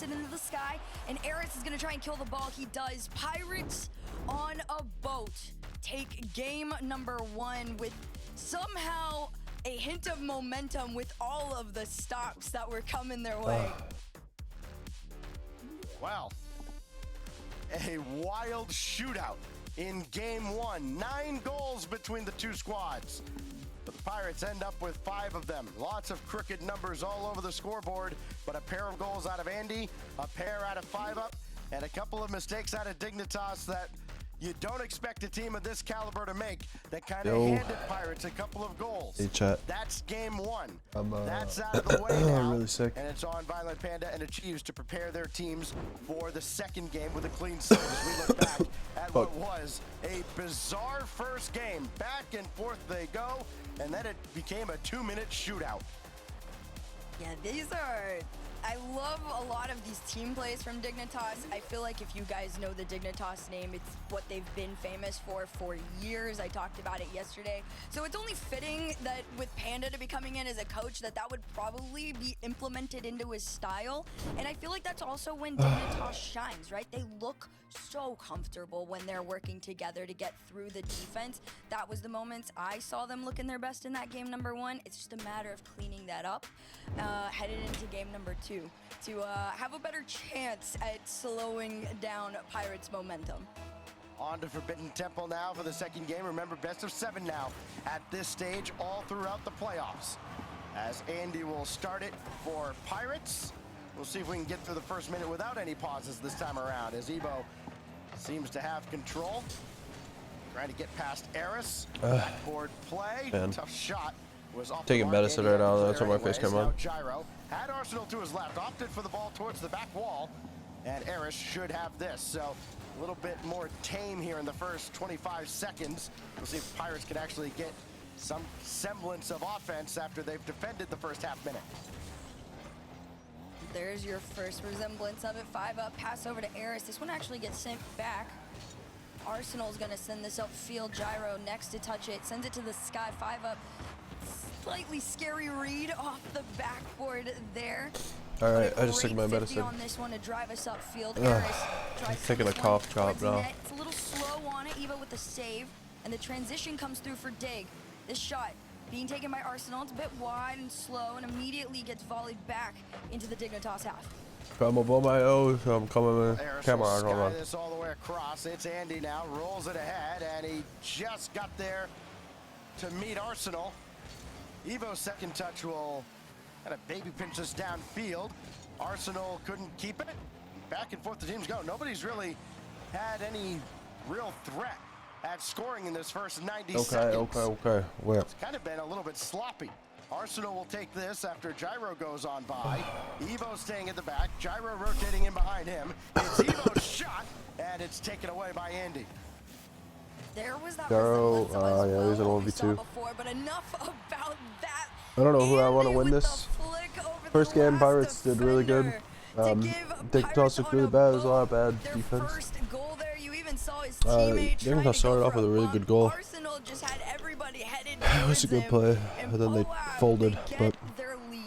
gets it into the sky, and Eris is gonna try and kill the ball. He does. Pirates on a boat take game number 1 with somehow a hint of momentum with all of the stops that were coming their way. Well, a wild shootout in game 1. 9 goals between the two squads. But the Pirates end up with 5 of them. Lots of crooked numbers all over the scoreboard, but a pair of goals out of Andy, a pair out of 5-Up, and a couple of mistakes out of Dignitas that you don't expect a team of this caliber to make. That kind of handed Pirates a couple of goals. Hey, chat. That's game 1. I'm That's out of the way now. really sick. And it's on Violent Panda and Achieves to prepare their teams for the second game with a clean slate as we look back at what was a bizarre first game. Back and forth they go, and then it became a 2-minute shootout. Yeah, I love a lot of these team plays from Dignitas. I feel like if you guys know the Dignitas name, it's what they've been famous for years. I talked about it yesterday. So it's only fitting that with Panda to be coming in as a coach that would probably be implemented into his style. And I feel like that's also when Dignitas shines, right? They look so comfortable when they're working together to get through the defense. That was the moments I saw them looking their best in that game number 1. It's just a matter of cleaning that up headed into game number 2 to have a better chance at slowing down Pirates' momentum. On to Forbidden Temple now for the second game. Remember, best of 7 now at this stage all throughout the playoffs. As Andy will start it for Pirates. We'll see if we can get through the first minute without any pauses this time around, as Evo seems to have control. Trying to get past Eris. Backboard play. Man. Tough shot. Was off Taking medicine right now. That's why my face came on. Gyro had Arsenal to his left, opted for the ball towards the back wall, and Eris should have this. So a little bit more tame here in the first 25 seconds. We'll see if Pirates can actually get some semblance of offense after they've defended the first half minute. There's your first resemblance of it. 5-Up, pass over to Eris. This one actually gets sent back. Arsenal's gonna send this upfield. Gyro next to touch it, sends it to the sky. 5-Up, slightly scary read off the backboard there. All right, I just took my medicine. On this one to drive us upfield. Eris tries taking a cough drop now. It's a little slow on it, Eva with the save, and the transition comes through for Dig. This shot being taken by Arsenal. It's a bit wide and slow, and immediately gets volleyed back into the Dignitas half. I'm up on my O's, so I'm coming in. Camera on, hold on. This all the way across. It's Andy now, rolls it ahead, and he just got there to meet Arsenal. Evo's second touch will kind of baby pinch us downfield. Arsenal couldn't keep it. Back and forth the teams go. Nobody's really had any real threat at scoring in this first 90 seconds. Okay. Where? It's kind of been a little bit sloppy. Arsenal will take this after Gyro goes on by. Evo staying at the back. Gyro rotating in behind him. It's Evo's shot, and it's taken away by Andy. There was that Gyro, yeah, he's an 1v2. Before, but enough about that. I don't know who I want to Andy win with this. the flick over the First game, last Pirates did really good. Dignitas looked really bad. It was a lot of bad Their defense. first goal there, you even saw his teammate Dignitas started off with a really good goal. Arsenal just had everybody headed It was a good play, and then they folded. But their lead.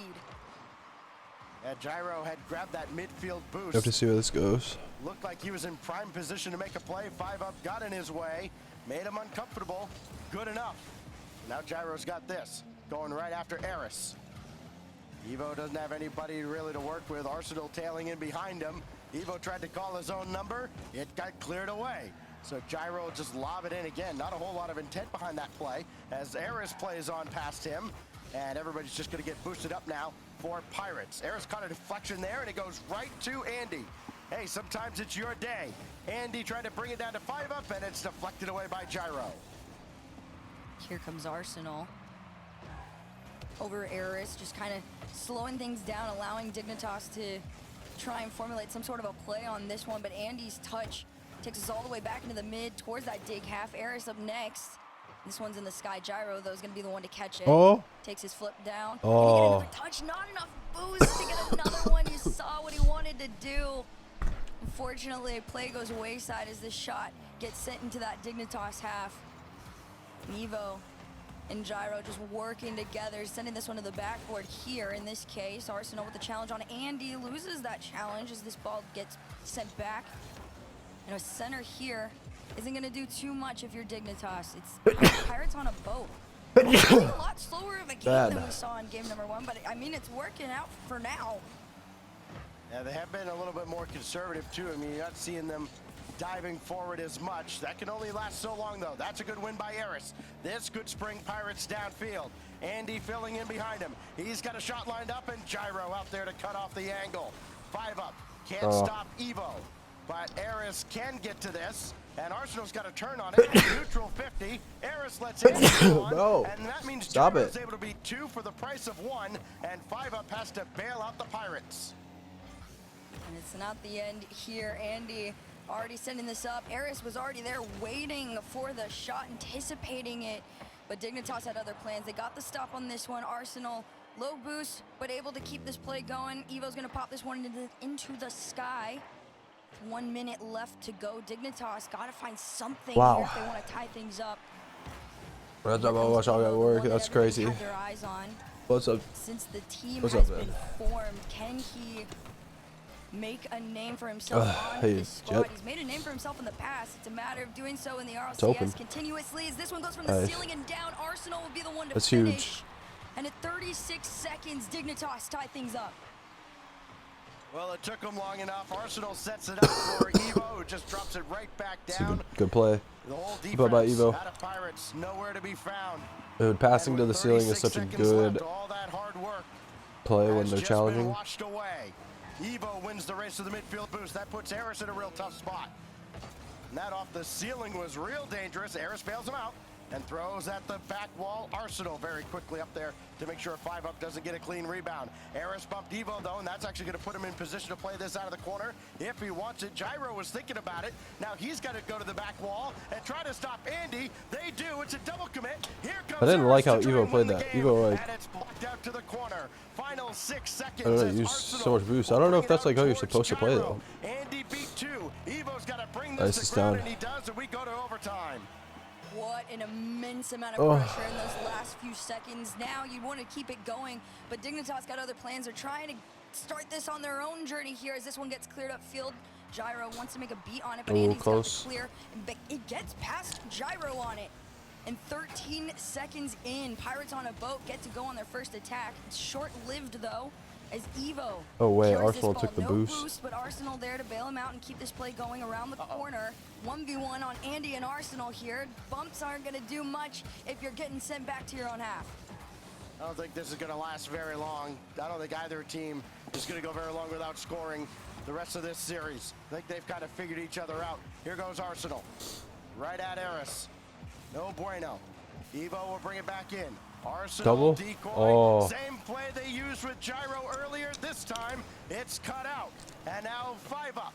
Gyro had grabbed that midfield boost. we have to see where this goes. Looked like he was in prime position to make a play. 5-Up got in his way, made him uncomfortable. Good enough. Now Gyro's got this, going right after Eris. Evo doesn't have anybody really to work with. Arsenal tailing in behind him. Evo tried to call his own number. It got cleared away. So Gyro just lob it in again. Not a whole lot of intent behind that play as Eris plays on past him. And everybody's just going to get boosted up now for Pirates. Eris caught a deflection there, and it goes right to Andy. Hey, sometimes it's your day. Andy trying to bring it down to 5-Up, and it's deflected away by Gyro. Here comes Arsenal. Over Eris, just kind of slowing things down, allowing Dignitas to try and formulate some sort of a play on this one. But Andy's touch takes us all the way back into the mid towards that dig half. Eris up next. This one's in the sky. Gyro, though, is going to be the one to catch it. Oh. Takes his flip down. Oh. And he get another touch. Not enough boost to get another one. You saw what he wanted to do. Unfortunately, play goes wayside as this shot gets sent into that Dignitas half. Evo and Gyro just working together, sending this one to the backboard here. In this case, Arsenal with the challenge on Andy loses that challenge as this ball gets sent back. And a center here isn't going to do too much if you're Dignitas. It's Pirates on a boat. It's a lot slower of a game than we saw in game number 1, but I mean, it's working out for now. Yeah, they have been a little bit more conservative too. I mean, you're not seeing them diving forward as much. That can only last so long though. That's a good win by Eris. This could spring Pirates downfield. Andy filling in behind him. He's got a shot lined up and Gyro out there to cut off the angle. 5 up. Can't stop Evo. But Eris can get to this. And Arsenal's got a turn on it. Neutral 50. Eris lets it no. And that means Stop Gyro's it. able to beat 2 for the price of 1. And 5 up has to bail out the Pirates. And it's not the end here. Andy already sending this up. Eris was already there waiting for the shot, anticipating it. But Dignitas had other plans. They got the stop on this one. Arsenal, low boost, but able to keep this play going. Evo's going to pop this one into the sky. 1 minute left to go. Dignitas got to find something here if they want to tie things up. That's about watch all that work. That's crazy. Have their eyes on. What's up? Since the team What's has up, been formed, can he make a name for himself on hey, this squad? Jet. He's made a name for himself in the past. It's a matter of doing so in the open. RLCS continuously. As this one goes from the ceiling and down, Arsenal will be the one to That's finish. huge. And at 36 seconds, Dignitas tie things up. Well, it took him long enough. Arsenal sets it up for Evo, who just drops it right back down. Good play. The whole defense About Evo. out of Pirates, nowhere to be found. Dude, passing to the ceiling is such a good all that hard work play when has they're just been challenging. washed away. Evo wins the race to the midfield boost. That puts Eris in a real tough spot. And that off the ceiling was real dangerous. Eris bails him out and throws at the back wall. Arsenal very quickly up there to make sure 5 up doesn't get a clean rebound. Eris bumped Evo though, and that's actually going to put him in position to play this out of the corner if he wants it. Gyro was thinking about it. Now he's got to go to the back wall and try to stop Andy. They do. It's a double commit. Here comes I didn't like how Eris to try Evo and played win the that. game, Evo, like, and it's blocked out to the corner. Final 6 seconds. I don't know, as use Arsenal so much boost. I don't know if that's like how you're supposed to play though. Andy beat 2. Evo's got to bring Nice this is to ground, down. and he does, and we go to overtime. What an immense amount of pressure in those last few seconds. Now you want to keep it going, but Dignitas got other plans. They're trying to start this on their own journey here as this one gets cleared up field. Gyro wants to make a beat on it, but Andy's close. got the clear. It gets past Gyro on it. And 13 seconds in, Pirates on a boat get to go on their first attack. It's short-lived though, as Evo. Oh wait, carries this Arsenal ball. took the No boost. But Arsenal there to bail him out and keep this play going around the corner. 1v1 on Andy and Arsenal here. Bumps aren't going to do much if you're getting sent back to your own half. I don't think this is going to last very long. I don't think either team is going to go very long without scoring the rest of this series. I think they've kind of figured each other out. Here goes Arsenal. Right at Eris. No bueno. Evo will bring it back in. Arsenal Double? decoy. Oh. Same play they used with Gyro earlier. This time, it's cut out. And now 5 up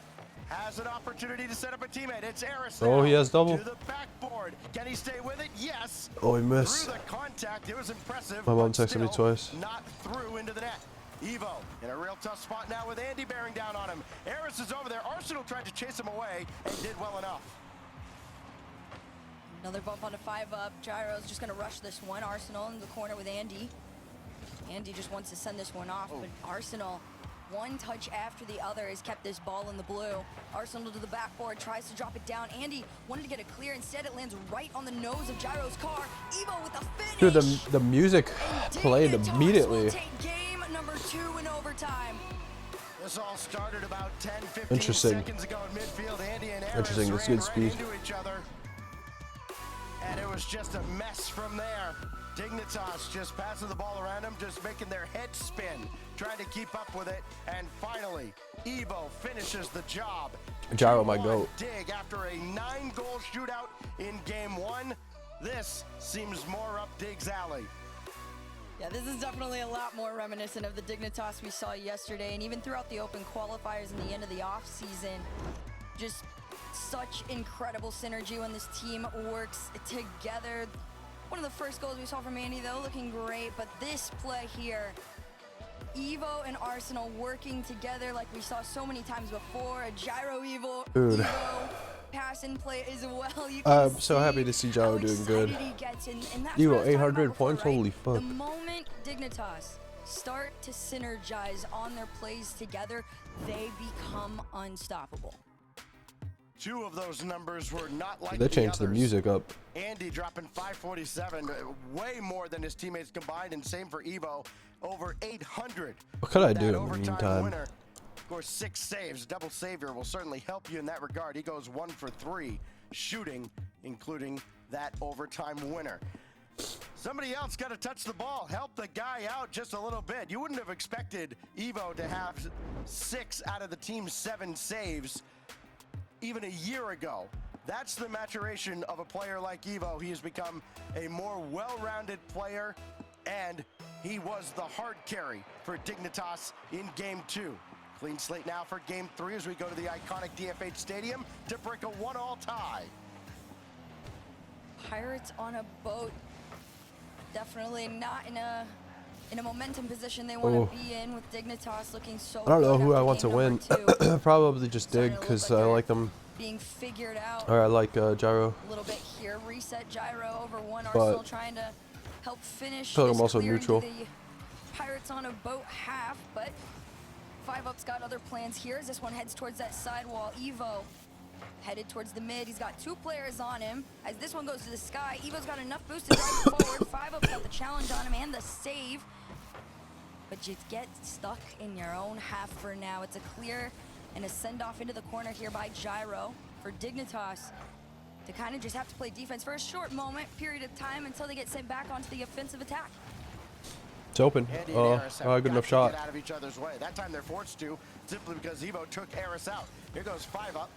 has an opportunity to set up a teammate. It's Eris. Oh, he has double. To the backboard. Can he stay with it? Yes. Oh, he missed. Through the contact, it was impressive. My mom but texted me still twice. Not through into the net. Evo in a real tough spot now with Andy bearing down on him. Eris is over there. Arsenal tried to chase him away and did well enough. Another bump on a 5 up. Gyro's just going to rush this one. Arsenal in the corner with Andy. Andy just wants to send this one off, but Arsenal, one touch after the other, has kept this ball in the blue. Arsenal to the backboard, tries to drop it down. Andy wanted to get it clear. Instead, it lands right on the nose of Gyro's car. Evo with the finish. Dude, the music played immediately. Will take game number 2 in overtime. This all started about 10-15 Interesting. seconds ago in midfield. Andy and Eris Interesting. That's ran good right speed. into each other. And it was just a mess from there. Dignitas just passing the ball around him, just making their head spin, trying to keep up with it. And finally, Evo finishes the job. Gyro, my 2-1 goat. Dig after a 9-goal shootout in game 1. This seems more up Dig's alley. Yeah, this is definitely a lot more reminiscent of the Dignitas we saw yesterday, and even throughout the open qualifiers and the end of the off-season. Just such incredible synergy when this team works together. One of the first goals we saw from Andy, though, looking great, but this play here, Evo and Arsenal working together like we saw so many times before. A Gyro Evo, Dude. Evo pass and play as well. You I'm can so happy to see Gyro how doing good. excited he gets, and that's You what go I was talking 800 about before, points, right? holy fuck. The moment Dignitas start to synergize on their plays together, they become unstoppable. 2 of those numbers were not like They changed the others. music up. Andy dropping 547, way more than his teammates combined, and same for Evo, over 800. What could I That do in the overtime meantime? winner. Of course, 6 saves. Double savior will certainly help you in that regard. He goes 1 for 3 shooting, including that overtime winner. Somebody else got to touch the ball, help the guy out just a little bit. You wouldn't have expected Evo to have 6 out of the team's 7 saves even a year ago. That's the maturation of a player like Evo. He has become a more well-rounded player, and he was the hard carry for Dignitas in Game 2. Clean slate now for Game 3 as we go to the iconic DFH Stadium to break a 1-all tie. Pirates on a boat, definitely not in a momentum position they want to be in, with Dignitas looking so I don't know good who I after want to game win. number 2. Probably just Starting Dig to because look I like like them. being figured out Or I like Gyro. a little bit here. Reset Gyro over 1. But Arsenal trying to help finish feel like this I'm also clear into neutral. the Pirates on a boat half, but 5-Up's got other plans here as this one heads towards that sidewall. Evo headed towards the mid. He's got 2 players on him. As this one goes to the sky, Evo's got enough boost to drive it forward. 5-Up's got the challenge on him and the save. But you get stuck in your own half for now. It's a clear and a send-off into the corner here by Gyro for Dignitas to kind of just have to play defense for a short period of time until they get sent back onto the offensive attack. It's open. Andy and Eris have Good got enough to shot. get out of each other's way. That time they're forced to, simply because Evo took Eris out. Here goes 5-Up.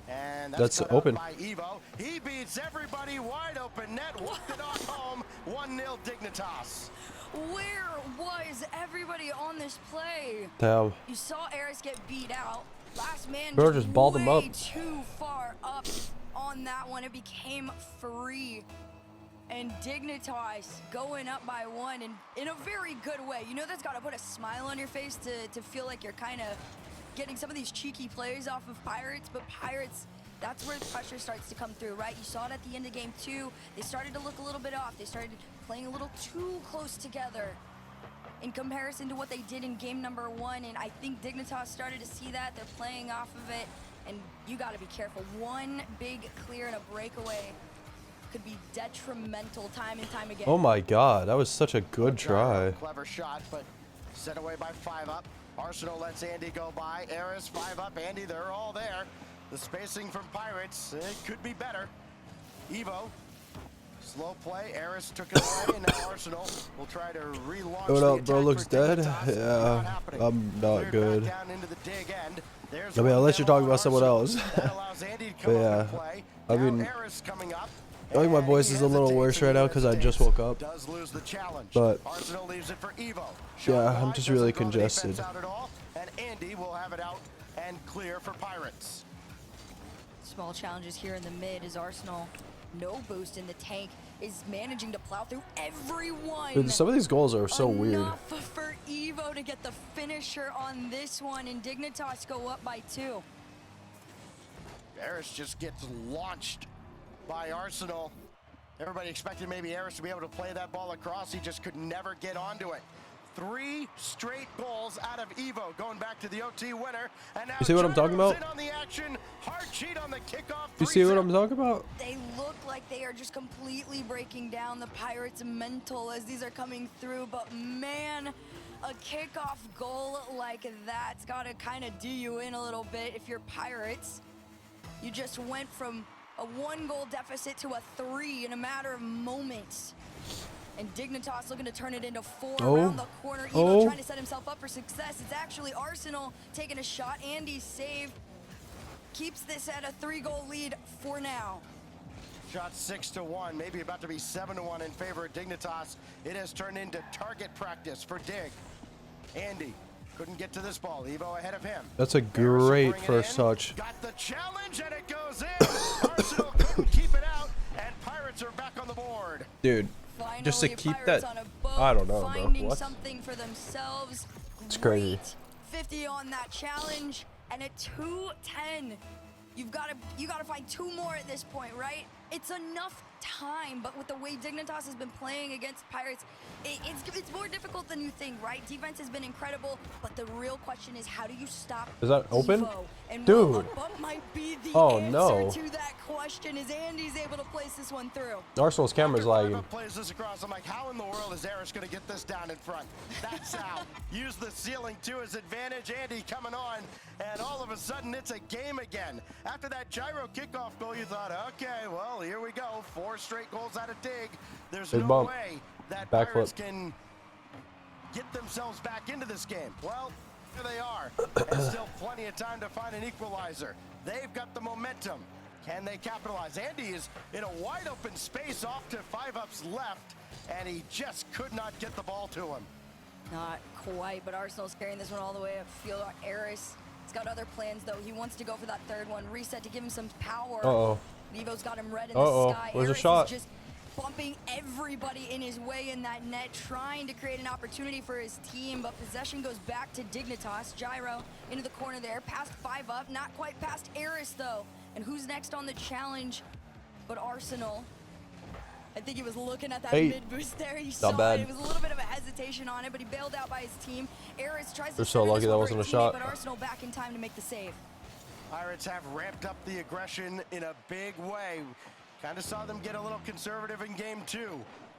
And that's cut open. out by Evo. He beats everybody wide open net. Walked it off home. 1-0 Dignitas. Where was everybody on this play? Damn. You saw Eris get beat out. Last man Bro just balled him up. way too far up on that one. It became free. And Dignitas going up by 1 and in a very good way. You know that's got to put a smile on your face to feel like you're kind of getting some of these cheeky plays off of Pirates, but Pirates, that's where the pressure starts to come through, right? You saw it at the end of Game 2. They started to look a little bit off. They started playing a little too close together in comparison to what they did in Game number 1, and I think Dignitas started to see that. They're playing off of it, and you got to be careful. One big clear and a breakaway could be detrimental time and time again. Oh my god, that was such a good try. Clever shot, but set away by 5-Up. Arsenal lets Andy go by. Eris, 5-Up, Andy, they're all there. The spacing from Pirates, it could be better. Evo, slow play. Eris took it away, and now Arsenal will try to relaunch What the up, bro? attack Looks for dead? Dignitas. Yeah, Not happening. I'm not Cleared good. back down into the dig end. There's I mean, one unless you're down talking on about someone Arsenal. else. That allows Andy to come But up yeah, and play. I Now mean, Eris coming up. I think my And voice he is a little hesitates worse and right he now because I just hesitates. woke up. Does lose the challenge. But Arsenal leaves it for Evo. yeah, Shot I'm wide, just doesn't really draw the defense congested. out at all, and Andy will have it out and clear for Pirates. Small challenges here in the mid as Arsenal, no boost in the tank, is managing to plow through everyone. Dude, some of these goals are so weird. Enough for Evo to get the finisher on this one, and Dignitas go up by 2. Eris just gets launched by Arsenal. Everybody expected maybe Eris to be able to play that ball across. He just could never get onto it. 3 straight goals out of Evo, going back to the OT winner. And now You see what I'm talking about? In on the action. Hard cheat on the kickoff. You see what 3-0. I'm talking about? They look like they are just completely breaking down the Pirates' mental as these are coming through, but man, a kickoff goal like that's got to kind of do you in a little bit if you're Pirates. You just went from a 1-goal deficit to a 3 in a matter of moments. And Dignitas looking to turn it into 4 around the corner. Evo trying to set himself up for success. It's actually Arsenal taking a shot. Andy's save keeps this at a 3-goal lead for now. Shot 6-1, maybe about to be 7-1 in favor of Dignitas. It has turned into target practice for Dig. Andy couldn't get to this ball. Evo ahead of him. That's a great first touch. Got the challenge and it goes in. Arsenal couldn't keep it out, and Pirates are back on the board. Dude, Finally, just to keep Pirates that, on a boat, I don't know, bro. finding What? something for themselves. It's crazy. Great 50 on that challenge and a 2-10 You gotta find 2 more at this point, right? It's enough time, but with the way Dignitas has been playing against Pirates, it's more difficult than you think, right? Defense has been incredible, but the real question is, how do you stop Is that open? Evo? And Dude. a bump might be the Oh, answer no. to that question, as Andy's able to place this one through. Arsenal's camera's lagging. After plays this across, I'm like, how in the world is Eris going to get this down in front? That's how. Use the ceiling to his advantage. Andy coming on, and all of a sudden it's a game again. After that gyro kickoff goal, you thought, okay, well, here we go. 4 straight goals out of Dig. There's Big no bump. way that Backflip. Pirates can get themselves back into this game. Well, here they are. And still plenty of time to find an equalizer. They've got the momentum. Can they capitalize? Andy is in a wide open space off to 5-ups left, and he just could not get the ball to him. Not quite, but Arsenal's carrying this one all the way upfield. Eris, he's got other plans, though. He wants to go for that 3rd one. Reset to give him some power. Uh-oh. Evo's got him red in the sky. Where's the Eris shot? is just bumping everybody in his way in that net, trying to create an opportunity for his team, but possession goes back to Dignitas. Gyro into the corner there, past 5-up, not quite past Eris, though. And who's next on the challenge but Arsenal? I think he was looking at that mid boost there. He saw bad. it. It was a little bit of a hesitation on it, but he bailed out by his team. Eris tries to They're so center lucky this that one for wasn't a teammate, shot. but Arsenal back in time to make the save. Pirates have ramped up the aggression in a big way. Kind of saw them get a little conservative in game 2.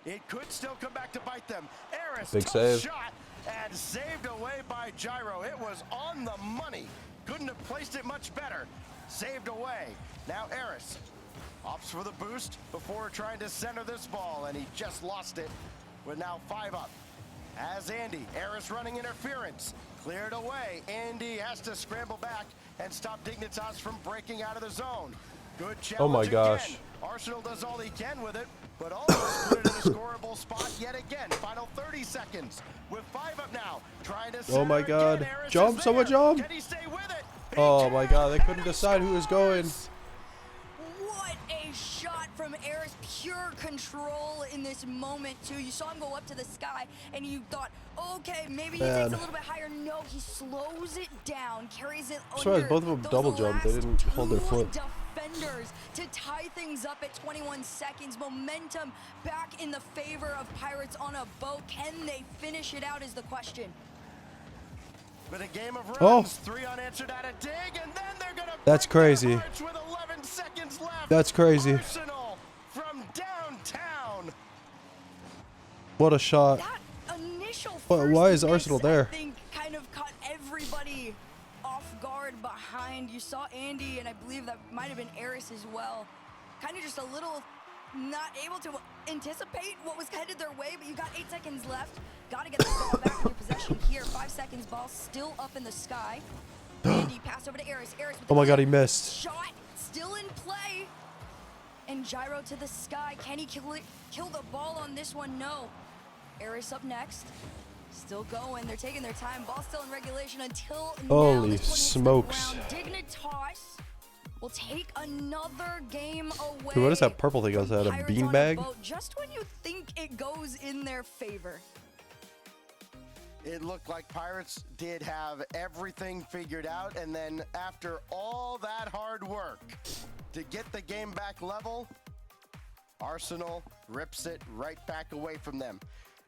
It could still come back to bite them. Eris, Big tough save. shot, and saved away by Gyro. It was on the money. Couldn't have placed it much better. Saved away. Now Eris opts for the boost before trying to center this ball, and he just lost it with now 5-up. As Andy, Eris running interference, cleared away. Andy has to scramble back and stop Dignitas from breaking out of the zone. Good challenge. Oh my again. gosh. Arsenal does all he can with it, but almost put it in a scoreable spot yet again. Final 30 seconds with 5-up now. Trying to Oh my center God. again. Eris Jump, is someone there. jump. Can he stay with it? He Oh my God, they can, couldn't and he decide who was going. scores. What a shot from Eris. Pure control in this moment, too. You saw him go up to the sky, and you thought, okay, maybe he takes a little bit higher. No, he slows it down, carries it under. Surprised both of them those double jumped. They last didn't hold their 2 foot. defenders to tie things up at 21 seconds. Momentum back in the favor of Pirates on a boat. Can they finish it out is the question. But a game of Oh. runs, 3 unanswered at a Dig, and then they're gonna That's break their crazy. hearts with 11 seconds left. That's crazy. Arsenal from downtown. What a shot. That initial But why is first Arsenal miss, there? I think kind of caught everybody off guard behind. You saw Andy, and I believe that might have been Eris as well. Kind of just a little not able to anticipate what was headed their way, but you got 8 seconds left. Got to get the ball back in your possession here. 5 seconds, ball still up in the sky. Andy passed over to Eris. Eris with Oh my the God, he missed. shot still in play. And Gyro to the sky. Can he kill the ball on this one? No. Eris up next. Still going. They're taking their time. Ball still in regulation until now. Holy This one hits the smokes. ground. Dignitas will take another game away. Dude, what is that purple thing outside? A Pirates on beanbag? boat, just when you think it goes in their favor. It looked like Pirates did have everything figured out, and then after all that hard work to get the game back level, Arsenal rips it right back away from them.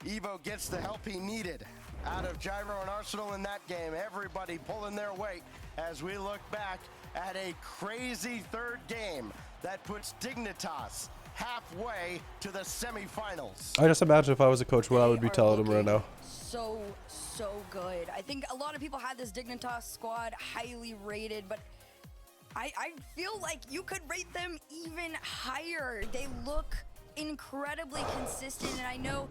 Evo gets the help he needed out of Gyro and Arsenal in that game. Everybody pulling their weight as we look back at a crazy 3rd game that puts Dignitas halfway to the semifinals. I just imagine if I was a coach what I would be They are telling him right now. So good. I think a lot of people had this Dignitas squad highly rated, but I feel like you could rate them even higher. They look incredibly consistent, and I know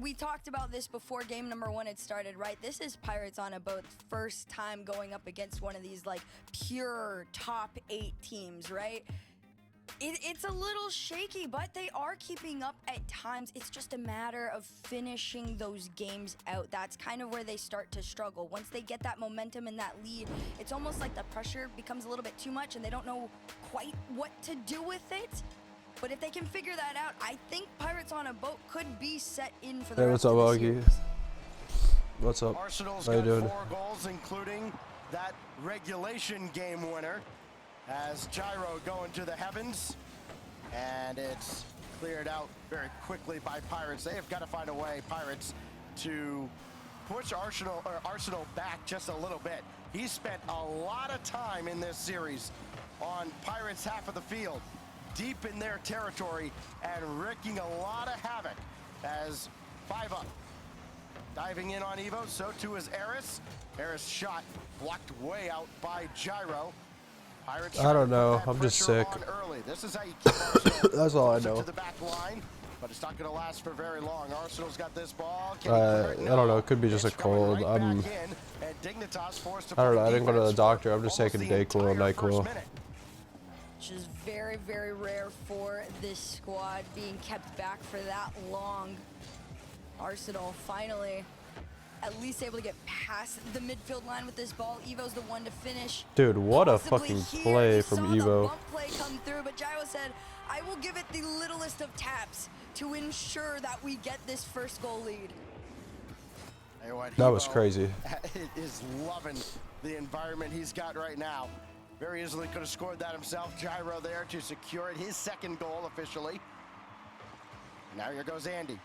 we talked about this before game number 1 had started, right? This is Pirates on a boat, first time going up against one of these like pure top 8 teams, right? It's a little shaky, but they are keeping up at times. It's just a matter of finishing those games out. That's kind of where they start to struggle. Once they get that momentum and that lead, it's almost like the pressure becomes a little bit too much and they don't know quite what to do with it. But if they can figure that out, I think Pirates on a boat could be set in for the Hey, rest what's up, of the Augie? series. What's up? Arsenal's How you got doing? 4 goals, including that regulation game winner. as Gyro going to the heavens, and it's cleared out very quickly by Pirates. They have got to find a way, Pirates, to push Arsenal back just a little bit. He spent a lot of time in this series on Pirates' half of the field, deep in their territory, and wreaking a lot of havoc as 5 up. Diving in on Evo, so too is Eris. Eris' shot blocked way out by Gyro. Pirates I don't know. I'm just sick. Early. This is how you keep Arsenal That's all I know. to the back line, but it's not going to last for very long. Arsenal's got this ball. I don't know. It could be just a cold. I don't know. I didn't go to the doctor. I'm just taking Dayquil and NyQuil. Which is very, very rare for this squad being kept back for that long. Arsenal finally at least able to get past the midfield line with this ball. Evo's the one to finish. Dude, what a Possibly fucking here. play We from saw the Evo. bump play come through, but Gyro said, I will give it the littlest of taps to ensure that we get this first goal lead. That was crazy. Is loving the environment he's got right now. Very easily could have scored that himself. Gyro there to secure it, his second goal officially. Now here goes Andy.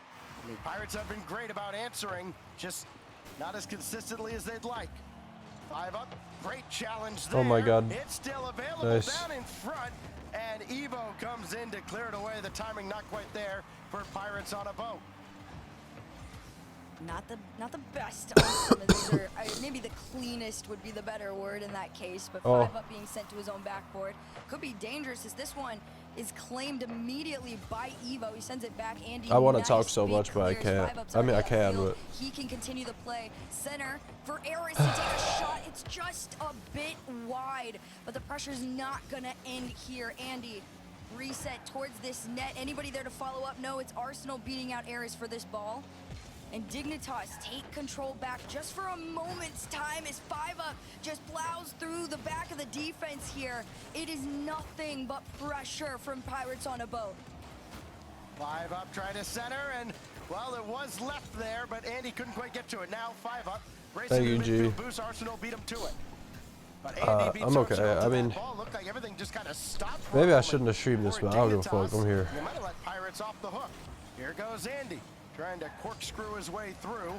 I mean, Pirates have been great about answering, just not as consistently as they'd like. 5 up, great challenge there. Oh my God. It's still available down in front, and Evo comes in to clear it away. The timing not quite there for Pirates on a boat. Not the best on some of these, or maybe the cleanest would be the better word in that case, but 5 up being sent to his own backboard could be dangerous as this one is claimed immediately by Evo. He sends it back. Andy, I want to nice talk so big much, but I clears. can't. 5 ups I mean, I already can, upfield. but He can continue the play. Center for Eris to take a shot. It's just a bit wide, but the pressure's not gonna end here. Andy, reset towards this net. Anybody there to follow up? No, it's Arsenal beating out Eris for this ball. And Dignitas take control back just for a moment's time as 5 up just plows through the back of the defense here. It is nothing but pressure from Pirates on a boat. 5 up trying to center, and well, it was left there, but Andy couldn't quite get to it. Now 5 up racing Thank you, to the G. midfield boost. Arsenal beat him to it. But Andy beats I'm okay. Arsenal to I that mean, ball. Looked like everything just kind of stopped for maybe a I moment shouldn't have streamed this, for but I don't give a Dignitas. fuck. I'm here. You might have let Pirates off the hook. Here goes Andy, trying to corkscrew his way through.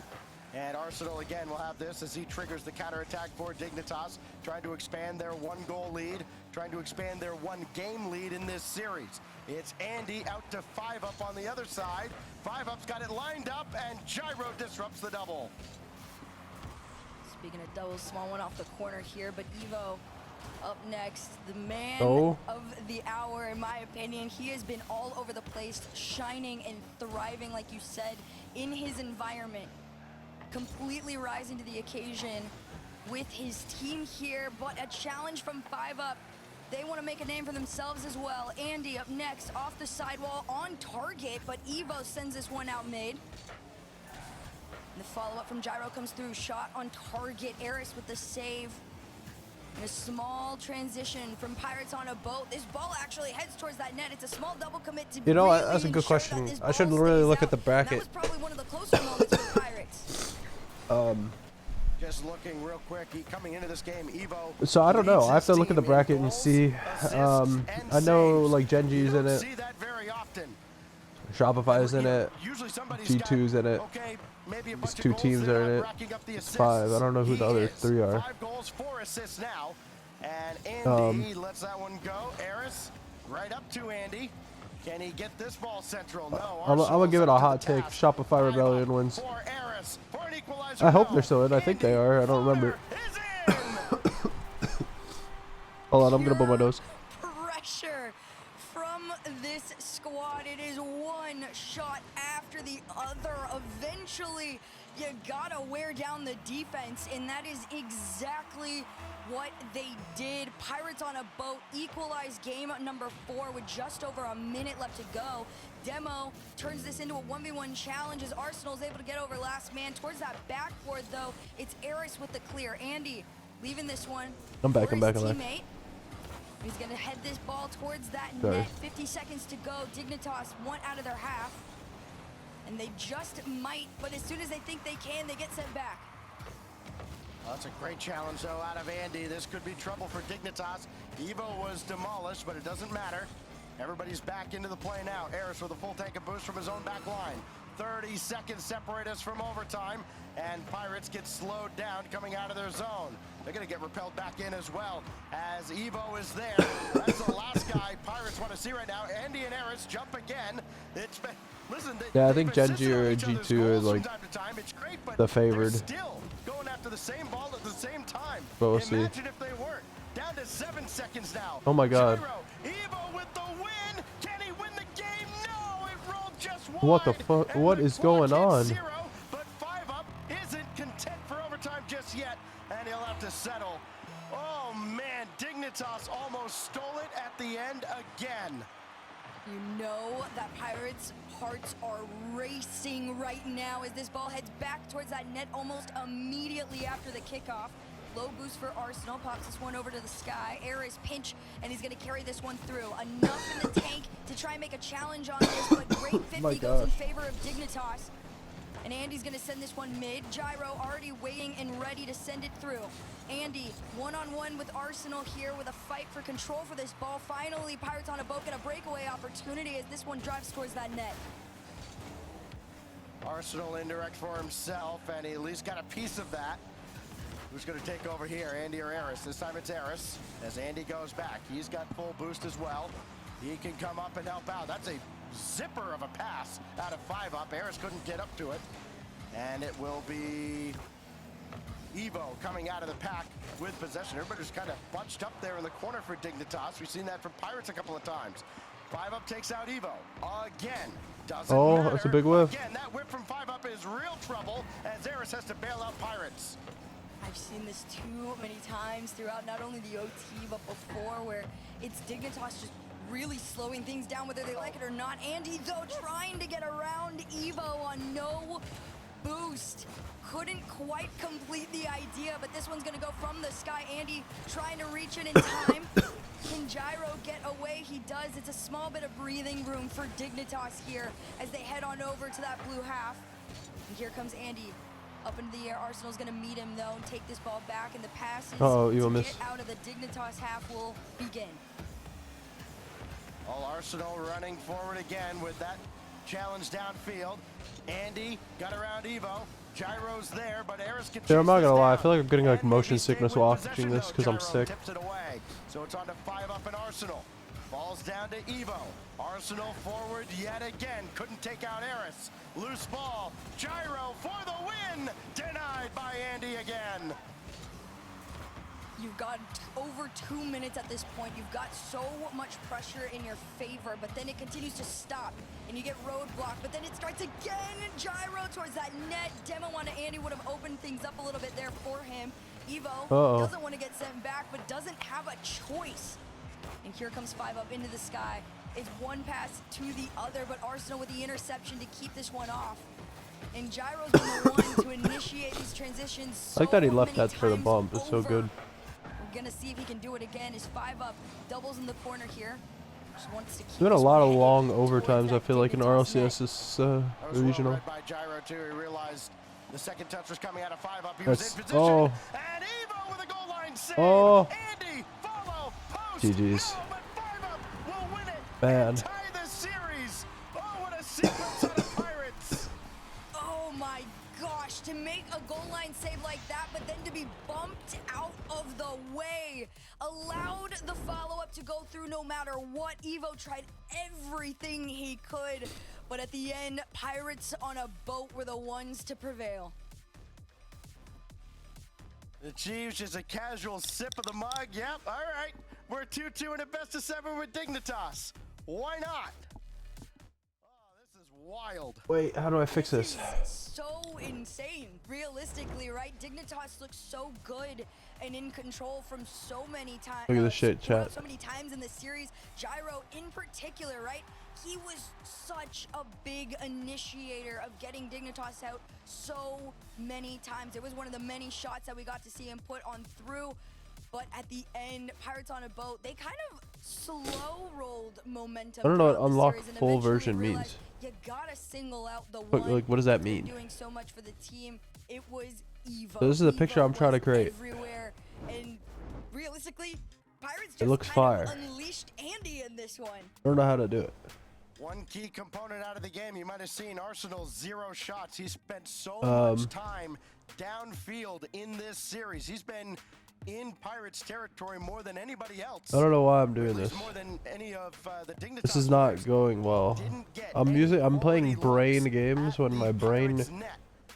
And Arsenal again will have this as he triggers the counterattack for Dignitas, trying to expand their 1-goal lead, trying to expand their 1-game lead in this series. It's Andy out to 5 up on the other side. 5 up's got it lined up, and Gyro disrupts the double. Speaking of doubles, small one off the corner here, but Evo up next, the man of the hour, in my opinion. He has been all over the place, shining and thriving, like you said, in his environment. Completely rising to the occasion with his team here, but a challenge from 5 up. They want to make a name for themselves as well. Andy up next, off the sidewall, on target, but Evo sends this one out mid. And the follow-up from Gyro comes through, shot on target. Eris with the save. And a small transition from Pirates on a boat. This ball actually heads towards that net. It's a small double commit to You know, really that's a good ensure question. that this I should ball really stays look out. at the bracket. That was probably one of the closer moments for Pirates. Just looking real quick, coming into this game, Evo. So I don't know. leads I have his to look at the team in bracket and goals, see. assists, I and know saves. like Genji's You in don't it. see that very often. Shopify's in it. Usually somebody's G2's in it. Okay, maybe a These bunch of 2 goals teams there, are in it. racking up the assists. 5. I don't know who the other 3 are. 5 goals, 4 assists now. And Andy lets that one go. Eris right up to Andy. Can he get this ball central? No. I'm gonna give it a Arsenal's up hot to the take. task. Shopify Rebellion wins. For Eris, for an equalizer. I hope No. they're still in. I think they are. I don't remember. Is in. Hold on, I'm gonna blow my nose. Pressure from this squad. It is one shot after the other. Eventually, you gotta wear down the defense, and that is exactly what they did. Pirates on a boat equalized game number 4 with just over a minute left to go. Demo turns this into a 1v1 challenge as Arsenal's able to get over last man. Towards that backboard, though, it's Eris with the clear. Andy leaving this one. I'm back, for I'm his back, I'm back. teammate. He's gonna head this ball towards that Sorry. net. 50 seconds to go. Dignitas one out of their half. And they just might, but as soon as they think they can, they get sent back. Well, that's a great challenge, though, out of Andy. This could be trouble for Dignitas. Evo was demolished, but it doesn't matter. Everybody's back into the play now. Eris with a full tank of boost from his own back line. 30 seconds separate us from overtime, and Pirates get slowed down coming out of their zone. They're going to get repelled back in as well, as Evo is there. That's the last guy Pirates want to see right now. Andy and Eris jump again. It's been, listen, Yeah, I think Genji or G2 are like the favored. Still going after the same ball at the same time. But we'll see. Imagine if they weren't. Down to 7 seconds now. Oh my God. Gyro, Evo with the win. Can he win the game? No, it rolled just wide. What the fuck? What is going on? But 5 up isn't content for overtime just yet, and he'll have to settle. Oh man, Dignitas almost stole it at the end again. You know that Pirates' hearts are racing right now as this ball heads back towards that net almost immediately after the kickoff. Low boost for Arsenal, pops this one over to the sky. Eris pinch, and he's gonna carry this one through. Enough in the tank to try and make a challenge on this, but great 50 goes in favor of Dignitas. And Andy's gonna send this one mid. Gyro already waiting and ready to send it through. Andy, one-on-one with Arsenal here with a fight for control for this ball. Finally, Pirates on a boat get a breakaway opportunity as this one drives towards that net. Arsenal indirect for himself, and he at least got a piece of that. Who's going to take over here, Andy or Eris? This time it's Eris, as Andy goes back. He's got full boost as well. He can come up and help out. That's a zipper of a pass out of 5 up. Eris couldn't get up to it. And it will be Evo coming out of the pack with possession. Everybody's kind of bunched up there in the corner for Dignitas. We've seen that from Pirates a couple of times. 5 up takes out Evo. Again. Doesn't matter. That's a big whip. Again, that whip from 5 up is real trouble as Eris has to bail out Pirates. I've seen this too many times throughout not only the OT, but before, where it's Dignitas just really slowing things down, whether they like it or not. Andy, though, trying to get around Evo on no boost. Couldn't quite complete the idea, but this one's going to go from the sky. Andy trying to reach it in time. Can Gyro get away? He does. It's a small bit of breathing room for Dignitas here as they head on over to that blue half. And here comes Andy. Up into the air. Arsenal's going to meet him, though, and take this ball back, and the passes you to get out of the Dignitas half will begin. All Arsenal running forward again with that challenge downfield. Andy got around Evo. Gyro's there, but Eris can. Yeah, I'm not gonna lie. I feel like I'm getting like motion sickness watching this because I'm sick. Tips it away. So it's on to 5 up in Arsenal. Falls down to Evo. Arsenal forward yet again. Couldn't take out Eris. Loose ball. Gyro for the win. Denied by Andy again. You've got over 2 minutes at this point. You've got so much pressure in your favor, but then it continues to stop, and you get roadblocked, but then it starts again. Gyro towards that net. Demo on Andy would have opened things up a little bit there for him. Evo doesn't want to get sent back, but doesn't have a choice. And here comes 5 up into the sky. It's one pass to the other, but Arsenal with the interception to keep this one off. And Gyro's been the one to initiate these transitions. I like that he left that for the bump. It's so good. We're gonna see if he can do it again. Is 5 up, doubles in the corner here. Just wants to keep. There's been a lot of long overtimes. I feel like in RLCS this regional. Well by Gyro too. He realized the second touch was coming out of 5 up. He was in position. And Evo with a goal line save. Andy follow post. GG's. But 5 up will win it. Bad. And tie the series. Oh, what a sequence out of Pirates. Oh my gosh, to make a goal line save like that, but then to be bumped out of the way, allowed the follow-up to go through no matter what. Evo tried everything he could, but at the end, Pirates on a boat were the ones to prevail. The Chiefs just a casual sip of the mug. Yep, all right. We're 2-2 in a best of 7 with Dignitas. Why not? Oh, this is wild. Wait, how do I fix this? So insane, realistically, right? Dignitas looks so good and in control from so many times. Look at this shit, chat. So many times in the series. Gyro in particular, right? He was such a big initiator of getting Dignitas out so many times. It was one of the many shots that we got to see him put on through. But at the end, Pirates on a boat, they kind of slow rolled momentum. I don't know what unlock series, full version means. You gotta single out the one Like, what does that mean? doing so much for the team. It was Evo. So this is the picture I'm trying to create. Everywhere. And realistically, Pirates It just looks kind of fire. unleashed Andy in this one. I don't know how to do it. One key component out of the game, you might have seen Arsenal 0 shots. He spent so much time downfield in this series. He's been in Pirates territory more than anybody else. I don't know why I'm doing At least this. more than any of the Dignitas This is not players. going well. I'm playing brain games when my brain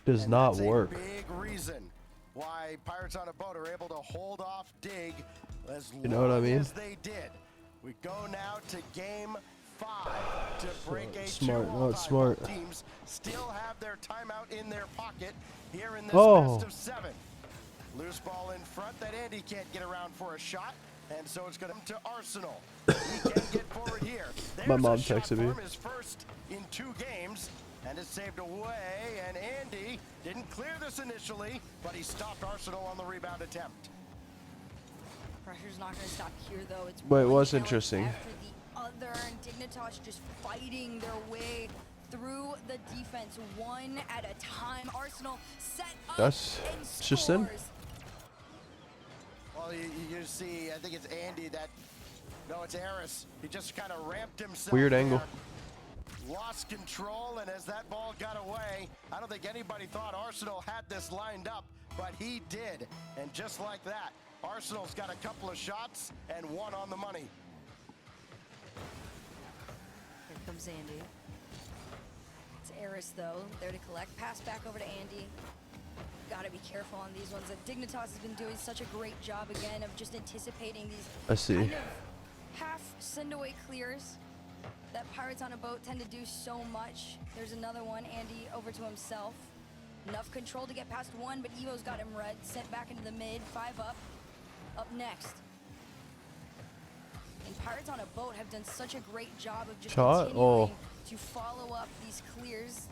does not work. Big reason why Pirates on a Boat are able to hold off Dig as You know what I mean? as they did. We go now to game 5 to break a Smart, 2-all not tie. smart. Both teams still have their timeout in their pocket here in this Oh. best of 7. Loose ball in front that Andy can't get around for a shot, and so it's going to Arsenal. He can get forward here. My There's mom a shot texted for me. him, his first in 2 games, and it's saved away. And Andy didn't clear this initially, but he stopped Arsenal on the rebound attempt. Pressure's not going to stop here, though. It's Wait, one what's challenge interesting? after the other, and Dignitas just fighting their way through the defense one at a time. Arsenal set up That's and interesting. scores. Well, you see, I think it's Andy that, no, it's Eris. He just kind of ramped himself. Weird there, angle. lost control, and as that ball got away, I don't think anybody thought Arsenal had this lined up, but he did. And just like that, Arsenal's got a couple of shots and one on the money. Here comes Andy. It's Eris, though, there to collect. Pass back over to Andy. Gotta be careful on these ones. Dignitas has been doing such a great job again of just anticipating these I see. kind of half send-away clears that Pirates on a Boat tend to do so much. There's another one, Andy over to himself. Enough control to get past one, but Evo's got him red. Sent back into the mid, 5 up. Up next. And Pirates on a Boat have done such a great job of just Shot? continuing Oh. to follow up these clears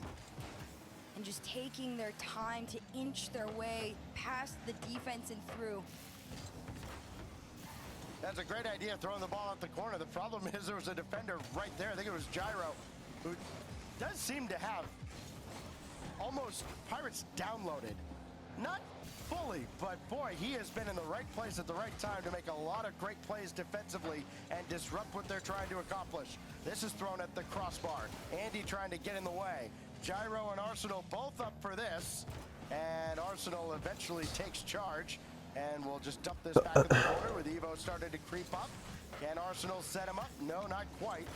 and just taking their time to inch their way past the defense and through. That's a great idea, throwing the ball out the corner. The problem is there was a defender right there. I think it was Gyro, who does seem to have almost Pirates downloaded. Not fully, but boy, he has been in the right place at the right time to make a lot of great plays defensively and disrupt what they're trying to accomplish. This is thrown at the crossbar. Andy trying to get in the way. Gyro and Arsenal both up for this, and Arsenal eventually takes charge, and we'll just dump this back in the corner with Evo starting to creep up. Can Arsenal set him up? No, not quite.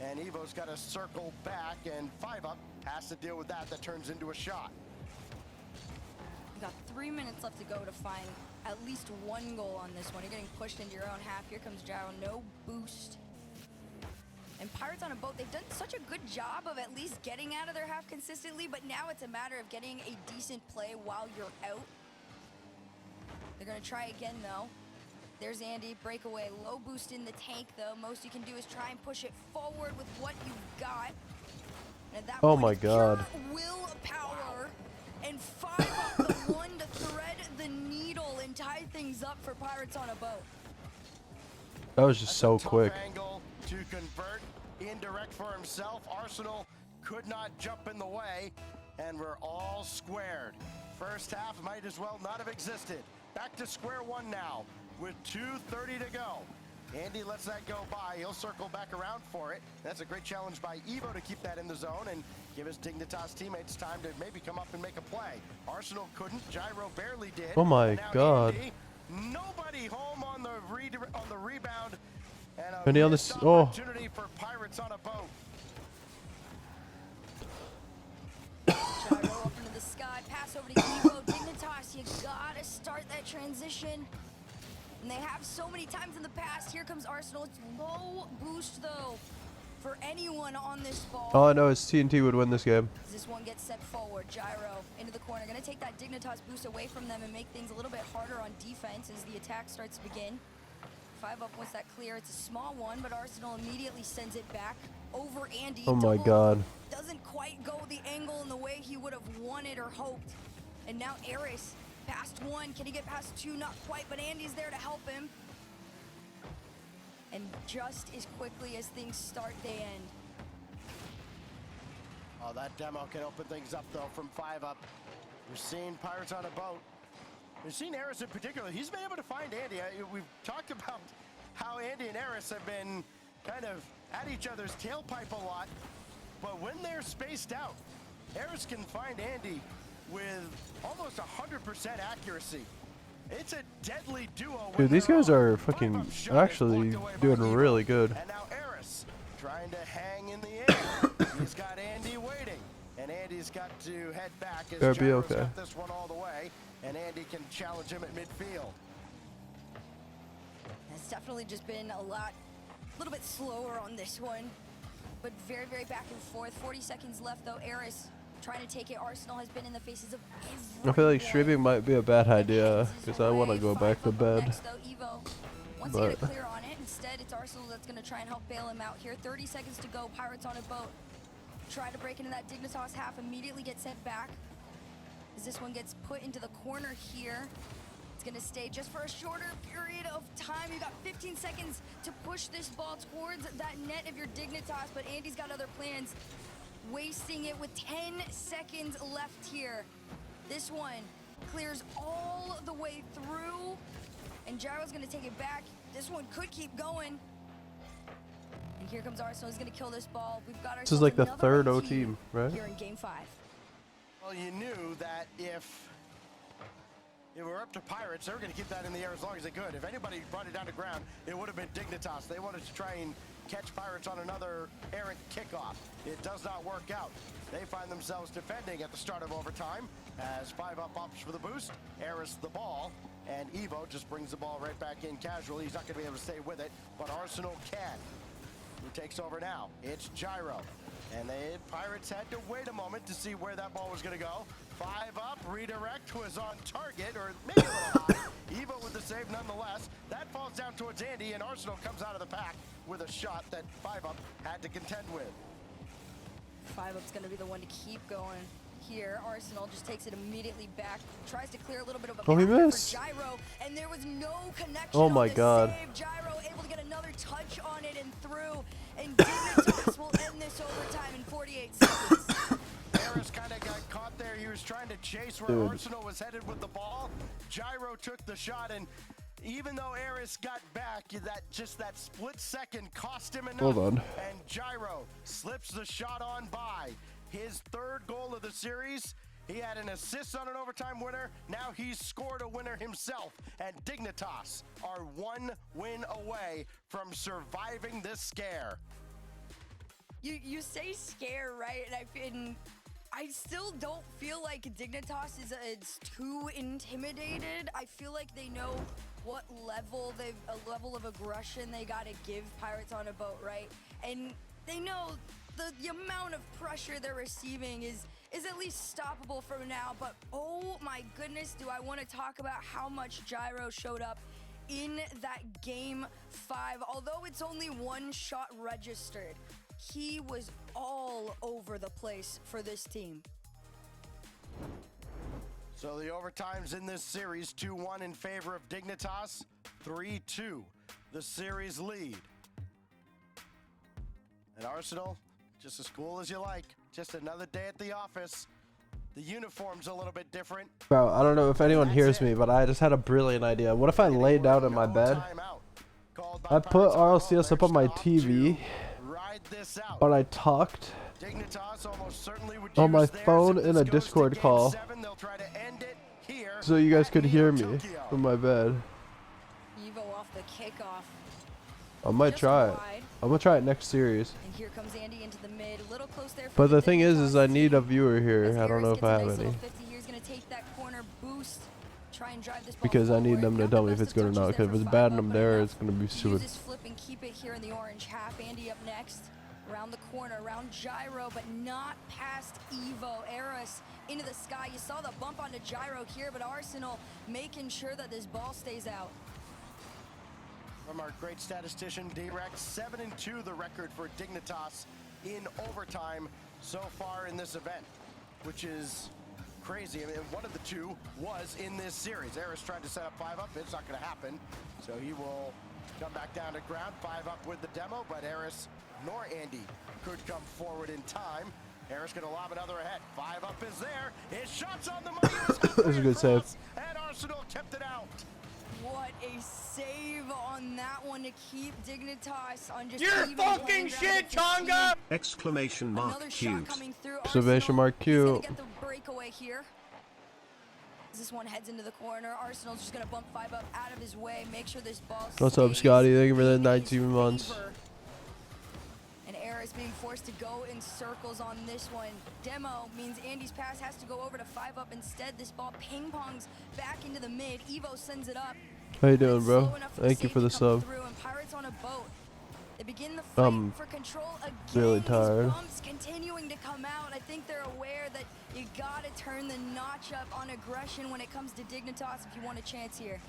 And Evo's got to circle back, and 5 up has to deal with that. That turns into a shot. You've got 3 minutes left to go to find at least one goal on this one. You're getting pushed into your own half. Here comes Gyro, no boost. And Pirates on a Boat, they've done such a good job of at least getting out of their half consistently, but now it's a matter of getting a decent play while you're out. They're gonna try again though. There's Andy, breakaway, low boost in the tank though. Most you can do is try and push it forward with what you've got. And at that Oh point, my it's God. pure willpower and 5 up the one to thread the needle and tie things up for Pirates on a Boat. That was just so That's a tough quick. angle to convert indirect for himself. Arsenal could not jump in the way, and we're all squared. First half might as well not have existed. Back to square one now with 2:30 to go. Andy lets that go by. He'll circle back around for it. That's a great challenge by Evo to keep that in the zone and give his Dignitas teammates time to maybe come up and make a play. Arsenal couldn't. Gyro barely did. Oh my And now God. Andy, nobody home on the rebound. And a Andy on missed this. Oh. opportunity for Pirates on a Boat. Gyro up into the sky, pass over to Evo. Dignitas, you gotta start that transition. And they have so many times in the past. Here comes Arsenal. It's low boost though for anyone on this ball. All I know is TNT would win this game. As this one gets set forward, Gyro into the corner. Gonna take that Dignitas boost away from them and make things a little bit harder on defense as the attack starts to begin. 5 up once that clear. It's a small one, but Arsenal immediately sends it back over Andy. Oh my Double God. doesn't quite go the angle in the way he would have wanted or hoped. And now Eris past 1. Can he get past 2? Not quite, but Andy's there to help him. And just as quickly as things start, they end. Oh, that demo can open things up though from 5 up. We've seen Pirates on a boat. We've seen Eris in particular. He's been able to find Andy. We've talked about how Andy and Eris have been kind of at each other's tailpipe a lot. But when they're spaced out, Eris can find Andy with almost 100% accuracy. It's a deadly duo. Dude, these guys are fucking actually doing really good. And now Eris trying to hang in the air. He's got Andy waiting. And Andy's got to head back as Better be Gyro's okay. got this one all the way. And Andy can challenge him at midfield. It's definitely just been a little bit slower on this one. But very, very back and forth. 40 seconds left though. Eris trying to take it. Arsenal has been in the faces of everyone. I feel like streaming might be a bad idea because I want to go back to bed. Next, though, Evo wants to get a clear on it. Instead, it's Arsenal that's going to try and help bail him out here. 30 seconds to go. Pirates on a boat. Try to break into that Dignitas half. Immediately get sent back. As this one gets put into the corner here. It's going to stay just for a shorter period of time. You got 15 seconds to push this ball towards that net of your Dignitas, but Andy's got other plans. Wasting it with 10 seconds left here. This one clears all the way through, and Gyro's gonna take it back. This one could keep going. And here comes Arsenal. He's gonna kill this ball. We've got This is like the third O team, right? Here in game 5. Well, you knew that if it were up to Pirates, they were going to keep that in the air as long as they could. If anybody brought it down to ground, it would have been Dignitas. They wanted to try and catch Pirates on another errant kickoff. It does not work out. They find themselves defending at the start of overtime as 5-up opts for the boost. Eris the ball, and Evo just brings the ball right back in casually. He's not going to be able to stay with it, but Arsenal can. Who takes over now? It's Gyro. And the Pirates had to wait a moment to see where that ball was going to go. 5-up, redirect was on target, or maybe a little high. Evo with the save nonetheless. That falls down towards Andy, and Arsenal comes out of the pack with a shot that 5-up had to contend with. 5-up's gonna be the one to keep going here. Arsenal just takes it immediately back, tries to clear a little bit of a he gap for missed. Gyro, and there was no connection. Oh my on the God. save. Gyro able to get another touch on it and through, and Dignitas will end this overtime in 48 seconds. Eris kind of got caught there. He was trying to chase where Dude. Arsenal was headed with the ball. Gyro took the shot, and even though Eris got back, that split second cost him enough. Hold on. And Gyro slips the shot on by. His third goal of the series. He had an assist on an overtime winner. Now he's scored a winner himself. And Dignitas are one win away from surviving this scare. You say scare, right? And I still don't feel like Dignitas is too intimidated. I feel like they know what level a level of aggression they gotta give Pirates on a boat, right? And they know the amount of pressure they're receiving is at least stoppable from now. But oh my goodness, do I want to talk about how much Gyro showed up in that game 5. Although it's only one shot registered, he was all over the place for this team. So the overtimes in this series, 2-1 in favor of Dignitas, 3-2, the series lead. And Arsenal, just as cool as you like, just another day at the office. The uniform's a little bit different. Bro, I don't know if anyone hears me, but I just had a brilliant idea. What if I laid down in my bed? I put RLCS up on my TV, but I talked on my phone in a Discord call, so you guys could hear me from my bed. Evo off the kickoff. I might try it. I'm gonna try it next series. And here comes Andy into the mid, a little close there. But the thing is I need a viewer here. I don't know if I have any. Because I need them to tell me if it's good or not. Because if it's bad and I'm there, it's gonna be stupid. Just flip and keep it here in the orange half. Andy up next, around the corner, around Gyro, but not past Evo. Eris into the sky. You saw the bump onto Gyro here, but Arsenal making sure that this ball stays out. From our great statistician, D-Rex, 7-2 the record for Dignitas in overtime so far in this event, which is crazy. I mean, one of the two was in this series. Eris tried to set up 5-up. It's not going to happen. So he will come back down to ground. 5-up with the demo, but Eris nor Andy could come forward in time. Harris gonna lob another ahead. 5 up is there. His shot's on the money. That's a good save. And Arsenal kept it out. What a save on that one to keep Dignitas on just You're even fucking shit, Tonga! Exclamation mark Another Q. shot coming through. Exclamation Arsenal mark Q. is gonna get the breakaway here. As this one heads into the corner, Arsenal's just gonna bump 5 up out of his way, make sure this ball What's up, stays Scotty? Thank you for the in his 19 months. favor. And Air is being forced to go in circles on this one. Demo means Andy's pass has to go over to 5 up instead. This ball ping pongs back into the mid. Evo sends it up. How you doing, bro? Slow enough for Thank you for the safety to come sub. through, and Pirates on a boat. They begin the fight I'm for control again. really These tired. bumps continuing to come out. I think they're aware that you gotta turn the notch up on aggression when it comes to Dignitas if you want a chance here.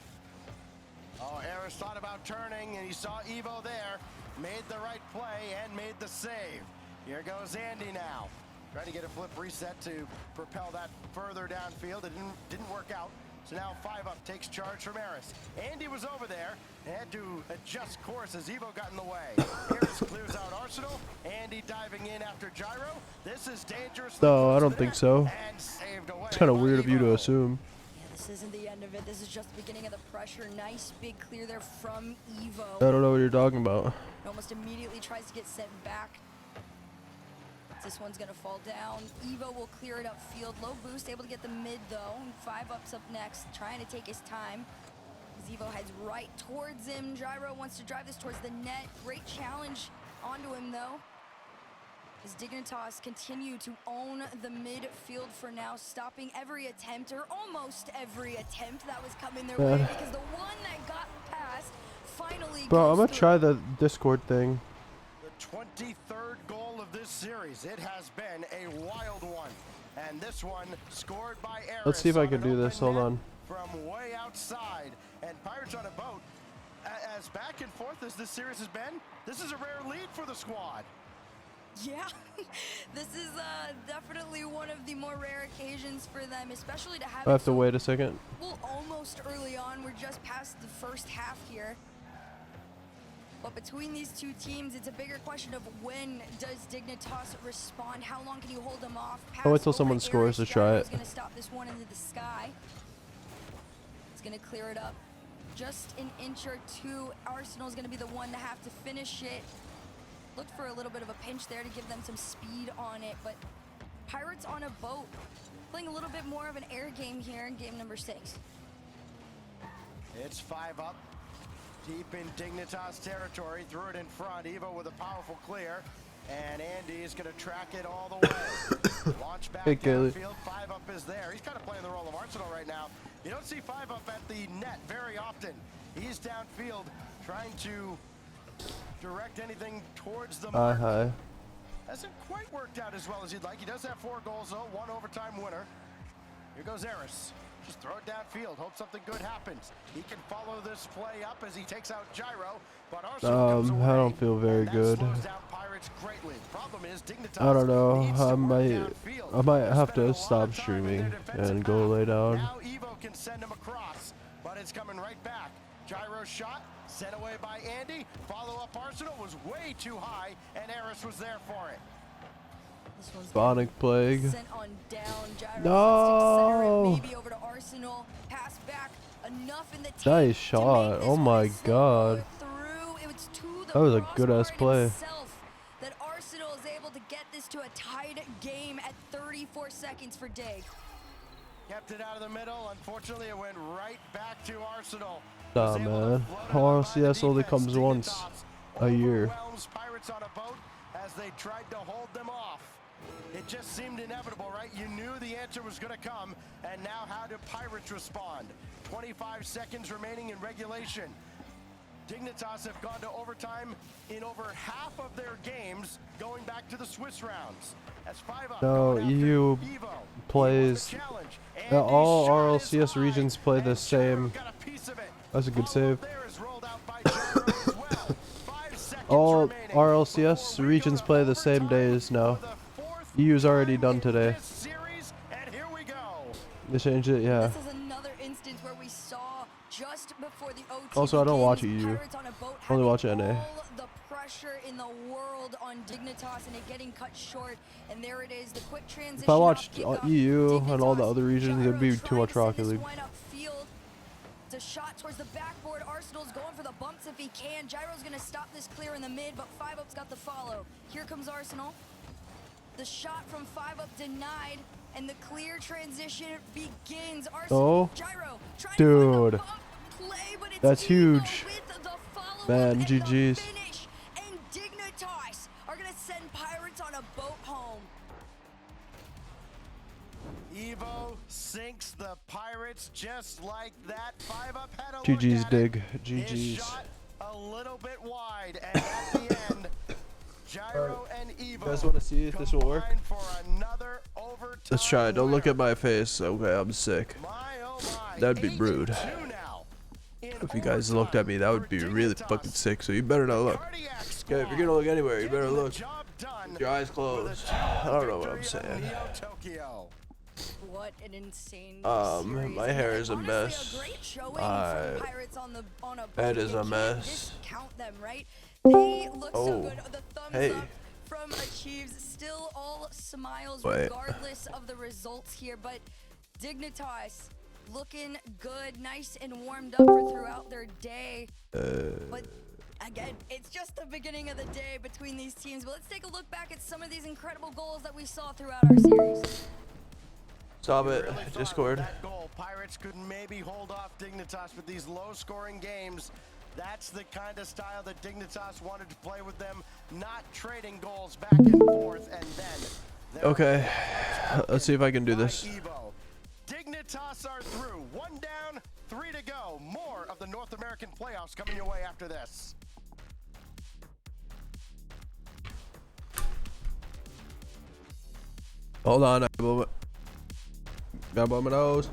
Oh, Harris thought about turning, and he saw Evo there. Made the right play and made the save. Here goes Andy now. Trying to get a flip reset to propel that further downfield. It didn't work out. So now 5 up takes charge from Harris. Andy was over there and had to adjust course as Evo got in the way. Harris clears out Arsenal. Andy diving in after gyro. This is dangerous. No, I don't think so. And saved away It's kind of by weird of you to Evo. assume. Yeah, this isn't the end of it. This is just the beginning of the pressure. Nice big clear there from Evo. I don't know what you're talking about. Almost immediately tries to get sent back. This one's gonna fall down. Evo will clear it upfield. Low boost, able to get the mid though. 5 ups up next, trying to take his time. As Evo heads right towards him. Gyro wants to drive this towards the net. Great challenge onto him though. As Dignitas continue to own the midfield for now, stopping every attempt, or almost every attempt that was coming their way, because the one that got past finally Bro, I'm goes gonna try through. the Discord thing. The 23rd goal of this series. It has been a wild one. And this one scored by Aris. Let's see if I on can an do this. open Hold net on. From way outside. And Pirates on a boat. As back and forth as this series has been, this is a rare lead for the squad. Yeah, this is definitely one of the more rare occasions for them, especially to have I have it to so, wait a second. well, almost early on. We're just past the first half here. But between these two teams, it's a bigger question of when does Dignitas respond? How long can you hold them off? I'll wait till Pass someone over scores to Aries. try Gyro's it. gonna stop this one into the sky. It's gonna clear it up. Just an inch or two. Arsenal's gonna be the one to have to finish it. Looked for a little bit of a pinch there to give them some speed on it, but Pirates on a boat, playing a little bit more of an air game here in game number 6. It's 5 up. Deep in Dignitas territory. Threw it in front. Evo with a powerful clear. And Andy is going to track it all the way. Launch back Hey, Kaylee. downfield. 5 up is there. He's kind of playing the role of Arsenal right now. You don't see 5 up at the net very often. He's downfield trying to direct anything towards the mark. Hi. Hasn't quite worked out as well as you'd like. He does have 4 goals, though. 1 overtime winner. Here goes Eris. Just throw it downfield. Hope something good happens. He can follow this play up as he takes out Gyro. But Arsenal comes away, I don't feel very and that good. slows down Pirates greatly. Problem is, Dignitas I don't know. needs to I work might downfield. have They're spending a to lot stop of time in their streaming defensive and go half. lay down. Now Evo can send him across, but it's coming right back. Gyro shot, sent away by Andy. Follow-up Arsenal was way too high, and Eris was there for it. This one's Bonic plague. sent on down. Gyro No. wants to center it maybe over to Arsenal. Pass back. Enough in the tank Nice to shot. make this Oh my one slow God. through. It was to the That was a good-ass crossbar play. himself that Arsenal is able to get this to a tied game at 34 seconds for Dig. Kept it out of the middle. Unfortunately, it went right back to Arsenal. Nah, Was able to man. float it by the RLCS only defense. comes once Dignitas a year. overwhelms Pirates on a boat as they tried to hold them off. It just seemed inevitable, right? You knew the answer was going to come. And now how do Pirates respond? 25 seconds remaining in regulation. Dignitas have gone to overtime in over half of their games, going back to the Swiss rounds. That's 5 up. No, going after EU Evo. plays. He won the challenge. All Andy's shot is RLCS high, regions play the and Gyro same. got a piece of it. That's a good Follow-up save. there is rolled out by Gyro as well. 5 seconds All remaining RLCS before we regions go to play the same overtime days now. for the 4th EU's already time done in today. this series, and here we go. They changed it, yeah. This is another instance where we saw just before the OT Also, I don't watch begins, EU. Pirates on a boat Only having watch NA. all the pressure in the world on Dignitas and it getting cut short. And there it is, the quick transition. If I watched EU and all the other regions, it'd be too much Rocket League. It's a shot towards the backboard. Arsenal's going for the bumps if he can. Gyro's gonna stop this clear in the mid, but 5UP's got the follow. Here comes Arsenal. The shot from 5UP denied, and the clear transition begins. Arsenal, Gyro, dude, play, but it's that's huge. Man, GG's. GG's. And Dignitas are gonna send Pirates on a boat home. Evo sinks the Pirates just like that. 5UP had a GG's, look at Dig. it. GG's. His shot a little bit wide, and at the end, Gyro and Evo. You guys want to see if this will work? For another overtime. Let's try it. Don't look at my face. Okay, I'm sick. My, oh my. That'd be rude. If you guys looked at me, that would be really fucking sick. So you better not look. Okay, if you're gonna look anywhere, you better look. Your eyes closed. I don't know what I'm saying. What an insane my hair is a mess. My head is a mess. Count them, right? They look so good. The thumbs up from Achieves, still all smiles regardless of the results here, but Dignitas looking good, nice and warmed up for throughout their day. But again, it's just the beginning of the day between these teams. But let's take a look back at some of these incredible goals that we saw throughout our series. Stop it, really Discord. That goal, Pirates could maybe hold off Dignitas with these low-scoring games. That's the kind of style that Dignitas wanted to play with them, not trading goals back and forth, and then. Okay, let's see if I can do this. Evo. Dignitas are through. 1 down, 3 to go. More of the North American playoffs coming your way after this. Hold on, gotta blow my nose.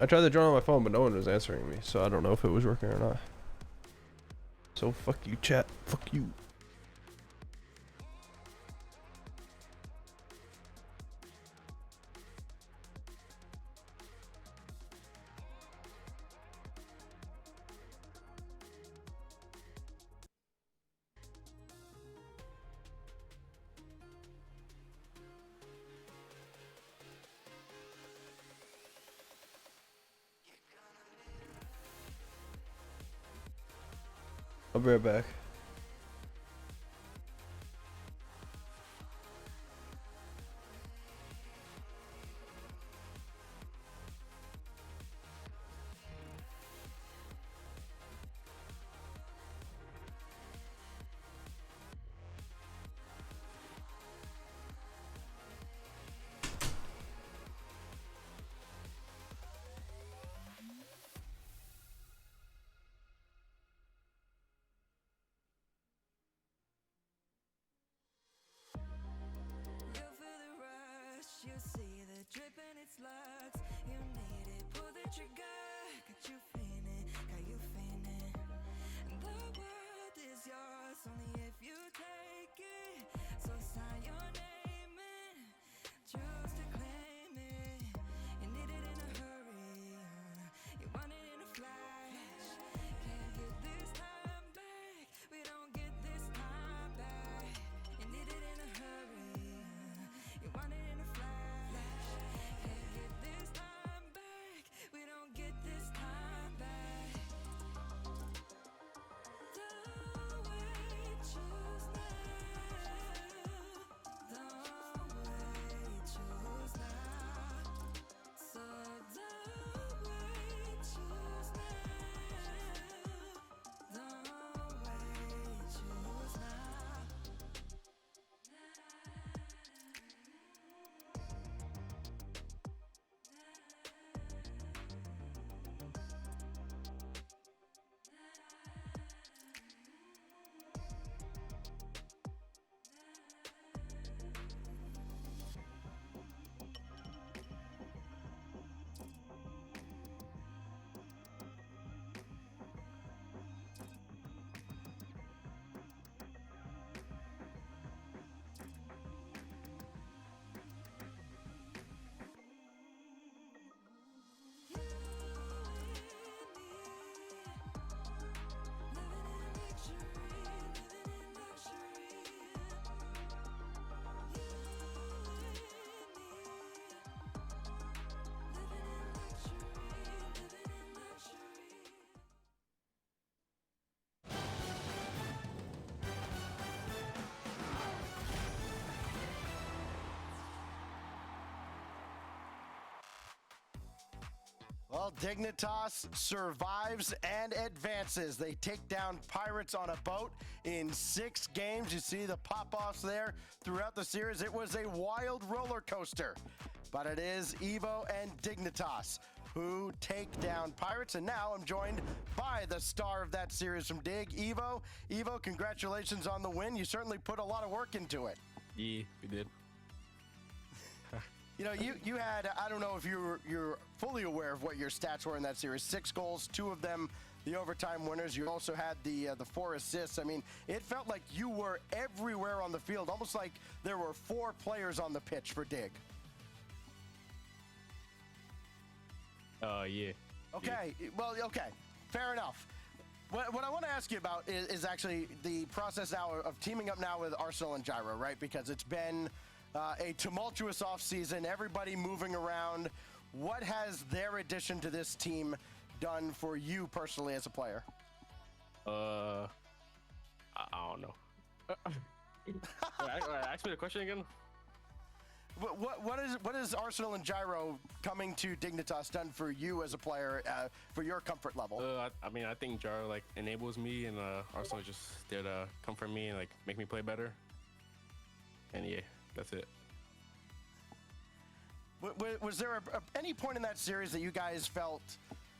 I tried to join on my phone, but no one was answering me, so I don't know if it was working or not. So fuck you, chat. Fuck you. I'll be right back. You see the drip and it slugs. You need it, pull the trigger. Got you feeling, got you feeling. The world is yours only if you take it. So sign your name and choose to claim it. You need it in a hurry, you want it in a flash. Can't get this time back, we don't get this time back. You need it in a hurry, you want it in a flash. Can't get this time back, we don't get this time back. The way you choose now, the way you choose now. So the way you choose now, the way you choose now. Well, Dignitas survives and advances. They take down Pirates on a boat in 6 games. You see the pop-offs there throughout the series. It was a wild roller coaster, but it is Evo and Dignitas who take down Pirates. And now I'm joined by the star of that series from Dig, Evo. Evo, congratulations on the win. You certainly put a lot of work into it. Yeah, we did. You know, you had, I don't know if you're fully aware of what your stats were in that series. 6 goals, 2 of them the overtime winners. You also had the 4 assists. I mean, it felt like you were everywhere on the field, almost like there were 4 players on the pitch for Dig. Yeah. Okay, well, okay, fair enough. What I want to ask you about is actually the process now of teaming up now with Arsenal and Gyro, right? Because it's been a tumultuous offseason, everybody moving around. What has their addition to this team done for you personally as a player? I don't know. Ask me the question again. What is Arsenal and Gyro coming to Dignitas done for you as a player, for your comfort level? I mean, I think Gyro like enables me, and Arsenal just there to comfort me and like make me play better. And yeah, that's it. Was there any point in that series that you guys felt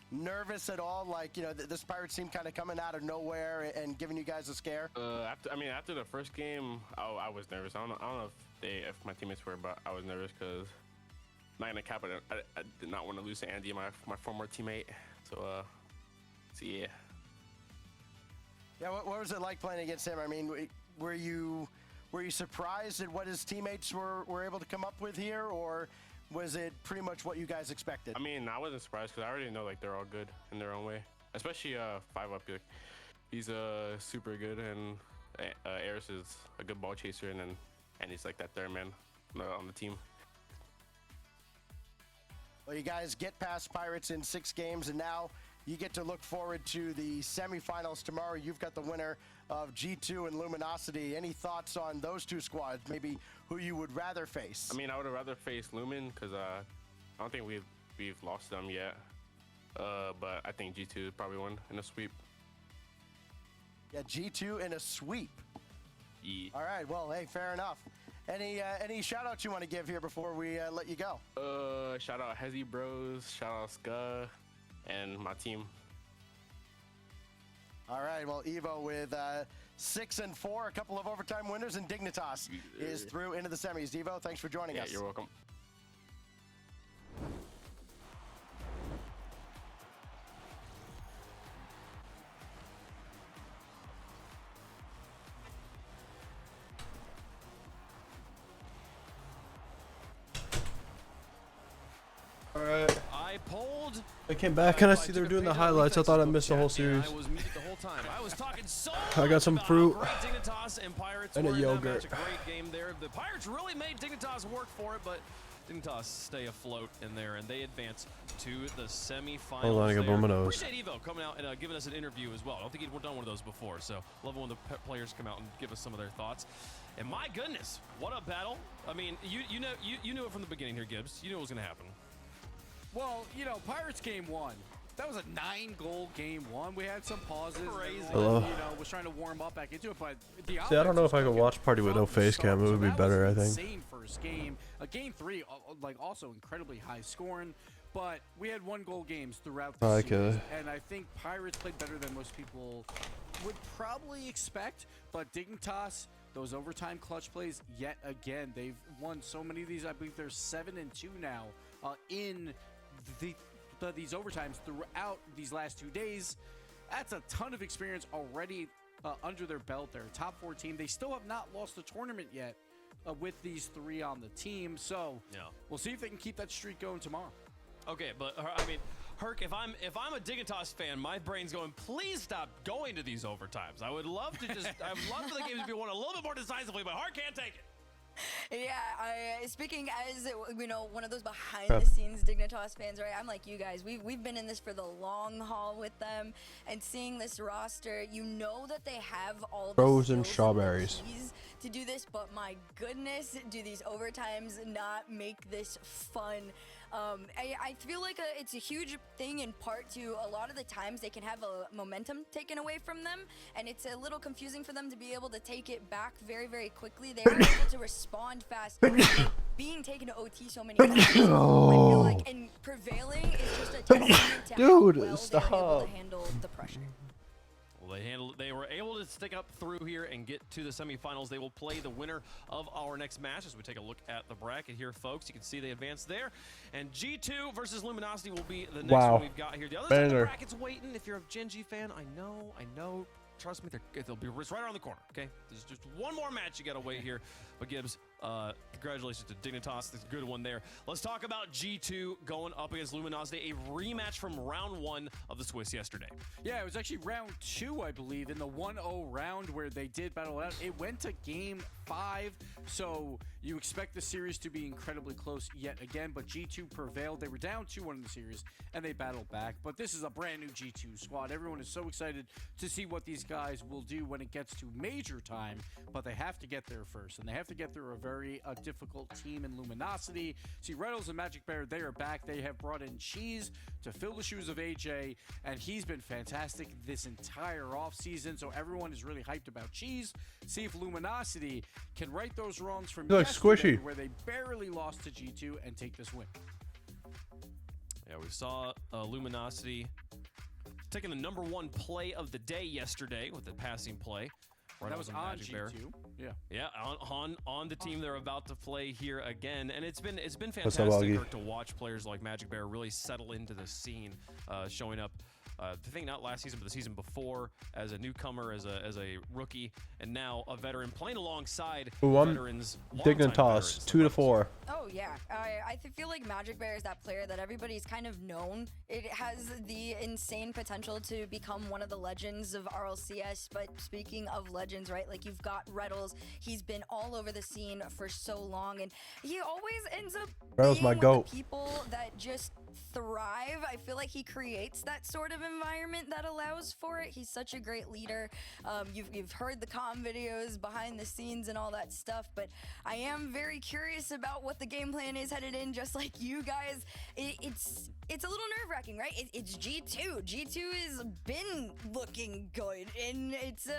nervous at all? Like, you know, this Pirates team kind of coming out of nowhere and giving you guys a scare? After the first game, I was nervous. I don't know if my teammates were, but I was nervous because not gonna cap it. I did not want to lose to Andy, my former teammate. So yeah. Yeah, what was it like playing against him? I mean, were you surprised at what his teammates were able to come up with here, or was it pretty much what you guys expected? I mean, I wasn't surprised because I already know like they're all good in their own way, especially 5-up. Like, he's super good, and Eris is a good ball chaser, and he's like that third man on the team. Well, you guys get past Pirates in 6 games, and now you get to look forward to the semifinals tomorrow. You've got the winner of G2 and Luminosity. Any thoughts on those 2 squads? Maybe who you would rather face? I mean, I would have rather faced Lumen because I don't think we've lost them yet. But I think G2 is probably one in a sweep. Yeah, G2 in a sweep. Yeah. All right, well, hey, fair enough. Any shout-outs you want to give here before we let you go? Shout out Hezzy Bros, shout out Ska, and my team. All right, well, Evo with 6-4, a couple of overtime winners, and Dignitas is through into the semis. Evo, thanks for joining us. Yeah, you're welcome. Alright. I pulled. I came back and I see they were doing the highlights. I thought I missed the whole series. I was muted the whole time. I was talking so I got some much about fruit how great Dignitas and Pirates and a were in that yogurt. match. A great game there. The Pirates really made Dignitas work for it, but Dignitas stay afloat in there, and they advance to the semifinals. Hold on, I got there. my nose. Appreciate Evo coming out and giving us an interview as well. I don't think he'd done one of those before, so love when the players come out and give us some of their thoughts. And my goodness, what a battle! I mean, you knew it from the beginning here, Gibbs. You knew it was going to happen. Well, you know, Pirates game 1. That was a 9-goal game 1. We had some pauses. Crazy. Hello. You know, was trying to warm up back into it, but the See, I don't know if I could watch Party with no face cam. It would be better, I think. Insane first game. Game 3, like also incredibly high scoring, but we had 1-goal games throughout the Okay. series, and I think Pirates played better than most people would probably expect. But Dignitas, those overtime clutch plays, yet again, they've won so many of these. I believe they're 7-2 now in these overtimes throughout these last 2 days. That's a ton of experience already under their belt. They're a top 4 team. They still have not lost a tournament yet with these 3 on the team. So we'll see if they can keep that streak going tomorrow. Okay, but I mean, Herc, if I'm a Dignitas fan, my brain's going, please stop going to these overtimes. I would love to just, I would love for the games to be won a little bit more decisively, but Herc can't take it. Yeah, speaking as, you know, one of those behind-the-scenes Dignitas fans, right? I'm like you guys. We've been in this for the long haul with them, and seeing this roster, you know that they have all the Frozen skills strawberries and the keys to do this, but my goodness, do these overtimes not make this fun? I feel like it's a huge thing in part to a lot of the times they can have a momentum taken away from them, and it's a little confusing for them to be able to take it back very, very quickly. They are able to respond fast. Being taken to OT so many times, I feel like, and prevailing is just a testament to how well they're able to handle the pressure. Well, they were able to stick up through here and get to the semifinals. They will play the winner of our next match as we take a look at the bracket here, folks. You can see they advanced there. And G2 versus Luminosity will be the next one we've got here. The other side of the bracket's waiting. If you're a Gen G fan, I know. Trust me, they'll be right around the corner, okay? There's just one more match you got to wait here. But Gibbs, congratulations to Dignitas. That's a good one there. Let's talk about G2 going up against Luminosity, a rematch from round 1 of the Swiss yesterday. Yeah, it was actually round 2, I believe, in the 1-0 round where they did battle out. It went to game 5, so you expect the series to be incredibly close yet again, but G2 prevailed. They were down 2-1 in the series, and they battled back. But this is a brand new G2 squad. Everyone is so excited to see what these guys will do when it gets to major time, but they have to get there first, and they have to get through a very difficult team in Luminosity. See, Reynolds and Magic Bear, they are back. They have brought in Cheese to fill the shoes of AJ, and he's been fantastic this entire offseason, so everyone is really hyped about Cheese. See if Luminosity can right those wrongs from yesterday, where they barely lost to G2 and take this win. Yeah, we saw Luminosity taking the #1 play of the day yesterday with the passing play. That was on Magic G2. Bear. Yeah, on the team they're about to play here again, and it's been up, fantastic Augie? Kirk, to watch players like Magic Bear really settle into the scene, showing up. I think not last season, but the season before, as a newcomer, as a rookie, and now a veteran playing alongside veterans. Dignitas, 2-4. Oh yeah, I feel like Magic Bear is that player that everybody's kind of known. It has the insane potential to become one of the legends of RLCS. But speaking of legends, right? Like you've got Reddles. He's been all over the scene for so long, and he always ends up Reddles being my one goat. of the people that just thrive. I feel like he creates that sort of environment that allows for it. He's such a great leader. You've heard the comm videos behind the scenes and all that stuff, but I am very curious about what the game plan is headed in. Just like you guys, it's a little nerve-wracking, right? It's G2. G2 has been looking good, and it's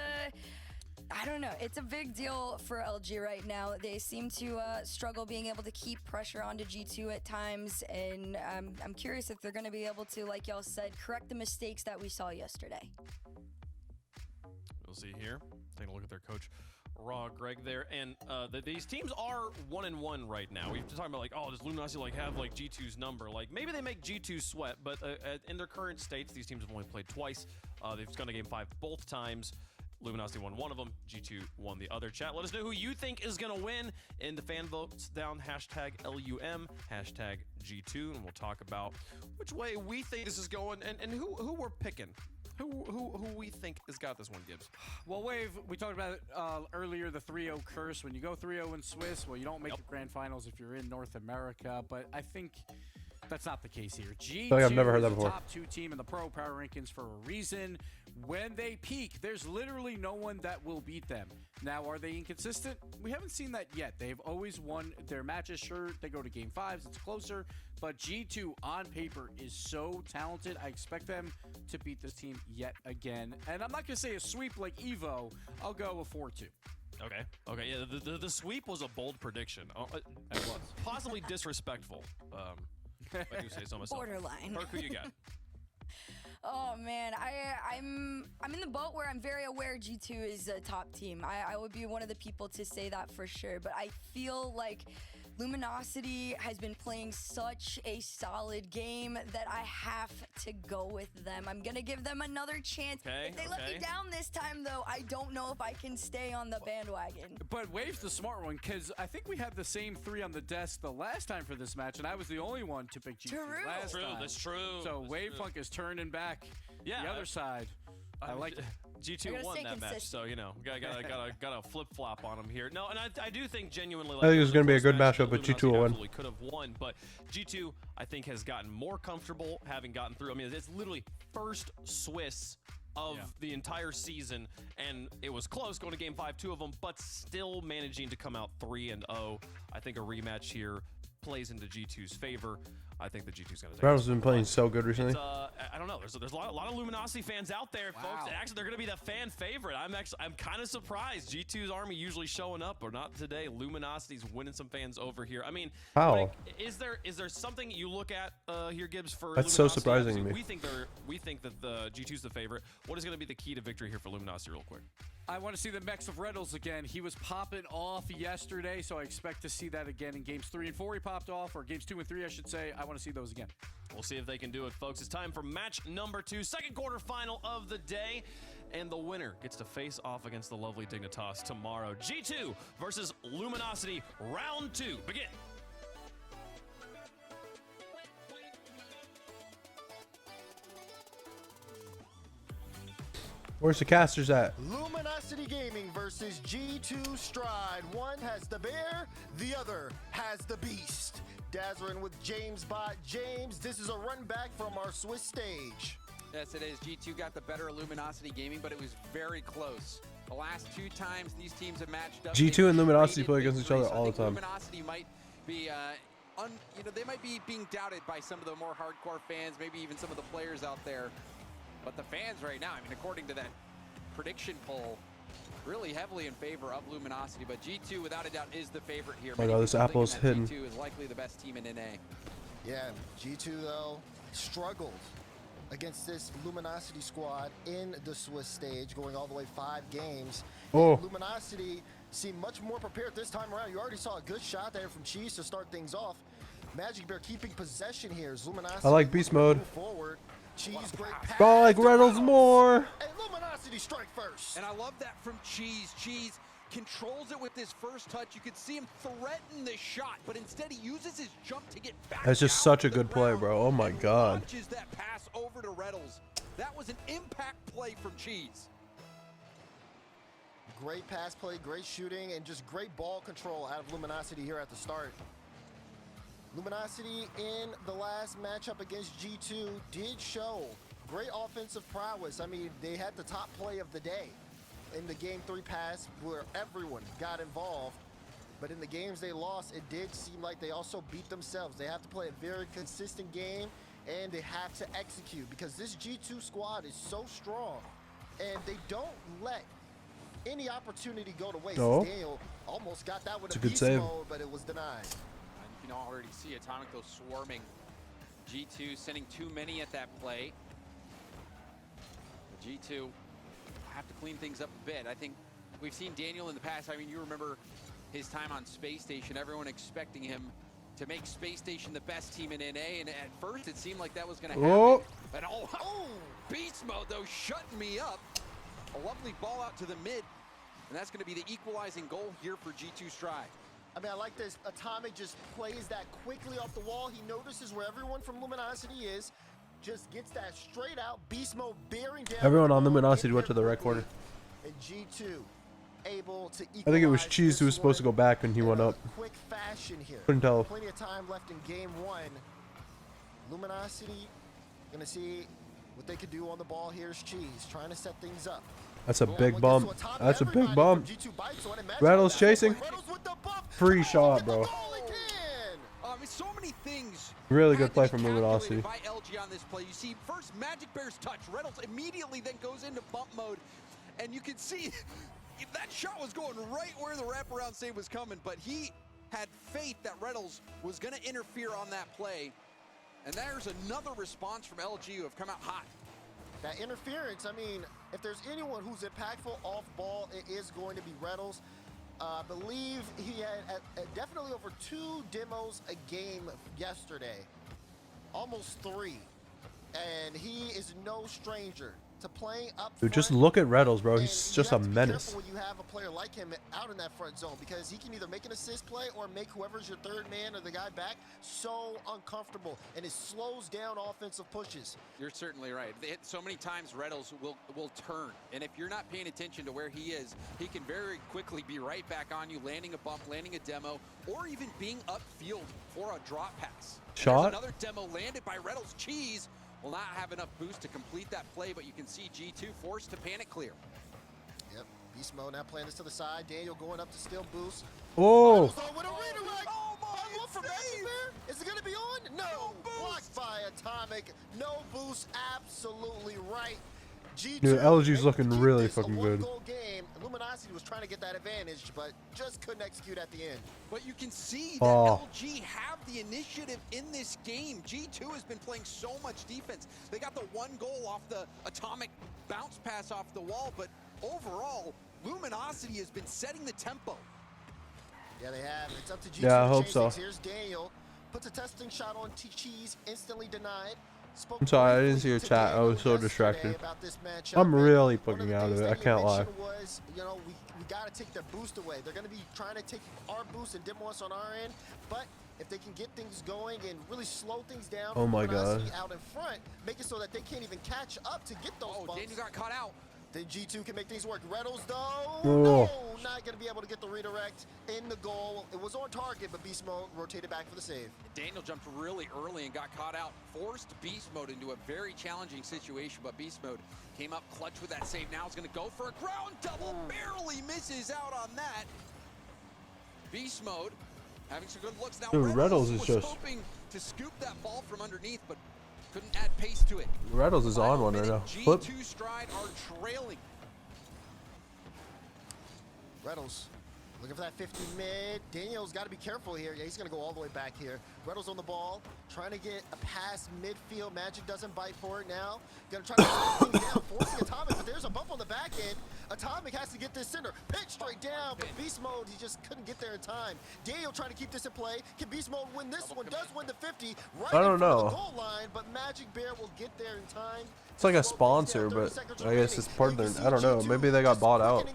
I don't know. It's a big deal for LG right now. They seem to struggle being able to keep pressure onto G2 at times, and I'm curious if they're going to be able to, like y'all said, correct the mistakes that we saw yesterday. We'll see here. Take a look at their coach, Raw Greg there, and these teams are 1-1 right now. We've been talking about like, oh, does Luminosity like have like G2's number? Like maybe they make G2 sweat, but in their current states, these teams have only played twice. They've gone to Game 5 both times. Luminosity won one of them. G2 won the other. Chat, let us know who you think is going to win in the fan votes down #LUM, #G2, and we'll talk about which way we think this is going and who we're picking. Who we think has got this one, Gibbs. Well, Wave, we talked about it earlier, the 3-0 curse. When you go 3-0 in Swiss, well, you don't make the grand finals if you're in North America, but I think that's not the case here. G2 like I've never heard that is the before. top 2 team in the pro power rankings for a reason. When they peak, there's literally no one that will beat them. Now, are they inconsistent? We haven't seen that yet. They've always won their matches. Sure, they go to Game 5s, it's closer, but G2 on paper is so talented. I expect them to beat this team yet again. And I'm not going to say a sweep like Evo. I'll go a 4-2. Okay, yeah, the sweep was a bold prediction. It was. Possibly disrespectful. If I do say so myself. Borderline. Mark, who you got? Oh man, I'm in the boat where I'm very aware G2 is a top team. I would be one of the people to say that for sure, but I feel like Luminosity has been playing such a solid game that I have to go with them. I'm gonna give them another chance. If they let me down this time, though, I don't know if I can stay on the bandwagon. But Wave's the smart one, because I think we had the same 3 on the desk the last time for this match, and I was the only one to pick G2 last time. That's true. So Wave Funk is turning back the other side. I like it. G2 won that match, so you know, gotta flip flop on them here. No, and I do think genuinely, like, I think it's gonna be a good matchup, but G2 will win. Absolutely could have won, but G2 I think has gotten more comfortable having gotten through. I mean, it's literally first Swiss of the entire season, and it was close going to Game 5, 2 of them, but still managing to come out 3-0. I think a rematch here plays into G2's favor. I think the G2's going to take Brown's been playing so good recently. I don't know. There's a lot of Luminosity fans out there, folks. Actually, they're going to be the fan favorite. I'm kind of surprised. G2's army usually showing up, or not today. Luminosity's winning some fans over here. I mean, how like, is there something you look at here, Gibbs, for that's Luminosity? so surprising to me. We think that the G2's the favorite. What is going to be the key to victory here for Luminosity, real quick? I want to see the mix of Reddles again. He was popping off yesterday, so I expect to see that again in games 3 and 4. He popped off, or games 2 and 3, I should say. I want to see those again. We'll see if they can do it, folks. It's time for match number 2, second quarterfinal of the day. And the winner gets to face off against the lovely Dignitas tomorrow. G2 versus Luminosity, round 2. Begin. Where's the casters at? Luminosity Gaming versus G2 Stride. One has the bear, the other has the beast. Dazzling with James Bot. James, this is a run back from our Swiss stage. Yes, it is. G2 got the better of Luminosity Gaming, but it was very close. The last 2 times these teams have matched up, G2 and Luminosity play against each other all the time. Luminosity might be, they might be being doubted by some of the more hardcore fans, maybe even some of the players out there. But the fans right now, I mean, according to that prediction poll, really heavily in favor of Luminosity. But G2, without a doubt, is the favorite here. Oh no, this apple's hidden. G2 is likely the best team in NA. Yeah, G2 though struggled against this Luminosity squad in the Swiss stage, going all the way 5 games. Oh. Luminosity seem much more prepared this time around. You already saw a good shot there from Cheese to start things off. Magic Bear keeping possession here. Luminosity I like beast mode. forward. Cheese, great pass. Oh, I like to Reynolds more. And Luminosity strike first. And I love that from Cheese. Cheese controls it with his first touch. You can see him threaten the shot, but instead he uses his jump to get back. That's just such a good play, ground bro. Oh my and God. launches that pass over to Reynolds. That was an impact play from Cheese. Great pass play, great shooting, and just great ball control out of Luminosity here at the start. Luminosity in the last matchup against G2 did show great offensive prowess. I mean, they had the top play of the day in the Game 3 pass where everyone got involved. But in the games they lost, it did seem like they also beat themselves. They have to play a very consistent game, and they have to execute because this G2 squad is so strong, and they don't let any opportunity go to waste. No. Daniel almost got that with It's a a good beast save. mode, but it was denied. You can already see Atomic though swarming. G2 sending too many at that play. G2 have to clean things up a bit. I think we've seen Daniel in the past. I mean, you remember his time on Space Station, everyone expecting him to make Space Station the best team in NA, and at first it seemed like that was going to happen. Oh. And beast mode though, shutting me up. A lovely ball out to the mid, and that's going to be the equalizing goal here for G2 Stride. I mean, I like this. Atomic just plays that quickly off the wall. He notices where everyone from Luminosity is, just gets that straight out. Beast mode bearing down. Everyone on the ball, Luminosity getting went to the there right corner. quickly. And G2 able to equalize. I think it was Cheese who was this supposed to go one back when he in went a up. Quick fashion here. Couldn't tell. Plenty of time left in game 1. Luminosity gonna see what they could do on the ball. Here's Cheese trying to set things up. That's a Ball big gets bump. to Atomic. That's a Everybody big bump. from G2 bites on it. Magic Rattles back. chasing. Rattles with the bump. Free Come on, shot, get the bro. goal again. So many things. Really had good to play be from calculated Luminosity. by LG on this play. You see, first Magic Bear's touch. Reynolds immediately then goes into bump mode, and you can see that shot was going right where the wraparound save was coming. But he had faith that Reynolds was going to interfere on that play, and there's another response from LG who have come out hot. That interference, I mean, if there's anyone who's impactful off ball, it is going to be Reynolds. I believe he had definitely over 2 demos a game yesterday. Almost 3. And he is no stranger to playing up Dude, just front. look at Reynolds, bro. And He's you just a have to be menace. careful when you have a player like him out in that front zone, because he can either make an assist play or make whoever's your third man or the guy back so uncomfortable, and it slows down offensive pushes. You're certainly right. So many times Reynolds will turn, and if you're not paying attention to where he is, he can very quickly be right back on you, landing a bump, landing a demo, or even being upfield for a drop pass. Shot? There's another demo landed by Reynolds. Cheese will not have enough boost to complete that play, but you can see G2 forced to panic clear. Yep, beast mode now playing this to the side. Daniel going up to steal boost. Oh, With a redirect. One for Magic Bear. Is it going to be on? No. Blocked by Atomic. No boost. Absolutely right. G2 dude, LG's able looking to keep really this a fucking good. one-goal game. Luminosity was trying to get that advantage, but just couldn't execute at the end. But you can see that Oh. LG have the initiative in this game. G2 has been playing so much defense. They got the 1 goal off the Atomic bounce pass off the wall, but overall, Luminosity has been setting the tempo. Yeah, they have. It's up to G2 Yeah, I to hope change so. things. Here's Daniel. Puts a testing shot on Cheese, instantly denied. I'm sorry, I didn't see your chat. I was so distracted. I'm really putting out of it. I can't lie. Was, you know, we got to take their boost away. They're going to be trying to take our boost and demo us on our end, but if they can get things going and really slow things down, Oh my Luminosity God. out in front, make it so that they can't even catch up to get those Oh, bumps. Daniel got caught out. Then G2 can make things work. Reynolds, though, Oh. no, not going to be able to get the redirect in the goal. It was on target, but Beast Mode rotated back for the save. Daniel jumped really early and got caught out, forced Beast Mode into a very challenging situation, but Beast Mode came up clutch with that save. Now it's going to go for a ground double, barely misses out on that. Beast Mode having some good looks. Now Dude, Reynolds is was just- hoping to scoop that ball from underneath, but couldn't add pace to it. Reynolds is on Final one right minute, now. Flip. G2 Stride are trailing. Reynolds Looking for that 50 mid. Daniel's got to be careful here. Yeah, he's going to go all the way back here. Reynolds on the ball, trying to get a pass midfield. Magic doesn't bite for it now. Going to try to slow things down, forcing Atomic, but there's a bump on the back end. Atomic has to get this center. Pitch straight down, but Beast Mode, he just couldn't get there in time. Daniel trying to keep this in play. Can Beast Mode win this one? Does win the 50 right I don't in front of know. the goal line, but Magic Bear will get there in time. It's like a sponsor, but I guess it's part of their, I don't know, maybe they got bought out.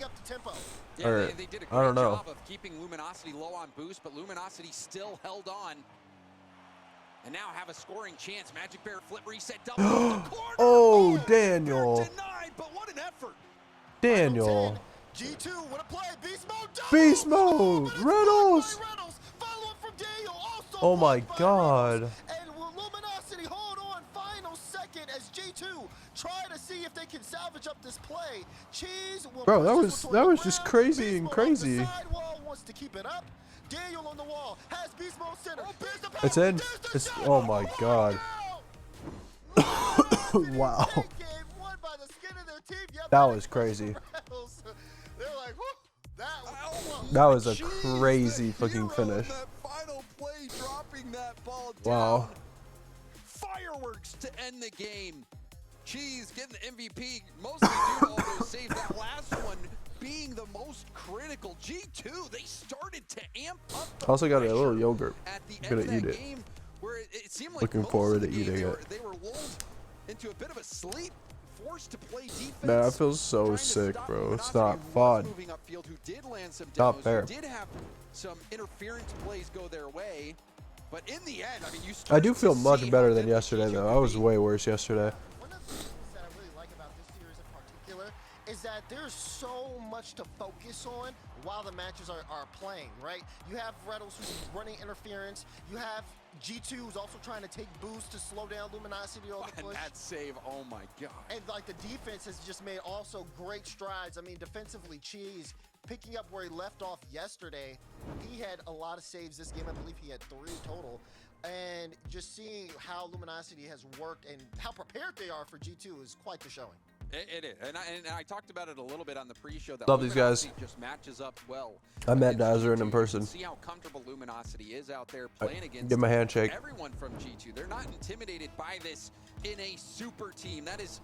Yeah, Or, they did a I great don't know. job of keeping Luminosity low on boost, but Luminosity still held on. And now have a scoring chance. Magic Bear flip reset double off the corner. Oh, Daniel. Denied, but what an effort. Daniel. G2, what a play. Beast Mode. Double. Beast Mode. Reynolds. Follow up from Daniel. Also Oh my blocked by God. Reynolds. And will Luminosity hold on final second as G2 try to see if they can salvage up this play. Cheese will Bro, that push was this one that toward was the just ground. crazy Beast and Mode off crazy. the sidewall, wants to keep it up. Daniel on the wall has Beast Mode center. There's the pass. It's in. There's the It's shot. oh my God. Wow. Take it, won by the skin of their teeth. Yep, That and was it crazy. goes. They're like, whoo, That was a Cheese, crazy the fucking hero finish. in that final play, dropping that ball Wow. down. Fireworks to end the game. Cheese getting the MVP, mostly due to all those saves. That last one being the most critical. G2, they started to amp up the Also got a little pressure yogurt. at the Gonna end of eat that it. game, where it seemed like Looking most forward of to the game eating they were lulled into a bit of a sleep, forced to play defense. Man, I feel so trying to sick, stop bro. It's Luminosity, not who was fun. moving upfield, who did land some Not demos, fair. who did have some interference plays go their way. But in the end, I mean, you I do started feel to much see better how than good yesterday, G2 though. I could was be. way worse yesterday. One of the things that I really like about this series in particular is that there's so much to focus on while the matches are playing, right? You have Reynolds who's running interference. You have G2 who's also trying to take boost to slow down Luminosity on the And push. that save, oh my God. And like the defense has just made also great strides. I mean, defensively, Cheese picking up where he left off yesterday. He had a lot of saves this game. I believe he had 3 total. And just seeing how Luminosity has worked and how prepared they are for G2 is quite the showing. It is, and I talked about it a little bit on the pre-show. That Love these guys. Luminosity just matches up well. I met against Dazzler in G2. person. You can see how comfortable Luminosity is out there playing against Give him a handshake. everyone from G2. They're not intimidated by this in a super team. That is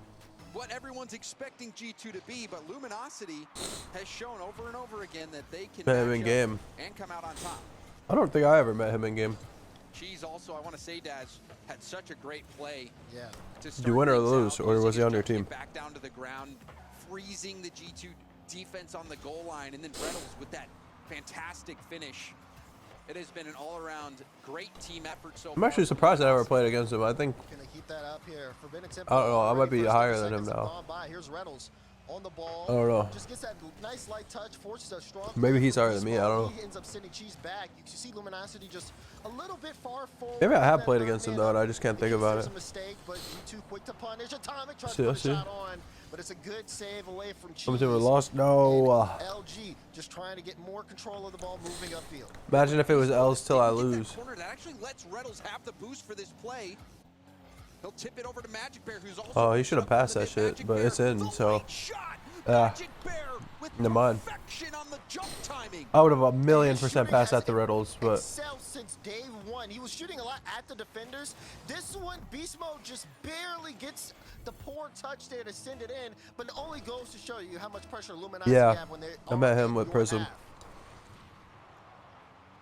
what everyone's expecting G2 to be, but Luminosity has shown over and over again that they can Met him match in up game. and come out on top. I don't think I ever met him in game. Cheese also, I want to say, Daz, had such a great play. Yeah. To Did you win or start things lose, out, or was forcing he on his your team to team? get back down to the ground, freezing the G2 defense on the goal line, and then Reynolds with that fantastic finish. It has been an all-around great team effort so far. I'm actually surprised I ever played against him. I think Can they keep that up here? Forbidden I don't know, I might be higher than him now. Here's Reynolds on the ball. I don't know. Just gets that nice light touch, forces a strong. Maybe he's play higher from than me, I don't know. He ends up sending Cheese back. You can see Luminosity just a little bit far forward. Maybe I have That played third against him man though, up. and I just can't think Because about there's it. a mistake, but too quick to punish. Atomic tries See, to I put a see. shot on, but it's a good save away from Cheese. Some team lost. No. And LG just trying to get more control of the ball moving upfield. Imagine if it was L's till I Didn't get that lose. corner. That actually lets Reynolds have the boost for this play. He'll tip it over to Magic Bear, who's also Oh, he should have passed that shit, Magic but Bear, it's in, the so. late shot. Yeah. Magic Bear with Never mind. perfection on the jump timing. I would have 1,000,000% Shooting passed has at the Riddles, but excelled since day one. He was shooting a lot at the defenders. This one, Beast Mode just barely gets the poor touch there to send it in, but it only goes to show you how much pressure Luminosity Yeah, have when they I met him with your Prism. half.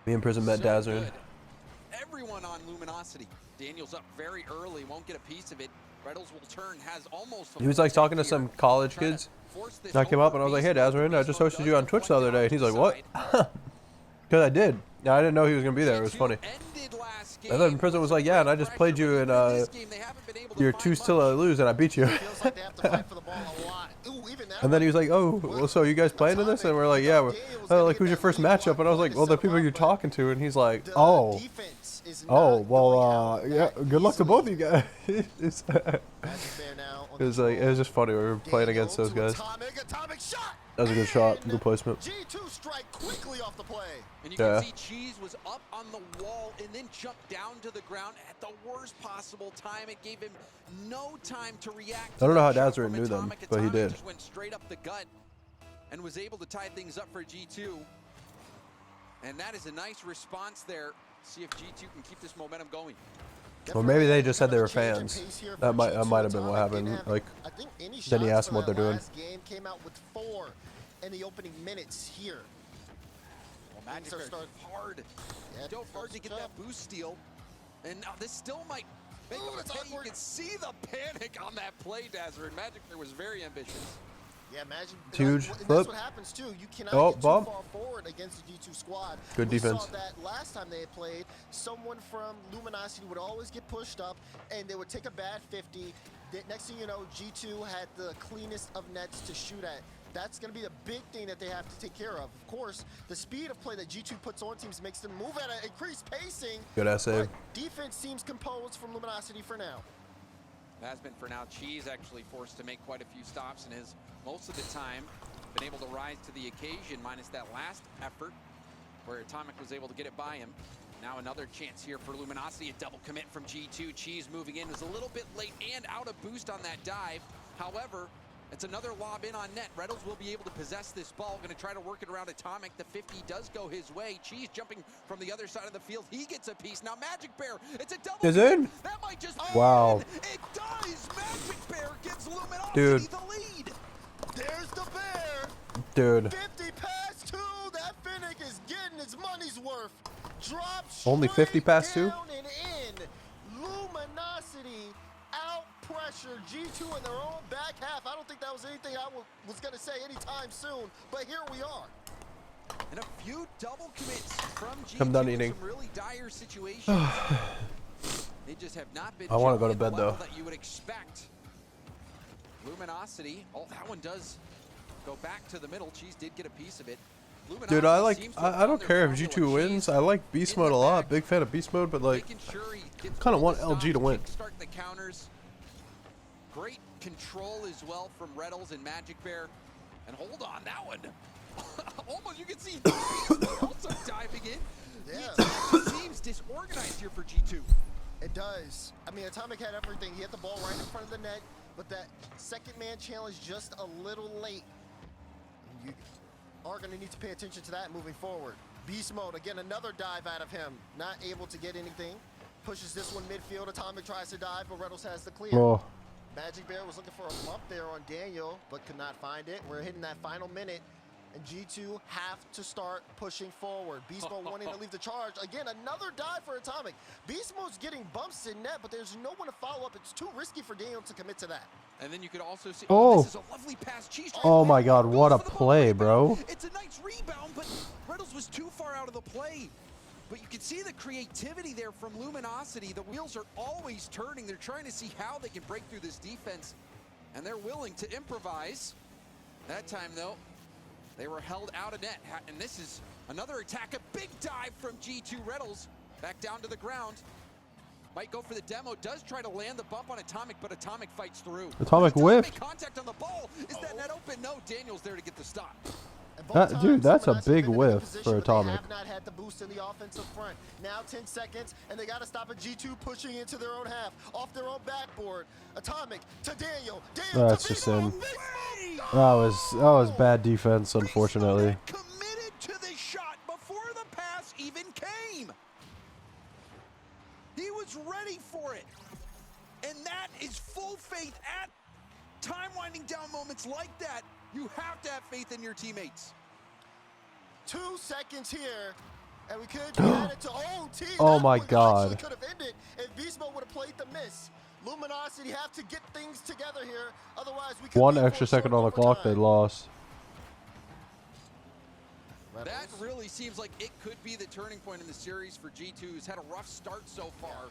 me and Prism met So Dazzler. good. Everyone on Luminosity. Daniel's up very early, won't get a piece of it. Reynolds will turn, has almost. He was like talking to some college kids. And I came up and I was like, hey, Dazzler, I just hosted you on Twitch the other day. And he's like, what? Because I did. Yeah, I didn't know he was going to be there. It was funny. And then Prism was like, yeah, and I just played you in your 2 still I lose and I beat you. Feels like they have to fight for the ball a lot. Ooh, even that And then he was like, oh, well, so you guys playing in this? And we're like, yeah. Like, who's your first matchup? And I was like, well, the people you're talking to. And he's like, oh. Well, yeah, good luck to both of you guys. It was like, it was just funny. We were playing against those guys. That was a good shot, good placement. G2 strike quickly off the play. And you Yeah. can see Cheese was up on the wall and then jumped down to the ground at the worst possible time. It gave him no time to react. I don't know how to that shot Dazzler from knew them, Atomic. but he Atomic did. Just went straight up the gut and was able to tie things up for G2. And that is a nice response there. See if G2 can keep this momentum going. Or maybe they just said they were Change in fans. pace here That for might G2. have been what Atomic didn't happened. have, Like, I think any then he shots asked for them what that they're doing. last game came out with 4 in the opening minutes here. Well, Magic Things are Bear hard. Yeah, Dove hard to that's get tough. that boost steal. And now this still might make Ooh, him that's pay. You awkward. can see the panic on that play, Dazzler. And Magic Bear was very ambitious. Yeah, Magic. Huge and flip. that's what happens too. You cannot Oh, get bump. too far forward against the G2 squad. Good we defense. saw that last time they had played. Someone from Luminosity would always get pushed up, and they would take a bad 50. Next thing you know, G2 had the cleanest of nets to shoot at. That's going to be the big thing that they have to take care of. Of course, the speed of play that G2 puts on teams makes them move at an increased pacing. Good ass save. But defense seems composed from Luminosity for now. Has been for now. Cheese actually forced to make quite a few stops and has most of the time been able to rise to the occasion, minus that last effort where Atomic was able to get it by him. Now another chance here for Luminosity, a double commit from G2. Cheese moving in was a little bit late and out of boost on that dive. However, it's another lob in on net. Reynolds will be able to possess this ball. Going to try to work it around Atomic. The 50 does go his way. Cheese jumping from the other side of the field. He gets a piece. Now Magic Bear, it's a double. Is it? That might just Wow. It does. Magic Bear gives Luminosity Dude. the lead. There's the bear. Dude. 50 past 2. That Finnick is getting his money's worth. Drop Only 50 past 2? down and in. Luminosity out pressure G2 in their own back half. I don't think that was anything I was going to say anytime soon, but here we are. And a few double commits from G2 I'm done in eating. some really dire situations. They just have not been I wanna go to gelling bed, at the level though. that you would expect. Luminosity, oh, that one does go back to the middle. Cheese did get a piece of it. Dude, Luminosity seems to have I found don't their care if formula. G2 wins. Cheese I like beast in mode the a lot. back, Big fan of beast mode, but like, making sure he gets kinda all want the LG to stops, win. kickstarting the counters. Great control as well from Reynolds and Magic Bear. And hold on, that one. Almost, you can see also diving in. Yeah. The attack seems disorganized here for G2. It does. I mean, Atomic had everything. He hit the ball right in front of the net, but that second man challenge just a little late. You are going to need to pay attention to that moving forward. Beast mode, again, another dive out of him. Not able to get anything. Pushes this one midfield. Atomic tries to dive, but Reynolds has the clear. oh, Magic Bear was looking for a bump there on Daniel, but could not find it. We're hitting that final minute, and G2 have to start pushing forward. Beast Mode wanting to leave the charge. Again, another dive for Atomic. Beast Mode's getting bumps in net, but there's no one to follow up. It's too risky for Daniel to commit to that. And then you could also see, Oh. this is a lovely pass. Cheese trying Oh to my win. God, Goes what a for the ball play, right back. bro. It's a nice rebound, but Reynolds was too far out of the play. But you can see the creativity there from Luminosity. The wheels are always turning. They're trying to see how they can break through this defense, and they're willing to improvise. That time, though, they were held out of net. And this is another attack, a big dive from G2. Reynolds back down to the ground. Might go for the demo, does try to land the bump on Atomic, but Atomic fights through. Atomic Does whiffed. make contact on the ball. Is that net open? No, Daniel's there to get the stop. And both That- times, dude, that's a Luminosity big been in a whiff position for where Atomic. They have not had the boost in the offensive front. Now 10 seconds, and they got to stop a G2 pushing into their own half, off their own backboard. Atomic to Daniel. Daniel That's to just Beast him. Mode. Beast Mode, that go! was bad defense, unfortunately. Beast Mode committed to the shot before the pass even came. He was ready for it. And that is full faith at time winding down moments like that. You have to have faith in your teammates. 2 seconds here, and we could be added to OT. Oh That my one God. actually could have ended if Beast Mode would have played the miss. Luminosity have to get things together here, otherwise we could One be in extra for a second short on the clock, they overtime. lost. That really seems like it could be the turning point in the series for G2, who's had a rough start so far,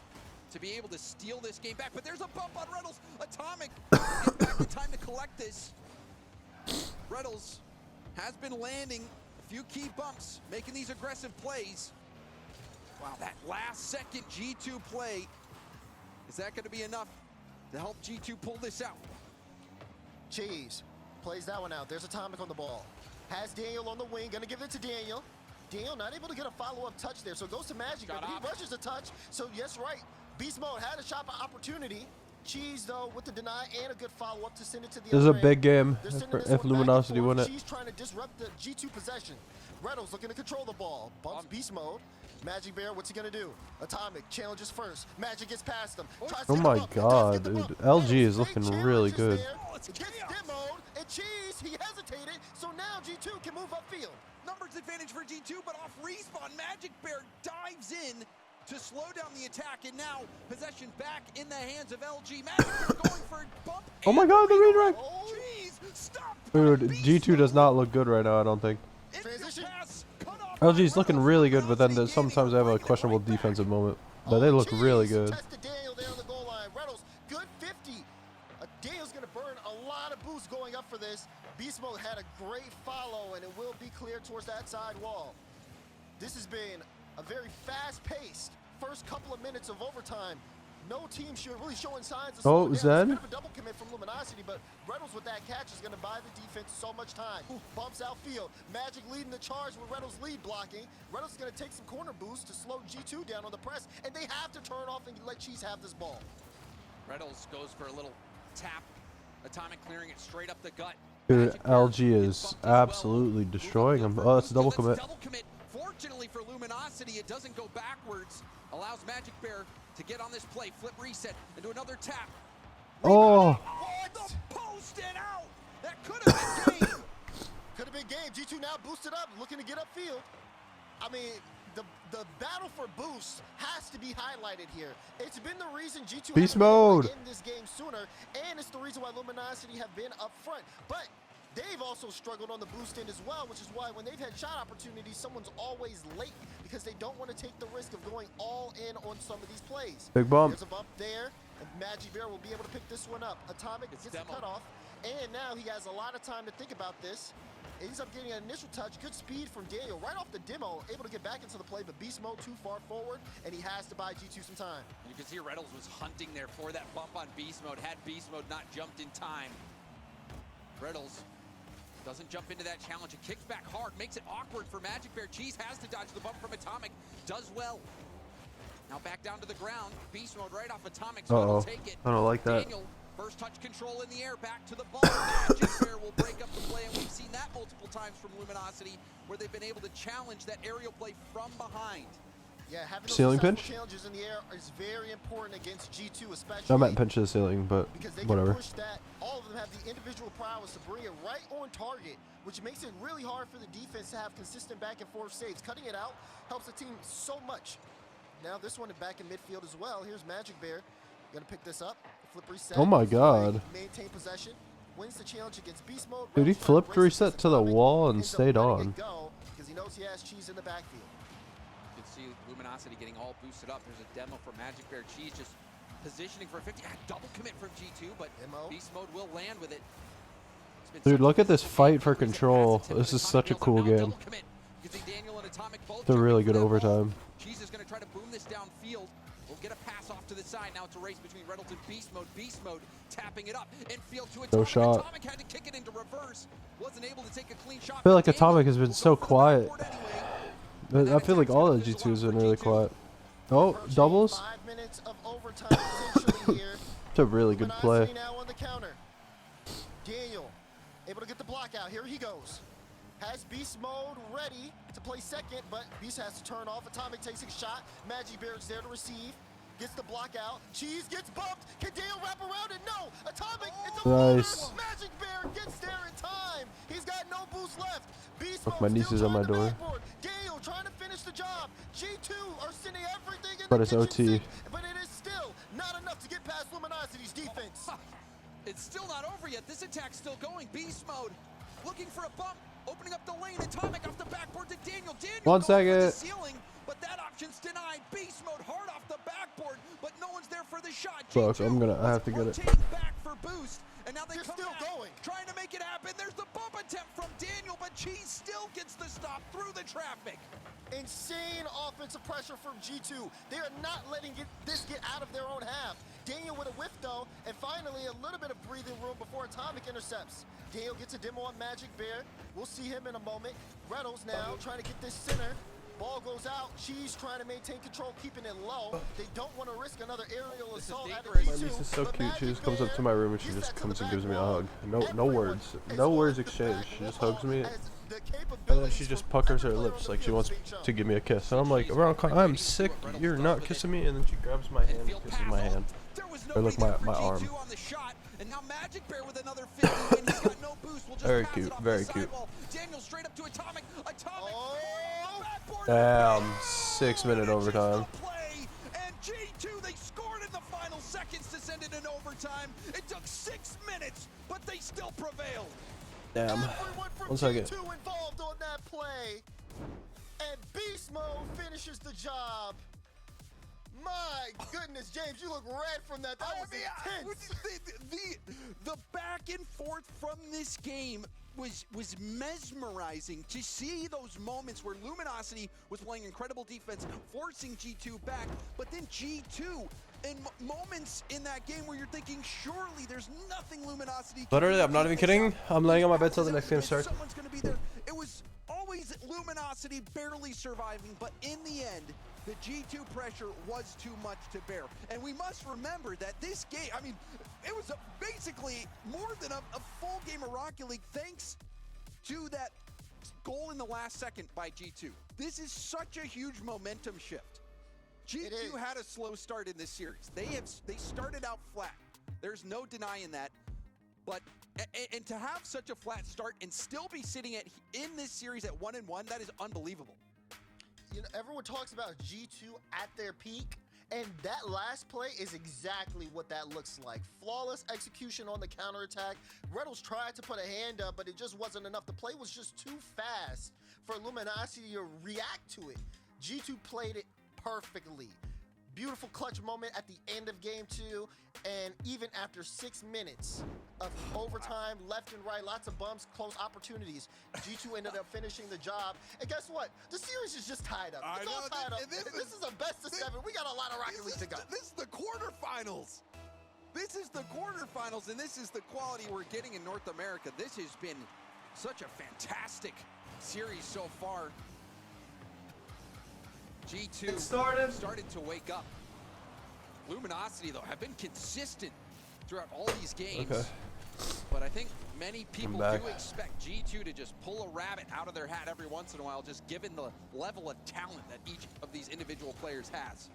to be able to steal this game back. But there's a bump on Reynolds. Atomic get back in time to collect this. Reynolds has been landing a few key bumps, making these aggressive plays. Wow, that last second G2 play, is that going to be enough to help G2 pull this out? Cheese plays that one out. There's Atomic on the ball. Has Daniel on the wing, gonna give it to Daniel. Daniel not able to get a follow-up touch there, so it goes to Magic, Shot but he up. rushes the touch. So yes, right. Beast Mode had a shot opportunity. Cheese, though, with the deny and a good follow-up to send it to the This is a other end. big game They're sending this if one back and Luminosity forth. win it. Cheese trying to disrupt the G2 possession. Reynolds looking to control the ball. Bumps beast mode. Magic Bear, what's he gonna do? Atomic challenges first. Magic gets past him. Tries to Oh get my the bump. god, Does get the dude. bump. LG is Reynolds, looking big really challenges good. there. It gets demoed, and Cheese, he hesitated, so now G2 can move upfield. Numbers advantage for G2, but off respawn, Magic Bear dives in to slow down the attack, and now possession back in the hands of LG. Magic Bear going for a bump. Oh my god, the redirect! Cheese, stop. Dude, G2 does not look good right now, I don't think. Transition. LG's looking really good, but then sometimes they have a questionable defensive moment. But they look really good. Tested Daniel there on the goal line. Reynolds, good 50. Daniel's going to burn a lot of boost going up for this. Beast Mode had a great follow, and it will be clear towards that side wall. This has been a very fast-paced first couple of minutes of overtime. No team really showing signs of slowing down. It's a Zen? bit of a double commit from Luminosity, but Reynolds with that catch is going to buy the defense so much time. Bumps outfield. Magic leading the charge with Reynolds lead blocking. Reynolds is going to take some corner boost to slow G2 down on the press, and they have to turn off and let Cheese have this ball. Reynolds goes for a little tap. Atomic clearing it straight up the gut. Dude, LG is absolutely destroying him. Oh, that's a double commit. Double commit. Fortunately for Luminosity, it doesn't go backwards. Allows Magic Bear to get on this play. Flip reset into another tap. Oh! What? The post and out. That could have been game. Could have been game. G2 now boosted up, looking to get upfield. I mean, the battle for boost has to be highlighted here. It's been the reason G2 Beast hasn't been able mode to get in this game sooner, and it's the reason why Luminosity have been up front. But they've also struggled on the boost end as well, which is why when they've had shot opportunities, someone's always late because they don't want to take the risk of going all in on some of these plays. Big bump. There's a bump there, and Magic Bear will be able to pick this one up. Atomic gets the cutoff, and now he has a lot of time to think about this. Ends up getting an initial touch, good speed from Daniel right off the demo, able to get back into the play, but Beast Mode too far forward, and he has to buy G2 some time. You can see Reynolds was hunting there for that bump on Beast Mode. Had Beast Mode not jumped in time. Reynolds doesn't jump into that challenge. It kicks back hard, makes it awkward for Magic Bear. Cheese has to dodge the bump from Atomic, does well. Now back down to the ground. Beast Mode right off Atomic, so it'll take it. I don't like that. Daniel, first touch control in the air, back to the ball. Magic Bear will break up the play, and we've seen that multiple times from Luminosity, where they've been able to challenge that aerial play from behind. Yeah, having those Ceiling successful pinch? challenges in the air is very important against G2, especially. I meant pinch to the ceiling, but because they whatever. can push that. All of them have the individual prowess to bring it right on target, which makes it really hard for the defense to have consistent back and forth saves. Cutting it out helps the team so much. Now this one back in midfield as well. Here's Magic Bear. Gonna pick this up. Flip reset. Oh my god. Maintain possession. Wins the challenge against Beast Mode. Dude, he Reynolds flipped trying to race reset against to the Atomic, wall and ends up stayed letting on. it go because he knows he has Cheese in the backfield. You can see Luminosity getting all boosted up. There's a demo for Magic Bear. Cheese just positioning for a 50. Double commit from G2, but Beast Mode will land with it. Dude, look at this fight for control. This is such a cool game. It's a really good overtime. Cheese is going to try to boom this downfield. We'll get a pass off to the side. Now it's a race between Reynolds and Beast Mode. Beast Mode tapping it up. Infield to Atomic. No shot. Atomic had to kick it into reverse. Wasn't able to take a clean shot. I feel like Atomic has been so quiet. I feel like all the G2s have been really quiet. Oh, doubles? 5 minutes of overtime potentially here. It's a really good play. Now on the counter. Daniel able to get the block out. Here he goes. Has Beast Mode ready to play second, but Beast has to turn off. Atomic takes a shot. Magic Bear is there to receive. Gets the block out. Cheese gets bumped. Can Daniel wrap around it? No. Atomic. It's a Nice. Magic Bear gets there in time. He's got no boost left. Beast Look, Mode my niece still is on my trying to door. backboard. Daniel trying to finish the job. G2 are sending everything in But the it's kitchen OT. sink, but it is still not enough to get past Luminosity's defense. It's still not over yet. This attack's still going. Beast Mode looking for a bump. Opening up the lane. Atomic off the backboard to Daniel. Daniel One going for the second. ceiling, but that option's denied. Beast Mode hard off the backboard, but no one's there for the shot. Fuck, G2 I have to get it. rotating back for boost, and now they They're come still back, going. trying to make it happen. There's the bump attempt from Daniel, but Cheese still gets the stop through the traffic. Insane offensive pressure from G2. They are not letting this get out of their own half. Daniel with a whiff though, and finally a little bit of breathing room before Atomic intercepts. Daniel gets a demo on Magic Bear. We'll see him in a moment. Reynolds now trying to get this center. Ball goes out. Cheese trying to maintain control, keeping it low. They don't want to risk another aerial assault at My G2. niece is so but cute. She just comes Magic up to my room and she gets just that to comes the and gives me a back wall. hug. No Everyone words. is No on words the exchanged. back She just wall hugs me. as the And then capabilities she just from puckers her every player on lips the like she field wants is being shown. to give me a kiss. And I'm like, Veronica, I'm sick. You're not kissing me. And then she grabs my hand, kisses my hand. Or like my arm. On the shot, and now Magic Bear with another 50, and he's got no boost. We'll just Very pass cute, it off very the cute. sidewall. Daniel straight up to Atomic. Atomic Oh. on the backboard. Damn, 6-minute overtime. Play, and G2, they scored in the final seconds to send it in overtime. It took 6 minutes, but they still prevailed. Damn. Everyone from 1 second. G2 involved on that play. And Beast Mode finishes the job. My goodness, James, you look red from that. That was intense. The back and forth from this game was mesmerizing to see those moments where Luminosity was playing incredible defense, forcing G2 back, but then G2 in moments in that game where you're thinking, surely there's nothing Luminosity can Literally, do. I'm not even kidding. I'm laying on my bed till the next game starts. Someone's gonna be there. It was always Luminosity barely surviving, but in the end, the G2 pressure was too much to bear. And we must remember that this game, I mean, it was basically more than a full game of Rocket League thanks to that goal in the last second by G2. This is such a huge momentum shift. G2 had a slow start in this series. They started out flat. There's no denying that. But and to have such a flat start and still be sitting in this series at 1-1, that is unbelievable. You know, everyone talks about G2 at their peak, and that last play is exactly what that looks like. Flawless execution on the counterattack. Reynolds tried to put a hand up, but it just wasn't enough. The play was just too fast for Luminosity to react to it. G2 played it perfectly. Beautiful clutch moment at the end of game 2, and even after 6 minutes of overtime, left and right, lots of bumps, close opportunities, G2 ended up finishing the job. And guess what? The series is just tied up. It's all tied up. This is a best of 7. We got a lot of Rocket League to go. This is the quarterfinals. This is the quarterfinals, and this is the quality we're getting in North America. This has been such a fantastic series so far. G2 started to wake up. Luminosity, though, have been consistent throughout all these games. Okay. But I think many people back. do expect G2 to just pull a rabbit out of their hat every once in a while, just given the level of talent that each of these individual players has.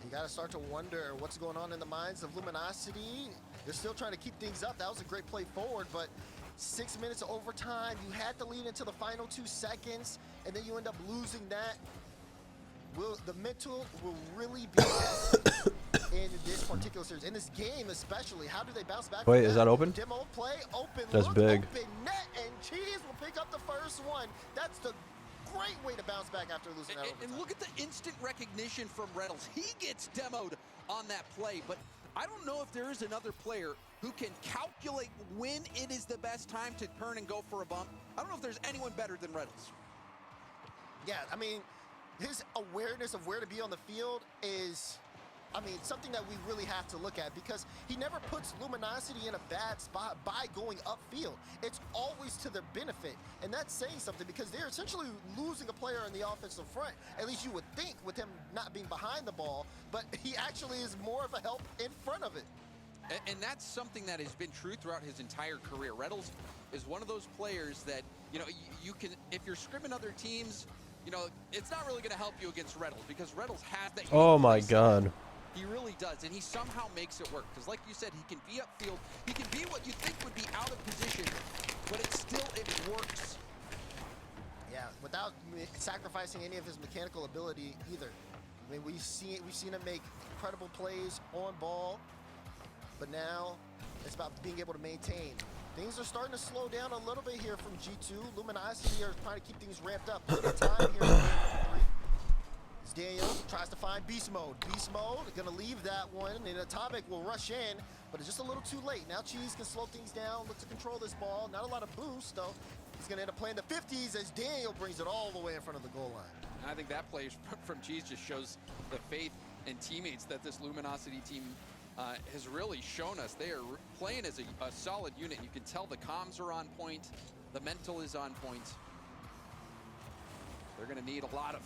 You got to start to wonder what's going on in the minds of Luminosity. They're still trying to keep things up. That was a great play forward, but 6 minutes of overtime, you had to lead into the final 2 seconds, and then you end up losing that. The mental will really be in this particular series, in this game especially. How do they bounce back? Wait, is that open? Demo play, open That's look, big. open net, and Cheese will pick up the first one. That's the great way to bounce back after losing that overtime. And look at the instant recognition from Reynolds. He gets demoed on that play, but I don't know if there is another player who can calculate when it is the best time to turn and go for a bump. I don't know if there's anyone better than Reynolds. Yeah, I mean, his awareness of where to be on the field is, I mean, something that we really have to look at, because he never puts Luminosity in a bad spot by going upfield. It's always to their benefit, and that's saying something, because they're essentially losing a player in the offensive front. At least you would think, with him not being behind the ball, but he actually is more of a help in front of it. And that's something that has been true throughout his entire career. Reynolds is one of those players that, you know, you can, if you're scrimming other teams, you know, it's not really going to help you against Reynolds, because Reynolds has that. Oh my God. He really does, and he somehow makes it work. Because like you said, he can be upfield. He can be what you think would be out of position, but it works. Yeah, without sacrificing any of his mechanical ability either. I mean, we've seen him make incredible plays on ball, but now it's about being able to maintain. Things are starting to slow down a little bit here from G2. Luminosity are trying to keep things ramped up. Time here in game 3. As Daniel tries to find Beast Mode. Beast Mode, gonna leave that one, and Atomic will rush in, but it's just a little too late. Now Cheese can slow things down, look to control this ball. Not a lot of boost, though. He's gonna end up playing the 50s as Daniel brings it all the way in front of the goal line. And I think that play from Cheese just shows the faith and teammates that this Luminosity team has really shown us. They are playing as a solid unit. You can tell the comms are on point, the mental is on point. They're going to need a lot of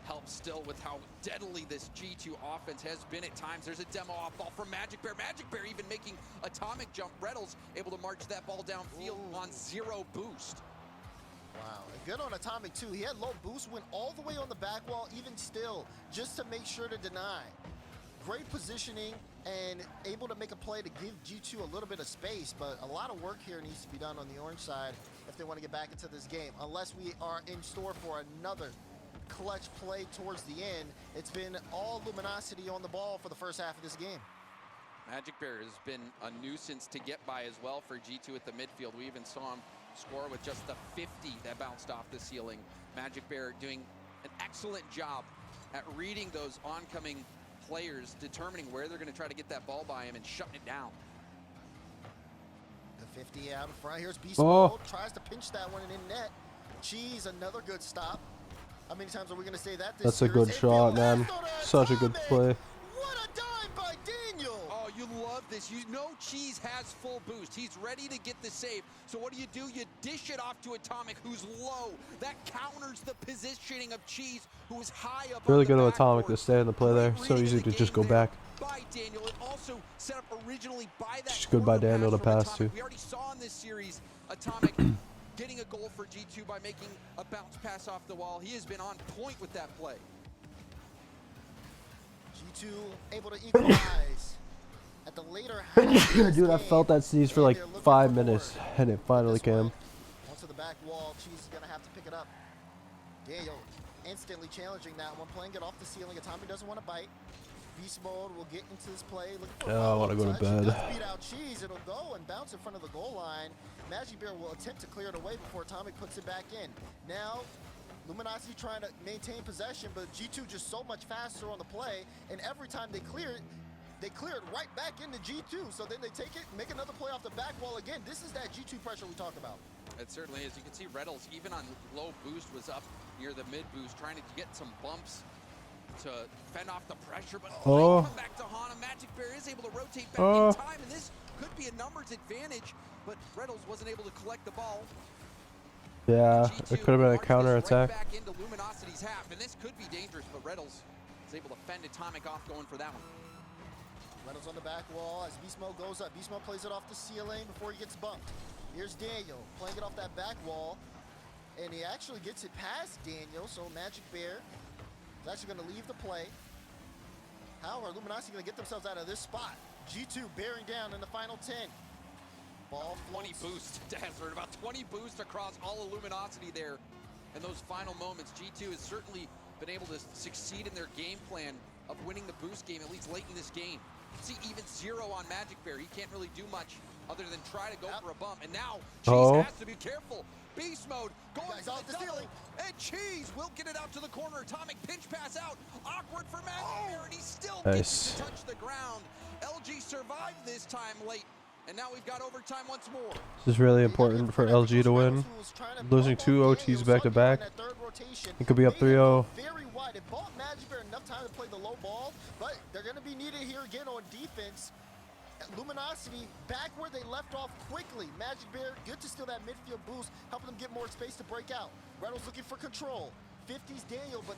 helps still with how deadly this G2 offense has been at times. There's a demo off ball from Magic Bear. Magic Bear even making atomic jump. Reynolds able to march that ball downfield on 0 boost. Wow, and good on Atomic too. He had low boost, went all the way on the back wall, even still, just to make sure to deny. Great positioning and able to make a play to give G2 a little bit of space, but a lot of work here needs to be done on the orange side if they want to get back into this game. Unless we are in store for another clutch play towards the end. It's been all Luminosity on the ball for the first half of this game. Magic Bear has been a nuisance to get by as well for G2 at the midfield. We even saw him score with just the 50 that bounced off the ceiling. Magic Bear doing an excellent job at reading those oncoming players, determining where they're going to try to get that ball by him and shutting it down. The 50 out in front. Here's Beast Mode. Tries to pinch that one and in net. Cheese, another good stop. How many times are we going to say that this That's a good shot, man. Such a good play. What a dime by Daniel. Oh, you love this. You know Cheese has full boost. He's ready to get the save. So what do? You dish it off to Atomic, who's low. That counters the positioning of Cheese, who is high up. Really good of Atomic to stay in the play there. So easy to just go back. By Daniel, and also set up originally by that. Just good by Daniel to pass too. We already saw in this series Atomic getting a goal for G2 by making a bounce pass off the wall. He has been on point with that play. G2 able to equalize at the later half. Dude, I felt that sneeze for like 5 minutes, and it finally came. Onto the back wall, Cheese is gonna have to pick it up. Daniel instantly challenging that one, playing it off the ceiling. Atomic doesn't want to bite. Beast Mode will get into this play. I want to go to bed. Beat out Cheese. It'll go and bounce in front of the goal line. Magic Bear will attempt to clear it away before Atomic puts it back in. Now, Luminosity trying to maintain possession, but G2 just so much faster on the play, and every time they clear it right back into G2. So then they take it, make another play off the back wall again. This is that G2 pressure we talked about. It certainly is. You can see Reynolds, even on low boost, was up near the mid boost, trying to get some bumps to fend off the pressure, but come back to Hana. Magic Bear is able to rotate back in time, and this could be a numbers advantage, but Reynolds wasn't able to collect the ball. Yeah, it could have been a counter attack. Right back into Luminosity's half, and this could be dangerous, but Reynolds is able to fend Atomic off going for that one. Reynolds on the back wall as Beast Mode goes up. Beast Mode plays it off the ceiling before he gets bumped. Here's Daniel playing it off that back wall, and he actually gets it past Daniel, so Magic Bear is actually going to leave the play. How are Luminosity going to get themselves out of this spot? G2 bearing down in the final 10. Ball 20 boost, Dazzler, about 20 boost across all of Luminosity there. In those final moments, G2 has certainly been able to succeed in their game plan of winning the boost game, at least late in this game. See even 0 on Magic Bear. He can't really do much other than try to go for a bump. And now Cheese has to be careful. Beast Mode going for the ceiling. And Cheese will get it out to the corner. Atomic pinch pass out. Awkward for Magic Bear, and he still gets to touch the ground. LG survived this time late. And now we've got overtime once more. This is really important for LG to win. Losing 2 OTs back to back. It could be up 3-0. Very wide. It bought Magic Bear enough time to play the low ball, but they're going to be needed here again on defense. Luminosity back where they left off quickly. Magic Bear, good to steal that midfield boost, helping them get more space to break out. Reynolds looking for control. 50's Daniel, but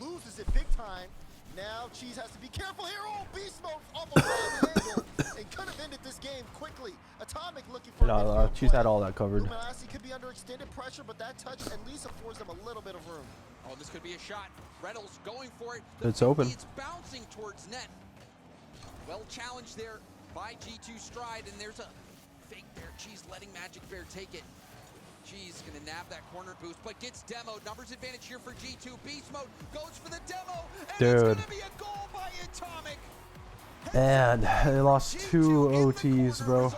loses it big time. Now Cheese has to be careful here. Oh, Beast Mode off a wide angle and could have ended this game quickly. Atomic looking for Cheese had all that covered. Luminosity could be under extended pressure, but that touch at least affords them a little bit of room. Oh, this could be a shot. Reynolds going for it. It's open. It's bouncing towards net. Well challenged there by G2 Stride, and there's a fake there. Cheese letting Magic Bear take it. Cheese gonna nab that corner boost, but gets demoed. Numbers advantage here for G2. Beast Mode goes for the demo, and it's gonna be a goal by Atomic. And they lost 2 OTs, bro.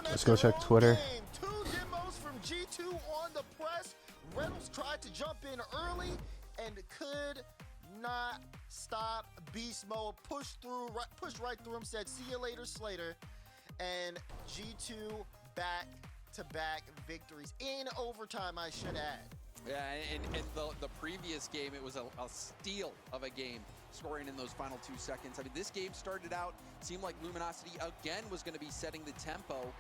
Let's go check Twitter. 2 demos from G2 on the press. Reynolds tried to jump in early and could not stop Beast Mode. Pushed right through him, said, "See you later, Slater." And G2 back-to-back victories in overtime, I should add. Yeah, and the previous game, it was a steal of a game, scoring in those final 2 seconds. I mean, this game started out, seemed like Luminosity again was going to be setting the tempo,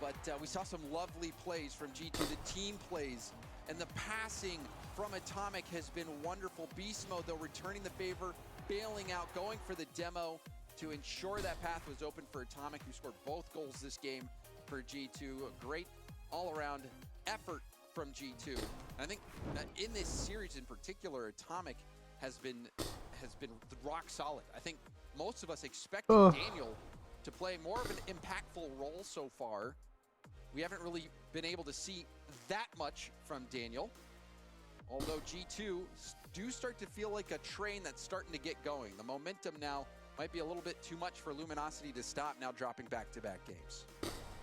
but we saw some lovely plays from G2, the team plays, and the passing from Atomic has been wonderful. Beast mode, though, returning the favor, bailing out, going for the demo to ensure that path was open for Atomic, who scored both goals this game for G2. A great all-around effort from G2. I think in this series in particular, Atomic has been rock solid. I think most of us expected Daniel to play more of an impactful role so far. We haven't really been able to see that much from Daniel. Although G2 do start to feel like a train that's starting to get going. The momentum now might be a little bit too much for Luminosity to stop, now dropping back-to-back games.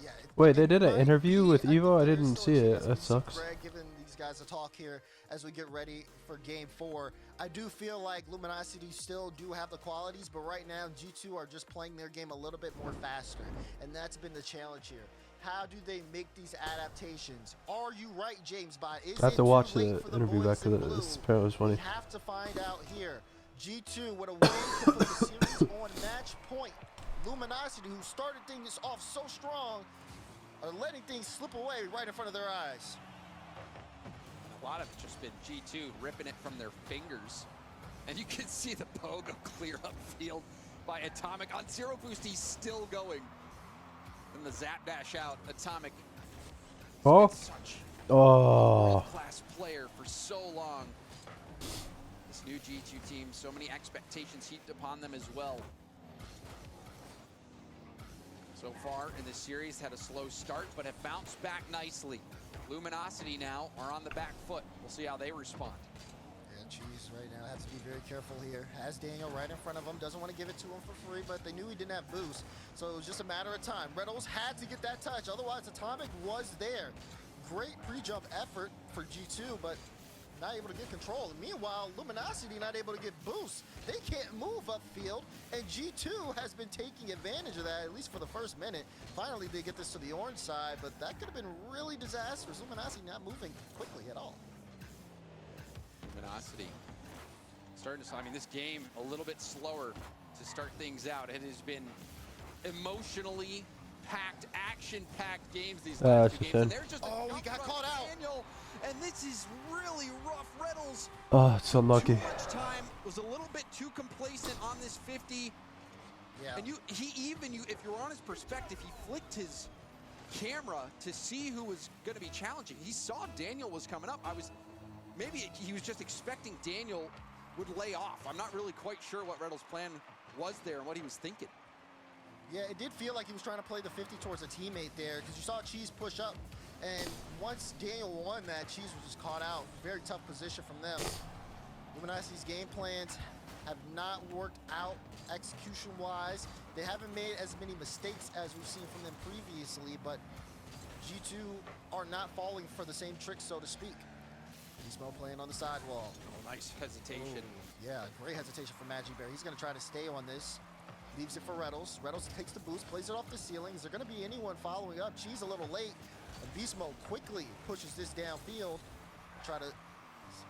Yeah, Wait, they did an interview with Evo? I didn't see it. That Greg, sucks. giving these guys a talk here as we get ready for Game 4. I do feel like Luminosity still do have the qualities, but right now G2 are just playing their game a little bit more faster, and that's been the challenge here. How do they make these adaptations? Are you right, James Bond? I have to watch the interview back because this apparently was funny. We have to find out here. G2 with a way to put the series on match point. Luminosity, who started things off so strong, are letting things slip away right in front of their eyes. A lot of it's just been G2 ripping it from their fingers. And you can see the pogo clear upfield by Atomic. On zero boost, he's still going. And the zap dash out, Atomic. Oh. Such Oh. class player for so long. This new G2 team, so many expectations heaped upon them as well. So far in this series, had a slow start, but have bounced back nicely. Luminosity now are on the back foot. We'll see how they respond. Yeah, Cheese right now has to be very careful here. Has Daniel right in front of him, doesn't want to give it to him for free, but they knew he didn't have boost, so it was just a matter of time. Reynolds had to get that touch, otherwise Atomic was there. Great pre-jump effort for G2, but not able to get control. And meanwhile, Luminosity not able to get boost. They can't move upfield, and G2 has been taking advantage of that, at least for the first minute. Finally, they get this to the orange side, but that could have been really disastrous. Luminosity not moving quickly at all. Luminosity starting to, I mean, this game a little bit slower to start things out. It has been emotionally packed, action-packed games these last two games. And they're just we got caught out. Daniel, and this is really rough. Reynolds. Oh, it's so unlucky. Too much time, was a little bit too complacent on this 50. Yeah. And if you're on his perspective, he flicked his camera to see who was going to be challenging. He saw Daniel was coming up. Maybe he was just expecting Daniel would lay off. I'm not really quite sure what Reynolds' plan was there and what he was thinking. Yeah, it did feel like he was trying to play the 50 towards a teammate there, because you saw Cheese push up, and once Daniel won that, Cheese was just caught out. Very tough position from them. Luminosity's game plans have not worked out execution-wise. They haven't made as many mistakes as we've seen from them previously, but G2 are not falling for the same tricks, so to speak. Beastmo playing on the sidewall. Oh, nice hesitation. Ooh, yeah, great hesitation from Magic Bear. He's going to try to stay on this. Leaves it for Reynolds. Reynolds takes the boost, plays it off the ceiling. Is there going to be anyone following up? Cheese a little late. And Beast Mode quickly pushes this downfield. Try to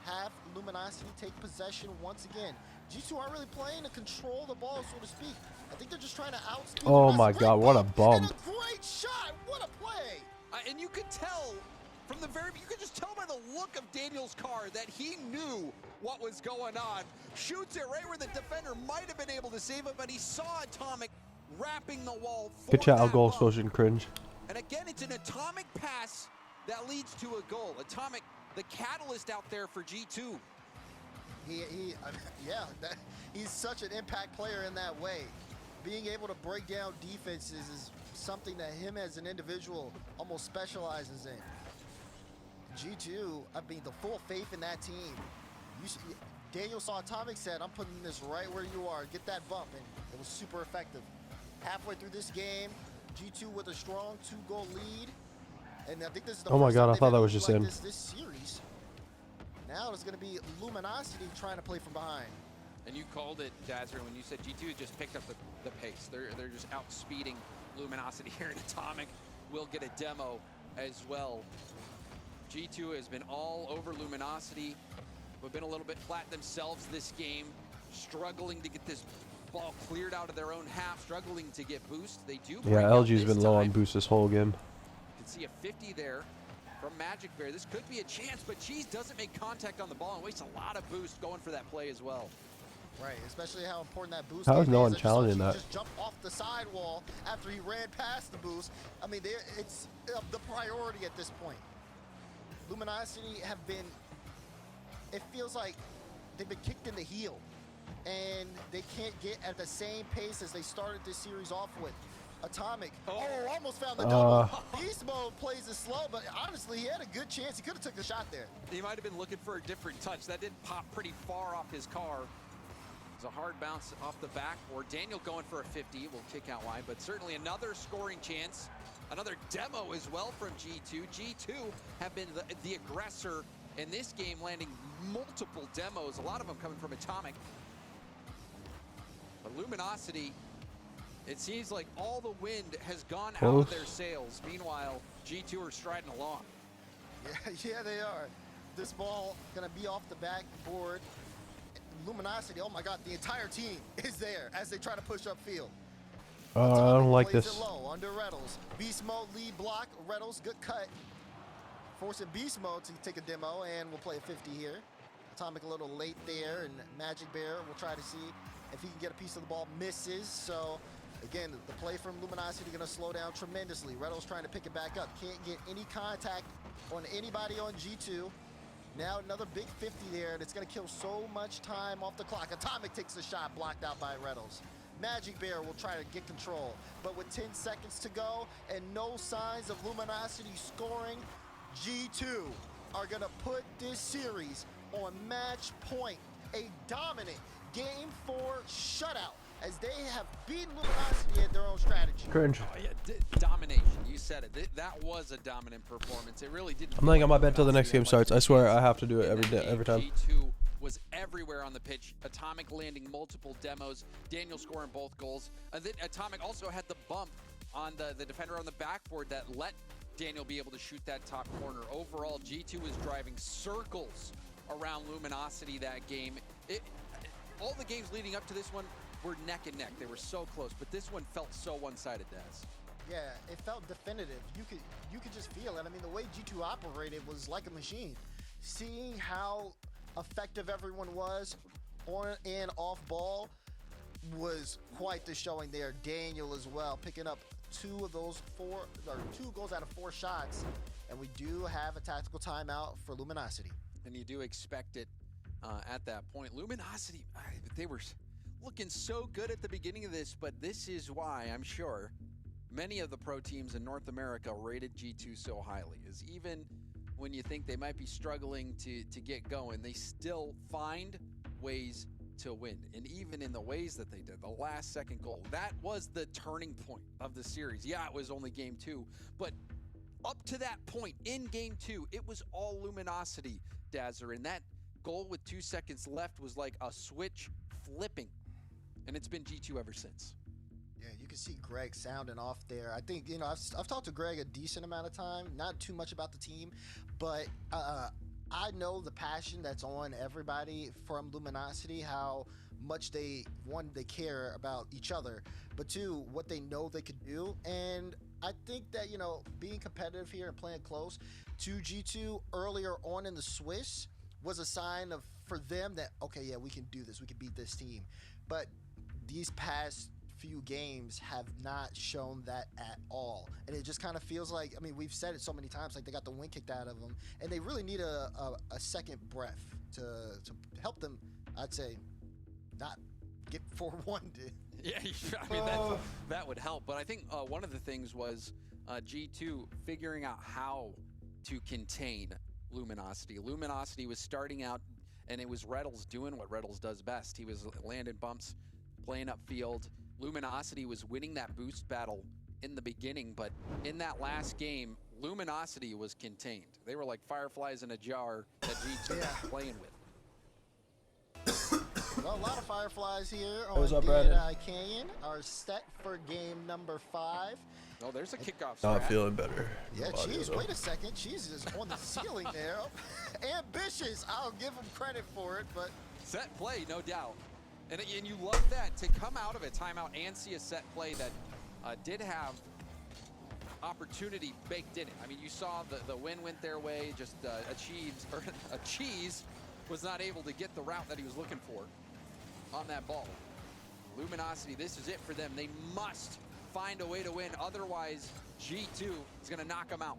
have Luminosity take possession once again. G2 aren't really playing to control the ball, so to speak. I think they're just trying to outspeed. Oh my God, what a bump. And a great shot. What a play. And you could tell from the you could just tell by the look of Daniel's car that he knew what was going on. Shoots it right where the defender might have been able to save it, but he saw Atomic wrapping the wall. Good chat, goal explosion cringe. And again, it's an Atomic pass that leads to a goal. Atomic, the catalyst out there for G2. He's such an impact player in that way. Being able to break down defenses is something that him as an individual almost specializes in. G2, I mean, the full faith in that team. Daniel saw Atomic, said, I'm putting this right where you are. Get that bump, and it was super effective. Halfway through this game, G2 with a strong 2-goal lead. And I think this is the oh my first God, time I thought that they've was just like him. This series. Now it's going to be Luminosity trying to play from behind. And you called it, Dazzler, when you said G2 had just picked up the pace. They're just outspeeding Luminosity here, and Atomic will get a demo as well. G2 has been all over Luminosity, but been a little bit flat themselves this game, struggling to get this ball cleared out of their own half, struggling to get boost. They do. Yeah, LG's been low on boost this whole game. You can see a 50 there from from Magic Bear. This could be a chance, but Cheese doesn't make contact on the ball and wastes a lot of boost going for that play as well. Right, especially how important that boost How is game no is. one I just saw challenging Cheese that? just jump off the sidewall after he ran past the boost. I mean, it's the priority at this point. Luminosity have been, it feels like they've been kicked in the heel, and they can't get at the same pace as they started this series off with. Atomic, almost found the double. Beast mode plays it slow, but honestly, he had a good chance. He could have took the shot there. He might have been looking for a different touch. That did pop pretty far off his car. It's a hard bounce off the backboard. Daniel going for a 50, will kick out wide, but certainly another scoring chance. Another demo as well from G2. G2 have been the aggressor in this game, landing multiple demos, a lot of them coming from Atomic. But Luminosity, it seems like all the wind has gone out of their sails. Meanwhile, G2 are striding along. Yeah, they are. This ball gonna be off the backboard. Luminosity, oh my God, the entire team is there as they try to push upfield. I don't like Plays this. it low under Reddles. Beast mode lead block. Reddles, good cut. Forcing Beast mode to take a demo, and we'll play a 50 here. Atomic a little late there, and Magic Bear will try to see if he can get a piece of the ball. Misses, so again, the play from Luminosity gonna slow down tremendously. Reddles trying to pick it back up. Can't get any contact on anybody on G2. Now another big 50 there, and it's gonna kill so much time off the clock. Atomic takes the shot, blocked out by Reddles. Magic Bear will try to get control, but with 10 seconds to go and no signs of Luminosity scoring, G2 are gonna put this series on match point. A dominant Game 4 shutout as they have beaten Luminosity at their own strategy. Cringe. Oh yeah, domination. You said it. That was a dominant performance. It really didn't. I'm laying on my bed till the next game Luminosity starts. I swear I have to do it every time. G2 was everywhere on the pitch. Atomic landing multiple demos. Daniel scoring both goals. And then Atomic also had the bump on the defender on the backboard that let Daniel be able to shoot that top corner. Overall, G2 was driving circles around Luminosity that game. All the games leading up to this one were neck and neck. They were so close, but this one felt so one-sided, Daz. Yeah, it felt definitive. You could just feel it. I mean, the way G2 operated was like a machine. Seeing how effective everyone was on and off ball was quite the showing there. Daniel as well, picking up two goals out of 4 shots, and we do have a tactical timeout for Luminosity. And you do expect it at that point. Luminosity, they were looking so good at the beginning of this, but this is why I'm sure many of the pro teams in North America rated G2 so highly, is even when you think they might be struggling to get going, they still find ways to win. And even in the ways that they did, the last second goal, that was the turning point of the series. Yeah, it was only game 2, but up to that point in game 2, it was all Luminosity, Dazzer, and that goal with 2 seconds left was like a switch flipping, and it's been G2 ever since. Yeah, you can see Greg sounding off there. I think, I've talked to Greg a decent amount of time, not too much about the team, but I know the passion that's on everybody from Luminosity, how much they care about each other, but 2, what they know they could do. And I think that, being competitive here and playing close to G2 earlier on in the Swiss was a sign for them that, okay, yeah, we can do this, we can beat this team. But these past few games have not shown that at all, and it just kind of feels like, we've said it so many times, like they got the wind kicked out of them, and they really need a second breath to help them, I'd say, not get 4-1. Yeah, that would help. But I think one of the things was G2 figuring out how to contain Luminosity. Luminosity was starting out, and it was Reddles doing what Reddles does best. He was landing bumps, playing upfield. Luminosity was winning that boost battle in the beginning, but in that last game, Luminosity was contained. They were like fireflies in a jar that G2 was playing with. Well, a lot of fireflies here What's on up, Brandon? Canyon are set for game number 5. Oh, there's a kickoff. Not feeling better. Yeah, No audio, Cheese, though. wait a second. Cheese is on the ceiling there. Ambitious. I'll give him credit for it, but Set play, no doubt. And you love that, to come out of a timeout and see a set play that did have opportunity baked in it. I mean, you saw the win went their way, just a cheese was not able to get the route that he was looking for on that ball. Luminosity, this is it for them. They must find a way to win, otherwise G2 is gonna knock them out.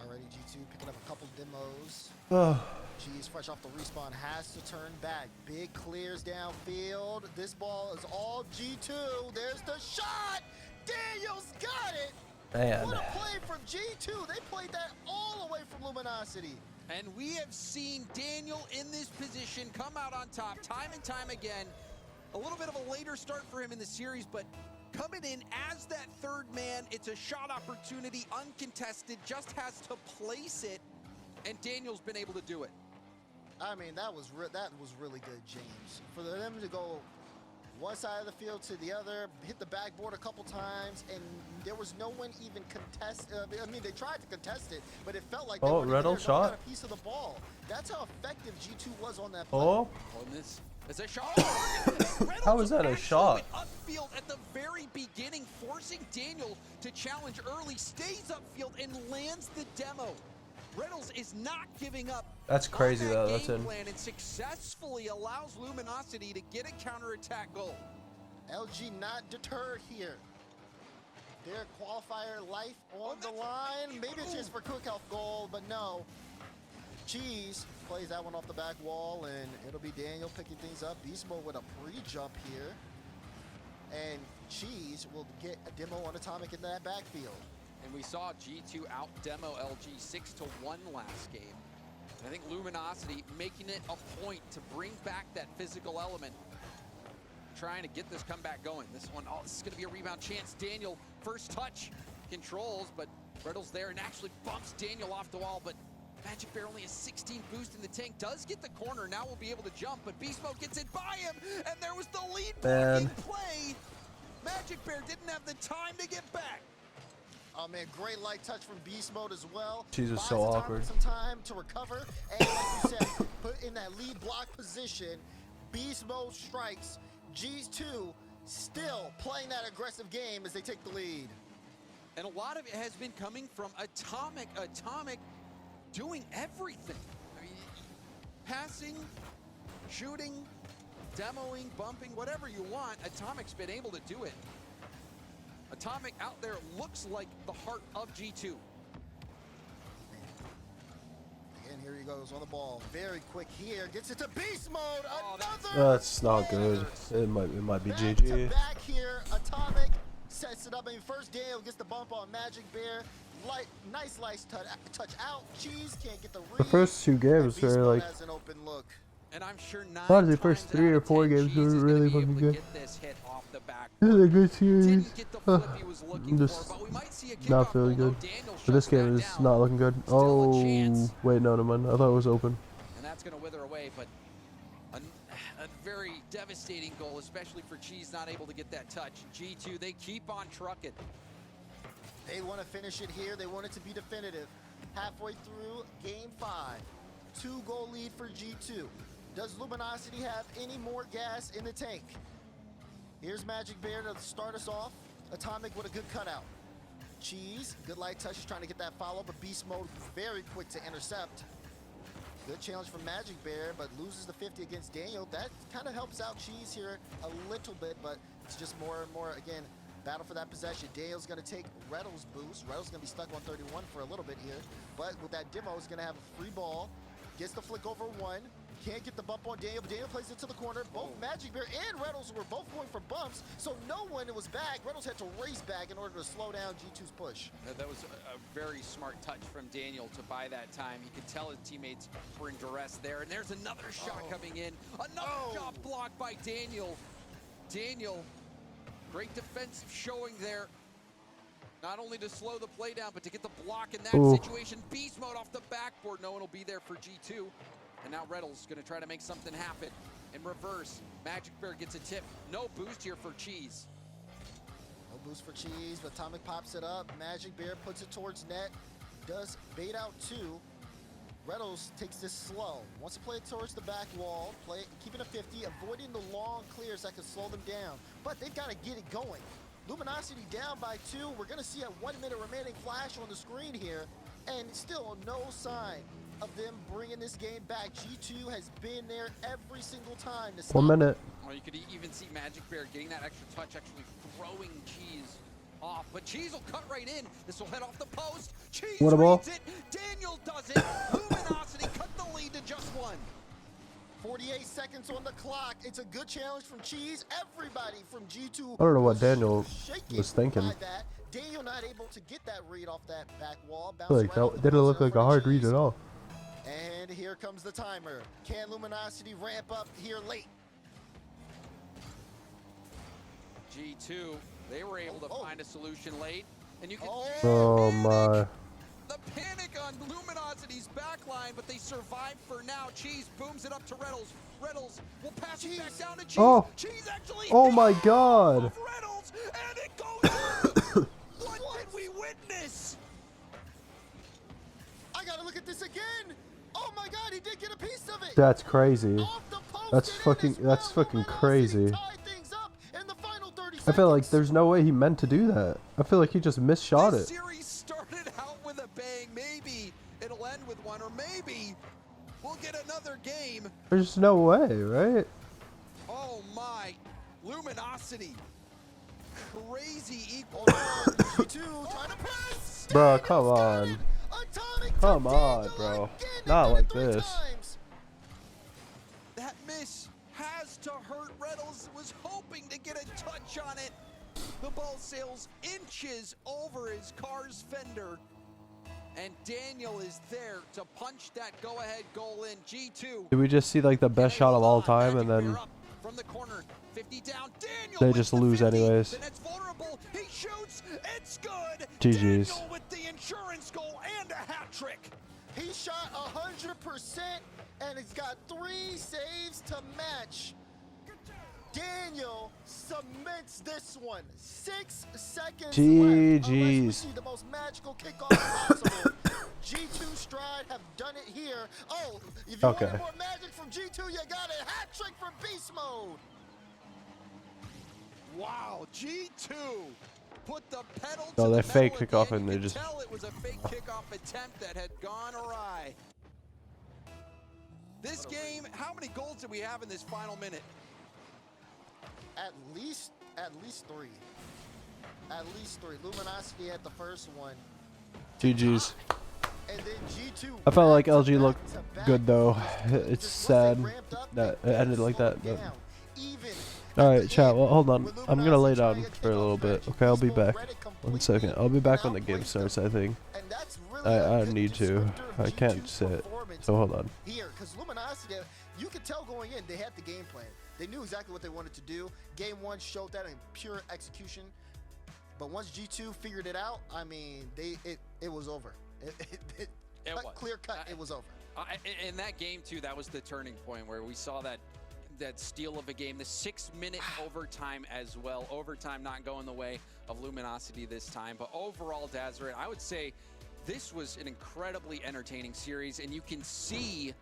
Already G2 picking up a couple demos. Oh, G's fresh off the respawn, has to turn back. Big clears downfield. This ball is all G2. There's the shot. Daniels got it. man. What a play from G2. They played that all away from Luminosity. And we have seen Daniel in this position come out on top time and time again. A little bit of a later start for him in the series, but coming in as that third man, it's a shot opportunity, uncontested, just has to place it, and Daniel's been able to do it. I mean, that was really good, James. For them to go one side of the field to the other, hit the backboard a couple times, and there was no one even contest. I mean, they tried to contest it, but it felt like they weren't even there to shot. get a piece of the ball. That's how effective G2 was on that play. Oh, On this is a shot. how is that a shot? Upfield at the very beginning, forcing Daniel to challenge early, stays upfield and lands the demo. Reynolds is not giving up. That's crazy on that though. That's game in. plan and successfully allows Luminosity to get a counterattack goal. LG not deterred here. Their qualifier life on the line. Maybe a chance for cookout goal, but no. Cheese plays that one off the back wall, and it'll be Daniel picking things up. Beast Mode with a pre-jump here. And Cheese will get a demo on Atomic in that backfield. And we saw G2 out demo LG 6-1 last game. And I think Luminosity making it a point to bring back that physical element. Trying to get this comeback going. This one, oh, this is gonna be a rebound chance. Daniel, first touch, controls, but Riddle's there and actually bumps Daniel off the wall, but Magic Bear only has 16 boost in the tank, does get the corner, now will be able to jump, but Beast Mode gets it by him, and there was the lead blocking play. Magic Bear didn't have the time to get back. Oh man, great light touch from Beast Mode as well. Cheese is Buys so Atomic awkward. some time to recover, and like you said, put in that lead block position. Beast Mode strikes. G2 still playing that aggressive game as they take the lead. And a lot of it has been coming from Atomic. Atomic doing everything. I mean, passing, shooting, demoing, bumping, whatever you want, Atomic's been able to do it. Atomic out there looks like the heart of G2. And here he goes on the ball. Very quick here. Gets it to Beast Mode. Another. That's not good. It might be GG. Back here, Atomic sets it up. I mean, first Daniel gets the bump on Magic Bear. Nice light touch out. Cheese can't get the read. The first two games were like. Has an open look. And I'm sure Honestly, the first 3 or 4 games were really fucking good. This hit off the back. This is a good series. Didn't get the flip he was looking I'm just for, but we might see a not kickoff feeling goal. good. Daniel But this shuts game that is down. not looking good. Still a Oh, chance. wait, no, never mind. I thought it was open. And that's going to wither away, but a very devastating goal, especially for Cheese not able to get that touch. G2, they keep on trucking. They want to finish it here. They want it to be definitive. Halfway through game 5. 2-goal lead for G2. Does Luminosity have any more gas in the tank? Here's Magic Bear to start us off. Atomic with a good cutout. Cheese, good light touch, trying to get that follow, but Beast Mode very quick to intercept. Good challenge from Magic Bear, but loses the 50 against Daniel. That kind of helps out Cheese here a little bit, but it's just more and more, again, battle for that possession. Daniel's going to take Reddle's boost. Reddle's going to be stuck on 31 for a little bit here, but with that demo, he's going to have a free ball. Gets the flick over 1. Can't get the bump on Daniel, but Daniel plays it to the corner. Both Magic Bear and Reynolds were both going for bumps, so no one was back. Reynolds had to race back in order to slow down G2's push. That was a very smart touch from Daniel to buy that time. You could tell his teammates were in duress there, and there's another shot coming in. Another shot blocked by Daniel. Daniel, great defensive showing there. Not only to slow the play down, but to get the block in that situation. Beast Mode off the backboard. No one will be there for G2. And now Reynolds going to try to make something happen. In reverse, Magic Bear gets a tip. No boost here for Cheese. No boost for Cheese, but Atomic pops it up. Magic Bear puts it towards net. Does bait out 2. Reynolds takes this slow. Wants to play it towards the back wall. Keeping a 50, avoiding the long clears that could slow them down. But they've got to get it going. Luminosity down by 2. We're going to see a 1 minute remaining flash on the screen here, and still no sign of them bringing this game back. G2 has been there every single time to stop 1 minute. Well, you could even see Magic Bear getting that extra touch, actually throwing Cheese off. But Cheese will cut right in. This will head off the post. Cheese What a ball. reads it. Daniel does it. Luminosity cut the lead to just 1. 48 seconds on the clock. It's a good challenge from Cheese. Everybody from G2. I don't know what Daniel shaking was thinking. by that. Daniel not able to get that read off that back wall. I feel like that didn't look like a hard read at all. And here comes the timer. Can Luminosity ramp up here late? G2, they were able to find a solution late. And you can Oh my. the panic on Luminosity's backline, but they survived for now. Cheese booms it up to Reynolds. Reynolds will pass it back down to Cheese. Oh. Cheese actually Oh my hit God. off Reynolds, and it goes in. What did we witness? I gotta look at this again. Oh my God, he did get a piece of it. That's crazy. Off the post That's and in fucking as well. Luminosity crazy. tied things up in the final 30 I feel like seconds. there's no way he meant to do that. I feel like he just misshot This it. series started out with a bang. Maybe it'll end with one, or maybe we'll get another game. There's no way, right? Oh my, Luminosity. Crazy equal. G2 trying to press. Bro, come on. Atomic Come to on, Daniel bro. again. They Not did like it 3 this. times. That miss has to hurt. Reynolds was hoping to get a touch on it. The ball sails inches over his car's fender. And Daniel is there to punch that go-ahead goal in. G2. Did we just see like the best shot of all time and then from the corner, 50 down. Daniel they with just the lose 50. anyways? The net's vulnerable. He shoots. It's good. GG's. Daniel with the insurance goal and a hat trick. He shot 100% and he's got 3 saves to match. Daniel cements this one. 6 seconds left. Unless we GG's. see the most magical kickoff possible. G2 Stride have done it here. Oh, if you Okay. wanted more magic from G2, you got a hat trick from Beast Mode. Wow, G2 put the pedal No, to they the fake metal at kickoff the end. and they You could just- tell it was a fake kickoff attempt that had gone awry. This game, how many goals did we have in this final minute? At least 3. At least 3. Luminosity had the first one. GG's. And then G2. I felt like back to LG looked back to back good though. goals. It's Just once they sad ramped up, that they it ended like that. slowed But down. Even all at right, the chat. end, Well, hold on. with I'm gonna lay Luminosity trying down to get for a little kickoff bit. stretch, Okay, I'll be Beast Mode back. read it 1 completely second. I'll be back when the and game outplayed starts. them. I think. And that's really a I good need to. descriptor of I can't G2's sit. performance So hold on. here, because Luminosity, you could tell going in, they had the game plan. They knew exactly what they wanted to do. Game 1 showed that in pure execution. But once G2 figured it out, I mean, it was over. It was. Clear cut, it was over. In that game too, that was the turning point where we saw that steal of a game, the 6-minute overtime as well. Overtime not going the way of Luminosity this time, but overall, Dazzler, I would say this was an incredibly entertaining series, and you can see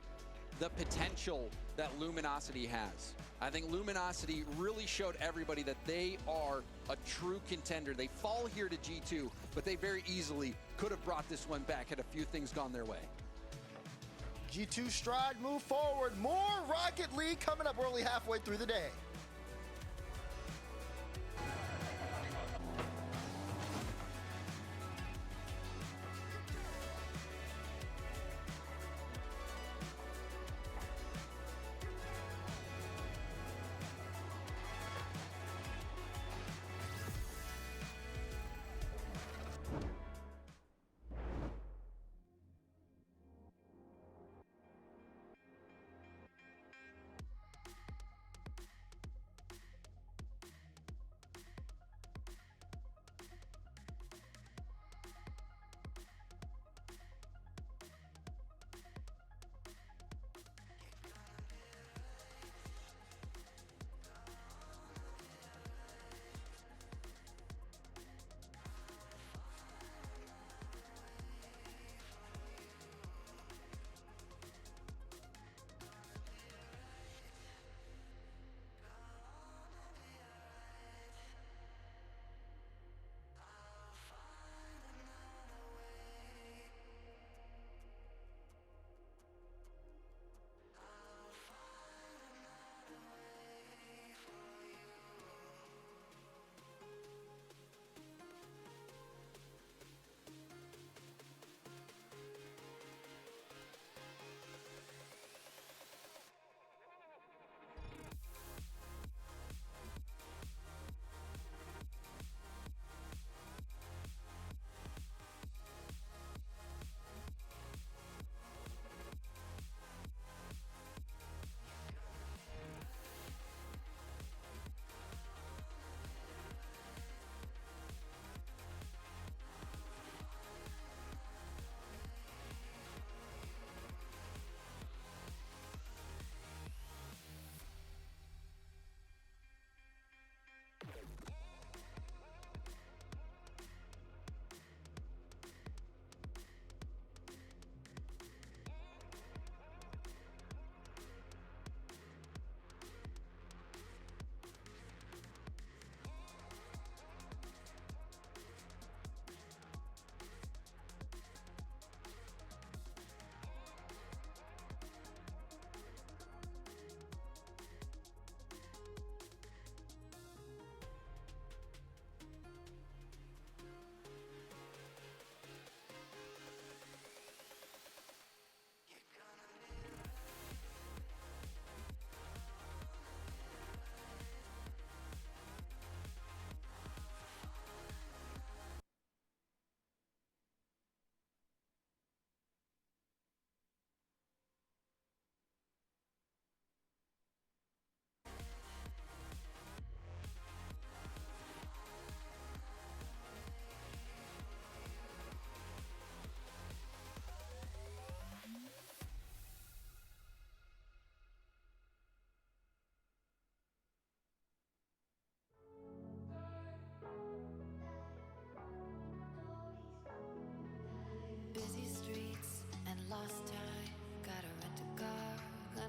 the potential that Luminosity has. I think Luminosity really showed everybody that they are a true contender. They fall here to G2, but they very easily could have brought this one back had a few things gone their way. G2 Stride move forward. More Rocket League coming up. We're only halfway through the day.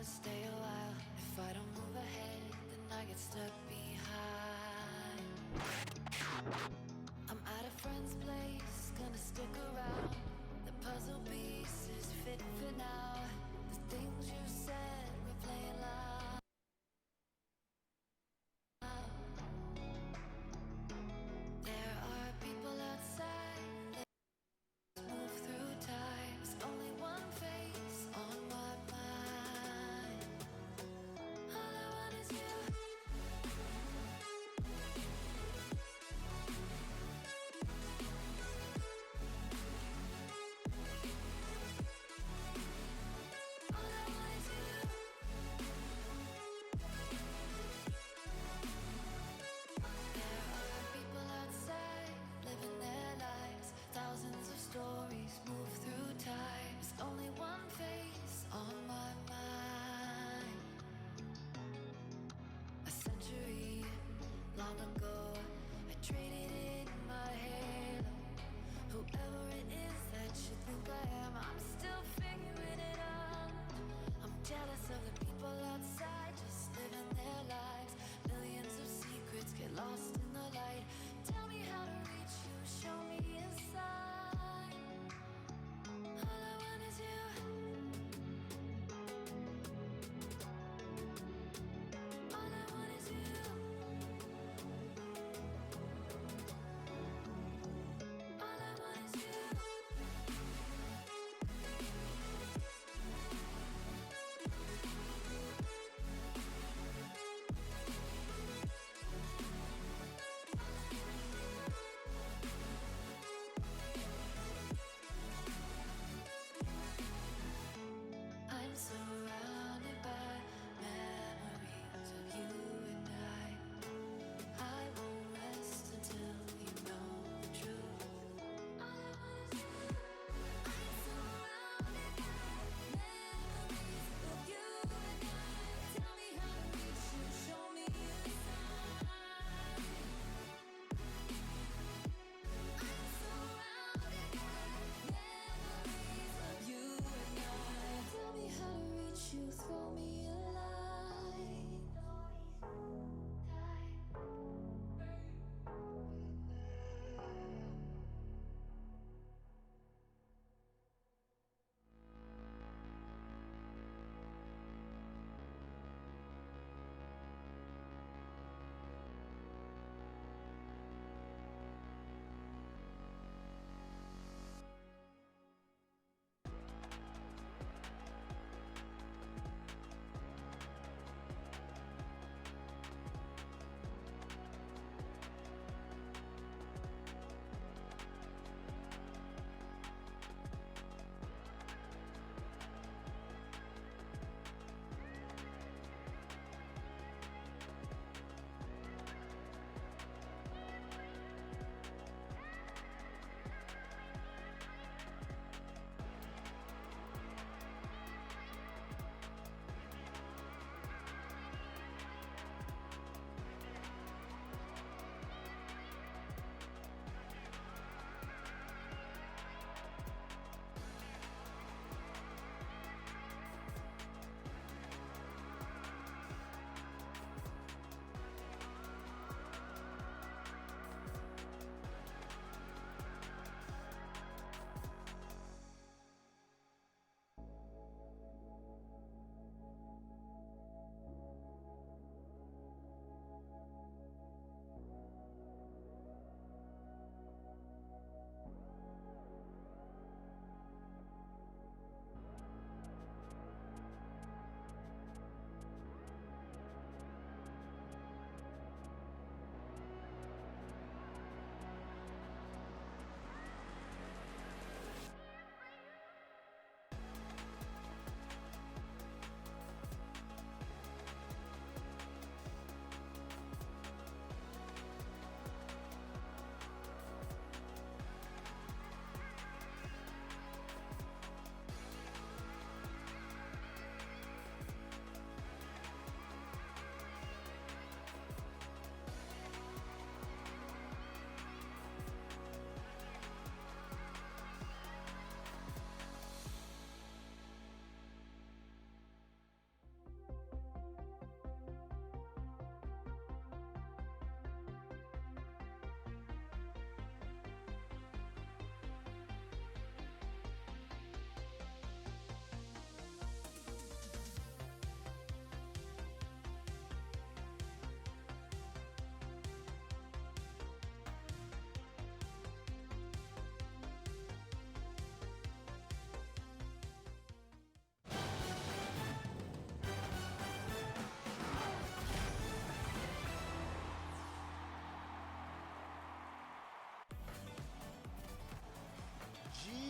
stay a while. If I don't move ahead, then I get stuck behind. I'm at a friend's place, gonna stick around. The puzzle pieces fit for now. The things you said, replaying loud. There are people outside. Move through time. There's only one face on my mind. All I want is you.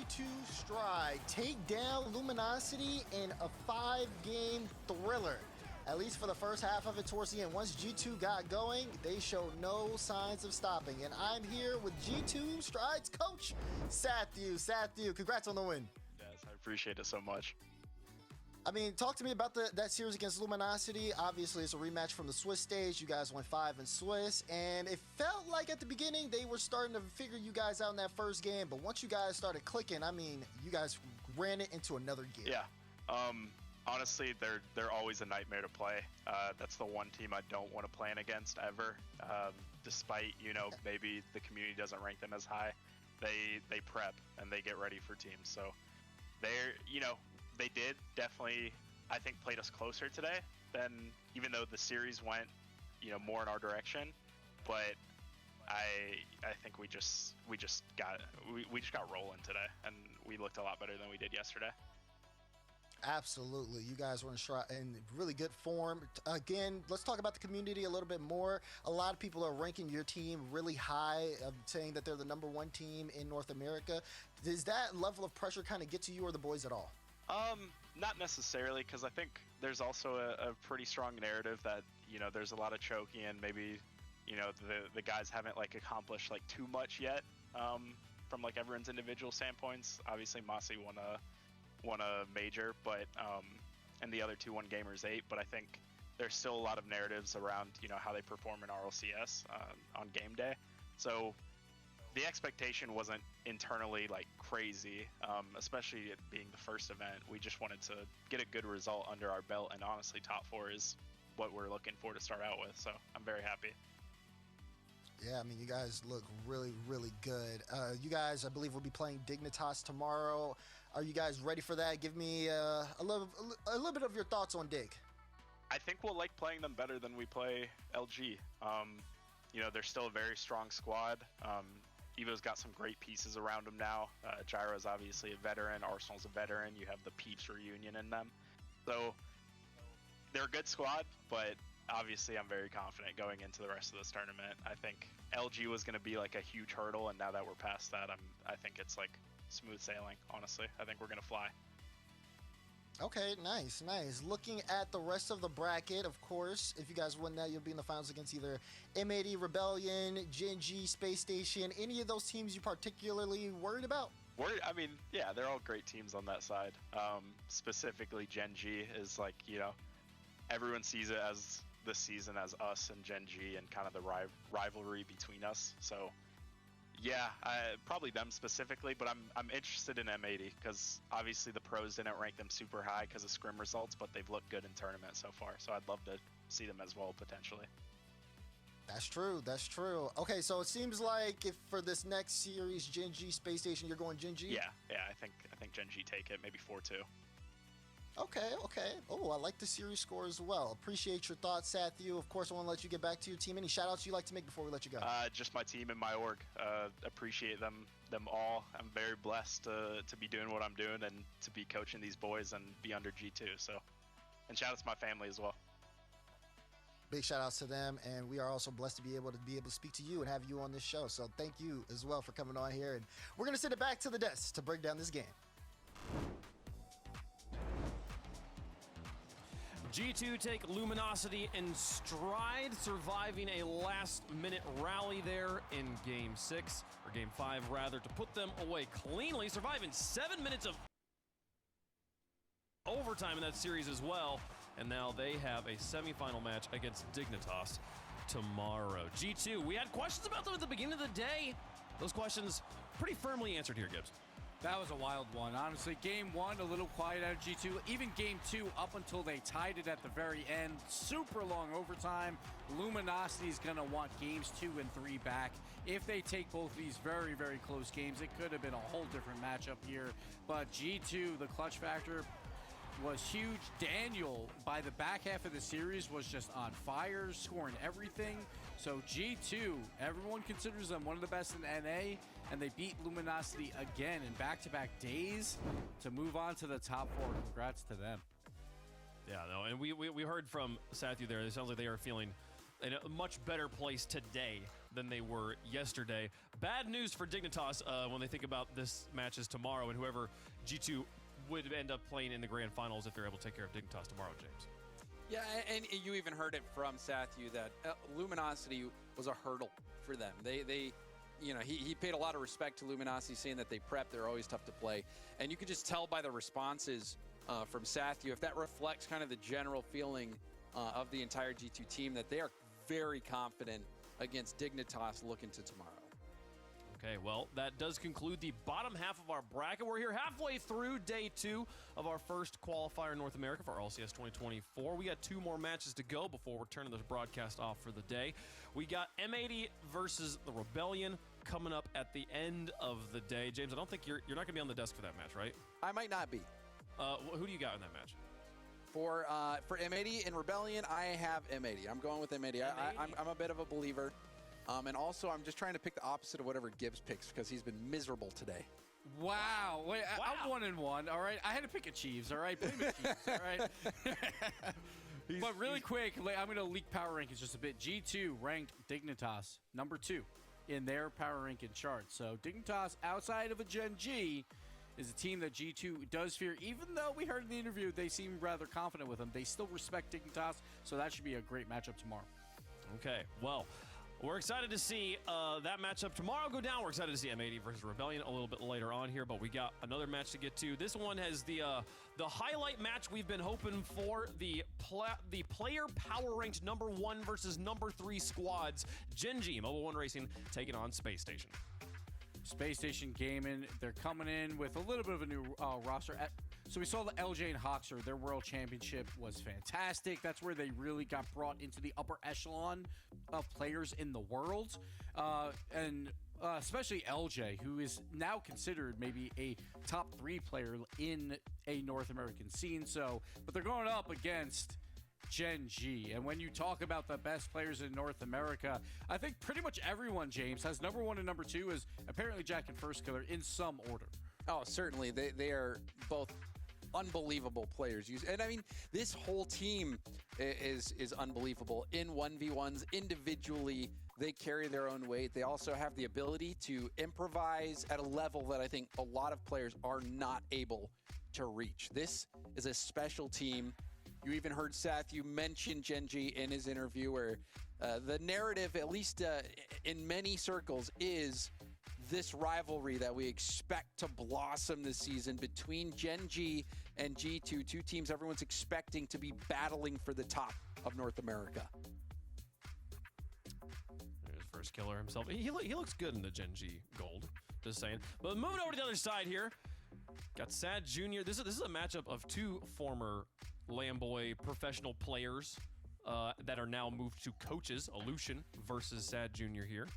G2 Stride take down Luminosity in a 5-game thriller. At least for the first half of it towards the end. Once G2 got going, they showed no signs of stopping. And I'm here with G2 Stride's coach, Sathu. Sathu, congrats on the win. Yes, I appreciate it so much. I mean, talk to me about that series against Luminosity. Obviously, it's a rematch from the Swiss stage. You guys went 5 in Swiss, and it felt like at the beginning they were starting to figure you guys out in that first game. But once you guys started clicking, I mean, you guys ran it into another gear. Yeah. Honestly, they're always a nightmare to play. That's the one team I don't want to play in against ever. Despite, maybe the community doesn't rank them as high, they prep and they get ready for teams. So they did definitely, I think, played us closer today than, even though the series went, more in our direction. But I think we just got rolling today, and we looked a lot better than we did yesterday. Absolutely. You guys were in really good form. Again, let's talk about the community a little bit more. A lot of people are ranking your team really high, saying that they're the #1 team in North America. Does that level of pressure kind of get to you or the boys at all? Not necessarily, because I think there's also a pretty strong narrative that, there's a lot of choking and maybe, the guys haven't accomplished too much yet, from everyone's individual standpoints. Obviously Mossy won a major, but and the other two won Gamers 8, but I think there's still a lot of narratives around how they perform in RLCS on game day. So the expectation wasn't internally crazy, especially it being the first event. We just wanted to get a good result under our belt, and honestly top 4 is what we're looking for to start out with, so I'm very happy. Yeah, I mean, you guys look really, really good. You guys, I believe, will be playing Dignitas tomorrow. Are you guys ready for that? Give me a little bit of your thoughts on Dig. I think we'll like playing them better than we play LG. They're still a very strong squad. Evo's got some great pieces around him now. Gyro's obviously a veteran. Arsenal's a veteran. You have the Peeps reunion in them. So they're a good squad, but obviously I'm very confident going into the rest of this tournament. I think LG was going to be a huge hurdle, and now that we're past that, I think it's smooth sailing, honestly. I think we're going to fly. Okay, nice. Looking at the rest of the bracket, of course, if you guys win that, you'll be in the finals against either M80, Rebellion, Gen G, Space Station. Any of those teams you particularly worried about? Yeah, they're all great teams on that side. Specifically, Gen G is everyone sees it as this season as us and Gen G and kind of the rivalry between us. So yeah, probably them specifically, but I'm interested in M80 because obviously the pros didn't rank them super high because of scrim results, but they've looked good in tournament so far. So I'd love to see them as well potentially. That's true. Okay, so it seems like if for this next series, Gen G, Space Station, you're going Gen G? Yeah, I think Gen G take it, maybe 4-2. Okay. Oh, I like the series score as well. Appreciate your thoughts, Sathu. Of course, I want to let you get back to your team. Any shout-outs you'd like to make before we let you go? Just my team and my org. Appreciate them all. I'm very blessed to be doing what I'm doing and to be coaching these boys and be under G2. So, and shout-outs to my family as well. Big shout-outs to them, and we are also blessed to be able to speak to you and have you on this show. So thank you as well for coming on here. And we're going to send it back to the desk to break down this game. G2 take Luminosity in stride, surviving a last-minute rally there in Game 6, or Game 5 rather, to put them away cleanly, surviving 7 minutes of overtime in that series as well. And now they have a semifinal match against Dignitas tomorrow. G2, we had questions about them at the beginning of the day. Those questions pretty firmly answered here, Gibbs. That was a wild one. Honestly, game 1, a little quiet out of G2. Even game 2, up until they tied it at the very end, super long overtime. Luminosity's going to want games 2 and 3 back. If they take both these very, very close games, it could have been a whole different matchup here. But G2, the clutch factor was huge. Daniel, by the back half of the series, was just on fire, scoring everything. So G2, everyone considers them one of the best in NA, and they beat Luminosity again in back-to-back days to move on to the top 4. Congrats to them. Yeah, no, and we heard from Sathu there. It sounds like they are feeling in a much better place today than they were yesterday. Bad news for Dignitas when they think about this matches tomorrow and whoever G2 would end up playing in the grand finals if they're able to take care of Dignitas tomorrow, James. Yeah, and you even heard it from Sathu that Luminosity was a hurdle for them. They you know, he paid a lot of respect to Luminosity, saying that they prep, they're always tough to play. And you could just tell by the responses from Sathu, if that reflects kind of the general feeling of the entire G2 team, that they are very confident against Dignitas looking to tomorrow. Okay, well, that does conclude the bottom half of our bracket. We're here halfway through day 2 of our first qualifier in North America for RLCS 2024. We got 2 more matches to go before we're turning this broadcast off for the day. We got M80 versus the Rebellion coming up at the end of the day. James, I don't think you're not going to be on the desk for that match, right? I might not be. Who do you got in that match? For M80 and Rebellion, I have M80. I'm going with M80. I'm a bit of a believer. And also, I'm just trying to pick the opposite of whatever Gibbs picks because he's been miserable today. Wow. Wait, I'm 1-1, all right? I had to pick a Chiefs, all right? Blame the Chiefs, all right? But really quick, I'm going to leak power rankings just a bit. G2 ranked Dignitas number 2 in their power ranking chart. So Dignitas, outside of a Gen G, is a team that G2 does fear. Even though we heard in the interview they seem rather confident with them, they still respect Dignitas, so that should be a great matchup tomorrow. Okay, well, we're excited to see that matchup tomorrow go down. We're excited to see M80 versus Rebellion a little bit later on here, but we got another match to get to. This one has the highlight match we've been hoping for, the player power ranked number 1 versus number 3 squads. Gen G, Mobile One Racing, taking on Space Station. Space Station Gaming, they're coming in with a little bit of a new roster. So we saw the LJ and Hoxer, their world championship was fantastic. That's where they really got brought into the upper echelon of players in the world. And especially LJ, who is now considered maybe a top 3 player in a North American scene. So, but they're going up against Gen G. And when you talk about the best players in North America, I think pretty much everyone, James, has number 1 and number 2 as apparently Jack and First Killer in some order. Oh, certainly. They are both unbelievable players. And I mean, this whole team is unbelievable. In 1v1s, individually, they carry their own weight. They also have the ability to improvise at a level that I think a lot of players are not able to reach. This is a special team. You even heard Sathu mention Gen G in his interview, where the narrative, at least in many circles, is this rivalry that we expect to blossom this season between Gen G and G2, 2 teams everyone's expecting to be battling for the top of North America. There's First Killer himself. He looks good in the Gen G gold, just saying. But moving over to the other side here, got Sad Jr. This is a matchup of 2 former Lamboy professional players that are now moved to coaches. Aleutian versus Sad Jr. here.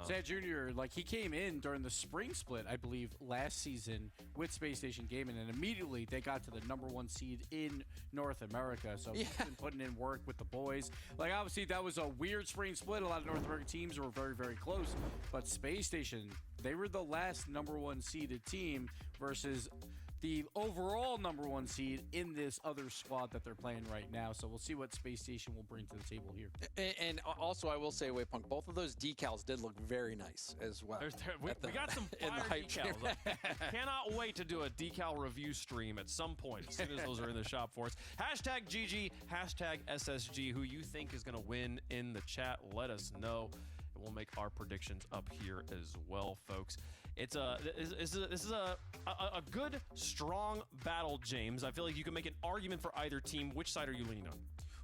Sad Jr., he came in during the spring split, I believe, last season with Space Station Gaming, and immediately they got to the number 1 seed in North America. So he's been putting in work with the boys. Obviously, that was a weird spring split. A lot of North American teams were very, very close. But Space Station, they were the last number 1 seeded team versus the overall number 1 seed in this other squad that they're playing right now. So we'll see what Space Station will bring to the table here. And also, I will say, Waypunk, both of those decals did look very nice as well. We got some fire decals. Cannot wait to do a decal review stream at some point as soon as those are in the shop for us. Hashtag GG, hashtag SSG. Who you think is going to win in the chat, let us know. And we'll make our predictions up here as well, folks. This is a good, strong battle, James. I feel like you can make an argument for either team. Which side are you leaning on?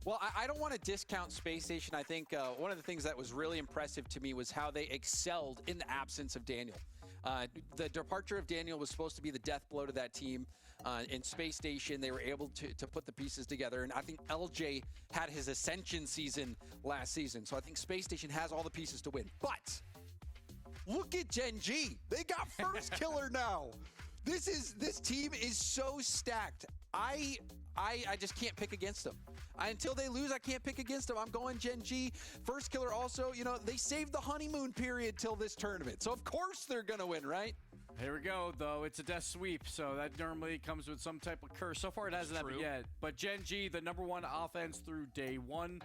Well, I don't want to discount Space Station. I think one of the things that was really impressive to me was how they excelled in the absence of Daniel. The departure of Daniel was supposed to be the death blow to that team. In Space Station, they were able to put the pieces together. And I think LJ had his ascension season last season. So I think Space Station has all the pieces to win. But look at Gen G. They got First Killer now. This team is so stacked. I just can't pick against them. Until they lose, I can't pick against them. I'm going Gen G. First Killer also, they saved the honeymoon period till this tournament. So of course they're going to win, right? Here we go, though. It's a death sweep, so that normally comes with some type of curse. So far, it hasn't happened yet. But Gen G, the number 1 offense through day 1.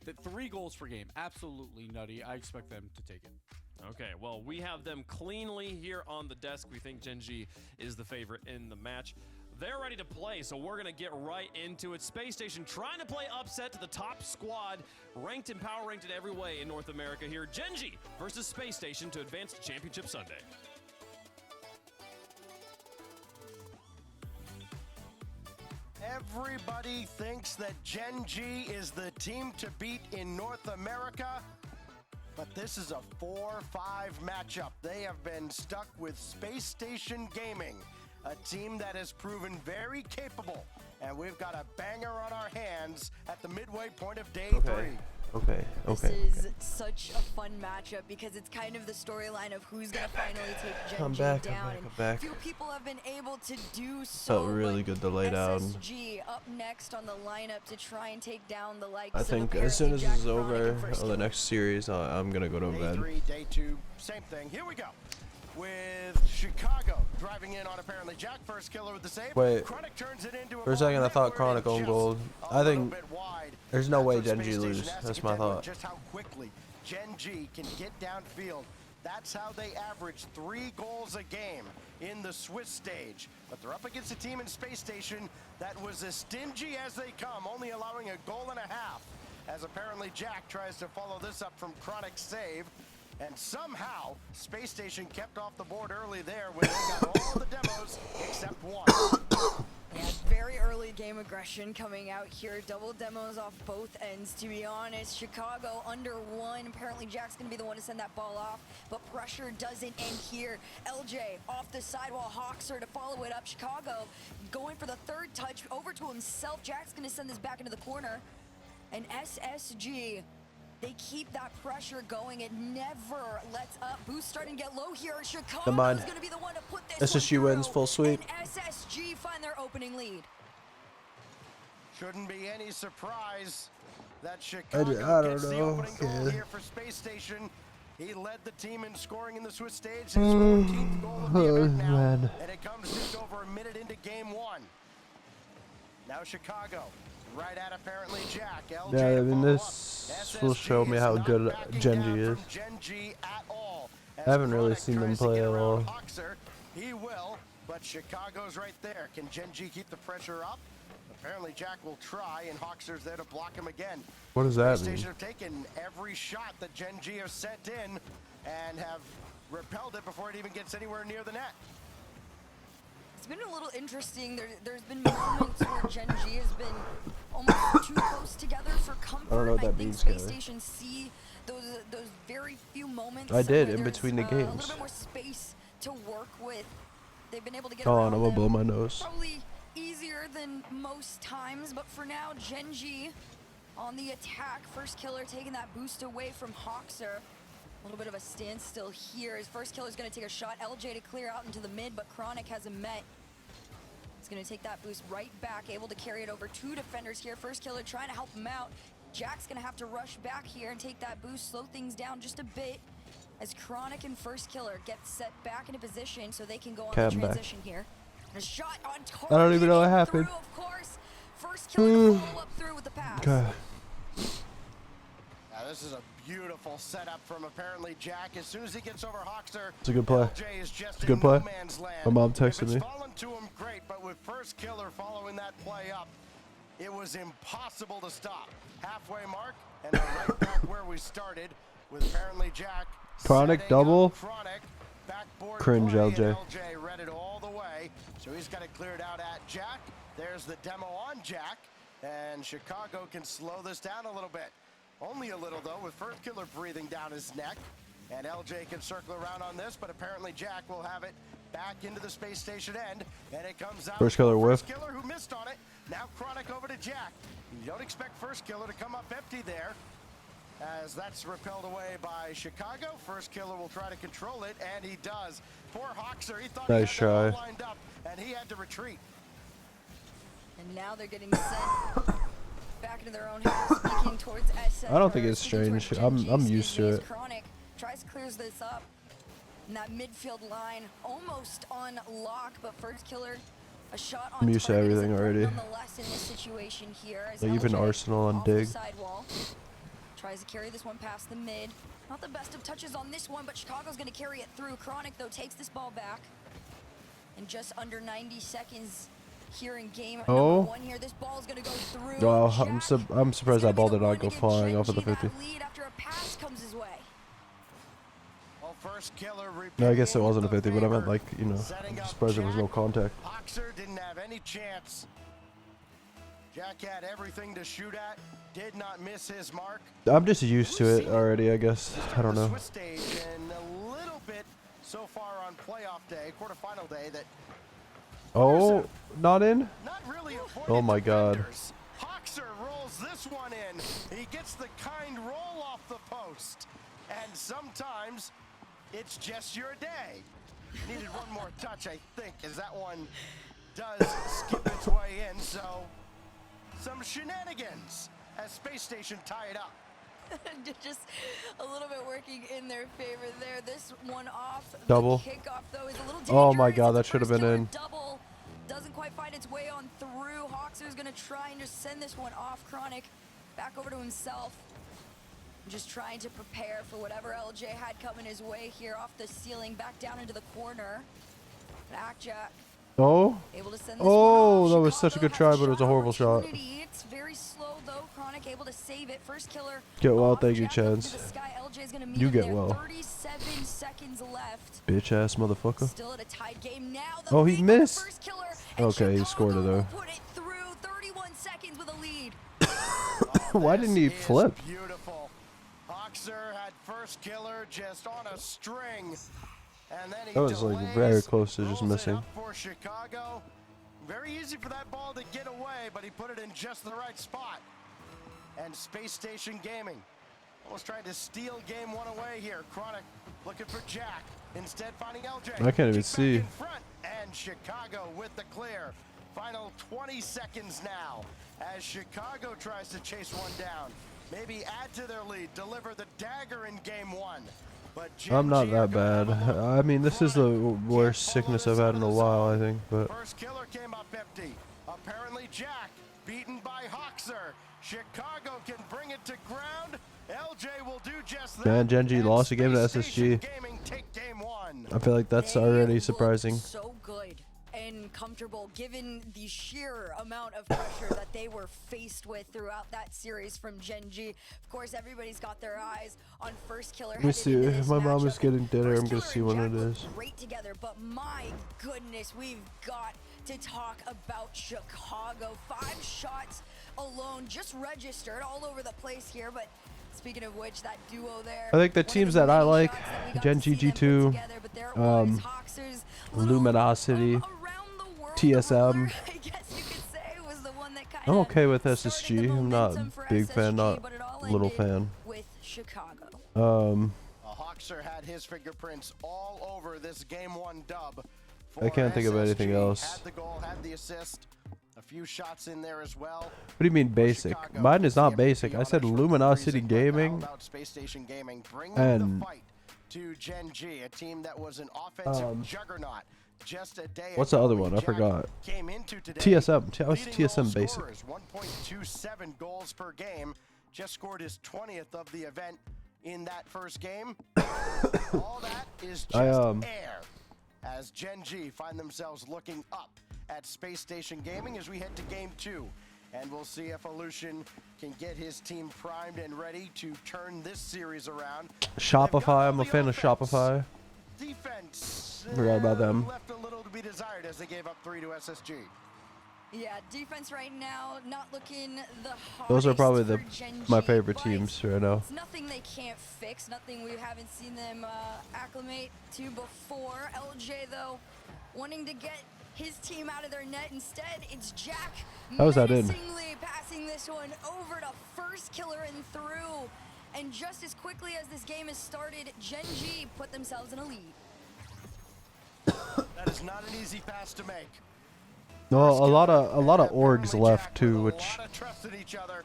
The 3 goals per game, absolutely nutty. I expect them to take it. Okay, well, we have them cleanly here on the desk. We think Gen G is the favorite in the match. They're ready to play, so we're going to get right into it. Space Station trying to play upset to the top squad, ranked and power ranked in every way in North America here. Gen G versus Space Station to advance to Championship Sunday. Everybody thinks that Gen G is the team to beat in North America, but this is a 4-5 matchup. They have been stuck with Space Station Gaming, a team that has proven very capable, and we've got a banger on our hands at the midway point of day 3. Okay. This is such a fun matchup because it's kind of the storyline of who's going to finally take Gen G down. I'm back. Few people have been able to do so. Felt really good to lay down. SSG up next on the lineup to try and take down the likes I think as soon as this is over on the next series, I'm gonna go to Day bed. 3, day 2, same thing. Here we go. With Chicago driving in on apparently Jack, first killer with the save. Wait, Chronic turns it into for a second I thought Chronic owned gold. I think there's no way Gen G Space lose. Station has to That's get my down thought. Just how quickly Gen G can get downfield. That's how they average 3 goals a game in the Swiss stage. But they're up against a team in Space Station that was as stingy as they come, only allowing a goal and a half. As apparently Jack tries to follow this up from Chronic's save. And somehow, Space Station kept off the board early there when they got all the demos except one. Yeah, very early game aggression coming out here. Double demos off both ends, to be honest. Chicago under 1. Apparently Jack's going to be the one to send that ball off, but pressure doesn't end here. LJ off the sidewall, Hawkser to follow it up. Chicago going for the 3rd touch over to himself. Jack's going to send this back into the corner. And SSG, they keep that pressure going. It never lets up. Boost starting to get low here. Chicago is going to be the one to put this SSG wins full sweep. And SSG find their opening lead. Shouldn't be any surprise that Chicago gets the opening goal here for Space Station. He led the team in scoring in the Swiss stage. His 14th goal of the event now, and it comes just over a minute into game 1. Now Chicago, right at apparently Jack. LJ Yeah, I mean follow this up. will show me how good Gen G is. Gen G at all. I haven't really Chronic seen them tries to play get at around all. Hawkser. He will, but Chicago's right there. Can Gen G keep the pressure up? Apparently Jack will try, and Hawkser's there to block him again. What does that Space mean? Station have taken every shot that Gen G have sent in and have repelled it before it even gets anywhere near the net. It's been a little interesting. There's been moments where Gen G has been almost too close together for comfort. I don't know what that think means, Space Kayla. Station see those very few moments. I did, where in there's, between the A games. little bit more space to work with. They've been able to get Hold around on, I'm gonna blow them my nose. probably easier than most times, but for now, Gen G on the attack. First killer taking that boost away from Hawkser. A little bit of a standstill here. His first killer is going to take a shot. LJ to clear out into the mid, but Chronic has him met. He's going to take that boost right back, able to carry it over 2 defenders here. First killer trying to help him out. Jack's going to have to rush back here and take that boost, slow things down just a bit as Chronic and First Killer get set back into position so they can go on the transition here. A shot on target. I don't even know what happened. Through, of course. First Killer to follow up through with the pass. Okay. Now this is a beautiful setup from apparently Jack. As soon as he gets over Hawkser, It's a good play. LJ is just It's a good in play. no man's land. My mom If texted it's me. fallen to him, great, but with First Killer following that play up, it was impossible to stop. Halfway mark, and then right back where we started with apparently Jack. Chronic setting double. up Chronic, backboard Cringe, play, LJ. and LJ read it all the way, so he's got it cleared out at Jack. There's the demo on Jack, and Chicago can slow this down a little bit. Only a little, though, with First Killer breathing down his neck. And LJ can circle around on this, but apparently Jack will have it back into the Space Station end. And it comes out. First Killer whiff. First Killer who missed on it. Now Chronic over to Jack. You don't expect First Killer to come up empty there, as that's repelled away by Chicago. First Killer will try to control it, and he does. Poor Hawkser, he thought Nice he had the try. ball lined up, and he had to retreat. And now they're getting sent back into their own half, speaking towards SM. I don't think or it's speaking towards strange. Gen G, I'm excuse used to me, as it. Chronic tries clears this up. And that midfield line almost on lock, but First Killer a shot on I'm used to target is everything a threat already. nonetheless in this situation here. As Like even LJ Arsenal on off the dig. sidewall. Tries to carry this one past the mid. Not the best of touches on this one, but Chicago's going to carry it through. Chronic, though, takes this ball back. And just under 90 seconds here in game number 1 here. This ball's going to go through. Oh, Jack I'm surprised that ball did not go is gonna be the one to give flying off of the Gen G 50. that lead after a pass comes his way. Well, first killer No, I guess it repeating wasn't a the 50, but I meant favor. like, you know, Setting I'm up surprised there was no Jack. contact. Hoxer didn't have any chance. Jack had everything to shoot at. Did not miss his mark. I'm just used to it already, I guess. I don't know. Swiss stage and a little bit so far on playoff day, quarterfinal day, that Oh, not in? not really avoided Oh my God. defenders. Hoxer rolls this one in. He gets the kind roll off the post. And sometimes it's just your day. Needed one more touch, I think, as that one does skip its way in. So some shenanigans as Space Station tie it up. Just a little bit working in their favor there. This one off. Double. The kickoff, though, is a little dangerous. Oh my God, that It's a should have been first killer in. Double doesn't quite find its way on through. Hoxer's going to try and just send this one off. Chronic back over to himself. Just trying to prepare for whatever LJ had coming his way here off the ceiling, back down into the corner. Jack Oh, able to send this oh, one that off. was such a good Chicago try, but it was a horrible has shot. opportunity. It's very slow though. Chronic able to save it. First killer. Get well, off. thank you, Jack up to Chance. the sky. LJ's gonna meet You him get there. well. 37 seconds left. Bitch ass motherfucker. Still at a tied game now. The Oh, he lead with the missed. first killer, and Okay, he Chicago scored it will though. Put it through. 31 seconds with a lead. Why didn't he This is flip? Beautiful. Hoxer had first killer just on a string. And then he That was, like, delays, very close to just rolls it missing. up for Chicago. Very easy for that ball to get away, but he put it in just the right spot. And Space Station Gaming almost tried to steal game 1 away here. Chronic looking for Jack. Instead finding LJ. I can't even Kick back see. in front, and Chicago with the clear. Final 20 seconds now as Chicago tries to chase one down. Maybe add to their lead, deliver the dagger in game 1. But I'm not Gen G are that gonna bad. have a look. I mean, this is the Chronic worst can't follow sickness this I've had out in of a the while, I zone. think. But First killer came up empty. Apparently Jack beaten by Hoxer. Chicago can bring it to ground. LJ will do just that. Man, Gen G And lost a game to Space Station SSG. Gaming take game 1. I feel like that's They already looked surprising. So good and comfortable given the sheer amount of pressure that they were faced with throughout that series from Gen G. Of course, everybody's got their eyes on first killer. Let me see. My mom is getting dinner. I'm gonna see when it is. Great together, but my goodness, we've got to talk about Chicago. 5 shots alone, just registered all over the place here. But speaking of which, that duo there. I think the one of teams the that I many like, shots that we got Gen to see them put GG2, together, but there it was, Hoxer's little Luminosity, from around the world TSM. ruler, I guess you could say, was the one that I'm kinda okay with started SSG. the I'm not momentum for big fan, SSG, not but it all little ended fan. with Chicago. Hoxer had his fingerprints all over this game 1 dub. I can't think of anything SSG. else. Had the goal, had the assist. A few shots in there as well. What do you mean basic? Chicago Mine is the not MVP basic. I on said a short Luminosity freezing, but how Gaming. about Space Station Gaming bringing and the fight to Gen G, a team that was an offensive juggernaut just a day what's the ago other when one? I Jack forgot. Came into today TSM. How is leading goal TSM basic? scorers, 1.27 goals per game. Just scored his 20th of the event in that first game. All that is just air. As Gen G find themselves looking up at Space Station Gaming as we head to game 2. And we'll see if Aleutian can get his team primed and ready to turn this series around. Shopify. I'm a fan of Shopify. Defense. Forgot about them. Left a little to be desired as they gave up 3 to SSG. Yeah, defense right now not looking the hardest. Those are probably for Gen my G, favorite but teams right now. It's nothing they can't fix, nothing we haven't seen them acclimate to before. LJ, though, wanting to get his team out of their net. Instead, it's Jack How was that in? menacingly passing this one over to first killer and through. And just as quickly as this game has started, Gen G put themselves in a lead. That is not an easy pass to make. Well, a lot of And orgs apparently left Jack too, with a which lot of trust in each other.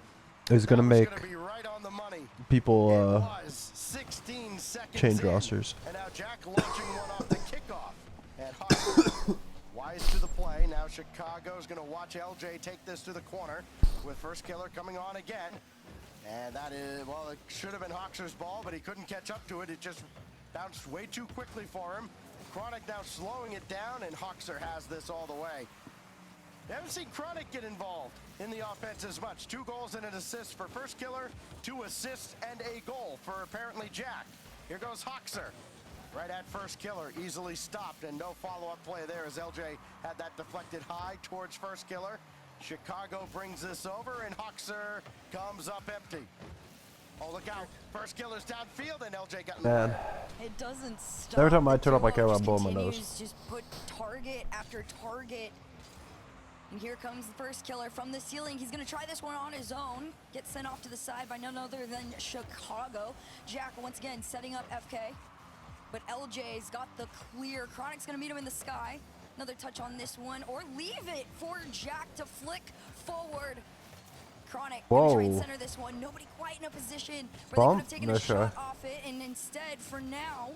is gonna That was make gonna be right on the money. It people was 16 seconds change in, rosters. And now Jack launching one off the kickoff. And Hoxer wise to the play. Now Chicago's going to watch LJ take this to the corner with first killer coming on again. And that is, well, it should have been Hoxer's ball, but he couldn't catch up to it. It just bounced way too quickly for him. Chronic now slowing it down, and Hoxer has this all the way. You haven't seen Chronic get involved in the offense as much. 2 goals and an assist for First Killer, 2 assists and a goal for apparently Jack. Here goes Hoxer. Right at First Killer, easily stopped, and no follow-up play there as LJ had that deflected high towards First Killer. Chicago brings this over, and Hoxer comes up empty. Oh, look out. First Killer's downfield, and LJ got... Man. It doesn't stop. Every time I turn off my The camera, duo I'm blowing my continues, nose. Just put target after target. And here comes the First Killer from the ceiling. He's going to try this one on his own. Gets sent off to the side by none other than Chicago. Jack once again setting up FK. But LJ's got the clear. Chronic's going to meet him in the sky. Another touch on this one. Or leave it for Jack to flick forward. Chronic gonna try and center this one. Nobody quite in a position where they could have taken a shot off it. And instead, for now,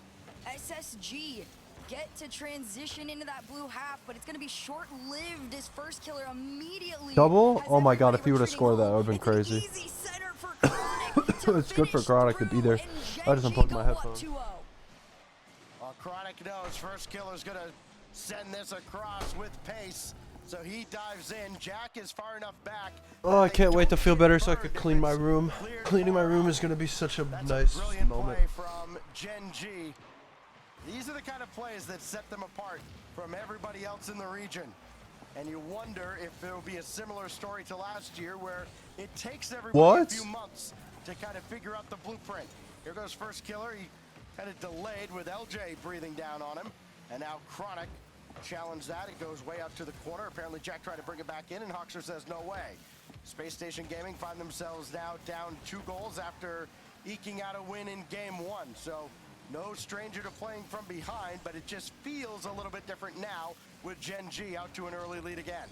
SSG get to transition into that blue half, but it's going to be short-lived as First Killer immediately. Double? Oh my god, if he would have scored that, that would have been It's an crazy. easy center for Chronic to It's good for finish Chronic to through, be there. and I just Genji unplugged my go up headphones. 2-0. Well, Chronic knows First Killer's going to send this across with pace, so he dives in. Jack is far enough back. Oh, I can't wait to feel better so I could clean my room. Cleaning my room is going to be such a nice moment. Play from Gen G. These are the kind of plays that set them apart from everybody else in the region. And you wonder if there will be a similar story to last year where it takes everybody a few months to kind of figure out the blueprint. Here goes First Killer. He kind of delayed with LJ breathing down on him. And now Chronic challenged that. It goes way out to the corner. Apparently Jack tried to bring it back in, and Hoxer says no way. Space Station Gaming find themselves now down 2 goals after eking out a win in game 1. So no stranger to playing from behind, but it just feels a little bit different now with Gen G out to an early lead again.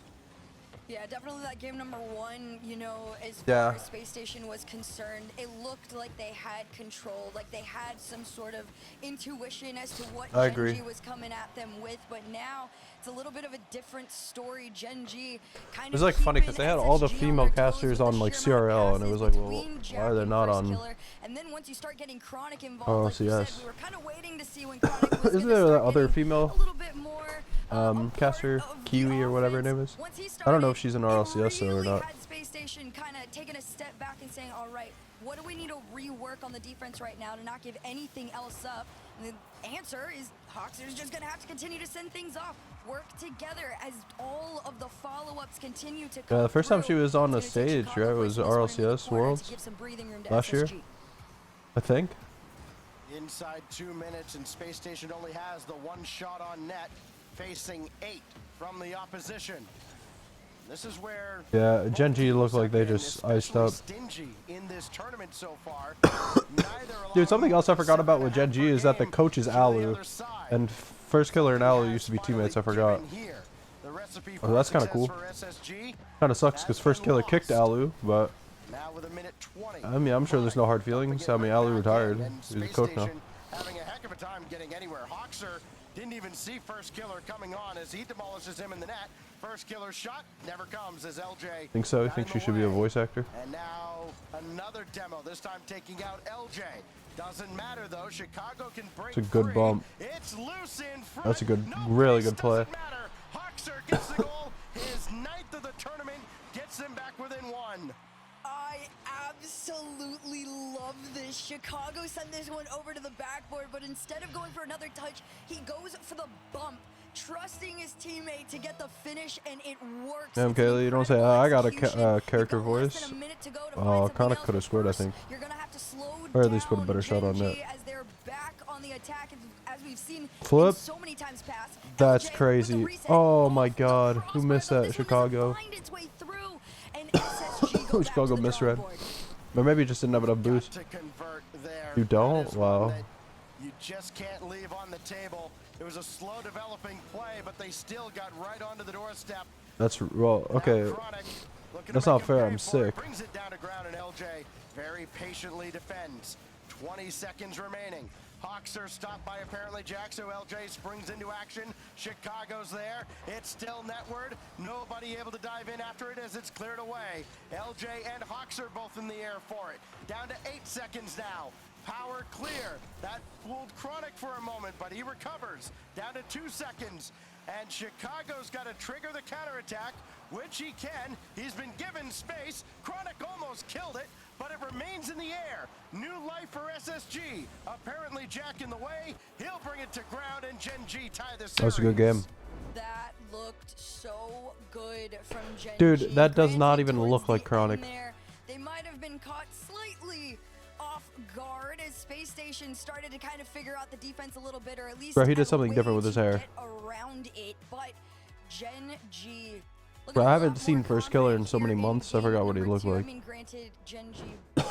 Yeah, definitely that game number 1, you know, as far as Space Station was concerned, it looked like they had control, like they had some sort of intuition as to what Gen G was coming at them with, but now it's a little bit of a different story. Gen G kind of... It was like funny because they had all the female casters on like CRL, and it was like, well, why are they not on... And then once you start getting Chronic involved, like you said, we were kind of waiting to see when Chronic was Isn't there that other female a little bit more caster, Kiwi or whatever her name is? I don't know if she's in RLCS or not. Had Space Station kind of taking a step back and saying, all right, what do we need to rework on the defense right now to not give anything else up? And the answer is Hoxer's just going to have to continue to send things off, work together as all of the follow-ups continue to come Yeah, the first time she through. was on the stage, right, was RLCS Worlds last year, I think. Inside 2 minutes, and Space Station only has the 1 shot on net, facing 8 from the opposition. This is where Gen G looked like they just iced up. Stingy in this tournament so far. Dude, something else I forgot about with Gen G is that the coach is Alu, and First Killer and Alu used to be teammates. I forgot. Oh, that's kind of cool. Kind of sucks because First Killer kicked Alu, but I mean, I'm sure there's no hard feelings. I mean, Alu retired. He's a coach now. Having a heck of a time getting anywhere. Hoxer didn't even see First Killer coming on as he demolishes him in the net. First Killer shot never comes as LJ. Think so? I think she should be a voice actor. And now another demo, this time taking out LJ. Doesn't matter though, Chicago can break. It's a good bump. It's loose in front. That's a good, really good play. Hoxer gets the goal, his 9th of the tournament, gets them back within 1. I absolutely love this. Chicago sent this one over to the backboard, but instead of going for another touch, he goes for the bump, trusting his teammate to get the finish, and it works. Damn, Kaylee, you don't say, I got a character voice. Oh, Chronic could have scored, I think. You're gonna have to slow or at least put a better shot on net. as they're back on the attack, as we've seen Flip. so many times past. That's crazy. Oh my god. Who missed that? Chicago. Chicago misread. Or maybe he just didn't have enough boost. You don't? Wow. You just can't leave on the table. It was a slow developing play, but they still got right onto the doorstep. That's, well, okay. That's not fair. I'm sick. Brings it down to ground, and LJ very patiently defends. 20 seconds remaining. Hoxer stopped by apparently Jack, so LJ springs into action. Chicago's there. It's still netward. Nobody able to dive in after it as it's cleared away. LJ and Hoxer both in the air for it. Down to 8 seconds now. Power clear. That fooled Chronic for a moment, but he recovers. Down to 2 seconds. And Chicago's got to trigger the counterattack, which he can. He's been given space. Chronic almost killed it, but it remains in the air. New life for SSG. Apparently Jack in the way. He'll bring it to ground, and Gen G tie the series. That was a good game. That looked so good from Gen Dude, G. that does not Granted, even towards look the like Chronic. end there, they might have been caught slightly off guard as Space Station started to kind of figure out the defense a little bit, or at least Bro, he did a something way different with his to hair. get around it. But Gen G. Bro, I haven't seen First Killer in so many months. I forgot what he looked like. I mean, granted, Gen G being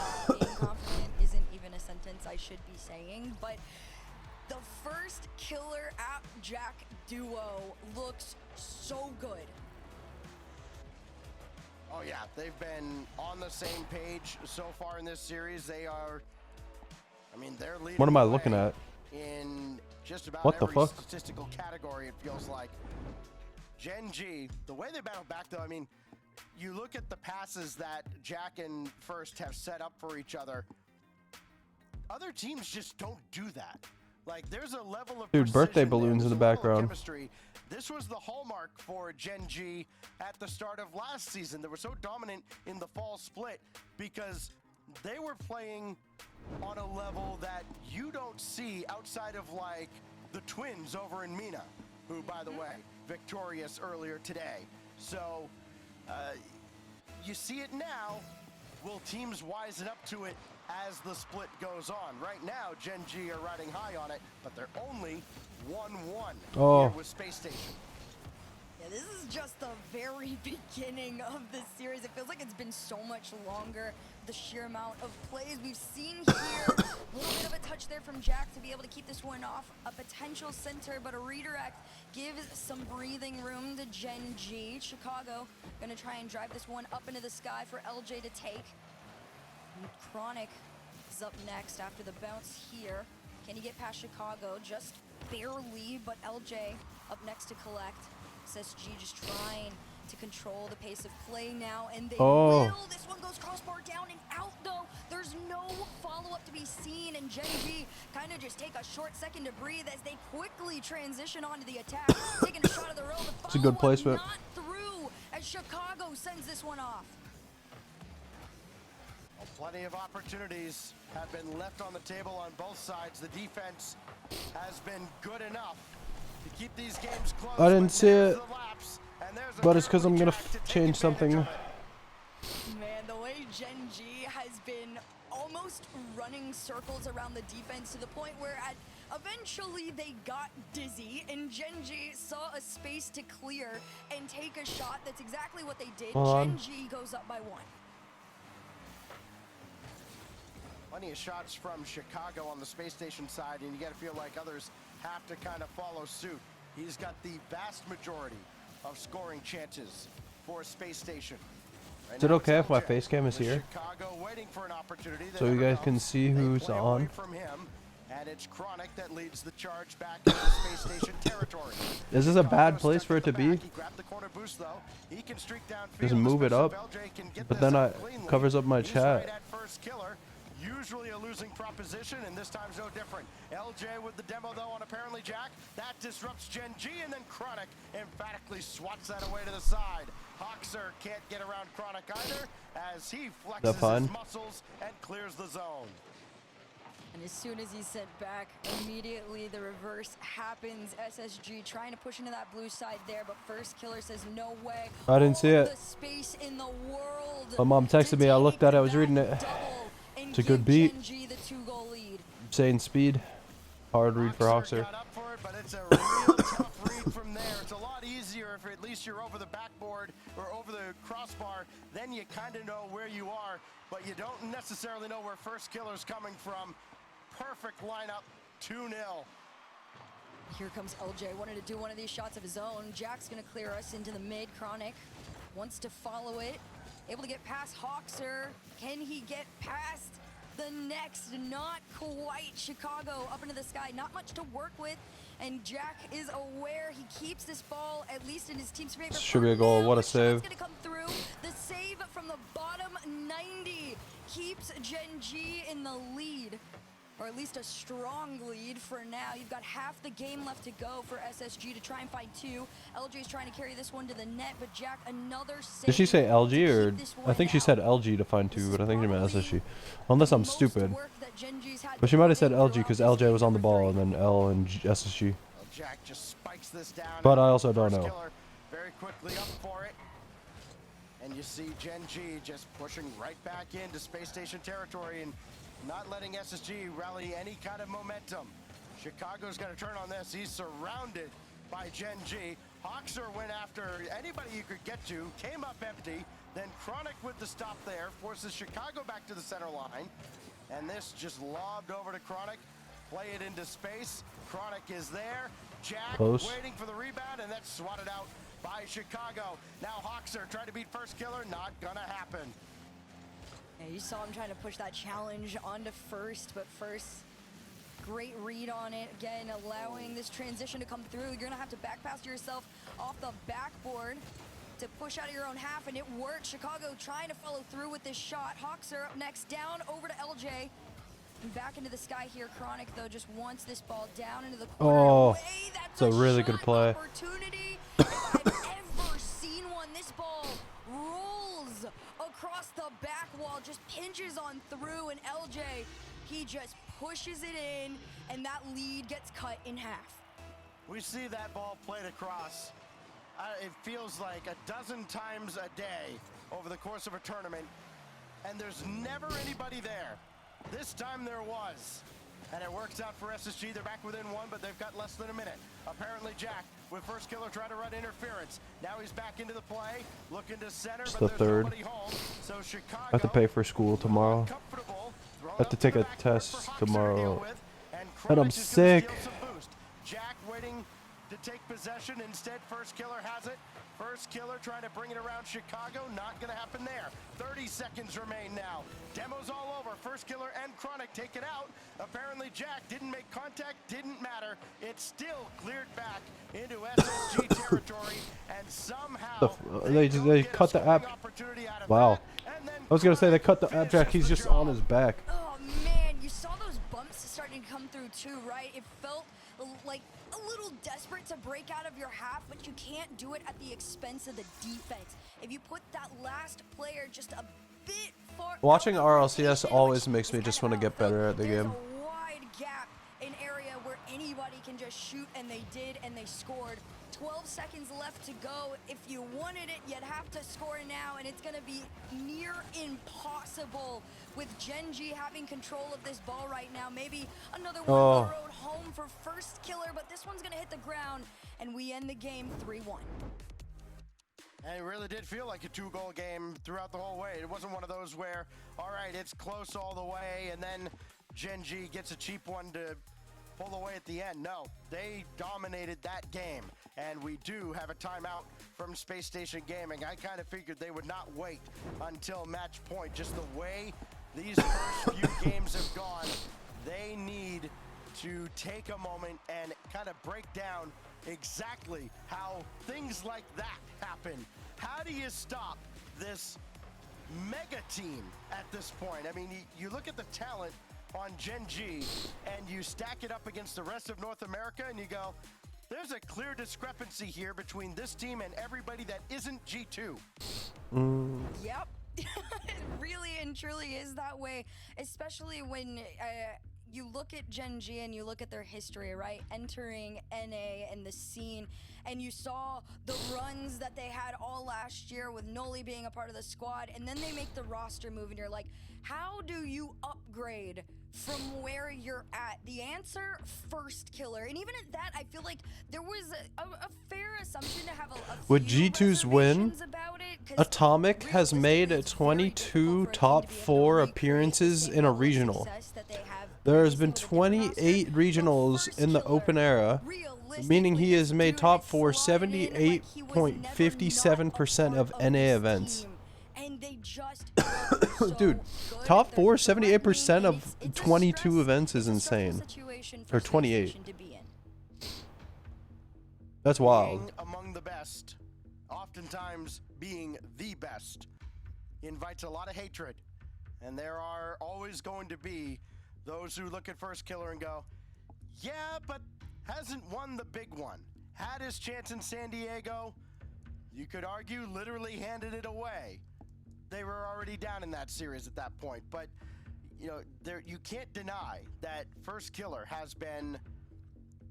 confident isn't even a sentence I should be saying, but the First Killer app Jack duo looks so good. Oh yeah, they've been on the same page so far in this series. They are, I mean, they're leading. What am I the looking way at? in just about What the every fuck? statistical category, it feels like. Gen G, the way they battle back though, I mean, you look at the passes that Jack and First have set up for each other. Other teams just don't do that. Like, there's a level of Dude, birthday precision there. balloons in There's the a level of background. chemistry. This was the hallmark for Gen G at the start of last season. They were so dominant in the fall split because they were playing on a level that you don't see outside of, like, the Twins over in Mina, who, by the way, victorious earlier today. So, you see it now. Will teams wisen up to it as the split goes on? Right now, Gen G are riding high on it, but they're only 1-1 Oh. here with Space Station. Yeah, this is just the very beginning of this series. It feels like it's been so much longer. The sheer amount of plays we've seen here. A little bit of a touch there from Jack to be able to keep this one off. A potential center, but a redirect gives some breathing room to Gen G. Chicago gonna try and drive this one up into the sky for LJ to take. And Chronic is up next after the bounce here. Can he get past Chicago? Just barely, but LJ up next to collect. SSG just trying to control the pace of play now, and they will. This one goes crossbar down and out, though. There's no follow-up to be seen, and Gen G kind of just take a short second to breathe as they quickly transition onto the attack. Taking a shot of their own. It's a good placement. Not through as Chicago sends this one off. Well, plenty of opportunities have been left on the table on both sides. The defense has been good enough to keep these games close. I didn't see it, The lapse, and there's but it's because I'm gonna Jack to take change something. advantage of it. Man, the way Gen G has been almost running circles around the defense to the point where eventually they got dizzy and Gen G saw a space to clear and take a shot. That's exactly what they did. Hold on. Gen G goes up by 1. Plenty of shots from Chicago on the Space Station side, and you got to feel like others have to kind of follow suit. He's got the vast majority of scoring chances for Space Station. Right Is it now okay it's if my LJ face cam is with here? Chicago waiting for an opportunity that So you never guys can comes. see They who's play away on? from him, and it's Chronic that leads the charge back into Space Station territory. Is this a bad Chicago place steps for it to the be? back. He grabbed the corner boost, though. He can streak downfield, Just move it especially up, if LJ can get but this then up it cleanly. covers up my He's chat. right at First Killer. Usually a losing proposition, and this time's no different. LJ with the demo, though, on apparently Jack. That disrupts Gen G, and then Chronic emphatically swats that away to the side. Hoxer can't get around Chronic either, as he flexes fun? his muscles and clears the zone. And as soon as he's sent back, immediately the reverse happens. SSG trying to push into that blue side there, but First Killer says no way. I didn't see All it. the space in the world My mom texted to me, I looked at it, I was take reading that it. double and It's a good give beat. Gen G the 2-goal lead. Insane speed. Hard read for Hoxer. Got up for it, but it's a real tough read from there. It's a lot easier if at least you're over the backboard or over the crossbar. Then you kind of know where you are, but you don't necessarily know where First Killer's coming from. Perfect lineup, 2-0. Here comes LJ, wanted to do one of these shots of his own. Jack's gonna clear us into the mid. Chronic wants to follow it. Able to get past Hoxer. Can he get past The next, not quite. Chicago up into the sky, not much to work with. And Jack is aware. He keeps this ball, at least in his team's favor. Should be a goal. What a save. Gonna come through. The save from the bottom 90 keeps Gen G in the lead. Or at least a strong lead for now. You've got half the game left to go for SSG to try and find 2. LG's trying to carry this one to the net, but Jack, another save. Did she say LG or I think she said LG to find 2, but I think she meant SSG. Unless I'm stupid. But she might have said LG because LJ was on the ball and then L and SSG. Well, Jack just spikes this down. But I also don't First know. killer very quickly up for it. And you see Gen G just pushing right back into space station territory and not letting SSG rally any kind of momentum. Chicago's going to turn on this. He's surrounded by Gen G. Hoxer went after anybody you could get to, came up empty. Then Chronic with the stop there forces Chicago back to the center line. And this just lobbed over to Chronic. Play it into space. Chronic is there. Jack Close. waiting for the rebound, and that's swatted out by Chicago. Now Hoxer trying to beat first killer. Not going to happen. Yeah, you saw him trying to push that challenge onto first, but first, great read on it. Again, allowing this transition to come through. You're gonna have to back pass yourself off the backboard to push out of your own half, and it worked. Chicago trying to follow through with this shot. Hoxer up next, down over to LJ. And back into the sky here. Chronic, though, just wants this ball down into the corner. Oh, Away. That's it's a really good shot play. Opportunity. If I've ever seen one, this ball rolls across the back wall, just pinches on through, and LJ, he just pushes it in, and that lead gets cut in half. We see that ball played across. It feels like a dozen times a day over the course of a tournament, and there's never anybody there. This time there was, and it works out for SSG. They're back within 1, but they've got less than a minute. Apparently Jack with first killer trying to run interference. Now he's back into the play, looking to center, It's but the there's third. nobody home. So Chicago I have to pay for school tomorrow. I have to take a test tomorrow. And I'm sick. Jack waiting to take possession. Instead, first killer has it. First killer trying to bring it around Chicago. Not going to happen there. 30 seconds remain now. Demo's all over. First killer and Chronic take it out. Apparently Jack didn't make contact. Didn't matter. It's still cleared back into SSG territory. And somehow they cut the app. Wow. I was going to say they cut the app Jack. He's just on his back. Oh, man, you saw those bumps starting to come through too, right? It felt like a little desperate to break out of your half, but you can't do it at the expense of the defense. If you put that last player just a bit far... Watching RLCS always makes me just want to get better at the There's game. a wide gap, an area where anybody can just shoot, and they did, and they scored. 12 seconds left to go. If you wanted it, you'd have to score now, and it's going to be near impossible with Gen G having control of this ball right now. Maybe another one on the road home for first killer, but this one's going to hit the ground, and we end the game 3-1. And it really did feel like a 2-goal game throughout the whole way. It wasn't one of those where, all right, it's close all the way, and then Gen G gets a cheap one to pull away at the end. No, they dominated that game. And we do have a timeout from Space Station Gaming. I kind of figured they would not wait until match point. Just the way these first few games have gone, they need to take a moment and kind of break down exactly how things like that happen. How do you stop this mega team at this point? I mean, you look at the talent on Gen G and you stack it up against the rest of North America and you go, there's a clear discrepancy here between this team and everybody that isn't G2. Yep. It really and truly is that way, especially when you look at Gen G and you look at their history, right? Entering NA and the scene, and you saw the runs that they had all last year with Noli being a part of the squad, and then they make the roster move, and you're like, how do you upgrade from where you're at? The answer, first killer. And even at that, I feel like there was a fair assumption to have a With few G2's win, reservations about it, 'cause Atomic has made realistically, it's very 22 difficult for a top team to be able to 4 recreate appearances the in a same regional. success that they have There has every been single Dignitas roster. 28 regionals in the open era, meaning he has made top 4 78.57% of NA events. and they just look so Dude, good. top They're 4, threatening, 78% and of it's a 22 stress- events is it's a stressful insane. situation for Or Space 28. Station to be in. That's wild. Being among the best, oftentimes being the best, invites a lot of hatred. And there are always going to be those who look at First Killer and go, yeah, but hasn't won the big one. Had his chance in San Diego. You could argue literally handed it away. They were already down in that series at that point. But, you know, you can't deny that First Killer has been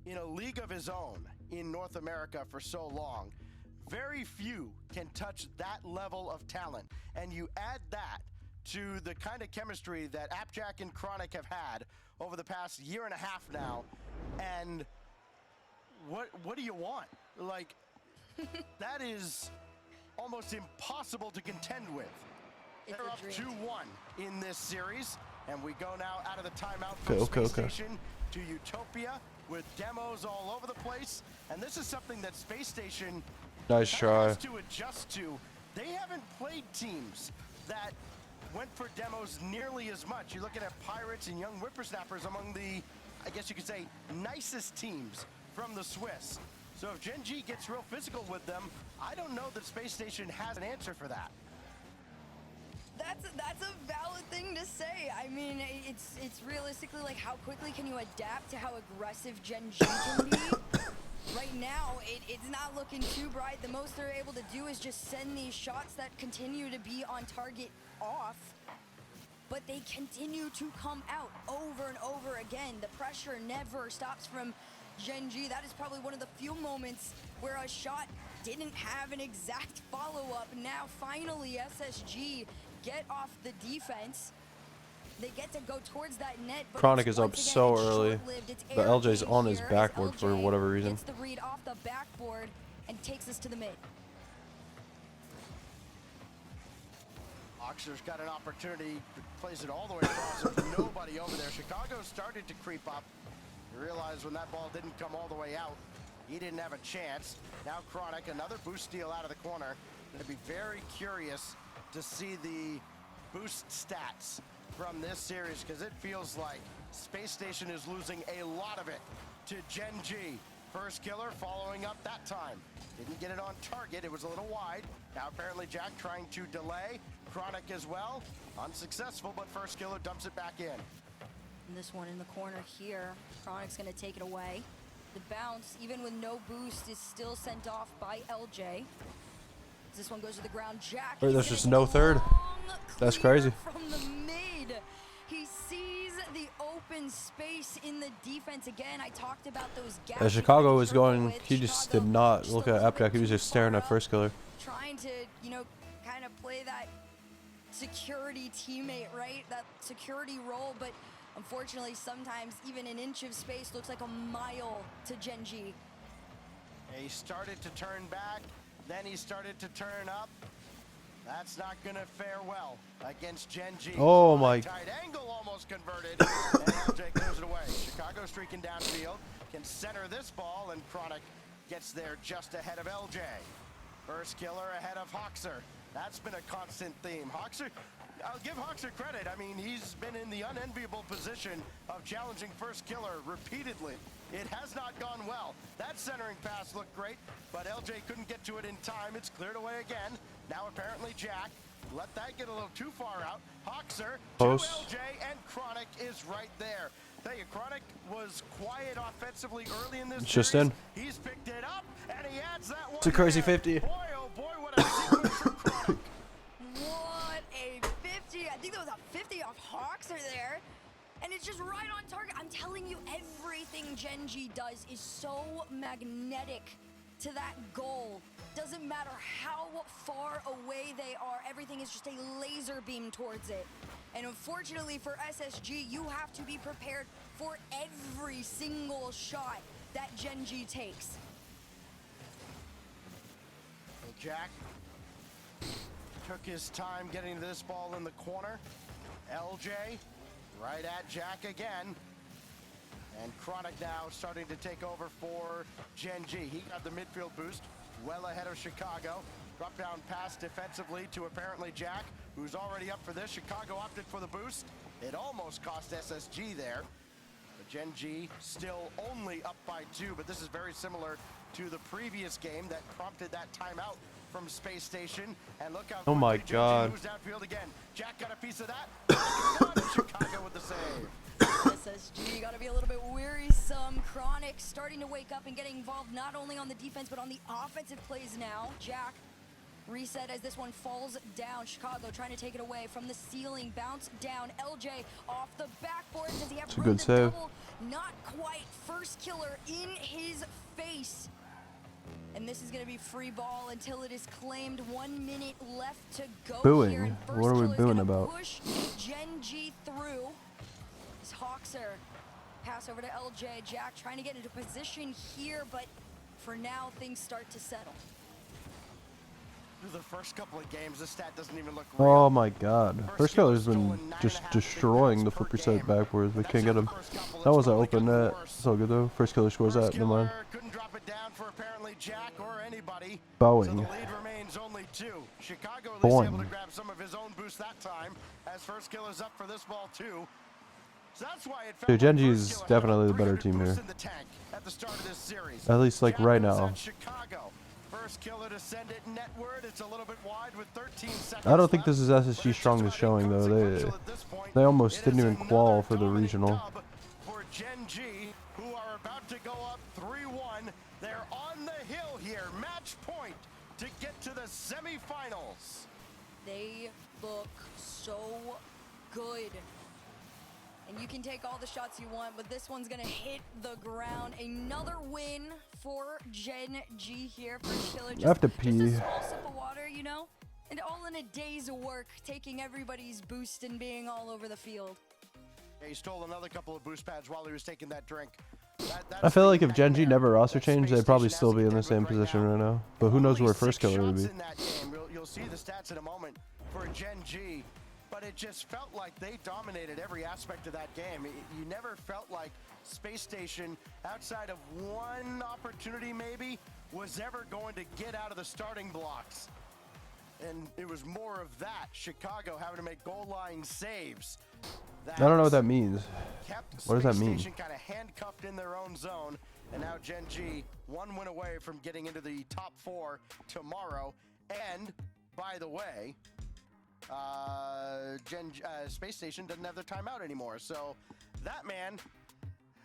in a league of his own in North America for so long. Very few can touch that level of talent. And you add that to the kind of chemistry that Appjack and Chronic have had over the past year and a half now. And what do you want? Like, that is almost impossible to contend with. It's They're a up dream. 2-1 in this series, and we go now out of the timeout Okay, from okay, Space okay. Station to Utopia with demos all over the place. And this is something that Space Station Nice kinda try. has to adjust to. They haven't played teams that went for demos nearly as much. You're looking at Pirates and Young Whippersnappers among the, I guess you could say, nicest teams from the Swiss. So if Gen G gets real physical with them, I don't know that Space Station has an answer for that. That's a valid thing to say. I mean, it's realistically like how quickly can you adapt to how aggressive Gen G can be? Right now, it's not looking too bright. The most they're able to do is just send these shots that continue to be on target off, but they continue to come out over and over again. The pressure never stops from Gen G. That is probably one of the few moments where a shot didn't have an exact follow-up. Now, finally, SSG get off the defense. They get to go towards that net, but Chronic it's is up once again, so it's early. short-lived. It's The air LJ's game on his here as backboard for LJ whatever reason. gets the read off the backboard and takes us to the mid. Oxer's got an opportunity, plays it all the way across. There's nobody over there. Chicago started to creep up. You realize when that ball didn't come all the way out, he didn't have a chance. Now Chronic, another boost steal out of the corner. Gonna be very curious to see the boost stats from this series, because it feels like Space Station is losing a lot of it to Gen G. First Killer following up that time. Didn't get it on target, it was a little wide. Now apparently Jack trying to delay. Chronic as well, unsuccessful, but First Killer dumps it back in. And this one in the corner here, Chronic's gonna take it away. The bounce, even with no boost, is still sent off by LJ. This one goes to the ground. Jack. Wait, is there's gonna just take no a third? long That's clear crazy. From the mid, he sees the open space in the defense again. I talked about those gaps. Yeah, you Chicago can was dribble going, with. he just Chicago did not just look a at little Appjack, bit he was too just staring far at up, First Killer. trying to, kind of play that security teammate, right? That security role, but unfortunately, sometimes even an inch of space looks like a mile to Gen G. He started to turn back, then he started to turn up. That's not gonna fare well against Gen G. Oh my. Tight angle almost converted, and LJ clears it away. Chicago streaking downfield, can center this ball, and Chronic gets there just ahead of LJ. First Killer ahead of Hoxer. That's been a constant theme. Hoxer, I'll give Hoxer credit. I mean, he's been in the unenviable position of challenging First Killer repeatedly. It has not gone well. That centering pass looked great, but LJ couldn't get to it in time. It's cleared away again. Now apparently Jack let that get a little too far out. Hoxer to Post. LJ, and Chronic is right there. Tell you, Chronic was quiet offensively early in this It's just series. in. He's picked it up, and he adds that one. It's a crazy there. 50. Boy, oh boy, what a sequence from Chronic. What a 50. I think that was a 50 off Hoxer there. And it's just right on target. I'm telling you, everything Gen G does is so magnetic to that goal. Doesn't matter how far away they are, everything is just a laser beam towards it. And unfortunately for SSG, you have to be prepared for every single shot that Gen G takes. Well, Jack took his time getting this ball in the corner. LJ right at Jack again. And Chronic now starting to take over for Gen G. He got the midfield boost. well ahead of Chicago. Drop down pass defensively to apparently Jack, who's already up for this. Chicago opted for the boost. It almost cost SSG there. But Gen G still only up by 2, but this is very similar to the previous game that prompted that timeout from Space Station. And look how Oh my quickly Gen G God. moves downfield again. Jack got a piece of that. Chicago with the save. SSG got to be a little bit wearisome. Chronic starting to wake up and getting involved not only on the defense but on the offensive plays now. Jack reset as this one falls down. Chicago trying to take it away from the ceiling. Bounce down. LJ off the backboard. Does he have It's a room good to save. double? Not quite. First killer in his face. And this is going to be free ball until it is claimed. 1 minute left to go Booing. here. And first What are we killer's booing gonna about? Push Gen G through. It's Hawkser. Pass over to LJ. Jack trying to get into position here, but for now, things start to settle. Through the first couple of games, this stat doesn't even look real. Oh my God. First killer's been just destroying the flipper set backwards. We can't get him. That was an open net. It's all good though. First killer scores that. Never mind. Couldn't drop it down for apparently Jack or anybody. Boeing. So the lead remains only 2. Chicago at least Boing. able to grab some of his own boost that time, as first killer's up for this ball too. So that's why it felt Dude, Gen like G First is Killer had definitely the about better 300 team boosts here. in the tank at the start of this series. At least like Jack right goes now. at Chicago. First killer to send it netward. It's a little bit wide with 13 seconds I don't think left, this is but SSG's it's strongest just showing about though. inconsequential at this point. They almost It didn't is even another qual for the dominant regional. dub for Gen G, who are about to go up 3-1. They're on the hill here. Match point to get to the semifinals. They look so good. And you can take all the shots you want, but this one's gonna hit the ground. Another win for Gen G here. First killer, I have to just pee. a small sip of water, you know? And all in a day's work, taking everybody's boost and being all over the field. Yeah, he stole another couple of boost pads while he was taking that drink. I feel like if Gen G G never roster changed, they'd probably still be in the same position right now. But who knows where first killer would be. In that game. You'll see the stats in a moment for Gen G, but it just felt like they dominated every aspect of that game. You never felt like Space Station, outside of one opportunity maybe, was ever going to get out of the starting blocks. And it was more of that. Chicago having to make goal line saves. I don't know what that means. Kept What does that Space mean? Station kind of handcuffed in their own zone, and now Gen G 1 win away from getting into the top 4 tomorrow. And by the way, Space Station doesn't have their timeout anymore, so that man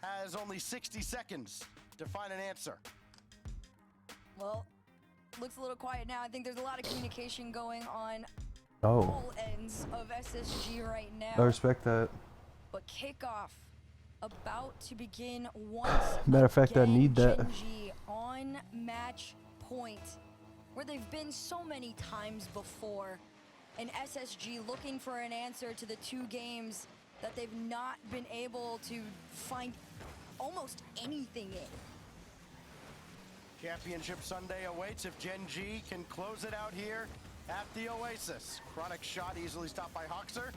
has only 60 seconds to find an answer. Well, looks a little quiet now. I think there's a lot of communication going on Oh, all ends of SSG right now. I respect that. But kickoff about to begin once Matter of fact, I again. need that. Gen G on match point, where they've been so many times before, and SSG looking for an answer to the 2 games that they've not been able to find almost anything in. Championship Sunday awaits if Gen G can close it out here at the Oasis. Chronic shot easily stopped by Hawkser.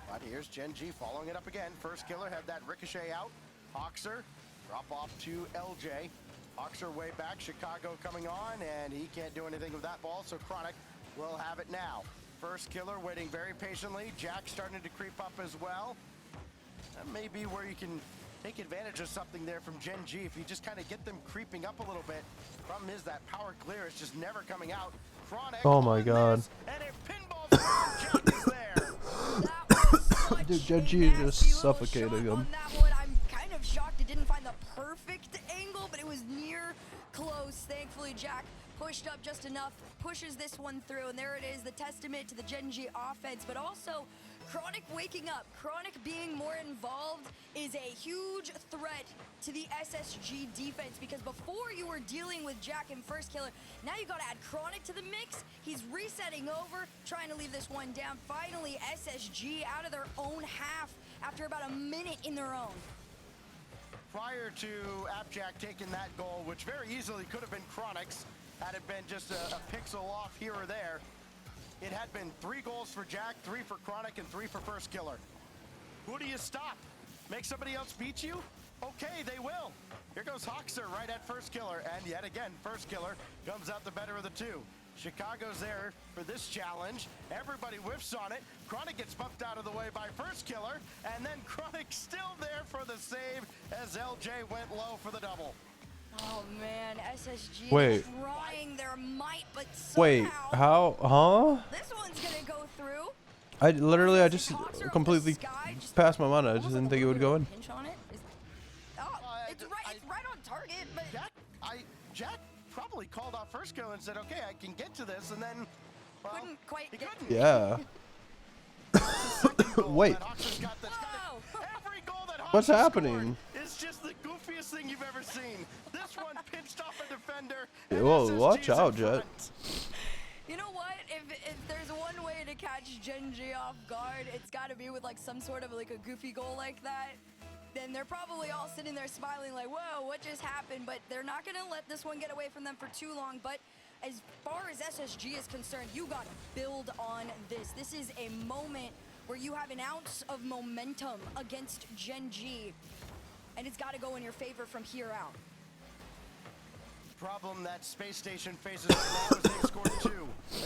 But here's Gen G following it up again. First killer had that ricochet out. Hawkser drop off to LJ. Hawkser way back. Chicago coming on, and he can't do anything with that ball, so Chronic will have it now. First killer waiting very patiently. Jack starting to creep up as well. That may be where you can take advantage of something there from Gen G if you just kind of get them creeping up a little bit. Problem is that power clear is just never coming out. Chronic Oh my on God. this, and it pinballs around. Jack is there. That was such Dude, Gen a G is just nasty little suffocating shot him. on that one. I'm kind of shocked it didn't find the perfect angle, but it was near close. Thankfully, Jack pushed up just enough, pushes this one through, and there it is, the testament to the Gen G offense, but also Chronic waking up. Chronic being more involved is a huge threat to the SSG defense, because before you were dealing with Jack and First Killer, now you gotta add Chronic to the mix. He's resetting over, trying to leave this one down. Finally, SSG out of their own half after about a minute in their own. Prior to Appjack taking that goal, which very easily could have been Chronic's, had it been just a pixel off here or there, it had been 3 goals for Jack, 3 for Chronic, and 3 for First Killer. Who do you stop? Make somebody else beat you? Okay, they will. Here goes Hoxer right at first killer, and yet again, first killer comes out the better of the two. Chicago's there for this challenge. Everybody whiffs on it. Chronic gets bumped out of the way by first killer, and then Chronic still there for the save as LJ went low for the double. Oh man, SSG Wait. trying their might, but somehow Wait, how? Huh? this one's gonna go through. I just completely passed my mind. I just didn't think it would go in. Pinch on it. It's right on target, but Jack probably called off first killer and said, okay, I can get to this, and then, well, couldn't quite he get. couldn't. Yeah. Wait. Whoa! Every goal that What's Hoxer happening? scored is just the goofiest thing you've ever seen. This one pinched off a defender. Whoa, and watch SSG's in out, Jet. front. You know what? If there's one way to catch Gen G off guard, it's got to be with like some sort of like a goofy goal like that. Then they're probably all sitting there smiling like, whoa, what just happened? But they're not going to let this one get away from them for too long. But as far as SSG is concerned, you got to build on this. This is a moment where you have an ounce of momentum against Gen G, and it's got to go in your favor from here out. Problem that Space Station faces right now is they scored 2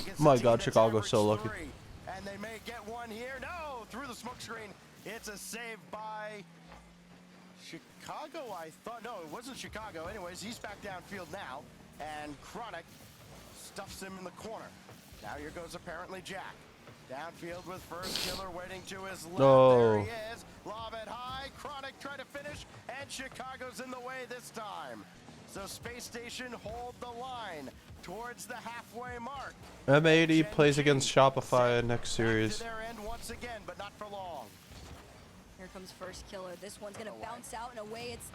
against My the team God, that's Chicago's so averaged lucky. 3. And they may get one here. No, through the smoke screen. It's a save by Chicago, I thought. No, it wasn't Chicago. Anyways, he's back downfield now, and Chronic stuffs him in the corner. Now here goes apparently Jack. Downfield with first killer waiting to his left. No. There he is. Lob it high. Chronic trying to finish, and Chicago's in the way this time. So Space Station hold the line towards the halfway mark. M80 plays against Shopify next Back series. to their end once again, but not for long. Here comes first killer. This one's gonna bounce out in a way it's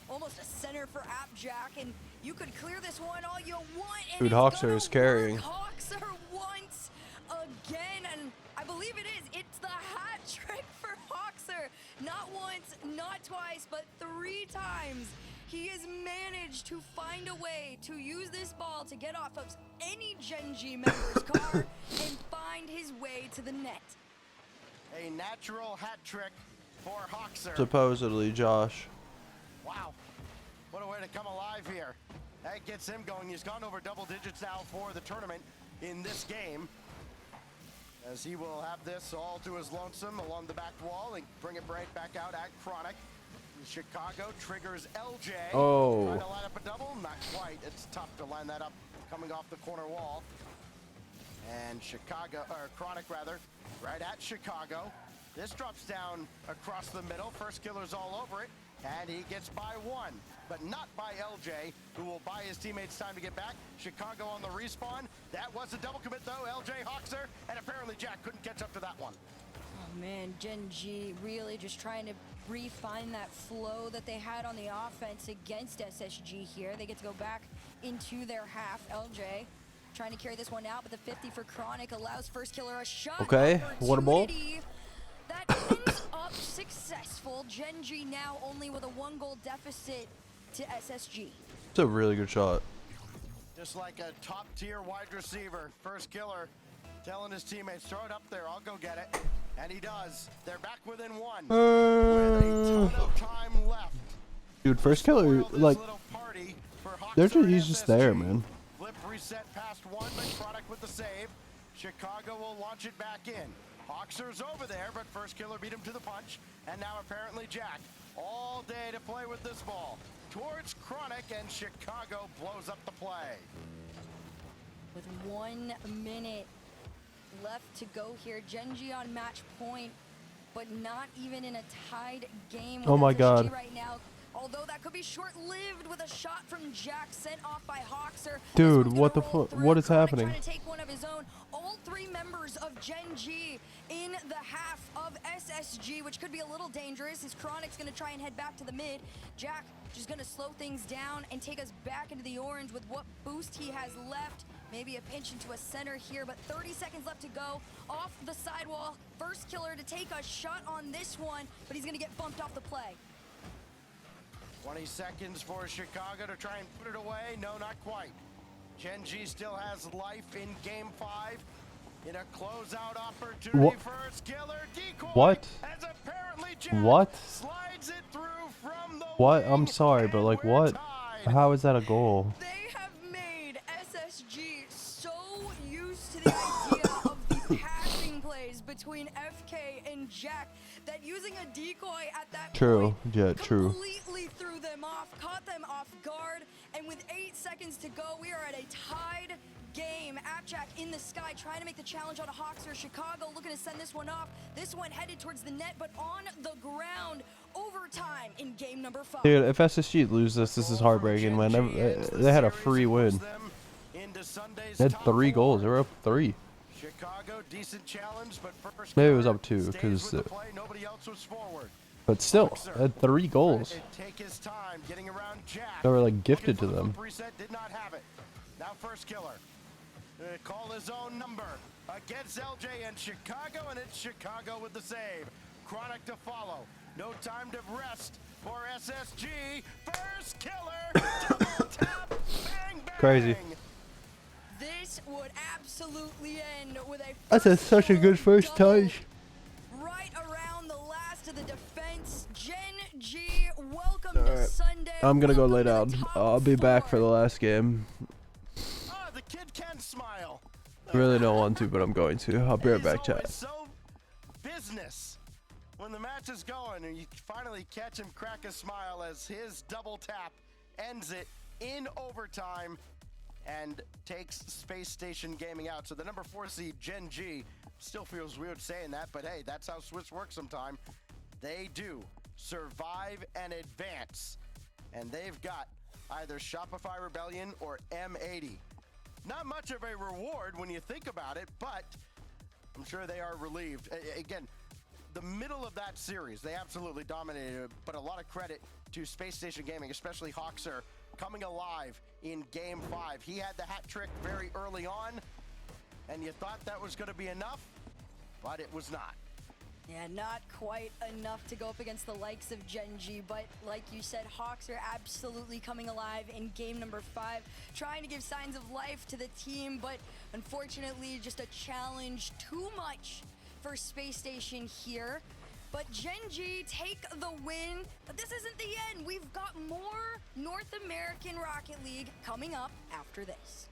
almost a center for AppJack, and you could clear this one all you want. And Dude, it's Hoxer gonna is carrying. work. Hoxer once again, and I believe it is. It's the hat trick for Hoxer. Not once, not twice, but 3 times. He has managed to find a way to use this ball to get off of any Gen G member's car and find his way to the net. A natural hat trick for Hoxer. Supposedly, Josh. Wow. What a way to come alive here. That gets him going. He's gone over double digits now for the tournament in this game, as he will have this all to his lonesome along the back wall and bring it right back out at Chronic. Chicago triggers LJ. Oh. Trying to line up a double? Not quite. It's tough to line that up coming off the corner wall. And Chronic rather, right at Chicago. This drops down across the middle. First killer's all over it, and he gets by 1, but not by LJ, who will buy his teammates time to get back. Chicago on the respawn. That was a double commit though. LJ Hoxer, and apparently Jack couldn't catch up to that one. Oh man, Gen G really just trying to refine that flow that they had on the offense against SSG here. They get to go back into their half. LJ trying to carry this one out, but the 50 for Chronic allows first killer a shot. Okay, what a ball. Opportunity that ends up successful. Gen G now only with a 1-goal deficit to SSG. It's a really good shot. Just like a top-tier wide receiver, first killer telling his teammates, throw it up there, I'll go get it. And he does. They're back within 1 with a ton of time left. Dude, first killer, like, he's just there, man. Flip reset past 1, but Chronic with the save. Chicago will launch it back in. Hoxer's over there, but first killer beat him to the punch. And now apparently Jack all day to play with this ball. Towards Chronic, and Chicago blows up the play. With 1 minute left to go here, Gen G on match point, but not even in a tied game with Oh my SSG God. right now. Although that could be short-lived with a shot from Jack sent off by Hoxer. Dude, what the fuck? What is happening? Trying to take one of his own. All 3 members of Gen G in the half of SSG, which could be a little dangerous, as Chronic's going to try and head back to the mid. Jack just going to slow things down and take us back into the orange with what boost he has left. Maybe a pinch into a center here, but 30 seconds left to go. Off the sidewall, first killer to take a shot on this one, but he's going to get bumped off the play. 20 seconds for Chicago to try and put it away. No, not quite. Gen G still has life in game 5. In a closeout opportunity What? for Skiller. Decoy. What? As apparently Jack What? slides it through from the What? I'm wing, sorry, but and like, we're what? tied. How is that a goal? They have made SSG so used to the idea of the passing plays between FK and Jack that using a decoy at that True. point Yeah, true. completely threw them off, caught them off guard, and with 8 seconds to go, we are at a tied game. Appjack in the sky trying to make the challenge on a Hawkster. Chicago looking to send this one off. This one headed towards the net, but on the ground. Overtime in game number 5. Dude, if SSG lose this is heartbreaking, man. They had a free win. They had 3 goals. They were up 3. Chicago, decent challenge, but first Maybe it was up Killer 2 stays because, with the play. Nobody else was forward. but still, they had 3 goals. Take his time getting around Jack. They were like gifted to them. Reset did not have it. Now first Killer. Call his own number against LJ and Chicago, and it's Chicago with the save. Chronic to follow. No time to rest for SSG. First Killer. Double tap. Bang, bang. Crazy. This would absolutely end with a That's such a good first double touch. right around the last of the defense. Gen G, welcome to Sunday. I'm gonna go lay Welcome to down. the top I'll be back for the 4. last game. Ah, the kid can smile. Really don't want to, but I'm going to. I'll be right It is back, always chat. so business when the match is going and you finally catch him crack a smile as his double tap ends it in overtime and takes Space Station Gaming out. So the number 4 seed Gen G still feels weird saying that, but hey, that's how Swiss works sometime. They do survive and advance, and they've got either Shopify Rebellion or M80. Not much of a reward when you think about it, but I'm sure they are relieved. Again, the middle of that series, they absolutely dominated, but a lot of credit to Space Station Gaming, especially Hawkser, coming alive in Game 5. He had the hat trick very early on, and you thought that was going to be enough, but it was not. Yeah, not quite enough to go up against the likes of Gen G, but like you said, Hawks are absolutely coming alive in game number 5, trying to give signs of life to the team, but unfortunately just a challenge too much for Space Station here. But Gen G take the win, but this isn't the end. We've got more North American Rocket League coming up after this.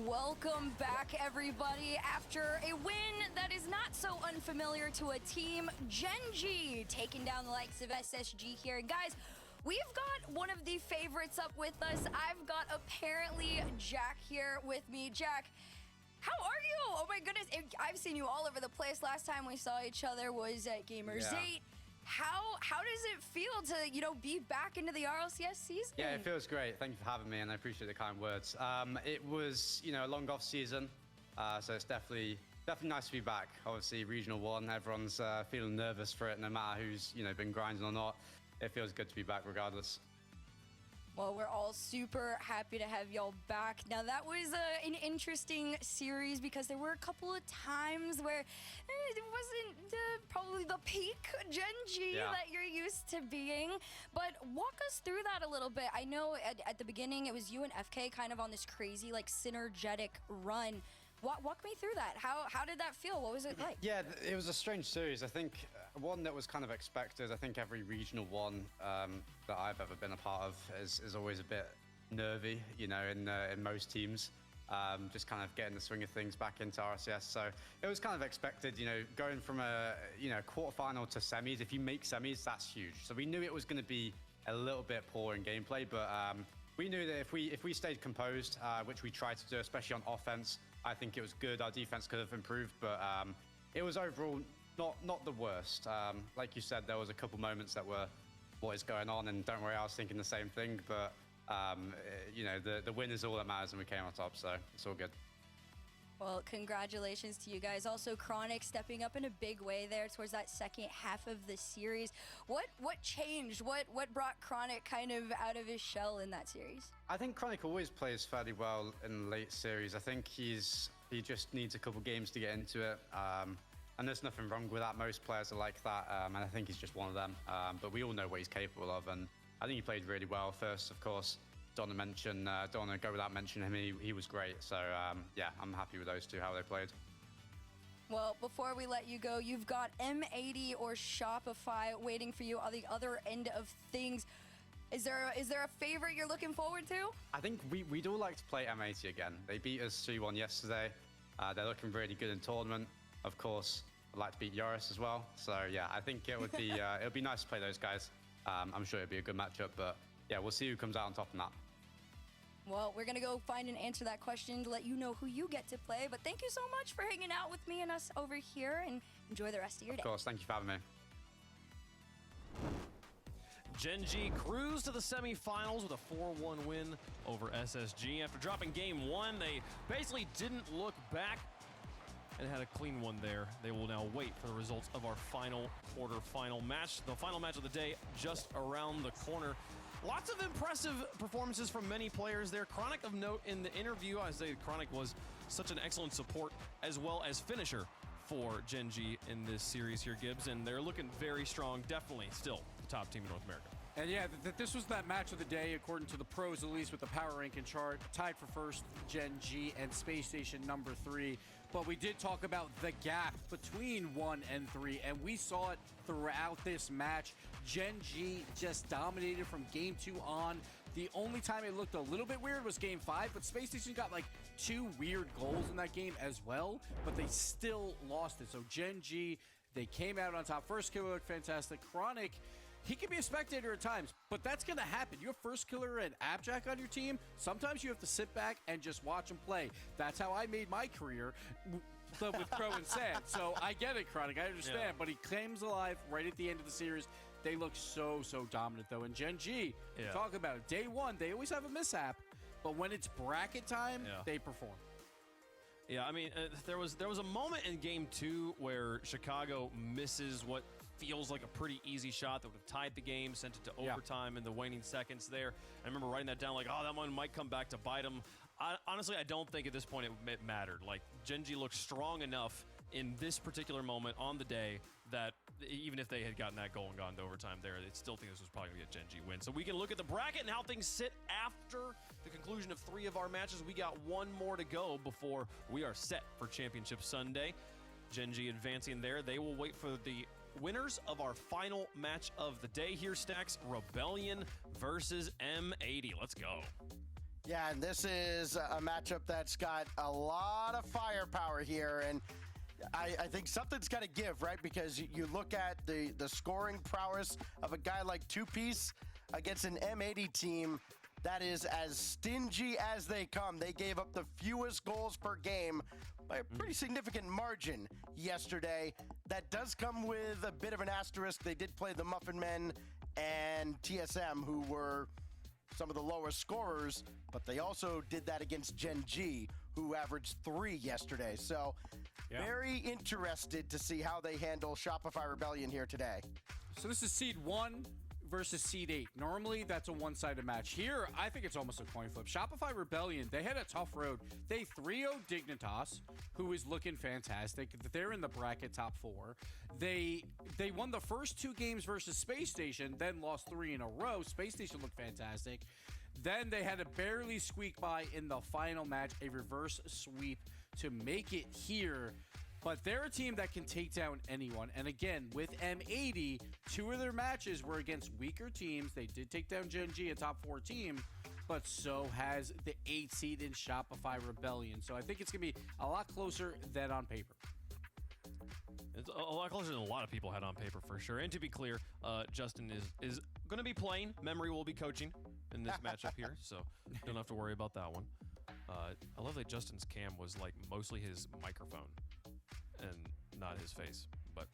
Welcome back, everybody. After a win that is not so unfamiliar to a team, Gen G taking down the likes of SSG here. And guys, we've got one of the favorites up with us. I've got apparently Jack here with me. Jack, how are you? Oh my goodness, I've seen you all over the place. Last time we saw each other was at Gamers 8. How does it feel to, you know, be back into the RLCS season? Yeah, it feels great. Thank you for having me, and I appreciate the kind words. It was, you know, a long off season, so it's definitely nice to be back. Obviously, Regional 1, everyone's feeling nervous for it, no matter who's, you know, been grinding or not. It feels good to be back regardless. Well, we're all super happy to have y'all back. Now, that was an interesting series because there were a couple of times where it wasn't probably the peak Gen G that you're used to being. But walk us through that a little bit. I know at the beginning it was you and FK kind of on this crazy, like, synergetic run. Walk me through that. How did that feel? What was it like? Yeah, it was a strange series. I think one that was kind of expected. I think every Regional 1 that I've ever been a part of is always a bit nervy, you know, in most teams. Just kind of getting the swing of things back into RCS. So it was kind of expected, you know, going from a quarterfinal to semis. If you make semis, that's huge. So we knew it was going to be a little bit poor in gameplay, but we knew that if we stayed composed, which we tried to do, especially on offense, I think it was good. Our defense could have improved, but it was overall not the worst. Like you said, there was a couple moments that were, what is going on? And don't worry, I was thinking the same thing. But you know, the win is all that matters, and we came on top, so it's all good. Well, congratulations to you guys. Also, Chronic stepping up in a big way there towards that second half of the series. What changed? What brought Chronic kind of out of his shell in that series? I think Chronic always plays fairly well in the late series. I think he just needs a couple games to get into it. And there's nothing wrong with that. Most players are like that, and I think he's just one of them. But we all know what he's capable of, and I think he played really well. First, of course, don't want to go without mentioning him. He was great. So yeah, I'm happy with those two, how they played. Well, before we let you go, you've got M80 or Shopify waiting for you on the other end of things. Is there a favorite you're looking forward to? I think we'd all like to play M80 again. They beat us 3-1 yesterday. They're looking really good in tournament. Of course, I'd like to beat Yoris as well. So yeah, I think it would be it would be nice to play those guys. I'm sure it'd be a good matchup, but yeah, we'll see who comes out on top of that. Well, we're going to go find and answer that question to let you know who you get to play. But thank you so much for hanging out with me and us over here, and enjoy the rest of your day. Of course, thank you for having me. Gen G cruised to the semifinals with a 4-1 win over SSG. After dropping game 1, they basically didn't look back and had a clean one there. They will now wait for the results of our final quarterfinal match. The final match of the day just around the corner. Lots of impressive performances from many players there. Chronic of note in the interview. I say Chronic was such an excellent support as well as finisher for Gen G in this series here, Gibbs, and they're looking very strong. Definitely still the top team in North America. And yeah, this was that match of the day, according to the pros, at least with the power ranking chart. Tied for first, Gen G, and Space Station number 3. But we did talk about the gap between 1 and 3, and we saw it throughout this match. Gen G just dominated from game 2 on. The only time it looked a little bit weird was game 5, but Space Station got like 2 weird goals in that game as well, but they still lost it. So Gen G, they came out on top. First killer looked fantastic. Chronic, he can be a spectator at times, but that's going to happen. You have First Killer and Abjack on your team. Sometimes you have to sit back and just watch them play. That's how I made my career with Crow and Sand. So I get it, Chronic. I understand. Yeah. But he comes alive right at the end of the series. They look so dominant, though. And Gen G, talk about it. Day 1, they always have a mishap. But when it's bracket time, they perform. Yeah, I mean, there was a moment in game 2 where Chicago misses what feels like a pretty easy shot that would have tied the game, sent it to overtime in the waning seconds there. I remember writing that down like, oh, that one might come back to bite them. Honestly, I don't think at this point it mattered. Like, Gen G looked strong enough in this particular moment on the day that even if they had gotten that goal and gone to overtime there, they still think this was probably going to get Gen G win. So we can look at the bracket and how things sit after the conclusion of 3 of our matches. We got 1 more to go before we are set for Championship Sunday. Gen G advancing there. They will wait for the winners of our final match of the day here, Stacks. Rebellion versus M80. Let's go. Yeah, and this is a matchup that's got a lot of firepower here, and I think something's got to give, right? Because you look at the scoring prowess of a guy like Two Piece against an M80 team that is as stingy as they come. They gave up the fewest goals per game by a pretty significant margin yesterday. That does come with a bit of an asterisk. They did play the Muffin Men and TSM, who were some of the lowest scorers, but they also did that against Gen G, who averaged 3 yesterday. So very interested to see how they handle Shopify Rebellion here today. So this is seed 1 versus seed 8. Normally, that's a one-sided match. Here, I think it's almost a coin flip. Shopify Rebellion, they had a tough road. They 3-0'd Dignitas, who is looking fantastic. They're in the bracket top 4. They won the first 2 games versus Space Station, then lost 3 in a row. Space Station looked fantastic. Then they had to barely squeak by in the final match, a reverse sweep to make it here. But they're a team that can take down anyone. And again, with M80, 2 of their matches were against weaker teams. They did take down Gen G, a top 4 team, but so has the 8 seed in Shopify Rebellion. So I think it's going to be a lot closer than on paper. It's a lot closer than a lot of people had on paper, for sure. And to be clear, Justin is going to be playing. Memory will be coaching in this matchup here, so don't have to worry about that one. I love that Justin's cam was like mostly his microphone and not his face. But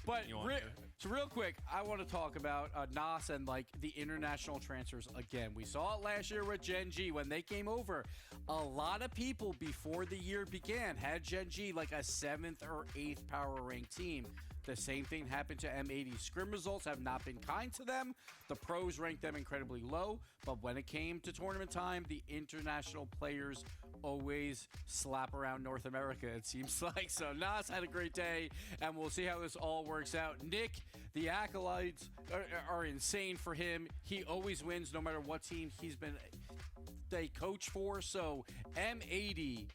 but so real quick, I want to talk about Nas and like the international transfers again. We saw it last year with Gen G when they came over. A lot of people before the year began had Gen G like a 7th or 8th power ranked team. The same thing happened to M80. Scrim results have not been kind to them. The pros ranked them incredibly low, but when it came to tournament time, the international players always slap around North America, it seems like. So Nas had a great day, and we'll see how this all works out. Nick, the accolades are insane for him. He always wins no matter what team he's been a coach for. So M80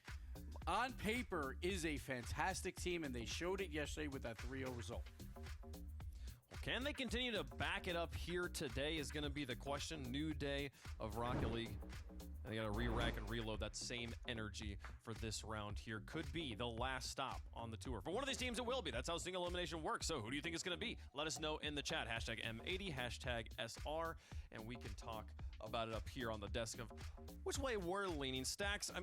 on paper is a fantastic team, and they showed it yesterday with that 3-0 result. Well, can they continue to back it up here today is going to be the question. New day of Rocket League. And they got to re-rack and reload that same energy for this round here. Could be the last stop on the tour. For one of these teams, it will be. That's how single elimination works. So who do you think it's going to be? Let us know in the chat. Hashtag M80, hashtag SR, and we can talk about it up here on the desk of which way we're leaning. Stacks, I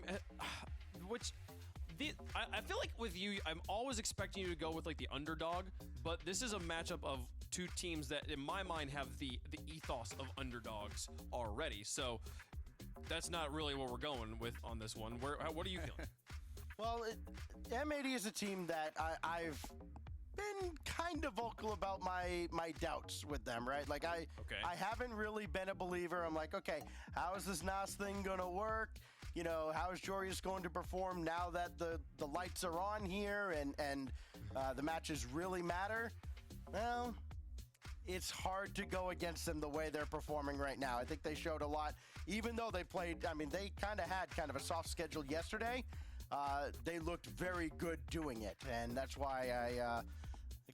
feel like with you, I'm always expecting you to go with like the underdog, but this is a matchup of 2 teams that in my mind have the ethos of underdogs already. So that's not really what we're going with on this one. What are you feeling? Well, M80 is a team that I've been kind of vocal about my doubts with them, right? Like I haven't really been a believer. I'm like, okay, how is this Nas thing gonna work? You know, how is Jorius going to perform now that the lights are on here and the matches really matter? Well, it's hard to go against them the way they're performing right now. I think they showed a lot, even though they played, I mean, they kind of had kind of a soft schedule yesterday. They looked very good doing it, and that's why I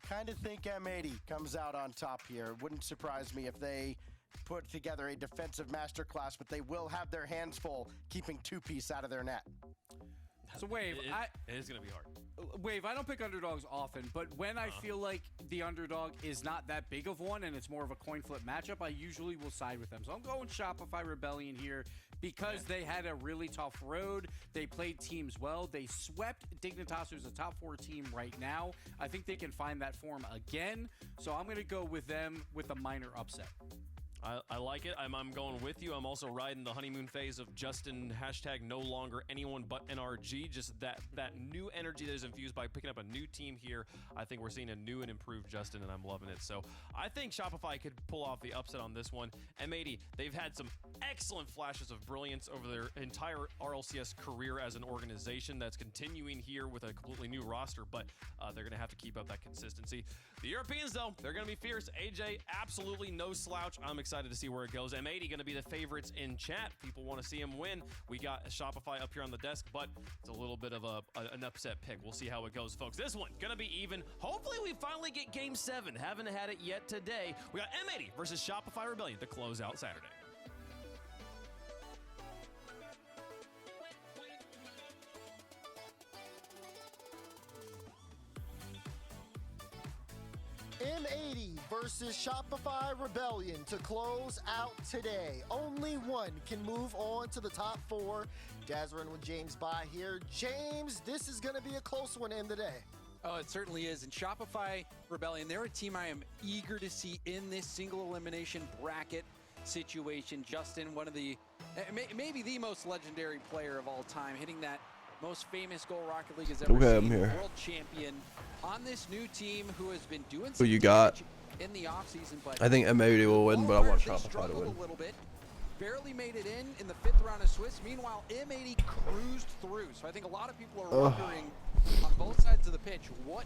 kind of think M80 comes out on top here. It wouldn't surprise me if they put together a defensive masterclass, but they will have their hands full keeping Two Piece out of their net. So Wave, it is going to be hard. Wave, I don't pick underdogs often, but when I feel like the underdog is not that big of one and it's more of a coin flip matchup, I usually will side with them. So I'm going Shopify Rebellion here because they had a really tough road. They played teams well. They swept Dignitas, who's a top 4 team right now. I think they can find that form again. So I'm going to go with them with a minor upset. I like it. I'm going with you. I'm also riding the honeymoon phase of Justin, hashtag no longer anyone but NRG. Just that new energy that is infused by picking up a new team here. I think we're seeing a new and improved Justin, and I'm loving it. So I think Shopify could pull off the upset on this one. M80, they've had some excellent flashes of brilliance over their entire RLCS career as an organization that's continuing here with a completely new roster, but they're going to have to keep up that consistency. The Europeans, though, they're going to be fierce. AJ, absolutely no slouch. I'm excited to see where it goes. M80 going to be the favorites in chat. People want to see him win. We got Shopify up here on the desk, but it's a little bit of an upset pick. We'll see how it goes, folks. This one going to be even. Hopefully, we finally get Game 7. Haven't had it yet today. We got M80 versus Shopify Rebellion to close out Saturday. versus Shopify Rebellion to close out today. Only one can move on to the top 4. Dazzering with James by here. James, this is going to be a close one in the day. Oh, it certainly is. And Shopify Rebellion, they're a team I am eager to see in this single elimination bracket situation. Justin, one of the, maybe the most legendary player of all time, hitting that most famous goal Rocket League has ever Okay, seen. I'm here. World champion on this new team who has been doing Who some you got? damage in the offseason. But I think M80 will win, but I want Shopify to win. A little bit. Barely made it in the 5th round of Swiss. Meanwhile, M80 cruised through. So I think a lot of people are wondering on both sides of the pitch what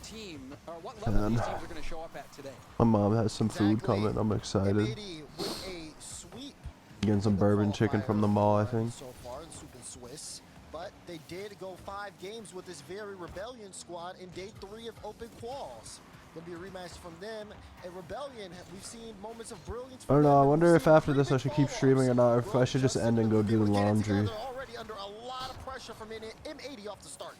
team or what level these teams are going to show up at today. My mom has some food coming. I'm excited. M80 with a sweep. Getting some bourbon chicken from the mall, I think. So far in Super Swiss, but they did go 5 games with this very Rebellion squad in day 3 of Open Quals. Gonna be a rematch from them. And Rebellion, we've seen moments of brilliance. I don't know. I wonder if after this I should keep streaming or not, or if I should just end and go do the laundry. Already under a lot of pressure from M80 off the start.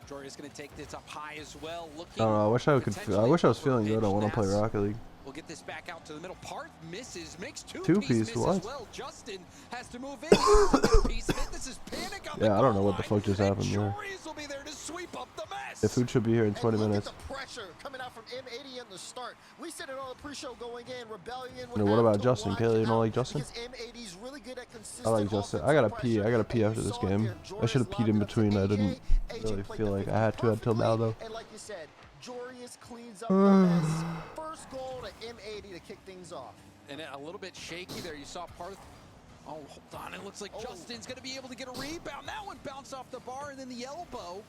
Jordy's going to take this up high as well. I don't know. I wish I could. I wish I was feeling good. I want to play Nas. Rocket League. We'll get this back out to the middle. Parth misses, makes Two-piece, misses what? as well. Justin has to move in. He has to get a piece of it. This is panic on the Yeah, I don't know goal what the fuck just line, happened and there. Joris will be there to sweep up the mess. The food should be here in 20 minutes. Look at the pressure coming out from M80 in the start. We said it on the pre-show going in. Rebellion. And what about Justin? Kayla, you don't like Justin? M80's really good at consistent I like Justin. I gotta pee. I gotta pee after this game. I should have peed in between. I didn't really feel like I had to until now, though. And like you said, Jorius cleans up the mess. First goal to M80 to kick things off. And a little bit shaky there. You saw Parth. Oh, hold on. It looks like Justin's going to be able to get a rebound. That one bounced off the bar and then the elbow.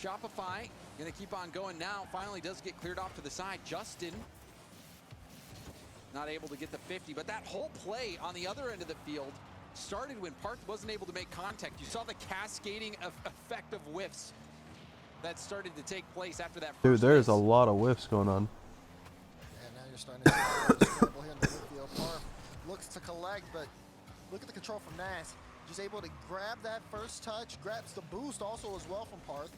Shopify going to keep on going now. Finally does get cleared off to the side. Justin not able to get the 50, but that whole play on the other end of the field started when Parth wasn't able to make contact. You saw the cascading effect of whiffs that started to take place after that first Dude, there's miss. a lot of whiffs going on. And now you're starting to see the scramble here in the midfield. Parth looks to collect, but look at the control from Nas. Just able to grab that first touch, grabs the boost also as well from Parth.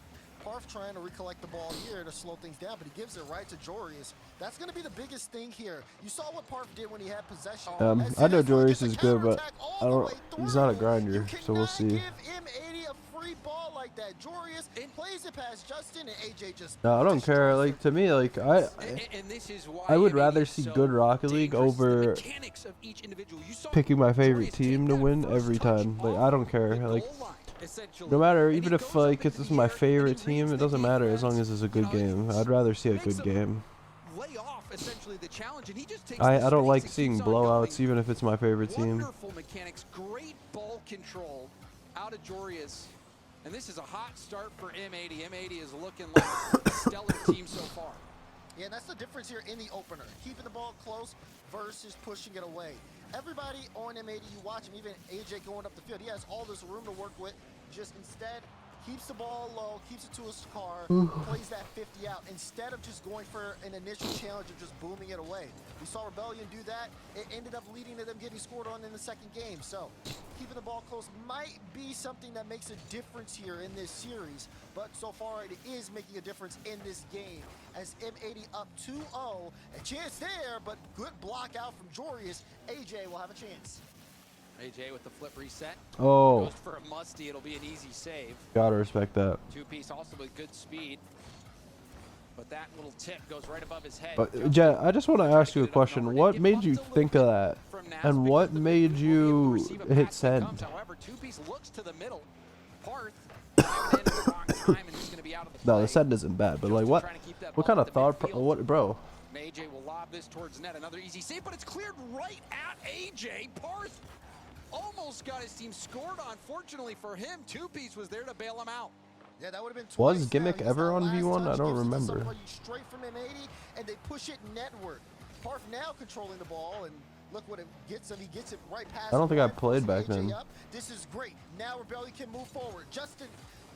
Parth trying to recollect the ball here to slow things down, but he gives it right to Jorius. That's going to be the biggest thing here. You saw what Parth did when he had possession. I know Jorius is good, but I don't. He's not a grinder, so we'll see. Give M80 a free ball like that. Jorius plays it past Justin, and AJ just. No, I don't care. Like, to me, like And this is why I would M80 rather is see so good Rocket League dangerous. The over mechanics of each individual. You saw picking my favorite Jorius team take to that win first every touch time. Like, off I don't care. the Like, goal line, essentially. no matter, And even he if goes up like into it's the my air, favorite and he team, reads it the doesn't matter as long as it's a good You know, game. I'd rather see a makes good him game. lay off essentially the challenge, and he just takes I the don't like space and seeing keeps on blowouts, going. even if it's my favorite team. Wonderful mechanics, great ball control out of Jorius. And this is a hot start for M80. M80 is looking like a stellar team so far. Yeah, and that's the difference here in the opener. Keeping the ball close versus pushing it away. Everybody on M80, you watch him, even AJ going up the field, he has all this room to work with. Just instead, keeps the ball low, keeps it to his car, plays that 50 out, instead of just going for an initial challenge of just booming it away. We saw Rebellion do that. It ended up leading to them getting scored on in the second game. So, keeping the ball close might be something that makes a difference here in this series, but so far it is making a difference in this game. As M80 up 2-0, a chance there, but good block out from Jorius. AJ will have a chance. AJ with the flip reset. Oh, Goes for a musty. It'll be an easy save. gotta respect that. Two-piece also with good speed. But that little tip goes right above his head. But Jet, I just want to ask you a question. What made you think of that? And what made you hit send? However, two-piece looks to the middle. Parth diving in at the wrong time, and he's going to be out of the No, play. the send isn't bad, but like what? What kind of thought? What, bro? AJ will lob this towards net. Another easy save, but it's cleared right at AJ. Parth almost got his team scored on. Fortunately for him, two-piece was there to bail him out. Yeah, that would have been Was twice Gimmick now. He ever gets on that V1? last I touch, don't gives it to remember. somebody straight from M80, and they push it netward. Parth now controlling the ball, and look what it gets him. He gets it right past. I don't think I him, played forcing back AJ then. up. This is great. Now Rebellion can move forward. Justin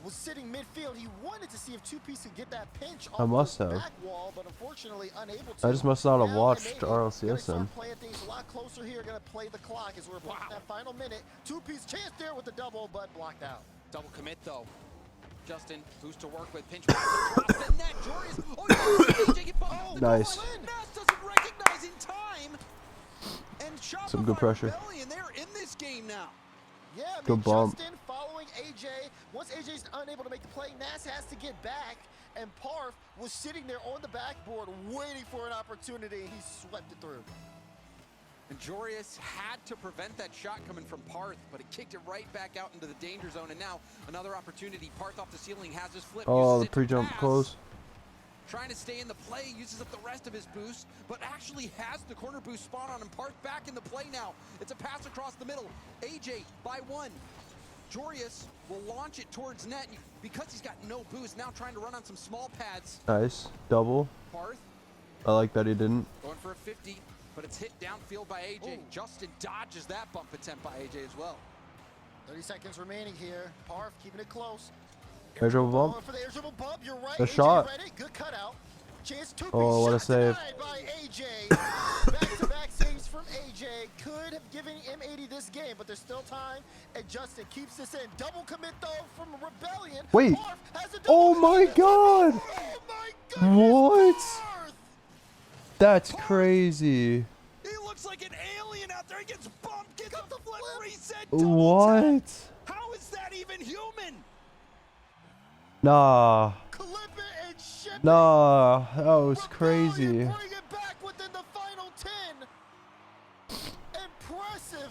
was sitting midfield. He wanted to see if two-piece could get that pinch I off must the have. back wall, but unfortunately unable to. I just must not have Now watched M80 gonna RLCS start then. playing things a lot closer here. Going to play the clock as we're approaching that final minute. Two-piece chance there with the double, but blocked out. Double commit, though. Justin, who's to work with, pinch pass across the net. Jorius, oh, AJ get bumped off the Nice. goal. Nass doesn't recognize in time. And Shopify Some good pressure. Rebellion, they're in this game now. Yeah, I mean, Good bump. Justin following AJ. Once AJ's unable to make the play, Nass has to get back, and Parf was sitting there on the backboard waiting for an opportunity, and he swept it through. And Jorius had to prevent that shot coming from Parth, but it kicked it right back out into the danger zone. And now another opportunity. Parth off the ceiling has his flip. Oh, uses the it to pre-jump pass. close. Trying to stay in the play, uses up the rest of his boost, but actually has the corner boost spawn on him. Parth back in the play now. It's a pass across the middle. AJ by one. Jorius will launch it towards net because he's got no boost. Now trying to run on some small pads. Nice. Double. Parth I like that he didn't. going for a 50, but it's hit downfield by AJ. Ooh. Justin dodges that bump attempt by AJ as well. 30 seconds remaining here. Parf keeping it close. Air dribble Going bump. for the air dribble bump. You're right. The AJ shot. read it. Good cutout. Chance to Oh, what a shot save. denied by AJ. Back-to-back saves from AJ. Could have given M80 this game, but there's still time. And Justin keeps this in. Double commit, though, from Rebellion. Wait. Parf has a double Oh my commit. god! Oh my goodness. What? Parf. That's crazy. He looks like an alien out there. He gets bumped, gets up the flip reset. What? How is that even human? Nah. Clip it and ship it. Nah. That was Rebellion crazy. bring it back within the final 10. Impressive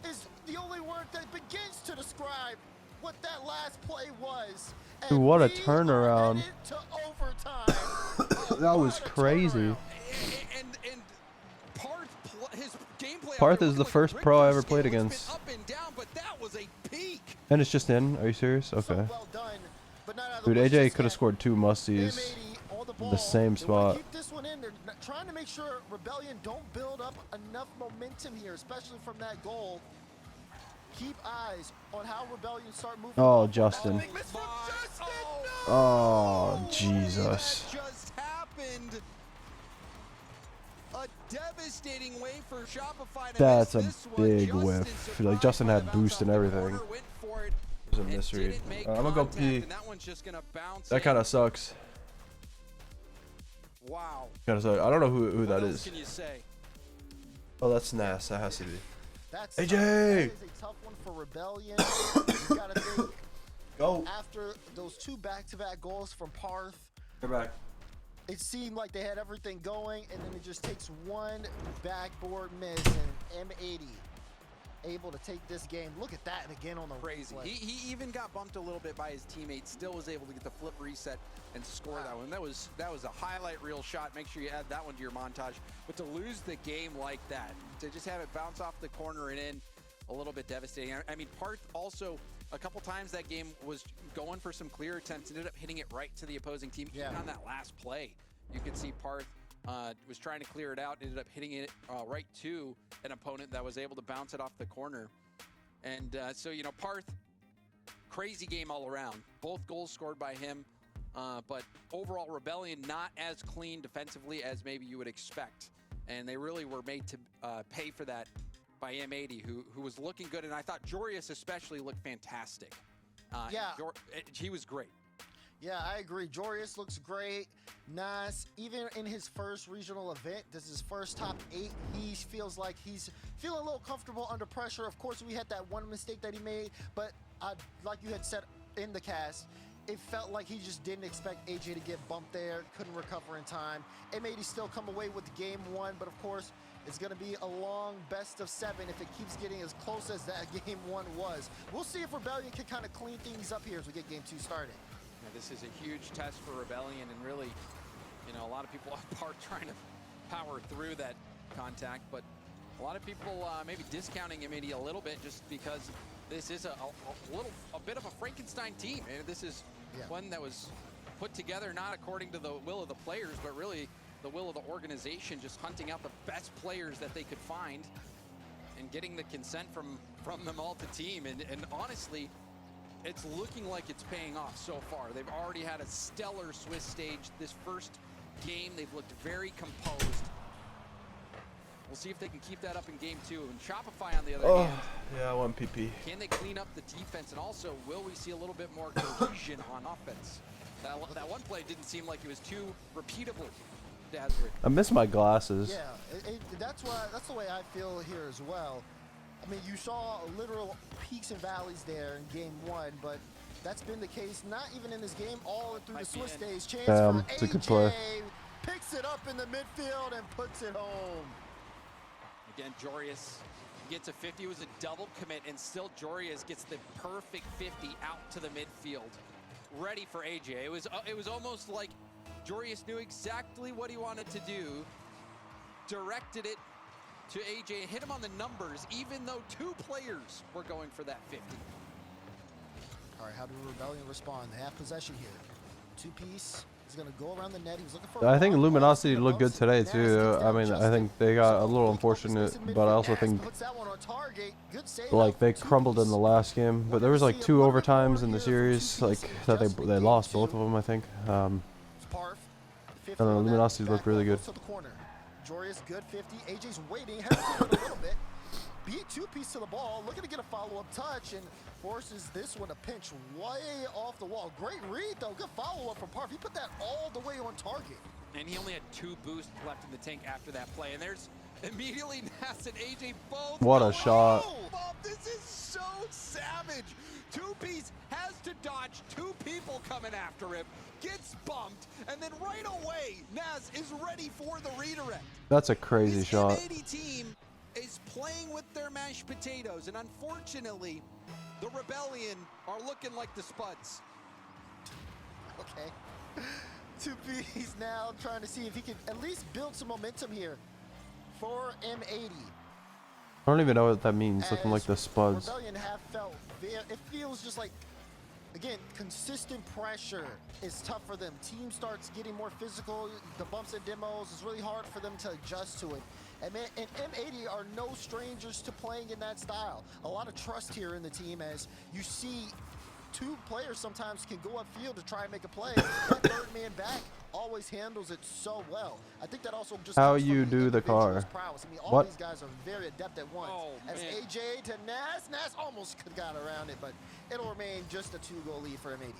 is the only word that begins to describe what that last play was. Dude, what a we are turnaround. headed to overtime. That was What a crazy. turnaround. And Parth, his gameplay. Parth is the first pro I ever played against. Up and down, but that was a peak. And it's just in. Are you serious? So Okay. well done, but not out of the Dude, woods AJ just could have yet. scored 2 musties. M80 on the the ball. same They wanna spot. Keep this one in. They're trying to make sure Rebellion don't build up enough momentum here, especially from that goal. Keep eyes on how Rebellion start moving. Oh, off. Justin. Big miss from Justin. Oh, No! Jesus. That just happened. A devastating way for Shopify to That's miss a this one. big Justin whiff. Like, surprised Justin by had the bounce boost off and the everything. corner, went for it, It was a and mystery. didn't make I'm gonna go contact, pee. and that one's just gonna bounce That in. kind of sucks. Wow. Kind of sucks. I don't know who What that else is. can you say? Oh, that's Nass. That has to be. That's AJ! tough. That is a tough one for Rebellion. You gotta think Go. after those 2 back-to-back goals from Parth, They're back. it seemed like they had everything going, and then it just takes one backboard miss, and M80 able to take this game. Look at that, and again on the Crazy. replay. He even got bumped a little bit by his teammate. Still was able to get the flip reset and score that one. That was a highlight reel shot. Make sure you add that one to your montage. But to lose the game like that, to just have it bounce off the corner and in, a little bit devastating. I mean, Parth also a couple times that game was going for some clear attempts, ended up hitting it right to the opposing team. Yeah. Even on that last play, you could see Parth was trying to clear it out, ended up hitting it right to an opponent that was able to bounce it off the corner. And so, you know, Parth, crazy game all around. Both goals scored by him, but overall Rebellion not as clean defensively as maybe you would expect. And they really were made to pay for that by M80, who was looking good. And I thought Jorius especially looked fantastic. Yeah. He was great. Yeah, I agree. Jorius looks great. Nas, even in his first regional event, this is his first top 8. He feels like he's feeling a little comfortable under pressure. Of course, we had that one mistake that he made, but like you had said in the cast, it felt like he just didn't expect AJ to get bumped there, couldn't recover in time. M80 still come away with game 1, but of course, it's going to be a long best of 7 if it keeps getting as close as that game 1 was. We'll see if Rebellion can kind of clean things up here as we get game 2 started. Yeah, this is a huge test for Rebellion, and really, you know, a lot of people are trying to power through that contact, but a lot of people maybe discounting M80 a little bit just because this is a bit of a Frankenstein team, and this is one that was put together not according to the will of the players, but really the will of the organization, just hunting out the best players that they could find and getting the consent from them all to team. And honestly, it's looking like it's paying off so far. They've already had a stellar Swiss stage. This first game, they've looked very composed. We'll see if they can keep that up in game 2. And Shopify, on the other hand, Yeah, I want PP. can they clean up the defense? And also, will we see a little bit more cohesion on offense? That one play didn't seem like it was too repeatable. I miss my glasses. Yeah, that's the way I feel here as well. I mean, you saw literal peaks and valleys there in game 1, but that's been the case not even in this game, all through the Swiss days. Chance for it's a good AJ, play. picks it up in the midfield and puts it home. Again, Jorius gets a 50. It was a double commit, and still Jorius gets the perfect 50 out to the midfield, ready for AJ. It was almost like Jorius knew exactly what he wanted to do, directed it to AJ, and hit him on the numbers, even though 2 players were going for that 50. All right, how do Rebellion respond? They have possession here. 2-piece. He's going to go around the net. He was looking for I think Luminosity looked good today too. I mean, I think they got a little unfortunate, but I also think like they crumbled in the last game. But there was like 2 overtimes in the series, like that they lost both of them. I think. I don't know. Luminosity looked really good. Jorius, good 50. AJ's waiting, hesitating a little bit. Beat 2-piece to the ball, looking to get a follow-up touch, and forces this one to pinch way off the wall. Great read, though. Good follow-up from Parf. He put that all the way on target. And he only had 2 boosts left in the tank after that play. And there's immediately Nas and AJ both. What a shot. This is so savage. 2-piece has to dodge 2 people coming after him, gets bumped, and then right away, Nas is ready for the redirect. That's a crazy shot. The M80 team is playing with their mashed potatoes, and unfortunately, the Rebellion are looking like the Spuds. Okay. 2-piece now trying to see if he can at least build some momentum here for M80. I don't even know what that means. Looking like the Spuds. Rebellion have felt, it feels just like, again, consistent pressure is tough for them. Team starts getting more physical. The bumps and demos, it's really hard for them to adjust to it. And M80 are no strangers to playing in that style. A lot of trust here in the team as you see 2 players sometimes can go upfield to try and make a play. That third man back always handles it so well. I think that also just How comes from you do the car. prowess. I mean, all What? these guys are very adept at once. As AJ to Nas. Nas almost could have got around it, but it'll remain just a 2-goal lead for M80.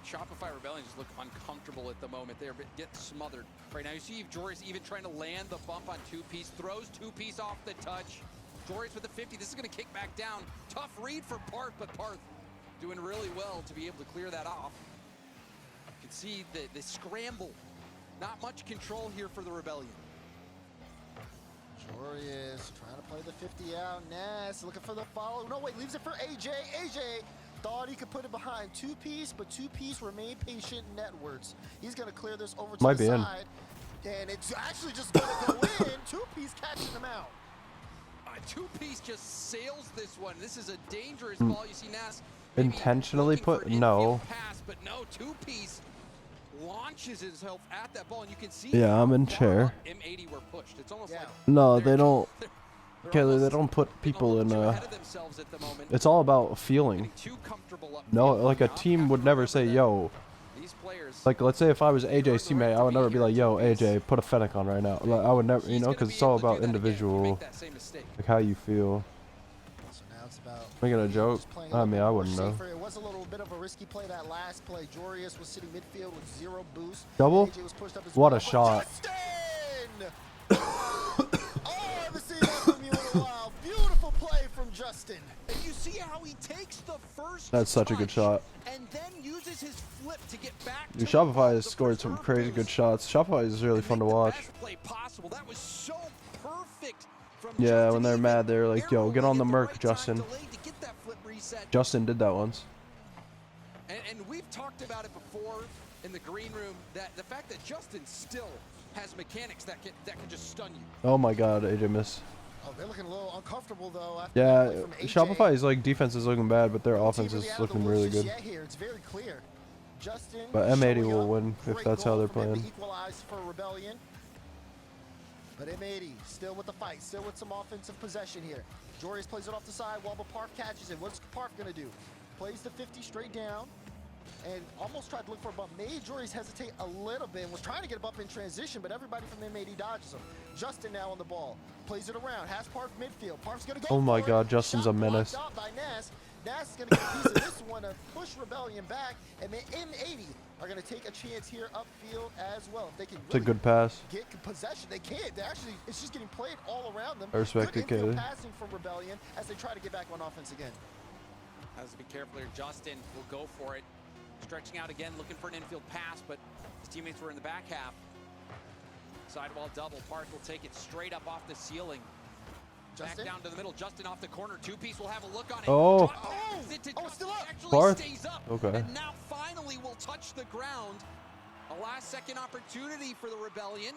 Shopify Rebellion just look uncomfortable at the moment. They're getting smothered right now. You see Joris even trying to land the bump on 2-piece, throws 2-piece off the touch. Joris with a 50. This is going to kick back down. Tough read for Parth, but Parth doing really well to be able to clear that off. You can see the scramble. Not much control here for the Rebellion. Jorius trying to play the 50 out. Nas looking for the follow. No, wait, leaves it for AJ. AJ thought he could put it behind 2-piece, but 2-piece remain patient networks. He's going to clear this over to the side. And it's actually just going to go in. 2-piece catching him out. 2-piece just sails this one. This is a dangerous ball. You see Nas intentionally put? No. Pass, but no, 2-piece launches himself at that ball, and you can see. Yeah, I'm in chair. M80 were pushed. It's almost like no, they don't. Kaylee, they don't put people in it's all about feeling. No, like a team would never say, yo. Like, let's say if I was AJ's teammate, I would never be like, yo, AJ, put a Fennec on right now. Like, I would never, you know, because it's all about individual, like how you feel. So now it's about Making a joke? I mean, I wouldn't know. It was a little bit of a risky play that last play. Jorius was sitting midfield with 0 boost. Double? AJ was pushed up as What well, a shot. I haven't seen that from you in a while. Beautiful play from Justin. And you see how he takes the first That's such a good shot. and then uses his flip to get back. Dude, Shopify has scored some crazy good shots. Shopify is really fun to watch. Play possible. That was so perfect from Yeah, when they're mad, they're like, yo, get on the Merc, Justin. Justin did that once. And we've talked about it before in the green room, that the fact that Justin still has mechanics that can just stun you. Oh my god, AJ missed. Oh, they're looking a little uncomfortable though. After Yeah, that play from AJ. Shopify's like defense is looking bad, but their offense is looking really good. Here. It's very clear. Justin But M80 will up. win if Great that's how goal they're from him to playing. equalize for Rebellion. But M80 still with the fight, still with some offensive possession here. Jorius plays it off the side while Parf catches it. What's Parf gonna do? Plays the 50 straight down. and almost tried to look for a bump. Made Joris hesitate a little bit and was trying to get a bump in transition, but everybody from M80 dodges him. Justin now on the ball. Plays it around. Has Parf midfield. Parf's going to go Oh my for God, it. Justin's Shot a menace. blocked out by Nas. Nas is going to get a piece of this one to push Rebellion back, and M80 are going to take a chance here upfield as well. If they can It's a really good pass. get possession, they can't. They actually, it's just getting played all around them. I respect Good it, Katie. infield passing from Rebellion as they try to get back on offense again. Has to be careful here. Justin will go for it. Stretching out again, looking for an infield pass, but his teammates were in the back half. Sidewall double. Parth will take it straight up off the ceiling. Justin? Back down to the middle. Justin off the corner. Two-piece will have a look on it. Oh. Still up. Actually Parth? stays up. Okay. And now finally will touch the ground. A last-second opportunity for the Rebellion.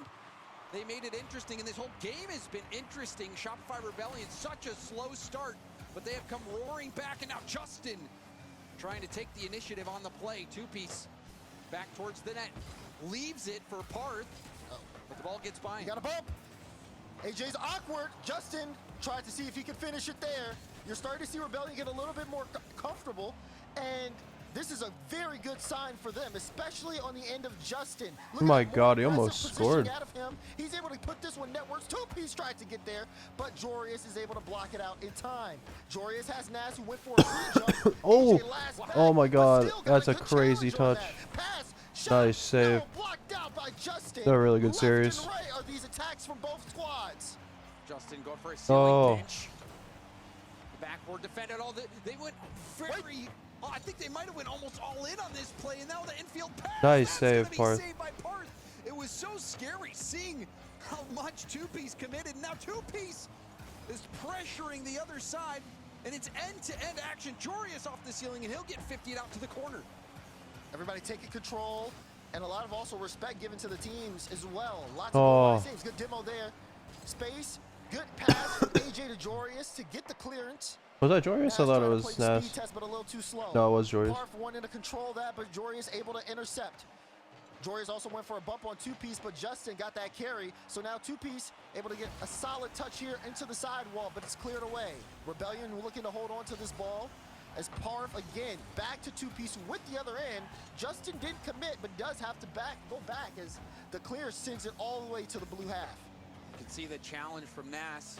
They made it interesting, and this whole game has been interesting. Shopify Rebellion, such a slow start, but they have come roaring back, and now Justin trying to take the initiative on the play. Two-piece back towards the net. Leaves it for Parth, but the ball gets by him. You got a bump. AJ's awkward. Justin tried to see if he could finish it there. You're starting to see Rebellion get a little bit more comfortable, and this is a very good sign for them, especially on the end of Justin. Look Oh my at that God, he more almost aggressive scored. positioning out of him. He's able to put this one networks. Two-piece tried to get there, but Jorius is able to block it out in time. Jorius has Nas who went for a free jump. Oh. AJ last back, Oh my but God, still got that's a good crazy challenge on touch. that. Pass, shot, Nice save. no, blocked out by Justin. They're a really good Left series. and right are these attacks from both squads. Justin going for a ceiling Oh. pinch. Backboard defended all the. They went very. Oh, I think they might have went almost all in on this play, and now the infield pass. Nice That's save, gonna be Parth. saved by Parth. It was so scary seeing how much Two-Piece committed. Now Two-Piece is pressuring the other side, and it's end-to-end action. Jorius off the ceiling, and he'll get 50 out to the corner. Everybody taking control, and a lot of also respect given to the teams as well. Lots Oh. of saves. Good demo there. Space. Good pass from AJ to Jorius to get the clearance. Was that Jorius? I Nas thought it trying to was play the Nas. speed test, but a little too slow. No, it was Jorius. Parf wanted to control that, but Jorius able to intercept. Jorius also went for a bump on Two-Piece, but Justin got that carry. So now Two-Piece able to get a solid touch here into the sidewall, but it's cleared away. Rebellion looking to hold on to this ball. As Parf again back to Two-Piece with the other end. Justin didn't commit, but does have to go back as the clear sends it all the way to the blue half. You can see the challenge from Nas.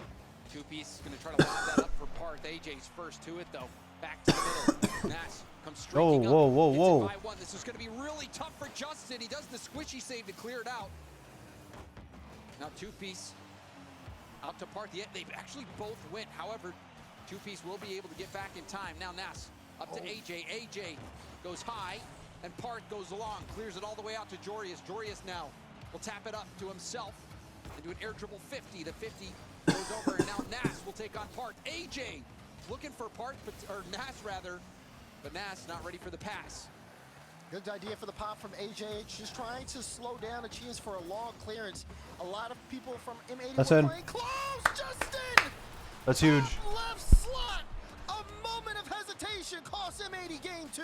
Two-Piece is going to try to lob that up for Parth. AJ's first to it, though. Back to the middle. Nas comes streaking up. Whoa, whoa, Gets whoa. it by one. This is going to be really tough for Justin. He does the squishy save to clear it out. Now Two-Piece out to Parth. Yeah, they actually both went. However, Two-Piece will be able to get back in time. Now Nas up to AJ. AJ goes high, and Parth goes along. Clears it all the way out to Jorius. Jorius now will tap it up to himself and do an air dribble 50. The 50 goes over, and now Nas will take on Parth. AJ looking for Parth, or Nas rather, but Nas not ready for the pass. Good idea for the pop from AJ. Just trying to slow down a chance for a long clearance. A lot of people from M80 That's were in. playing close. Justin! That's huge. Top left slot. A moment of hesitation costs M80 game 2.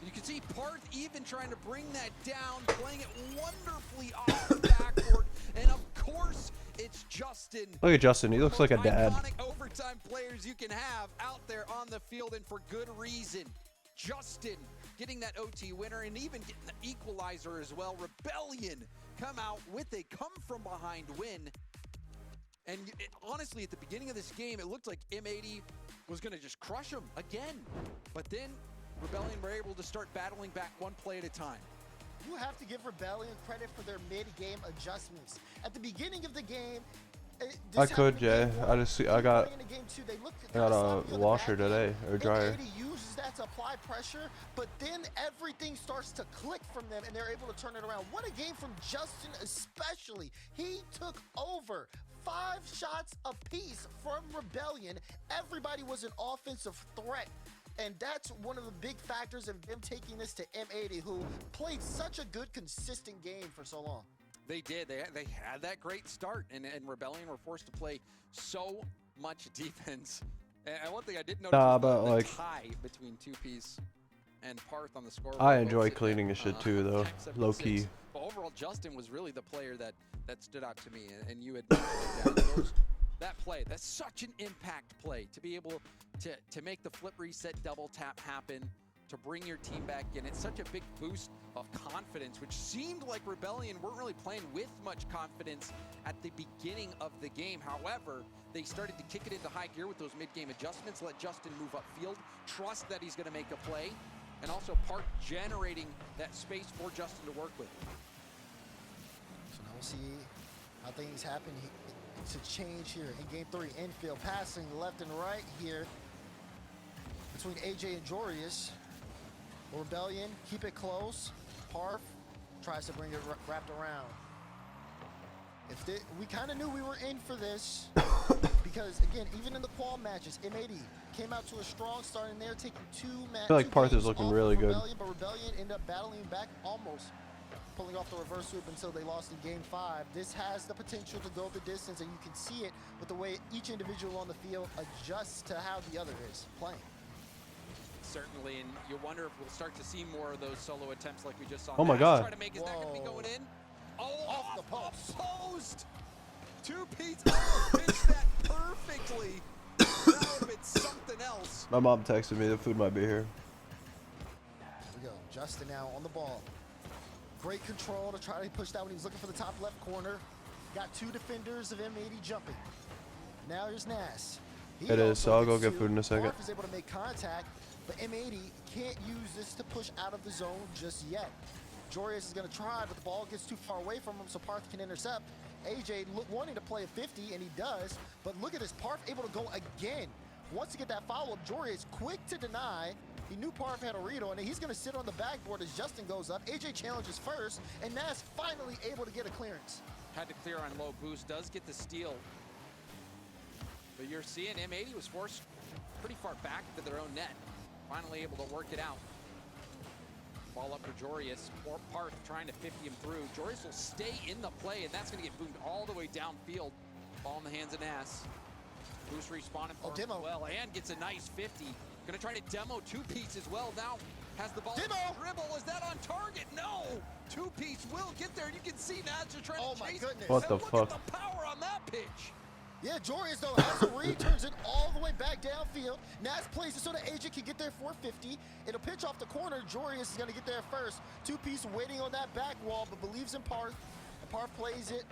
You can see Parth even trying to bring that down, playing it wonderfully off the backboard, and of course, it's Justin. Look at Justin. He looks like a dad. Iconic overtime players you can have out there on the field, and for good reason. Justin getting that OT winner and even getting the equalizer as well. Rebellion come out with a come-from-behind win. And honestly, at the beginning of this game, it looked like M80 was going to just crush them again. But then Rebellion were able to start battling back one play at a time. You have to give Rebellion credit for their mid-game adjustments. At the beginning of the game, I could, Jay. I got a washer today, or dryer. M80 uses that to apply pressure, but then everything starts to click from them, and they're able to turn it around. What a game from Justin especially. He took over. 5 shots apiece from Rebellion. Everybody was an offensive threat. And that's one of the big factors of them taking this to M80, who played such a good, consistent game for so long. They did. They had that great start, and Rebellion were forced to play so much defense. And one thing I did notice was the tie between Two-Piece and Parth on the scoreboard. I enjoy cleaning his shit too, though. Low key. But overall, Justin was really the player that stood out to me, and you had mentioned that play. That's such an impact play to be able to make the flip reset double tap happen, to bring your team back in. It's such a big boost of confidence, which seemed like Rebellion weren't really playing with much confidence at the beginning of the game. However, they started to kick it into high gear with those mid-game adjustments, let Justin move upfield, trust that he's going to make a play, and also Park generating that space for Justin to work with. So now we'll see how things happen. It's a change here in game 3. Infield passing left and right here between AJ and Jorius. Rebellion, keep it close. Parf tries to bring it wrapped around. We kind of knew we were in for this because, again, even in the qual matches, M80 came out to a strong start, and they're taking two matches. I feel like Parth is looking really good. But Rebellion ended up battling back, almost pulling off the reverse sweep until they lost in game 5. This has the potential to go the distance, and you can see it with the way each individual on the field adjusts to how the other is playing. Certainly, and you wonder if we'll start to see more of those solo attempts like we just saw. Oh my God. Try to make, is that going to be going in? Oh, off the post. Post. Two-piece. Oh, pitched that perfectly. That would have been something else. My mom texted me the food might be here. Here we go. Justin now on the ball. Great control to try to push that when he was looking for the top left corner. Got two defenders of M80 jumping. Now here's Nas. It is, so I'll go get food in a second. Parth is able to make contact, but M80 can't use this to push out of the zone just yet. Jorius is going to try, but the ball gets too far away from him, so Parth can intercept. AJ wanting to play a 50, and he does, but look at this, Parth able to go again. Wants to get that follow-up. Jorius quick to deny. He knew Parth had a read on it. He's going to sit on the backboard as Justin goes up. AJ challenges first, and Nas finally able to get a clearance. Had to clear on low boost, does get the steal. But you're seeing M80 was forced pretty far back into their own net. Finally able to work it out. Ball up for Jorius. Parth trying to 50 him through. Jorius will stay in the play, and that's going to get boomed all the way downfield. Ball in the hands of Nas. Boost respawning for him as well, and gets a nice 50. Going to try to demo two-piece as well. Now has the ball. Dribble. Is that on target? No. Two-piece will get there. You can see Nas just trying to chase. Goodness. What the look fuck? at the power on that pitch. Yeah, Jorius, though, has a read, turns it all the way back downfield. Nas plays it so that AJ can get there for 50. It'll pitch off the corner. Jorius is going to get there first. Two-piece waiting on that back wall, but believes in Parth. And Parth plays it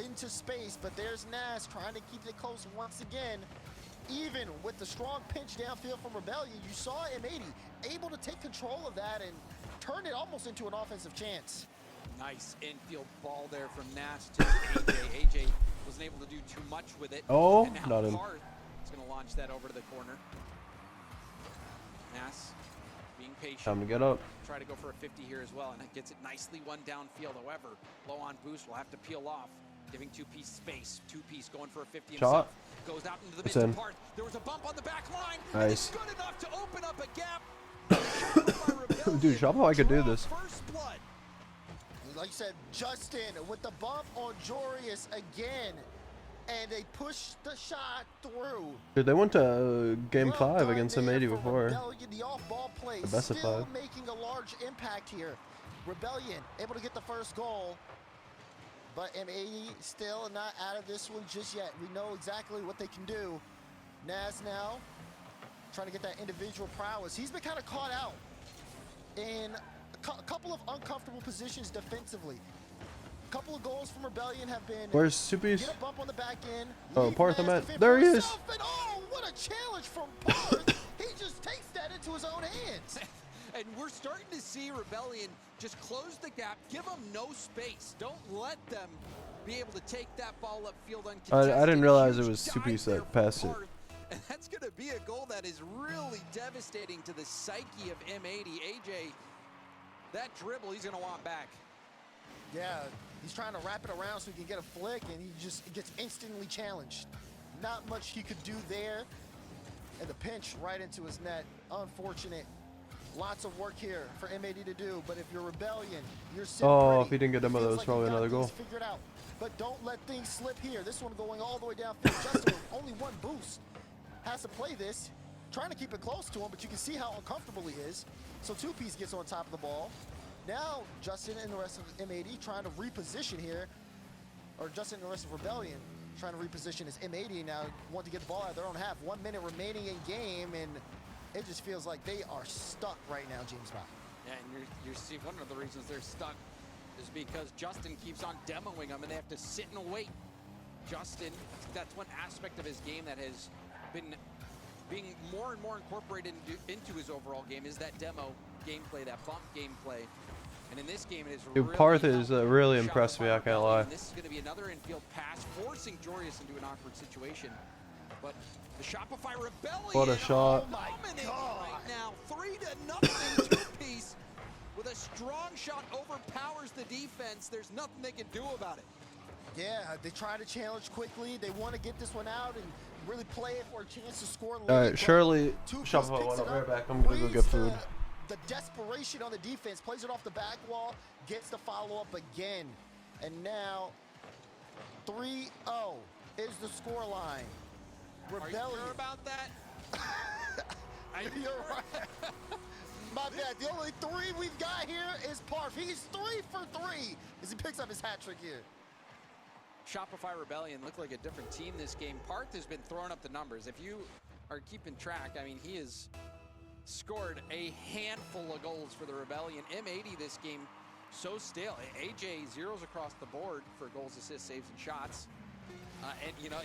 into space, but there's Nas trying to keep it close once again. Even with the strong pinch downfield from Rebellion, you saw M80 able to take control of that and turn it almost into an offensive chance. Nice infield ball there from Nas to AJ. AJ wasn't able to do too much with it. Oh, and now not in. Parth is going to launch that over to the corner. Nas being patient. Time to get up. Try to go for a 50 here as well, and it gets it nicely one downfield. However, low on boost, will have to peel off, giving two-piece space. Two-piece going for a 50 himself. Goes out into the mid to Parth. There was a bump on the back line. Nice. And it's good enough to open up a gap. Dude, Shopify could do this. First blood. Like you said, Justin with the bump on Jorius again, and they pushed the shot through. Dude, they went to game Well 5 done against there M80 for before. Rebellion, the off-ball play, The best of still 5. making a large impact here. Rebellion able to get the first goal, but M80 still not out of this one just yet. We know exactly what they can do. Nas now trying to get that individual prowess. He's been kind of caught out in a couple of uncomfortable positions defensively. A couple of goals from Rebellion have been Where's Soupies? get a bump on the back end. Oh, leave Parth, Nas I'm to at. fend There for he is. himself, and oh, what a challenge from Parth. He just takes that into his own hands. And we're starting to see Rebellion just close the gap, give them no space. Don't let them be able to take that ball upfield uncontested. I didn't realize it Huge was dive Soupies there that from passed it. Parth. And that's going to be a goal that is really devastating to the psyche of M80. AJ, that dribble he's going to want back. Yeah, he's trying to wrap it around so he can get a flick, and he just gets instantly challenged. Not much he could do there. And the pinch right into his net. Unfortunate. Lots of work here for M80 to do, but if you're Rebellion, you're sitting Oh, pretty. if he didn't get them, It that feels was like probably you got another goal. things figured out. But don't let things slip here. This one going all the way downfield. Justin with only one boost has to play this, trying to keep it close to him, but you can see how uncomfortable he is. So two-piece gets on top of the ball. Now Justin and the rest of M80 trying to reposition here, or Justin and the rest of Rebellion trying to reposition as M80 now want to get the ball out of their own half. 1 minute remaining in game, and it just feels like they are stuck right now, James Bond. Yeah, and you're seeing one of the reasons they're stuck is because Justin keeps on demoing them, and they have to sit and wait. Justin, that's one aspect of his game that has been being more and more incorporated into his overall game, is that demo gameplay, that bump gameplay. And in this game, it is Dude, really Parth is really helped impressed me, I Shopify can't lie. and this is going to be another infield pass, forcing Jorius into an awkward situation. But the Shopify Rebellion, What a shot. dominating right now, 3-0 two-piece. With a strong shot overpowers the defense. There's nothing they can do about it. Yeah, they try to challenge quickly. They want to get this one out and really play it for a chance to score late. Alright, Shirley, Two-piece Shopify picks went it up right up, back. I'm gonna go reads get food. The desperation on the defense, plays it off the back wall, gets the follow-up again. And now, 3-0 is the scoreline. Are you sure about that? You're right. My bad. The only 3 we've got here is Parth. He's 3 for 3 as he picks up his hat trick here. Shopify Rebellion looked like a different team this game. Parth has been throwing up the numbers. If you are keeping track, I mean, he has scored a handful of goals for the Rebellion. M80 this game, so stale. AJ zeros across the board for goals, assists, saves, and shots. And, you know,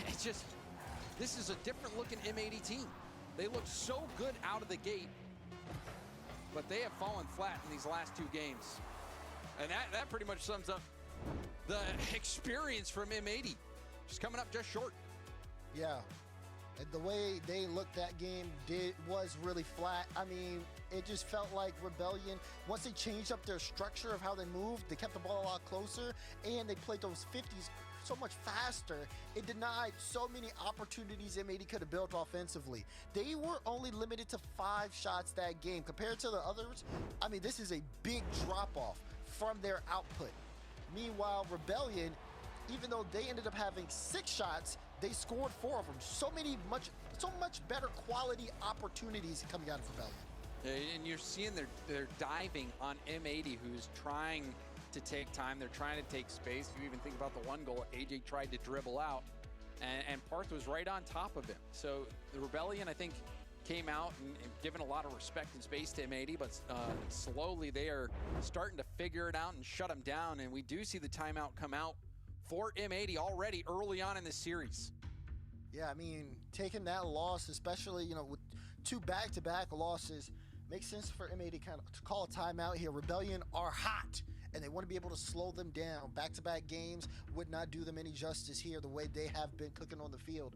it's just, this is a different looking M80 team. They look so good out of the gate, but they have fallen flat in these last 2 games. And that pretty much sums up the experience from M80. Just coming up just short. Yeah. And the way they looked that game was really flat. I mean, it just felt like Rebellion, once they changed up their structure of how they moved, they kept the ball a lot closer, and they played those 50s so much faster. It denied so many opportunities M80 could have built offensively. They were only limited to 5 shots that game. Compared to the others, I mean, this is a big drop-off from their output. Meanwhile, Rebellion, even though they ended up having 6 shots, they scored 4 of them. So much better quality opportunities coming out of Rebellion. And you're seeing they're diving on M80, who's trying to take time. They're trying to take space. You even think about the one goal AJ tried to dribble out, and Parth was right on top of him. So the Rebellion, I think, came out and given a lot of respect and space to M80, but slowly they are starting to figure it out and shut them down. And we do see the timeout come out for M80 already early on in the series. Yeah, I mean, taking that loss, especially, you know, with 2 back-to-back losses, makes sense for M80 kind of to call a timeout here. Rebellion are hot, and they want to be able to slow them down. Back-to-back games would not do them any justice here the way they have been cooking on the field.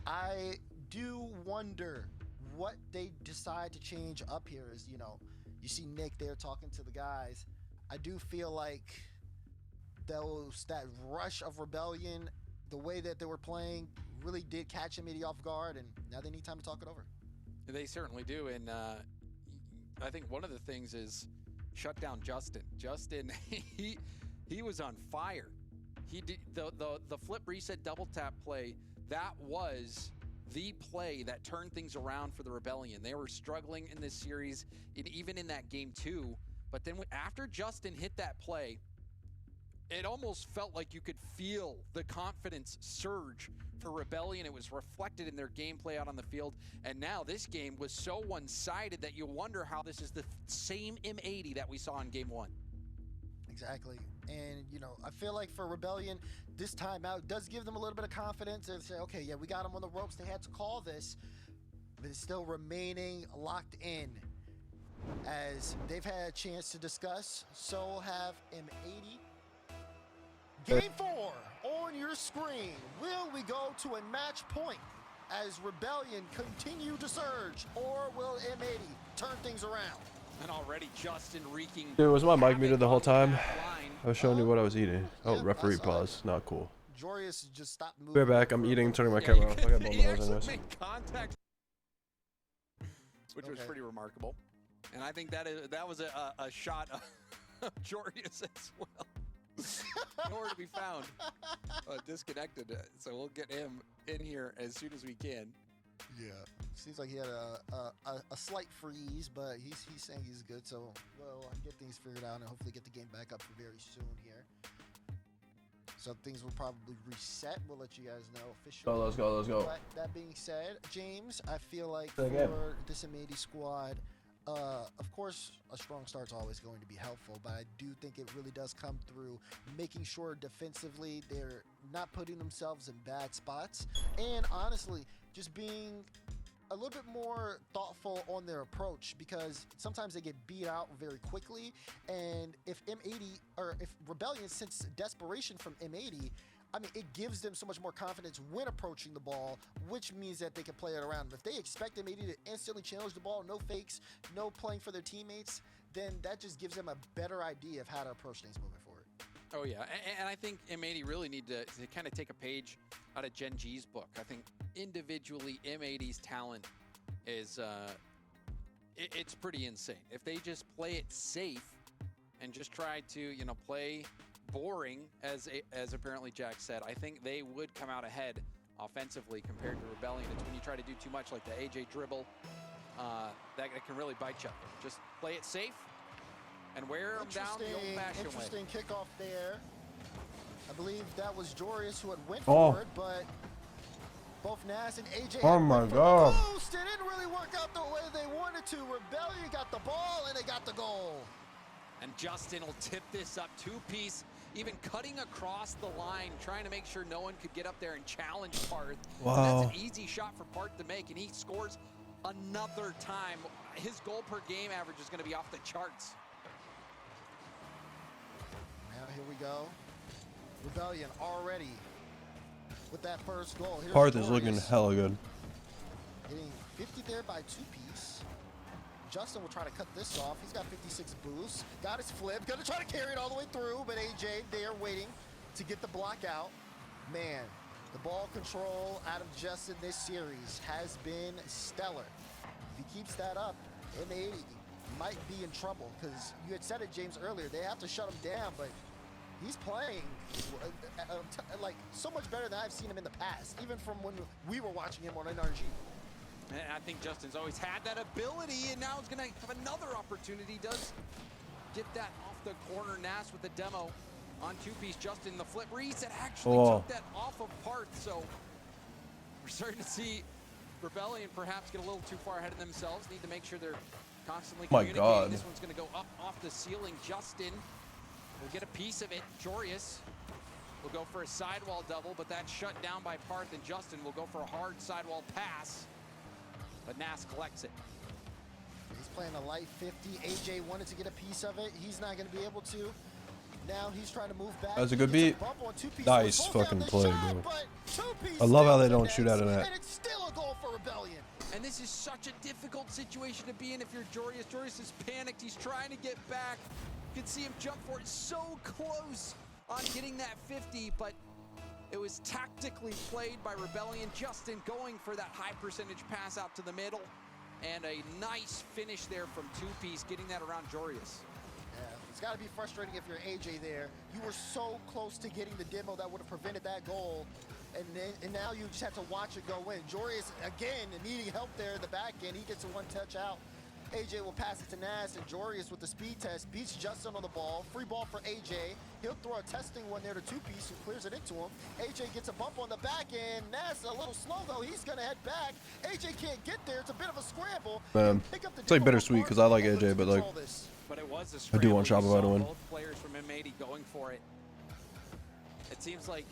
I do wonder what they decide to change up here. Is, you know, you see Nick there talking to the guys. I do feel like that rush of Rebellion, the way that they were playing, really did catch M80 off guard, and now they need time to talk it over. They certainly do, and I think one of the things is shut down Justin. Justin, he was on fire. He did the flip reset double tap play. That was the play that turned things around for the Rebellion. They were struggling in this series, even in that game 2. But then after Justin hit that play, it almost felt like you could feel the confidence surge for Rebellion. It was reflected in their gameplay out on the field. And now this game was so one-sided that you wonder how this is the same M80 that we saw in game 1. Exactly. And, you know, I feel like for Rebellion, this timeout does give them a little bit of confidence and say, okay, yeah, we got them on the ropes. They had to call this, but it's still remaining locked in as they've had a chance to discuss. So have M80. Game 4 on your screen. Will we go to a match point as Rebellion continue to surge, or will M80 turn things around? And already Justin wreaking. Dude, was my mic havoc muted the whole on time? that line. I was showing you what I was eating. Oh, Yeah, referee I saw pause. Not cool. Jorius just stopped moving. We're back. I'm eating, turning my Yeah, camera off. I got blown he my nose actually anyways. made contact, which was Okay. pretty remarkable. And I think that was a shot of Jorius as well. Nowhere to be found. Disconnected. So we'll get him in here as soon as we can. Yeah. Seems like he had a slight freeze, but he's saying he's good. So we'll get things figured out and hopefully get the game back up very soon here. So things will probably reset. We'll let you guys know officially. Go, let's go, let's go. But that being said, James, I feel like Good for game. this M80 squad, of course, a strong start's always going to be helpful, but I do think it really does come through making sure defensively they're not putting themselves in bad spots, and honestly, just being a little bit more thoughtful on their approach, because sometimes they get beat out very quickly, and if M80 or if Rebellion sense desperation from M80, I mean, it gives them so much more confidence when approaching the ball, which means that they can play it around. If they expect M80 to instantly challenge the ball, no fakes, no playing for their teammates, then that just gives them a better idea of how to approach things moving forward. Oh yeah, and I think M80 really need to kind of take a page out of Gen G's book. I think individually M80's talent is it's pretty insane. If they just play it safe and just try to play boring, as apparently Jack said, I think they would come out ahead offensively compared to Rebellion. It's when you try to do too much, like the AJ dribble, that can really bite you. Just play it safe and wear them down the old-fashioned way. Interesting kickoff there. I believe that was Jorius who had went for it, but both Nas and AJ Oh my God. boost. It didn't really work out the way they wanted to. Rebellion got the ball and they got the goal. And Justin will tip this up two-piece, even cutting across the line, trying to make sure no one could get up there and challenge Parth. Wow. That's an easy shot for Parth to make, and he scores another time. His goal per game average is going to be off the charts. Now here we go. Rebellion already with that first goal. Here's Parth is Jorius looking hella good. getting 50 there by two-piece. Justin will try to cut this off. He's got 56 boosts. Got his flip. Gonna try to carry it all the way through, but AJ there waiting to get the block out. Man, the ball control out of Justin this series has been stellar. If he keeps that up, M80 might be in trouble, because you had said it, James, earlier. They have to shut him down, but he's playing like so much better than I've seen him in the past, even from when we were watching him on NRG. And I think Justin's always had that ability, and now he's going to have another opportunity. Does get that off the corner. Nas with the demo on two-piece. Justin, the flip reset actually took that off of Parth. So we're starting to see Rebellion perhaps get a little too far ahead of themselves. Need to make sure they're constantly communicating. God. This one's going to go up off the ceiling. Justin will get a piece of it. Jorius will go for a sidewall double, but that's shut down by Parth, and Justin will go for a hard sidewall pass. But Nas collects it. He's playing a light 50. AJ wanted to get a piece of it. He's not going to be able to. Now he's trying to move back. That was a good beat. Nice fucking play, bro. I love how they don't shoot out of that. And it's still a goal for Rebellion. And this is such a difficult situation to be in if you're Jorius. Jorius is panicked. He's trying to get back. You can see him jump for it so close on getting that 50, but it was tactically played by Rebellion. Justin going for that high percentage pass out to the middle. And a nice finish there from two-piece, getting that around Jorius. Yeah, it's got to be frustrating if you're AJ there. You were so close to getting the demo that would have prevented that goal. And now you just have to watch it go in. Jorius, again, needing help there in the back end. He gets a one touch out. AJ will pass it to Nas, and Jorius with the speed test beats Justin on the ball. Free ball for AJ. He'll throw a testing one there to two-piece, who clears it into him. AJ gets a bump on the back end. Nas a little slow, though. He's going to head back. AJ can't get there. It's a bit of a scramble. It's like bittersweet, because I like AJ, but like, But it was a I scramble. do want Shopify to win. Both players from M80 going for it. It seems like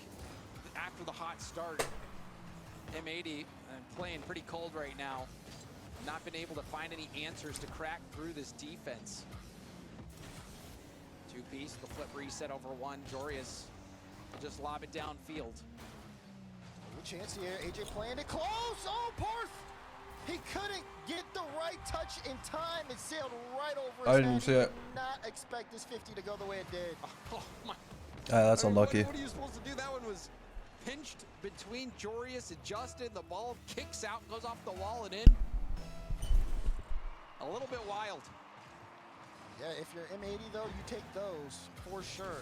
after the hot start, M80 playing pretty cold right now. Not been able to find any answers to crack through this defense. Two-piece, the flip reset over one. Jorius will just lob it downfield. Good chance here. AJ playing it close. Oh, Parth! He couldn't get the right touch in time. It sailed right over his I didn't head. see He it. did not expect this 50 to go the way it did. Oh my. That's unlucky. What are you supposed to do? That one was pinched between Jorius and Justin. The ball kicks out, goes off the wall and in. A little bit wild. Yeah, if you're M80 though, you take those for sure.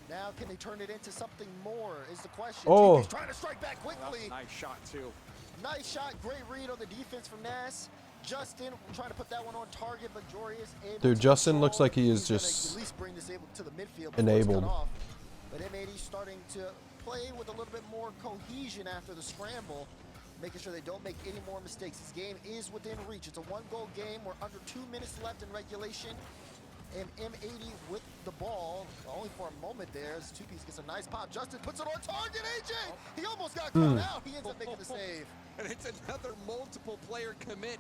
Now, can they turn it into something more is the question. Oh. He's trying to strike back quickly. Nice shot too. Nice shot, great read on the defense from Nas. Justin trying to put that one on target, but Jorius able Dude, to Justin control. looks like he is He's gonna just at least bring this able to the midfield before it's enabled. cut off. But M80 starting to play with a little bit more cohesion after the scramble, making sure they don't make any more mistakes. This game is within reach. It's a one-goal game. We're under 2 minutes left in regulation. And M80 with the ball, only for a moment there, as Two-Piece gets a nice pop. Justin puts it on target, AJ! He almost got caught out. He ends up making the save. And it's another multiple player commit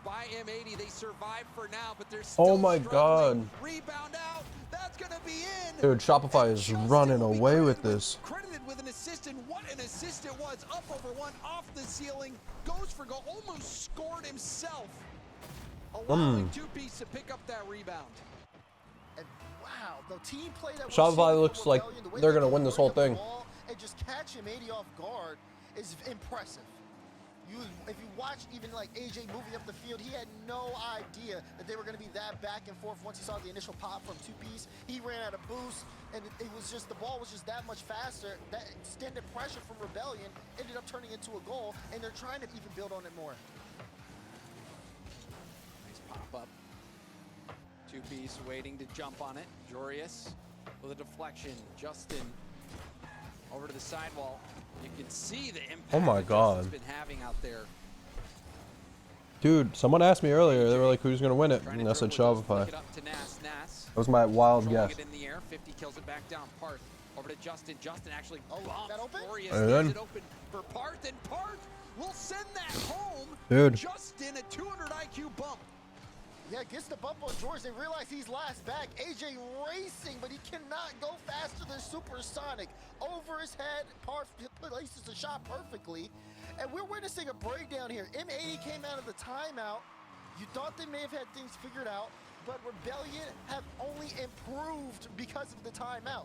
by M80. They survive for now, but they're still Oh my struggling. God. Rebound out. That's going to be in. Dude, Shopify is Justin running will be away with this. Credited with an assist, and what an assist it was. Up over one, off the ceiling, goes for goal, almost scored himself. Allowing Two-Piece to pick up that rebound. And wow, the team play that we're Shopify seeing looks from like Rebellion, the way they're they gonna can win this bring whole up the thing. ball and just catch M80 off guard is impressive. If you watch even like AJ moving up the field, he had no idea that they were going to be that back and forth once he saw the initial pop from Two-Piece. He ran out of boost, and it was just, the ball was just that much faster. That extended pressure from Rebellion ended up turning into a goal, and they're trying to even build on it more. Nice pop up. Two-Piece waiting to jump on it. Jorius with a deflection. Justin over to the sidewall. You can see the impact Oh my that God. Justin's been having out there. Dude, someone asked me earlier, they were like, who's gonna win it? Trying And to I said dribble it, Shopify. flick it up to Nas. Nas That was my wild controlling guess. it in the air. 50 kills it back down. Parth over to Justin. Justin actually Oh, bumps. that open? Glorious And leaves then- it open for Parth, and Parth will send that home. Dude. Justin, a 200 IQ bump. Yeah, gets the bump on George. They realize he's last back. AJ racing, but he cannot go faster than Supersonic. Over his head, Parth places the shot perfectly. And we're witnessing a breakdown here. M80 came out of the timeout. You thought they may have had things figured out, but Rebellion have only improved because of the timeout.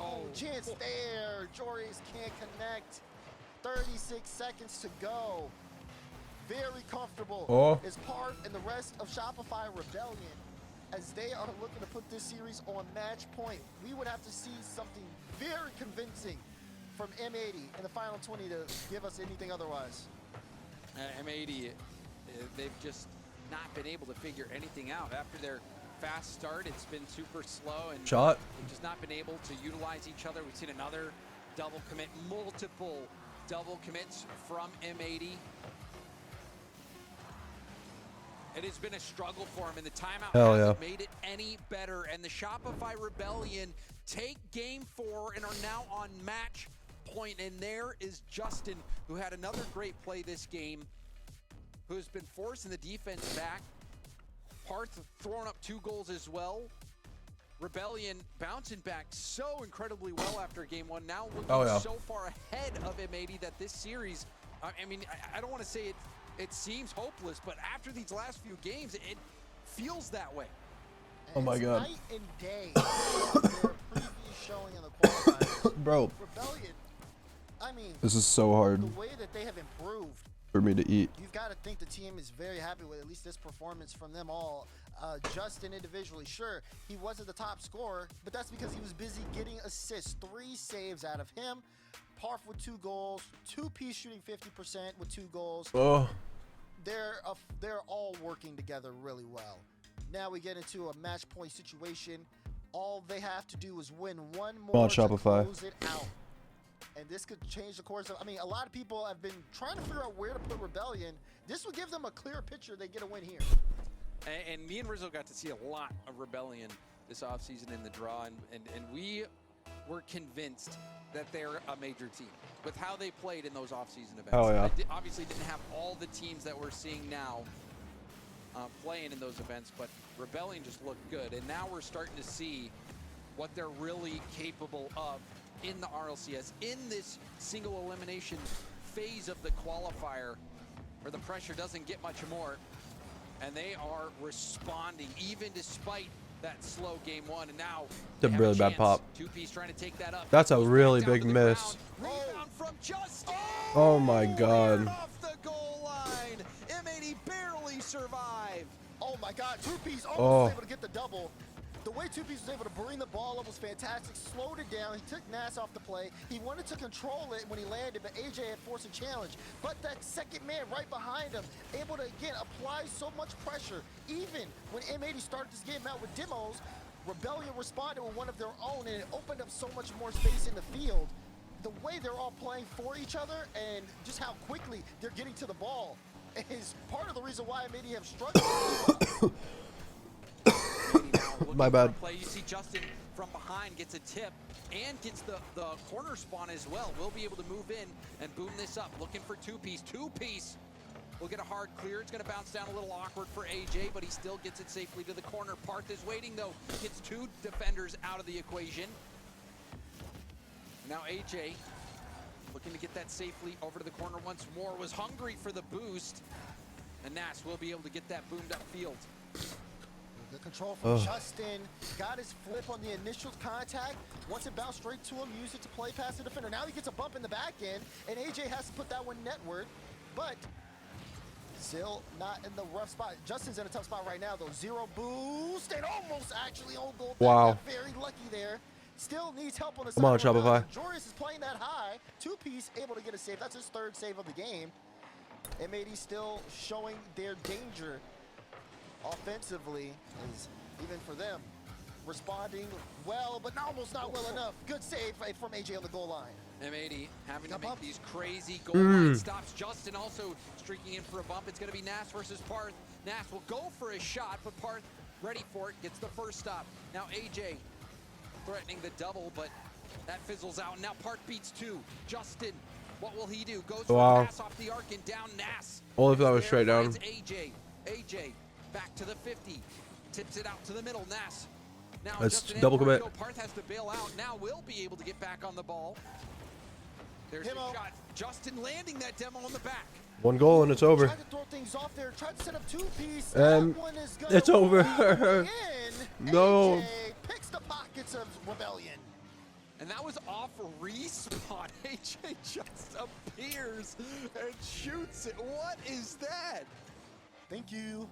Oh, chance there. Jorius can't connect. 36 seconds to go. Very comfortable is Parth and the rest of Shopify Rebellion as they are looking to put this series on match point. We would have to see something very convincing from M80 in the final 20 to give us anything otherwise. M80, they've just not been able to figure anything out. After their fast start, it's been super slow, and Shot. they've just not been able to utilize each other. We've seen another double commit, multiple double commits from M80. It has been a struggle for him, and the timeout hasn't made it any better. And the Shopify Rebellion take game 4 and are now on match point. And there is Justin, who had another great play this game, who has been forcing the defense back. Parth throwing up 2 goals as well. Rebellion bouncing back so incredibly well after game 1. Now looking so far ahead of M80 that this series, I mean, I don't want to say it seems hopeless, but after these last few games, it feels that way. Oh my God. Night and day. Their previous showing in the qualifiers. Bro, Rebellion, I mean, this is so hard the way that they have improved, for me to eat. you've got to think the team is very happy with at least this performance from them all. Justin individually, sure, he wasn't the top scorer, but that's because he was busy getting assists. 3 saves out of him. Parth with 2 goals. Two-Piece shooting 50% with 2 goals. Oh, They're all working together really well. Now we get into a match point situation. All they have to do is win one more to Shopify. close it out. And this could change the course of, I mean, a lot of people have been trying to figure out where to put Rebellion. This would give them a clear picture they get a win here. And me and Rizzo got to see a lot of Rebellion this offseason in the draw, and we were convinced that they're a major team with how they played in those offseason events. Oh, yeah. Obviously didn't have all the teams that we're seeing now playing in those events, but Rebellion just looked good. And now we're starting to see what they're really capable of in the RLCS, in this single elimination phase of the qualifier where the pressure doesn't get much more. And they are responding, even despite that slow game 1. And now it's a really bad pop. Two-Piece trying to take that up. That's a Goes really back down big to the miss. ground. Rebound from Justin. Oh my God. Off the goal line. M80 barely survived. Oh my God, Two-Piece almost was able to get the double. The way Two-Piece was able to bring the ball up was fantastic, slowed it down. He took Nas off the play. He wanted to control it when he landed, but AJ had forced a challenge. But that second man right behind him, able to, again, apply so much pressure. Even when M80 started this game out with demos, Rebellion responded with one of their own, and it opened up so much more space in the field. The way they're all playing for each other and just how quickly they're getting to the ball is part of the reason why maybe have struggled. My bad. Play. You see Justin from behind gets a tip and gets the corner spawn as well. We'll be able to move in and boom this up. Looking for two-piece. Two-piece. We'll get a hard clear. It's going to bounce down a little awkward for AJ, but he still gets it safely to the corner. Parth is waiting, though. Gets two defenders out of the equation. Now AJ looking to get that safely over to the corner once more. Was hungry for the boost. And Nas will be able to get that boomed up field. Good control from Justin. Got his flip on the initial contact. Once it bounced straight to him, used it to play past the defender. Now he gets a bump in the back end, and AJ has to put that one netward. But still not in the rough spot. Justin's in a tough spot right now, though. Zero boost and almost actually on goal. Wow. Very lucky there. Still needs help on the Come on, side. Shopify. Joris is playing that high. Two-piece able to get a save. That's his third save of the game. M80 still showing their danger offensively, is even for them. Responding well, but almost not well enough. Good save from AJ on the goal line. M80 having to make these crazy goal line stops. Justin also streaking in for a bump. It's going to be Nas versus Parth. Nas will go for a shot, but Parth ready for it, gets the first stop. Now AJ threatening the double, but that fizzles out. Now Parth beats two. Justin, what will he do? Goes for a pass off the arc and down Nas. Only if that was straight down. AJ back to the 50. Tips it out to the middle. Nas. Now that's Justin double commit. Parth has to bail out. Now will be able to get back on the ball. There's a shot. Justin landing that demo on the back. One goal and it's over. Tried to throw things off there. Tried to set up two-piece. And it's over. No. AJ picks the pockets of Rebellion. And that was off respawn. AJ just appears and shoots it. What is that? Thank you.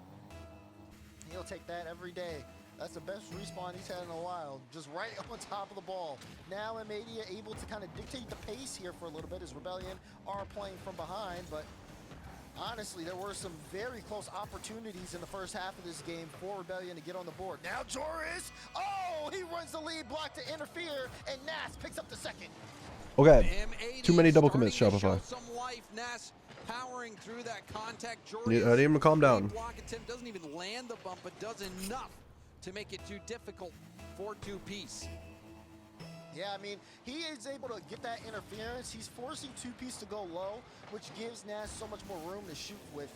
He'll take that every day. That's the best respawn he's had in a while. Just right on top of the ball. Now M80 able to kind of dictate the pace here for a little bit as Rebellion are playing from behind. But honestly, there were some very close opportunities in the first half of this game for Rebellion to get on the board. Now Joris, he runs the lead block to interfere, and Nas picks up the second. Okay, too many double commits, Shopify. Some life. Nas powering through that contact. I need him to calm down. Block attempt doesn't even land the bump, but does enough to make it too difficult for two-piece. Yeah, I mean, he is able to get that interference. He's forcing two-piece to go low, which gives Nas so much more room to shoot with.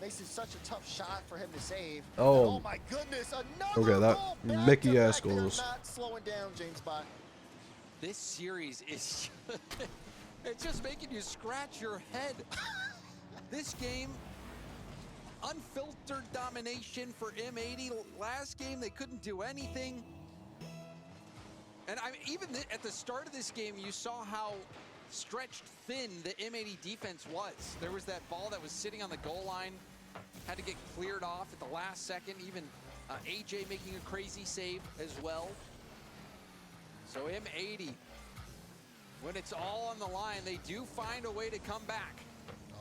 Makes it such a tough shot for him to save. Oh my goodness, another okay, that goal Mickey-ass goals. Not slowing down, James Bot. This series is it's just making you scratch your head. This game, unfiltered domination for M80. Last game, they couldn't do anything. And even at the start of this game, you saw how stretched thin the M80 defense was. There was that ball that was sitting on the goal line, had to get cleared off at the last second. Even AJ making a crazy save as well. So M80, when it's all on the line, they do find a way to come back.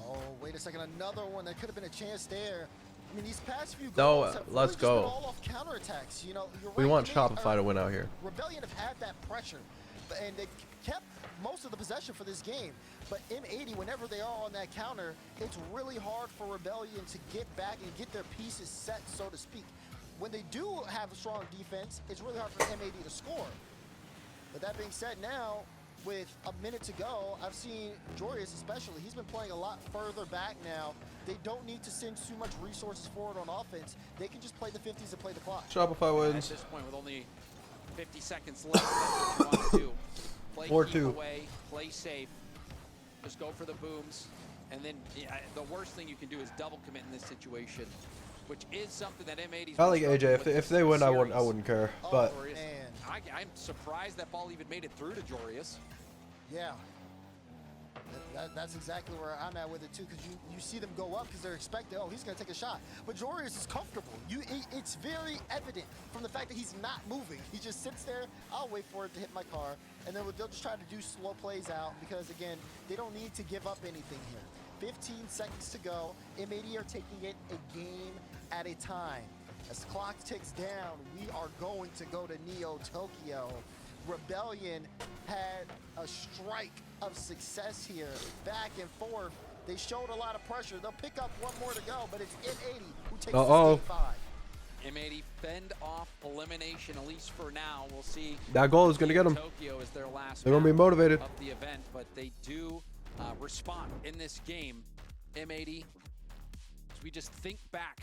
Oh, wait a second, another one. That could have been a chance there. I mean, these past few goals have let's really go. Just been all off counterattacks. You know, you're We right, want Shopify to win out here. Rebellion have had that pressure, and they've kept most of the possession for this game. But M80, whenever they are on that counter, it's really hard for Rebellion to get back and get their pieces set, so to speak. When they do have a strong defense, it's really hard for M80 to score. But that being said, now, with a minute to go, I've seen Joris especially, he's been playing a lot further back now. They don't need to send too much resources forward on offense. They can just play the 50s and play the clock. Shopify wins. At this point, with only 50 seconds left, that's what you want to do. Play keep away, play safe, just go for the booms. And then the worst thing you can do is double commit in this situation, which is something that M80's I like AJ. If they win, I wouldn't care. But I'm surprised that ball even made it through to Joris. Yeah. That's exactly where I'm at with it too, because you see them go up because they're expecting, he's going to take a shot. But Joris is comfortable. It's very evident from the fact that he's not moving. He just sits there. I'll wait for it to hit my car, and then they'll just try to do slow plays out because, again, they don't need to give up anything here. 15 seconds to go. M80 are taking it a game at a time. As the clock ticks down, we are going to go to Neo Tokyo. Rebellion had a strike of success here, back and forth. They showed a lot of pressure. They'll pick up one more to go, but it's M80 who takes this game 5. M80 fend off elimination, at least for now. We'll see. That goal is going to get them. Tokyo is their last They're going to be motivated. of the event, but they do respond in this game. M80, as we just think back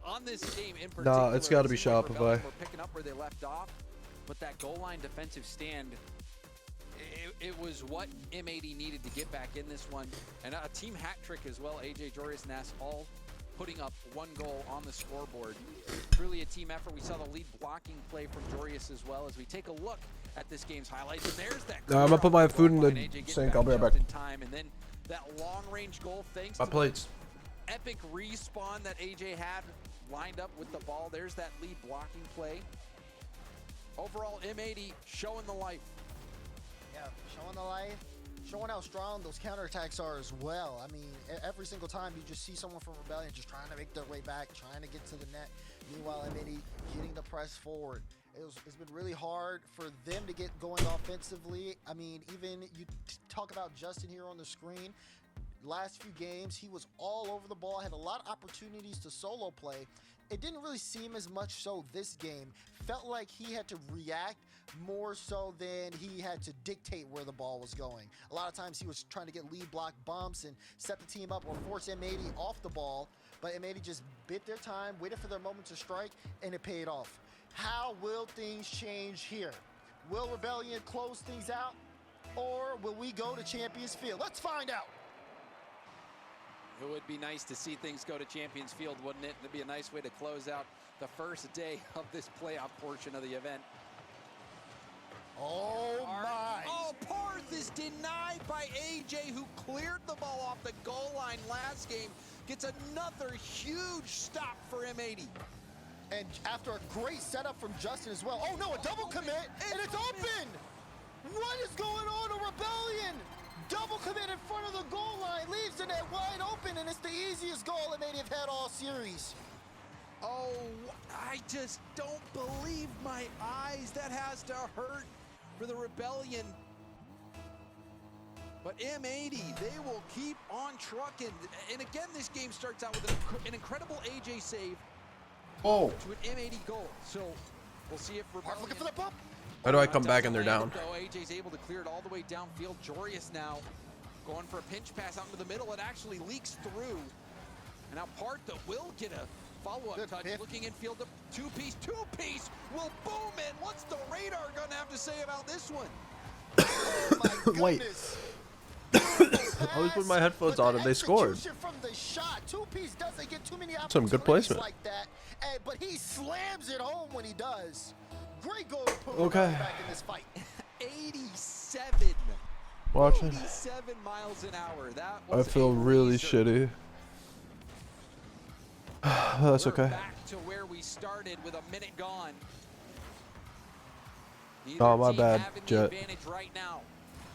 on this game in particular. Nah, it's got to be it seems like Shopify. Rebellion were picking up where they left off, but that goal line defensive stand, it was what M80 needed to get back in this one. And a team hat trick as well. AJ, Jorius, Nass, all putting up one goal on the scoreboard. Truly a team effort. We saw the lead blocking play from Jorius as well as we take a look at this game's highlights. And there's that. I'm going to put my food in the AJ sink. I'll be right back. in time. And then that long range goal, thanks My to plates. the epic respawn that AJ had lined up with the ball. There's that lead blocking play. Overall, M80 showing the life. Yeah, showing the life, showing how strong those counterattacks are as well. I mean, every single time you just see someone from Rebellion just trying to make their way back, trying to get to the net. Meanwhile, M80 getting the press forward. It's been really hard for them to get going offensively. I mean, even you talk about Justin here on the screen. Last few games, he was all over the ball, had a lot of opportunities to solo play. It didn't really seem as much so this game. Felt like he had to react more so than he had to dictate where the ball was going. A lot of times he was trying to get lead block bumps and set the team up or force M80 off the ball, but M80 just bit their time, waited for their moment to strike, and it paid off. How will things change here? Will Rebellion close things out, or will we go to Champions Field? Let's find out. It would be nice to see things go to Champions Field, wouldn't it? It'd be a nice way to close out the first day of this playoff portion of the event. Oh my! Oh, Parth is denied by AJ, who cleared the ball off the goal line last game. Gets another huge stop for M80. And after a great setup from Justin as well. Oh no, a double commit, and it's open! What is going on in Rebellion? Double commit in front of the goal line, leaves the net wide open, and it's the easiest goal M80 have had all series. Oh, I just don't believe my eyes. That has to hurt for the Rebellion. But M80, they will keep on trucking. And again, this game starts out with an incredible AJ save to an M80 goal. So we'll see if Rebellion... Looking for the bump. How do I come back and they're down? AJ's able to clear it all the way downfield. Jorius now going for a pinch pass out into the middle. It actually leaks through. And now Parth will get a follow-up touch. Pick. Looking infield, two-piece will boom in. What's the radar gonna have to say about this one? Oh my Wait. goodness. I was putting my headphones on and they scored. From the shot, two-piece doesn't get too many Some good placement. like that, but he slams it home when he does. Great goal to put Okay. back in this fight. 87. Watch it. 87 miles an hour. That I was feel really shitty. That's We're okay. back to where we started with a minute gone. Oh, my team bad, having the Jet. advantage right now.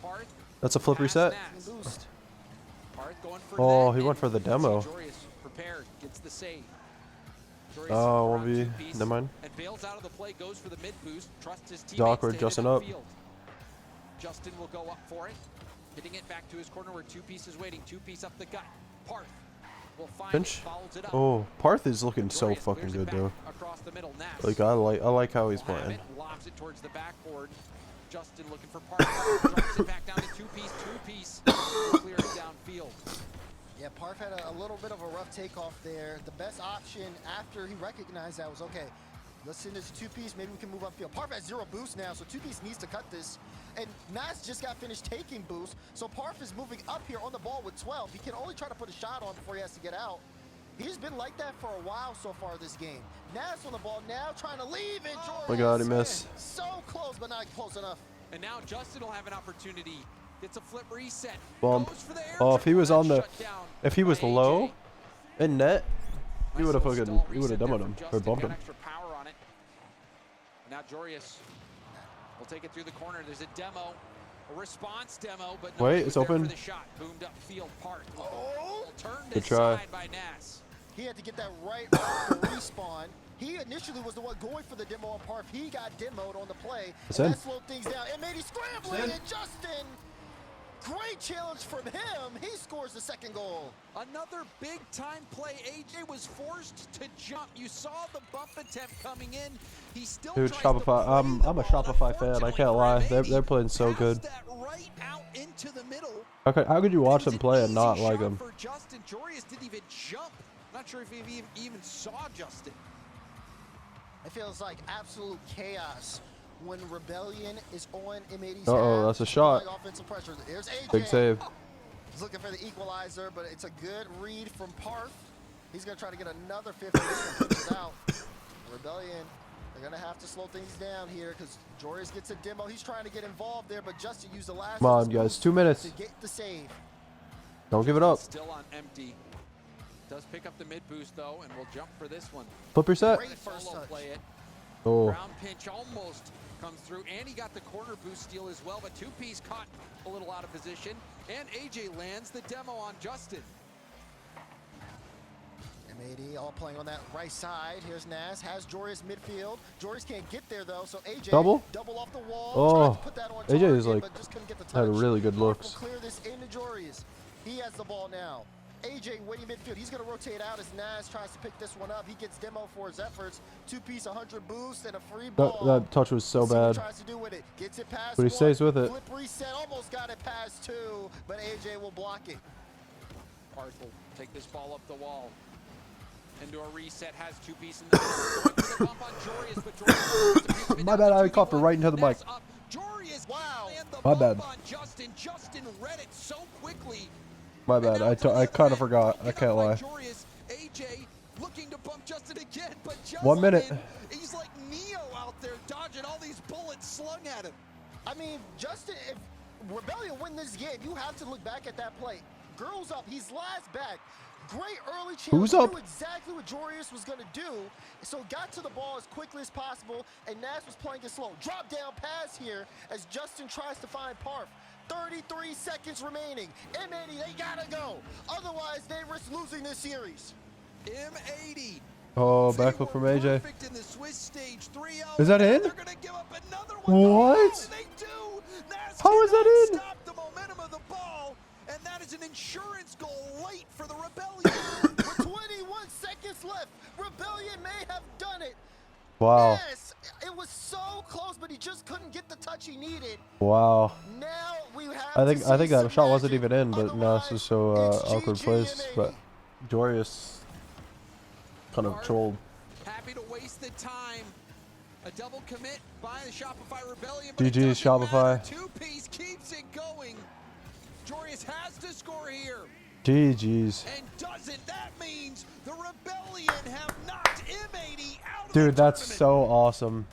Parth, That's a flip pass reset. Nass. Boost. Parth going for Oh, net, he went and for the you see demo. Jorius prepared, gets the save. Jorius Oh, won't around be. two-piece Never mind. And bails out of the play, goes for the mid boost, trusts his teammates Awkward, to hit Justin it up. upfield. Justin will go up for it, hitting it back to his corner where two-piece is waiting. Two-piece up the gut. Parth will find Pinch. it, follows it up. Oh, Parth is looking so Jorius fucking clears it good back though. across the middle. Nass Like I like how he's will have playing. it, lobs it towards the backboard. Justin looking for Parth. Drops it back down to two-piece. Clear it downfield. Yeah, Parth had a little bit of a rough takeoff there. The best option after he recognized that was, okay, let's send this two-piece, maybe we can move upfield. Parth has 0 boost now, so two-piece needs to cut this. And Nass just got finished taking boost, so Parth is moving up here on the ball with 12. He can only try to put a shot on before he has to get out. He's been like that for a while so far this game. Nass on the ball now trying to leave it. Oh my god, he missed. So close, but not close enough. And now Justin will have an opportunity. Gets a flip reset. Bump. Goes for the air Oh, if he dribble, was that's on the, shut down if he was by AJ. low in net, he Nice would have little fucking, stall he would have reset there demoed from him or Justin, bumped got him. extra power on it. Now Jorius will take it through the corner. There's a demo, a response demo, but nobody Wait, was it's there open. for the shot. Boomed upfield. Parth will turn Good this try. side by Nass. He had to get that right off the respawn. He initially was the one going for the demo on Parf. He got demoed on the play. It's And in. that slowed things down. And made scrambling. And Justin, great challenge from him. He scores the second goal. Another big time play. AJ was forced to jump. You saw the bump attempt coming in. He still Dude, tries to Shopify. play the I'm a ball, and Shopify fan. I can't lie. unfortunately They're playing so for good. Emady, passed that right out into the middle. How could you watch It was them play an and not easy like shot them? For Justin, Jorius didn't even jump. Not sure if he even saw Justin. It feels like absolute chaos when Rebellion is on M80's Uh-oh, that's a shot. Offensive pressure. Here's AJ. Big save. He's looking for the equalizer, but it's a good read from Parth. He's going to try to get another 50. This one pushes out. Rebellion, they're going to have to slow things down here because Jorius gets a demo. He's trying to get involved there, but Justin used the last Come of on, his guys. moves 2 minutes. to get the save. Don't give it up. Still on empty. Does pick up the mid boost though, and will jump for this one. Flip your set. Great first Solo touch. play it. Oh. Ground pinch almost comes through, and he got the corner boost steal as well, but two-piece caught a little out of position, and AJ lands the demo on Justin. M80 all playing on that right side. Here's Nas, has Jorius midfield. Jorius can't get there though, so AJ Double off the wall. Oh, Tried to put that on AJ is target, like but just couldn't get the had touch. really good Park will looks. clear this into Jorius. He has the ball now. AJ waiting midfield. He's going to rotate out as Nas tries to pick this one up. He gets demo for his efforts. Two-piece 100 boost and a free ball. That touch was so Let's see what bad. he tries to do with it. Gets it past But he one. stays with it. Flip reset, almost got it past two, but AJ will block it. Parth will take this ball up the wall. Into a reset, has two-piece in the middle. Going for the bump on Jorius, but Jorius My bad, I coughed right into the mic. Jorius, wow. The My bump bad. on Justin. Justin read it so quickly. My bad. I kind of forgot. I can't lie. Jorius, AJ looking to bump Justin again, but Justin, 1 minute. He's like Neo out there dodging all these bullets slung at him. I mean, Justin, if Rebellion win this game, you have to look back at that play. Girls up, he's last back. Great early chance. Who's up? Knew exactly what Jorius was going to do, so got to the ball as quickly as possible, and Nas was playing it slow. Drop down pass here as Justin tries to find Parf. 33 seconds remaining. M80, they gotta go. Otherwise, they risk losing this series. M80. Oh, backflip from AJ. Perfect in the Swiss stage 3-0. Is that in? They're gonna give up another one. What? They do. Nas How is that cannot in? Stop the momentum of the ball, and that is an insurance goal late for the Rebellion. With 21 seconds left, Rebellion may have done it. Wow. Yes, it was so close, but he just couldn't get the touch he needed. Wow. Now we have I think to see that some shot wasn't magic. even in, but Nas was so Otherwise, awkward it's place. GG, But Jorius kind of trolled. Happy to waste the time. A double commit by the Shopify Rebellion. But it GG's doesn't matter. Shopify. Two-piece keeps it going. Jorius has to score here. GG's. And doesn't that means the Rebellion have knocked M80 out of Dude, the that's tournament. so awesome.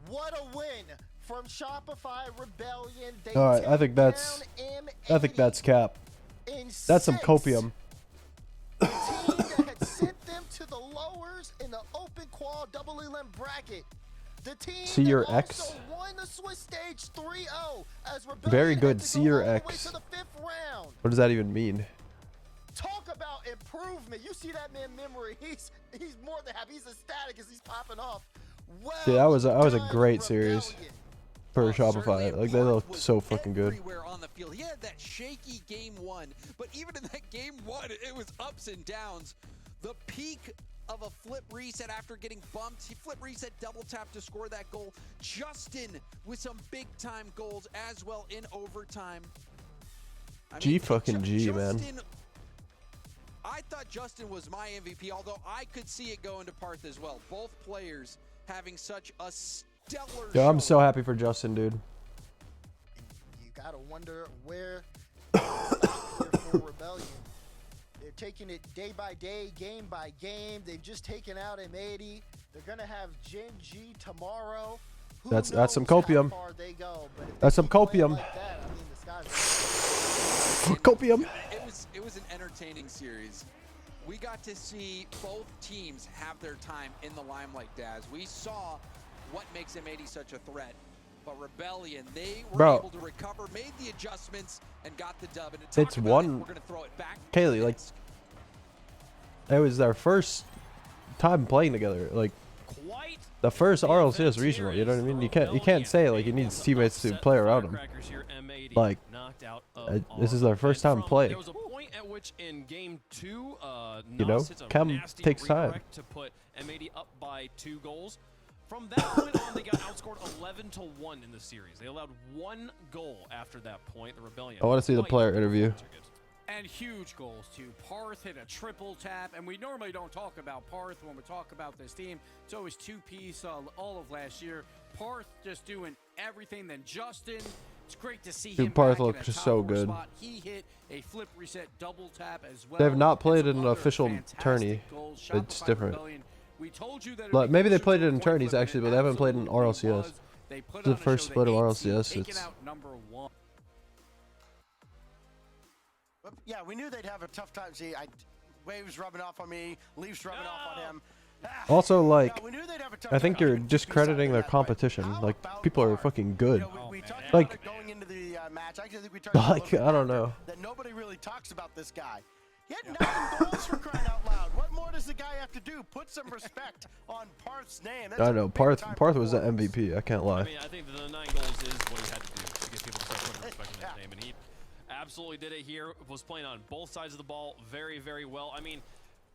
What a win from Shopify Rebellion. They All right, I take think that's down I think M80 that's cap. in That's some 6. copium. The team that had sent them to the lowers in the open qual double elim bracket. The team See that your also X. won the Swiss stage 3-0 as Rebellion Very had good. to See go your all the way X. to the 5th round. What does that even mean? Talk about improvement. You see that man memory. He's more than happy. He's ecstatic as he's popping off. Well Yeah, that was a done, great series Rebellion. for Certainly, Shopify. Like they Parth looked was so fucking good. everywhere on the field. He had that shaky game one, but even in that game one, it was ups and downs. The peak of a flip reset after getting bumped. He flip reset, double tap to score that goal. Justin with some big time goals as well in overtime. I G fucking G, man. Justin, I thought Justin was my MVP, although I could see it going to Parth as well. Both players having such a stellar Yeah, I'm so showing. happy for Justin, dude. You gotta wonder where to stop here for Rebellion. They're taking it day by day, game by game. They've just taken out M80. They're gonna have Gen G tomorrow. Who That's some knows how copium. far they go, but if That's they some keep playing copium. like that, I mean, the sky's Copium. It was an entertaining series. We got to see both teams have their time in the limelight, Daz. We saw what makes M80 such a threat. But Rebellion, they were Bro. able to recover, made the adjustments, and got the dub. And to It's talk about one- it, we're going to throw it back. Kaylee, like, it was their first time playing together. Like Quite the first the RLCS event regional, here you know what I is mean? the You can't say like he Rebellion needs teammates to upset play the around him. Firecrackers here. M80 Like knocked out of this is our their first event time from- playing. There was a point at which in game 2, You know, Nas hits a Chem nasty takes time. redirect to put M80 up by 2 goals. From that point on, they got outscored 11-1 in the series. They allowed 1 goal after that point. The Rebellion. I want to see the Quite player the interview. performance here, Gibbs. And huge goals too. Parth hit a triple tap, and we normally don't talk about Parth when we talk about this team. It's always two-piece all of last year. Parth just doing everything. Then Justin, it's great to see him Parth back in looks a so top 4 good. spot. He hit a flip reset double tap as well. They've not played And in some an other official fantastic tourney. goals. It's Shopify different. Rebellion. We told you that it Like, would be maybe they closer played to it a in coin tourneys, flip, and actually, it but they haven't played in absolutely RLCS. was. They put The on a first show, split of 8 seed, RLCS, taking it's- out number 1. But yeah, we knew they'd have a tough time. See, Waves rubbing off on me, Leafs rubbing off on him. Also, like, Yeah, we knew they'd have a tough I think time you're keeping discrediting their that way. competition. How Like, about people are Parth? fucking good. You know, we talked about Like- it going into the match. Actually, I think we talked about Like, it I don't know. that nobody really talks about this guy. He had 9 goals for crying out loud. What more does the guy have to do? Put some respect on Parth's name. That's I a know big-time Parth was the performance. MVP. I can't I lie. mean, I think the 9 goals is what he had to do to get people to start putting respect in his name, and he absolutely did it here. Was playing on both sides of the ball very, very well. I mean,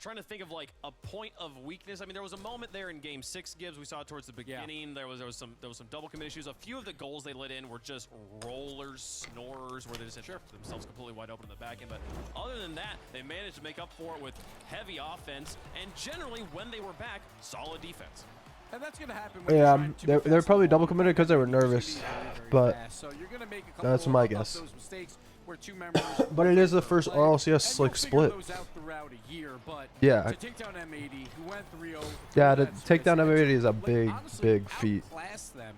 trying to think of like a point of weakness. I mean, there was a moment there in Game 6, Gibbs. We saw it towards the beginning. There was some double commit issues. A few of the goals they let in were just rollers, snorers, where they just hit themselves completely wide open in the back end. But other than that, they managed to make up for it with heavy offense, and generally, when they were back, solid defense. And that's going to happen when you're Yeah, trying to they're defend probably the ball. double committed because they were It's gonna be nervous, very, very but fast. So you're going to make a couple that's my of guess. those mistakes where 2 members But it is the first play, RLCS, and you'll like, figure split. those out throughout a year, but Yeah. to take down M80, who went 3-0. Yeah, to that's take down and M80 to, is a like, big, honestly, big feat. outclass them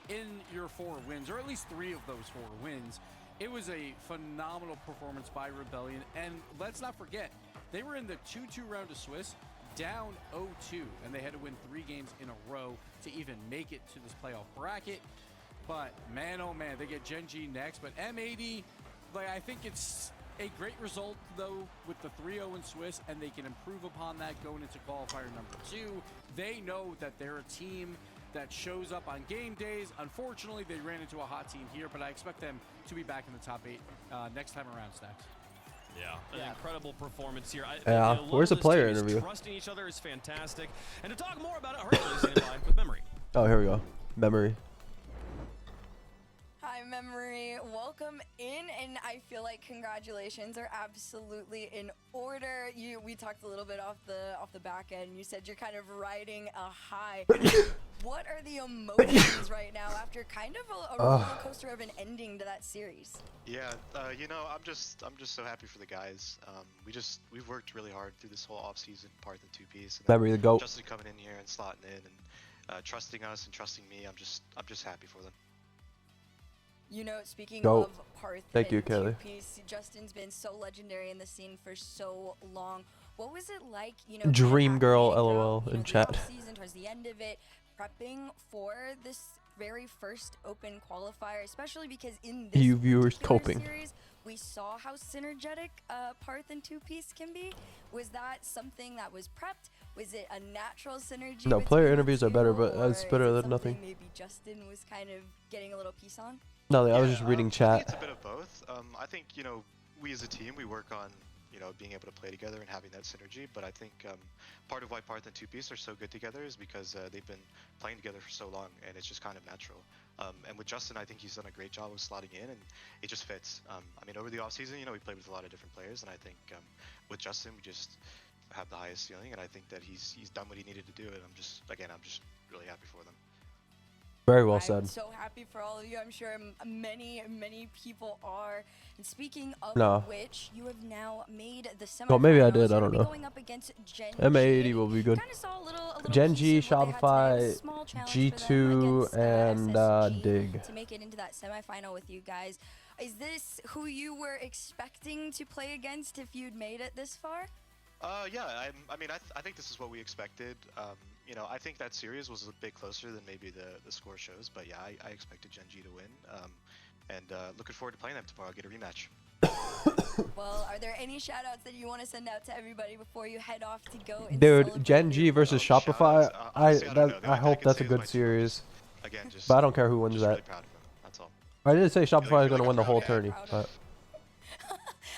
in your 4 wins, or at least 3 of those 4 wins. It was a phenomenal performance by Rebellion, and let's not forget, they were in the 2-2 round of Swiss, down 0-2, and they had to win 3 games in a row to even make it to this playoff bracket. But man, oh man, they get Gen G next. But M80, like, I think it's a great result though with the 3-0 in Swiss, and they can improve upon that going into qualifier number 2. They know that they're a team that shows up on game days. Unfortunately, they ran into a hot team here, but I expect them to be back in the top 8 next time around, Stacks. Yeah, an incredible performance here. Yeah, I love where's the this player team. interview? Trusting each other is fantastic. And to talk more about it, hurriedly standing by with Memory. Oh, here we go. Memory. Hi, Memory. Welcome in, and I feel like congratulations are absolutely in order. We talked a little bit off the back end. You said you're kind of riding a high. What are the emotions right now after kind of a roller coaster of an ending to that series? Yeah, you know, I'm just so happy for the guys. We've worked really hard through this whole off season, Parth and 2-piece. And Memory, the GOAT. Justin coming in here and slotting in and trusting us and trusting me. I'm just happy for them. You know, speaking GOAT. of Parth Thank you, and Kelly. 2-piece, Justin's been so legendary in the scene for so long. What was it like, you know, Dream kind of girl, happening LOL, throughout, in the chat. off-season, towards the end of it, prepping for this very first open qualifier, especially because in this You viewers particular coping. series, we saw how synergetic Parth and 2-piece can be. Was that something that was prepped? Was it a natural synergy? No, between player the interviews are two, better, but or it's is better it than something nothing. Maybe Justin was kind of getting a little piece on. No, I was Yeah, just reading I chat. think it's a bit of both. I think, you know, we as a team, we work on, you know, being able to play together and having that synergy. But I think part of why Parth and 2-piece are so good together is because they've been playing together for so long, and it's just kind of natural. And with Justin, I think he's done a great job of slotting in, and it just fits. I mean, over the offseason, you know, we played with a lot of different players, and I think with Justin, we just have the highest ceiling, and I think that he's done what he needed to do, and I'm just really happy for them. Very well I'm said. so happy for all of you. I'm sure many people are. And speaking of No. which, you have now made the semifinals. Well, maybe I did, You're I gonna don't be know. Going up against Gen M80 G. will be good. Kinda saw a little Gen piece G, of what they had today. It was a Shopify, small challenge for them G2, against, and SSG Dig. to make it into that semifinal with you guys. Is this who you were expecting to play against if you'd made it this far? Yeah, I think this is what we expected. You know, I think that series was a bit closer than maybe the score shows, but yeah, I expected Gen G to win. And looking forward to playing them tomorrow. I'll get a rematch. Well, are there any shout outs that you want to send out to everybody before you head off to go and Dude, celebrate Gen G your versus win? Shopify. Honestly, I don't know. The I only thing I hope can that's say a is my good team members. series. Again, just But I don't care who wins just that. really proud of them. That's all. I did say Shopify is really gonna win the proud whole of them. tourney. Proud of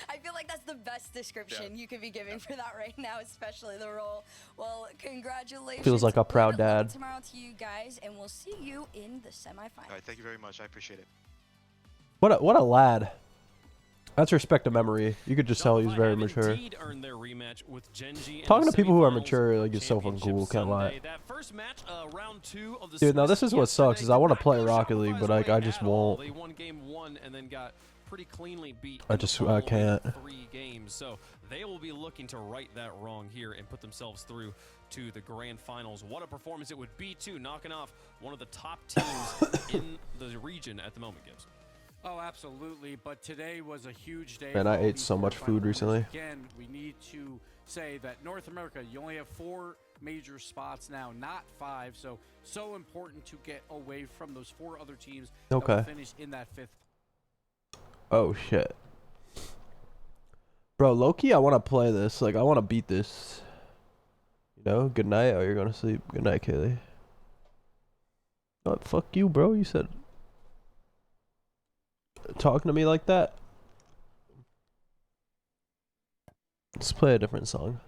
I feel like that's the best description you could be giving for that right now, especially the role. Well, congratulations. Feels like a proud Good luck dad. tomorrow to you guys, and we'll see you in the semifinals. All right, thank you very much. I appreciate it. What a lad. That's respect to memory. You could just tell he's very mature. Earned their rematch with Gen G in Talking the to people who are semifinals mature of like is so fucking cool. Championship Can't lie. Sunday. That first match, round 2 of the Dude, now Swiss this is what sucks yesterday is I want to did not play go Rocket League, Shopify's but like way I just at all. won't. They won game 1 and then got pretty cleanly beat. I in the just- I following can't. 3 games. So they will be looking to right that wrong here and put themselves through to the grand finals. What a performance it would be too, knocking off one of the top teams in the region at the moment, Gibbs. Oh, absolutely. But today was a huge day. Man, for I all ate these so much quarterfinal food winners. recently. Again, we need to say that North America, you only have 4 major spots now, not 5. So important to get away from those 4 other teams that will Okay. finish in that 5th. Oh shit. Bro, Loki, I want to play this. Like I want to beat this. You know, good night. Oh, you're going to sleep. Good night, Kaylee. What? Fuck you, bro. You said talking to me like that. Let's play a different song.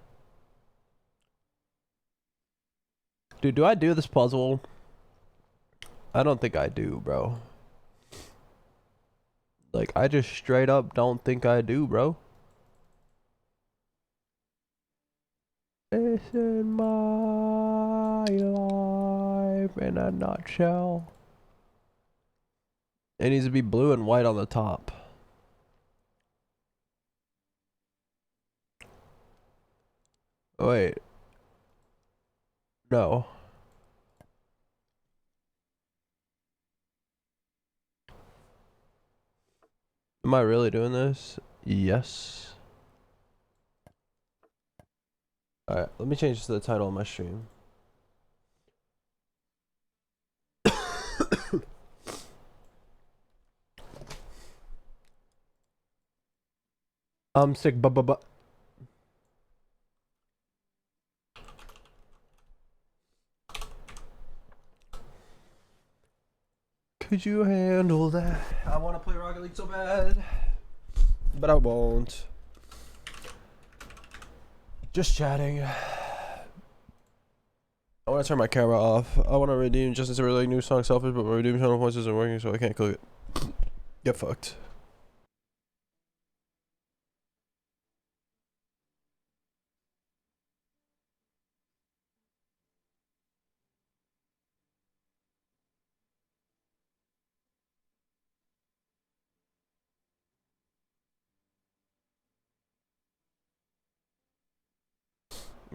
Dude, do I do this puzzle? I don't think I do, bro. Like, I just straight up don't think I do, bro. This is my life in a nutshell. It needs to be blue and white on the top. Wait. No. Am I really doing this? Yes. Alright, let me change the title of my stream. I'm sick, but. Could you handle that? I want to play Rocket League so bad, but I won't. Just chatting. I want to turn my camera off. I want to redeem Justice a really new song, Selfish, but my redeem channel points isn't working, so I can't click it. Get fucked.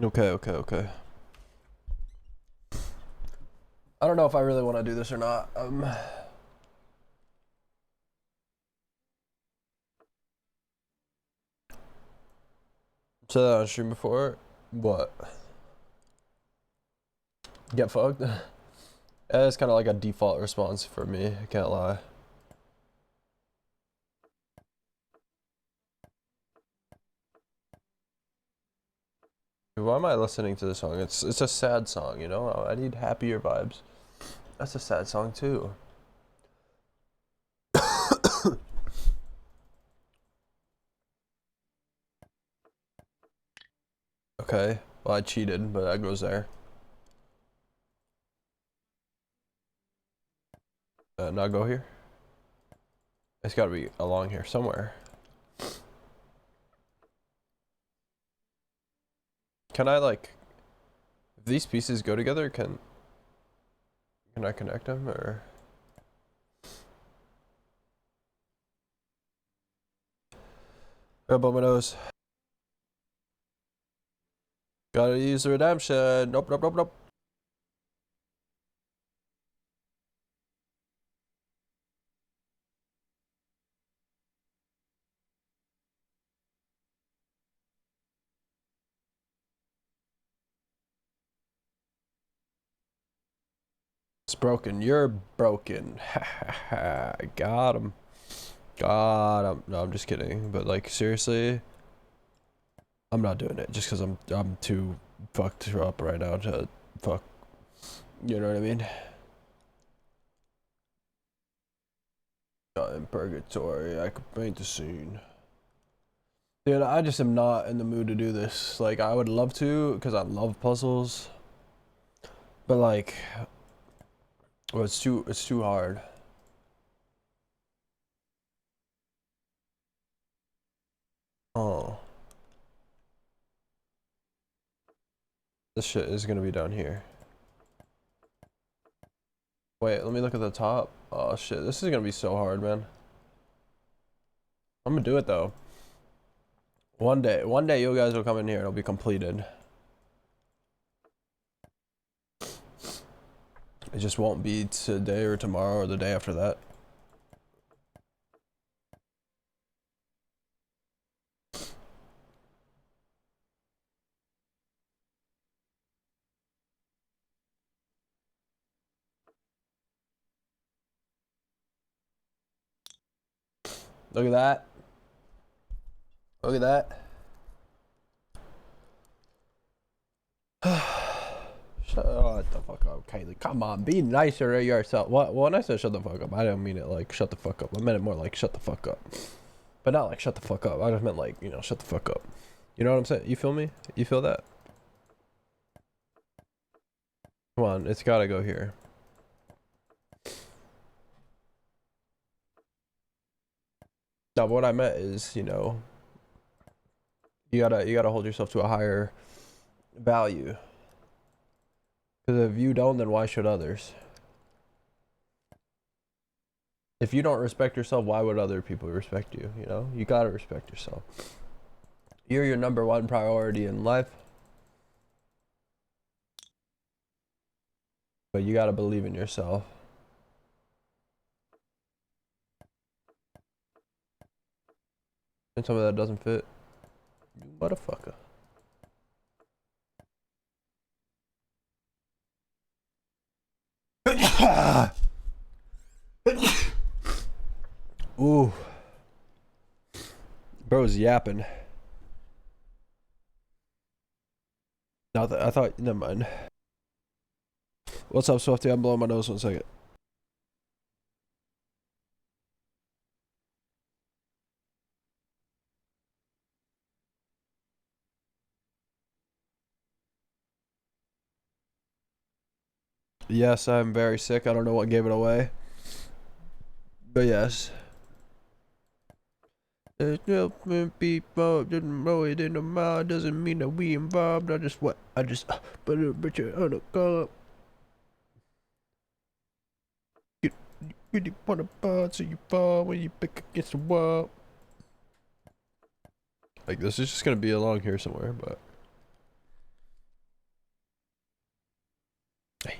Okay. I don't know if I really want to do this or not. Said that on stream before. What? Get fucked? It's kind of like a default response for me. I can't lie. Why am I listening to this song? It's a sad song, you know? I need happier vibes. That's a sad song too. Okay, well I cheated, but that goes there. Not go here? It's gotta be along here somewhere. Can I like, if these pieces go together, can I connect them or? Up on my nose. Gotta use the redemption. Nope. It's broken. You're broken. I got him. God, no, I'm just kidding. But like seriously, I'm not doing it just because I'm too fucked up right now to fuck. You know what I mean? In purgatory, I could paint the scene. Dude, I just am not in the mood to do this. Like, I would love to, because I love puzzles. But like, well, it's too hard. Oh. This shit is gonna be down here. Wait, let me look at the top. Oh shit, this is gonna be so hard, man. I'm gonna do it though. One day you guys will come in here and it'll be completed. It just won't be today or tomorrow or the day after that. Look at that. Look at that. Shut the fuck up, Kaylee. Come on, be nicer to yourself. What? When I said shut the fuck up, I didn't mean it like shut the fuck up. I meant it more like shut the fuck up. But not like shut the fuck up. I just meant like, you know, shut the fuck up. You know what I'm saying? You feel me? You feel that? Come on, it's gotta go here. Now, what I meant is, you know, you gotta hold yourself to a higher value. Because if you don't, then why should others? If you don't respect yourself, why would other people respect you? You know, you gotta respect yourself. You're your number one priority in life. But you gotta believe in yourself. And some of that doesn't fit. You motherfucker. Ooh. Bro's yapping. No, I thought, never mind. What's up, Swifty? I'm blowing my nose 1 second. Yes, I'm very sick. I don't know what gave it away. But yes. There's no people didn't know it in the mouth. Doesn't mean that we involved. I just put a picture on the cup. You really want to fall, so you fall when you pick against the wall. Like, this is just gonna be along here somewhere, but. Hey.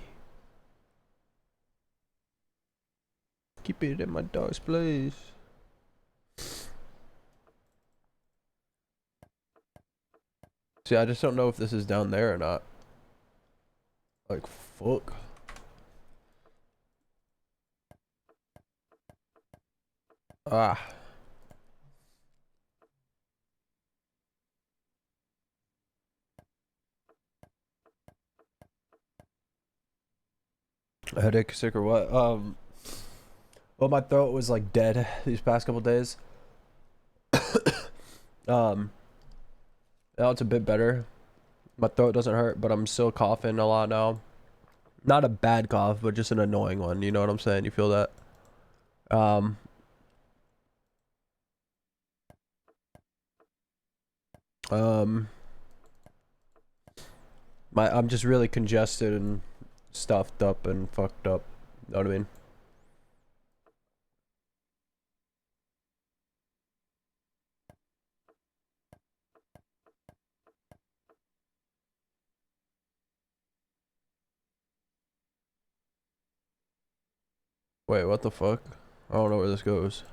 Keep it in my dog's place. See, I just don't know if this is down there or not. Like, fuck. Ah. A headache, sick or what? Well, my throat was like dead these past couple days. Now it's a bit better. My throat doesn't hurt, but I'm still coughing a lot now. Not a bad cough, but just an annoying one. You know what I'm saying? You feel that? I'm just really congested and stuffed up and fucked up. You know what I mean? Wait, what the fuck? I don't know where this goes.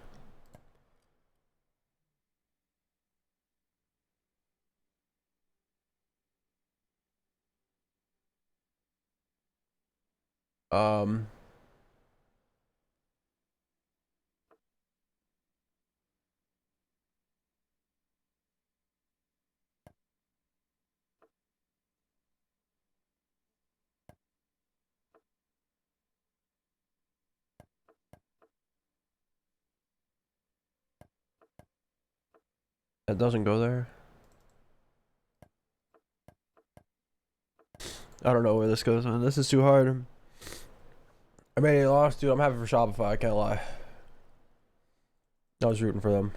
Um, It doesn't go there. I don't know where this goes, man. This is too hard. I mean, he lost, dude. I'm happy for Shopify. I can't lie. I was rooting for them.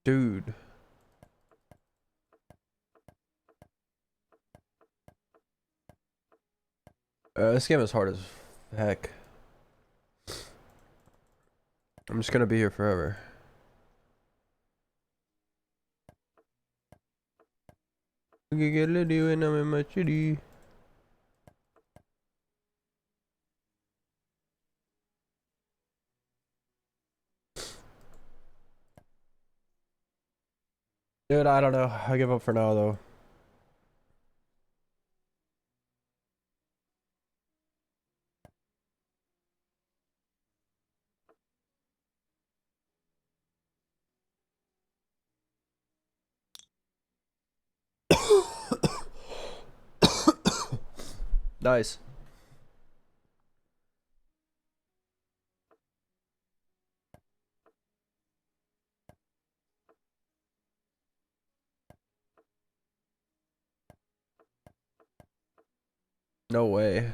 Dude. This game is hard as heck. I'm just gonna be here forever. We can get Liddy when I'm in my city. Dude, I don't know. I give up for now, though. Nice. No way.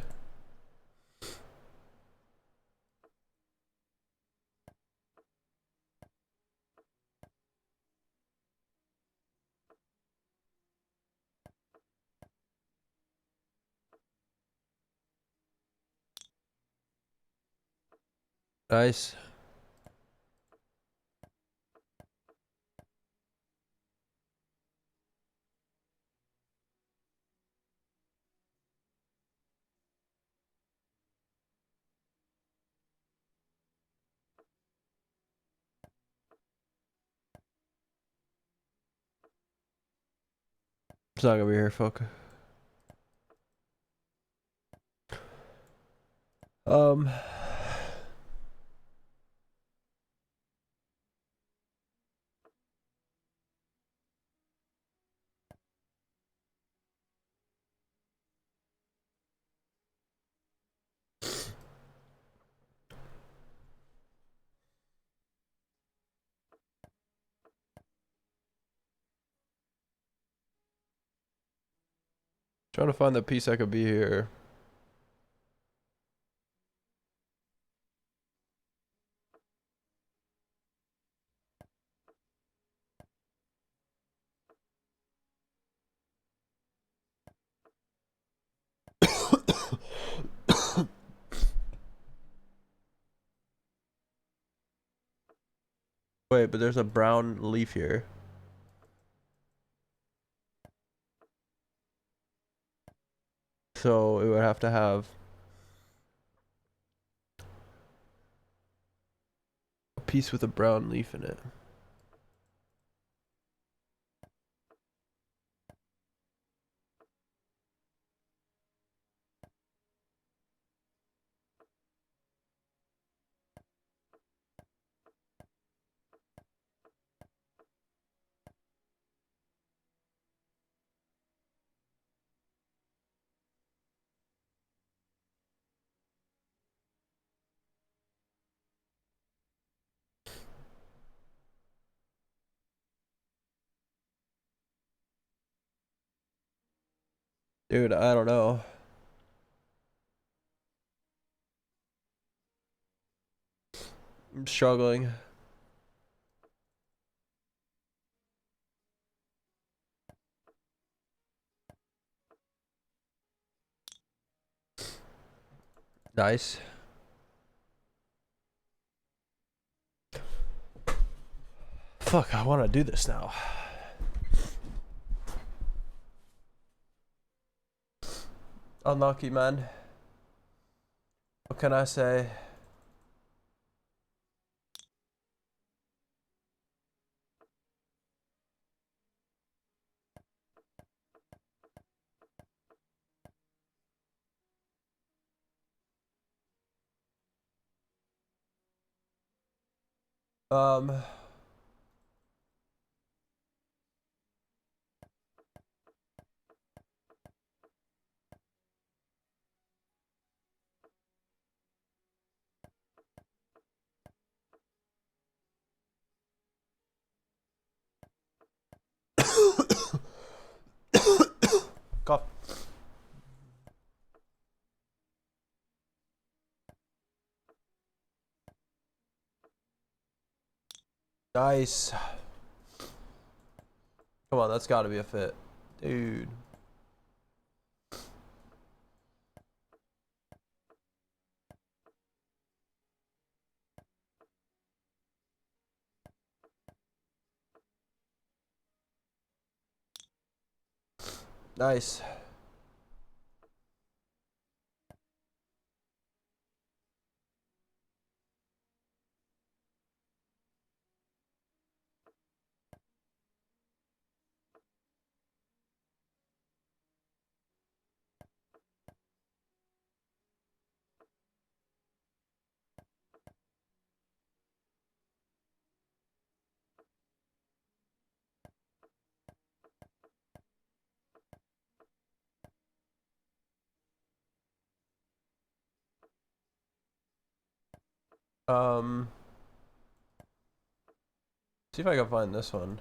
Nice. It's not gonna be here, fuck. Um. Trying to find the piece I could be here. Wait, but there's a brown leaf here. So it would have to have a piece with a brown leaf in it. Dude, I don't know. I'm struggling. Nice. Fuck, I want to do this now. Unlucky, man. What can I say? Nice. Come on, that's got to be a fit. Dude. Nice. See if I can find this one.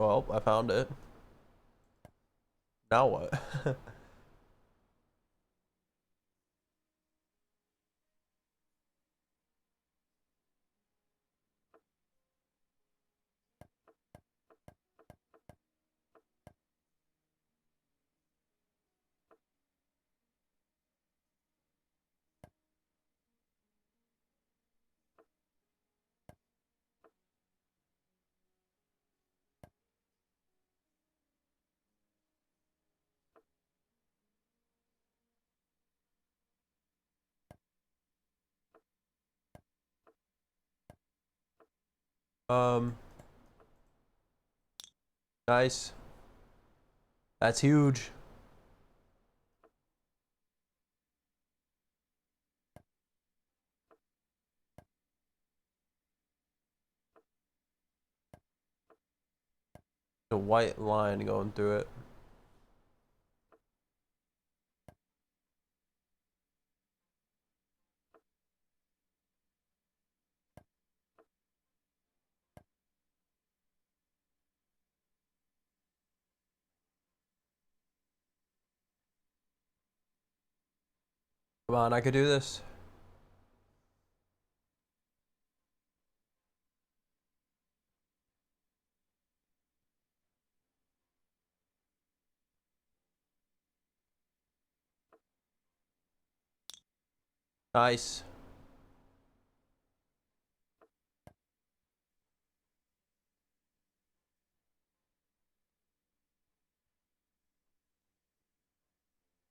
Well, I found it. Now what? Nice. That's huge. A white line going through it. Come on, I could do this. Nice.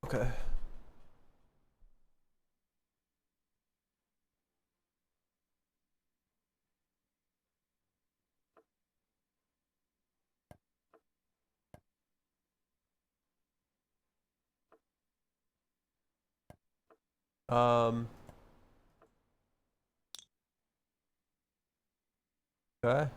Okay. Okay.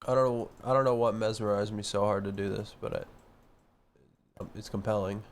I don't know what mesmerized me so hard to do this, but it's compelling.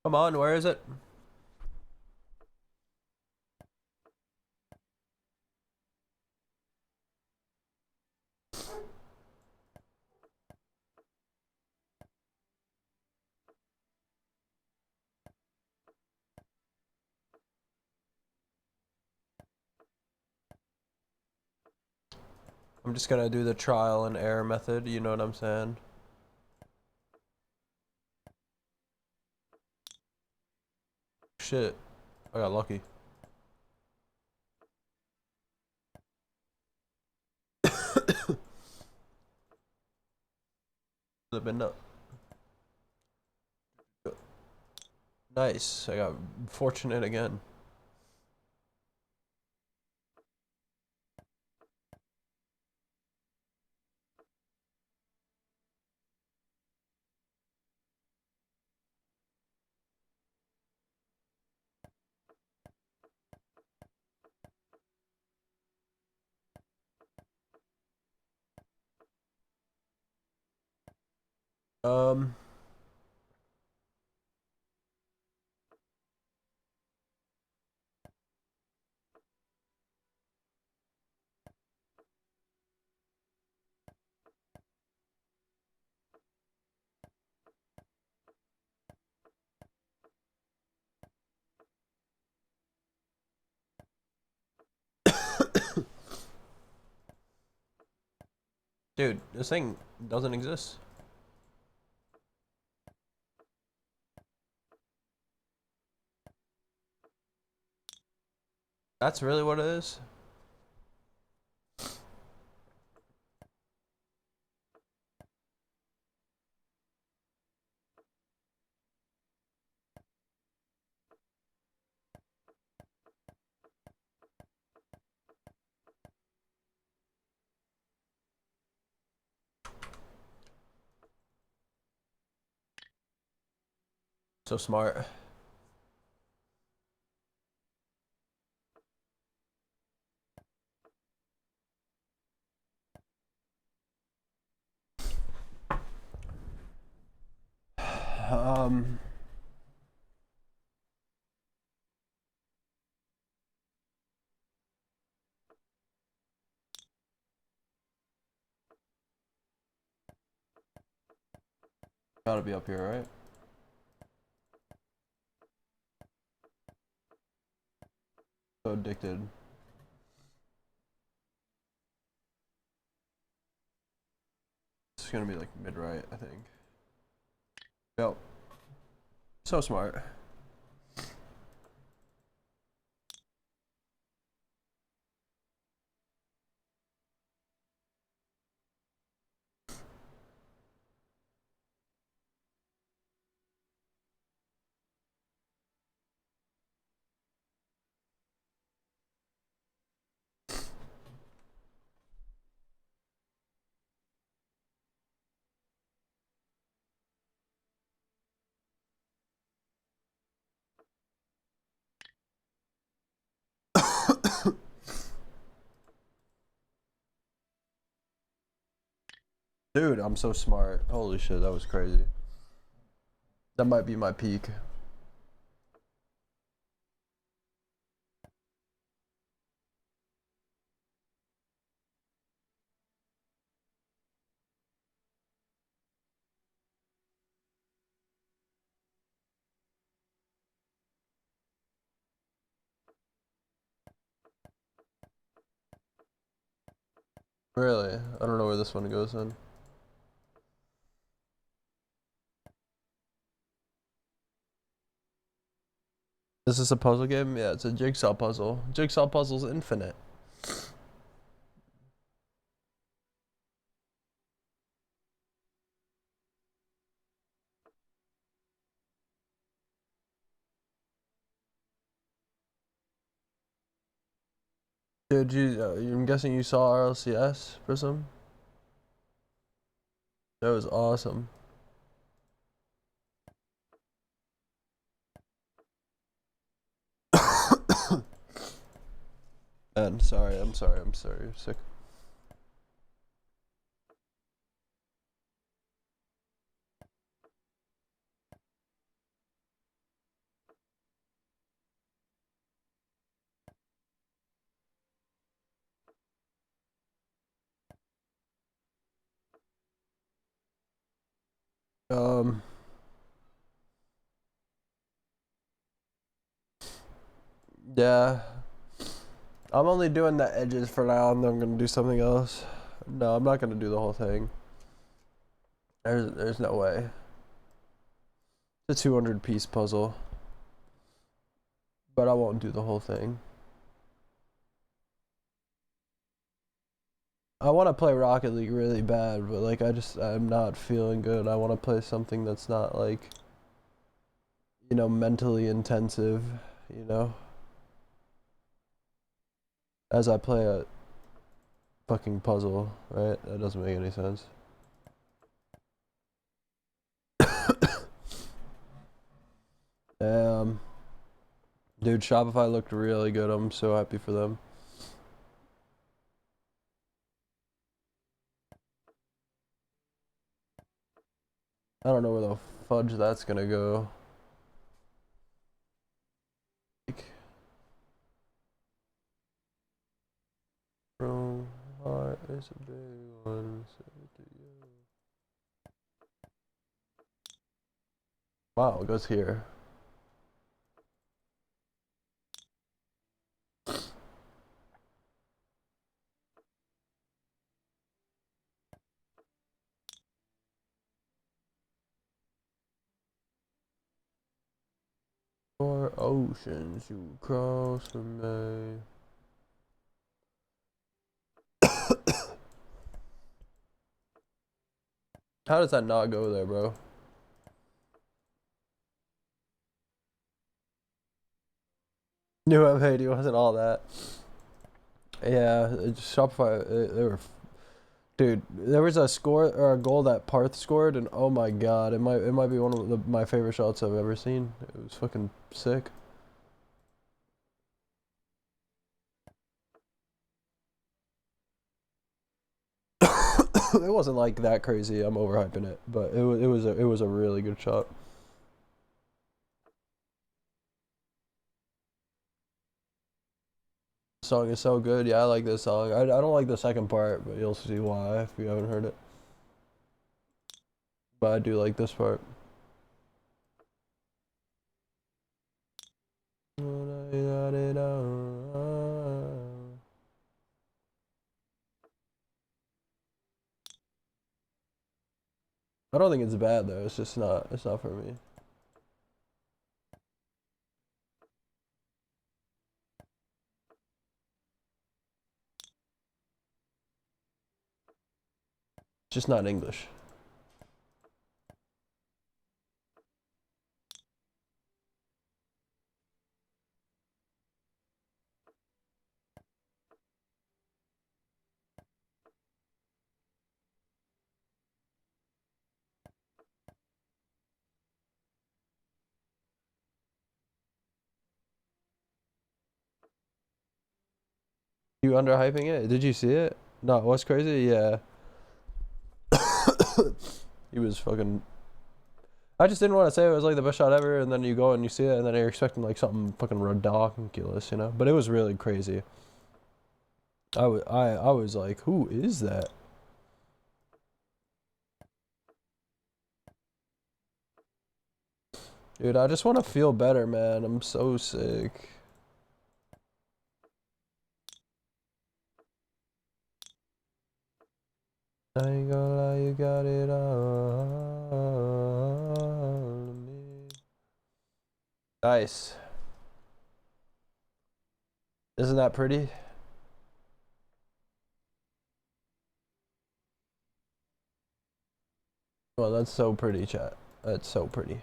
Come on, where is it? I'm just gonna do the trial and error method, you know what I'm saying? Shit, I got lucky. Have been up. Nice, I got fortunate again. Um, dude, this thing doesn't exist. That's really what it is? So smart. Um, gotta be up here, right? So addicted. It's gonna be like mid-right, I think. Yep. So smart. Dude, I'm so smart. Holy shit, that was crazy. That might be my peak. Really? I don't know where this one goes in. Is this a puzzle game? Yeah, it's a jigsaw puzzle. Jigsaw puzzle's infinite. Dude, I'm guessing you saw RLCS, Prism? That was awesome. Man, sorry, I'm sorry, I'm sick. Yeah. I'm only doing the edges for now, and then I'm gonna do something else. No, I'm not gonna do the whole thing. There's no way. It's a 200 piece puzzle. But I won't do the whole thing. I want to play Rocket League really bad, but like I'm not feeling good. I want to play something that's not like, you know, mentally intensive, you know, as I play a fucking puzzle, right? That doesn't make any sense. Dude, Shopify looked really good. I'm so happy for them. I don't know where the fudge that's gonna go. Bro, heart is a big one. Wow, it goes here. Four oceans you cross for me. How does that not go there, bro? New Web Haiti wasn't all that. Yeah, Shopify, they were. Dude, there was a score or a goal that Parth scored, and oh my god, it might be one of my favorite shots I've ever seen. It was fucking sick. It wasn't like that crazy. I'm overhyping it, but it was a really good shot. The song is so good. Yeah, I like this song. I don't like the second part, but you'll see why if you haven't heard it. But I do like this part. I don't think it's bad though. It's just not. It's not for me. It's just not English. You underhyping it? Did you see it? No, what's crazy? Yeah. He was fucking. I just didn't want to say it was like the best shot ever, and then you go and you see it, and then you're expecting like something fucking ridiculous, you know? But it was really crazy. I was like, who is that? Dude, I just want to feel better, man. I'm so sick. I ain't gonna lie, you got it all. Nice. Isn't that pretty? Well, that's so pretty, chat. That's so pretty.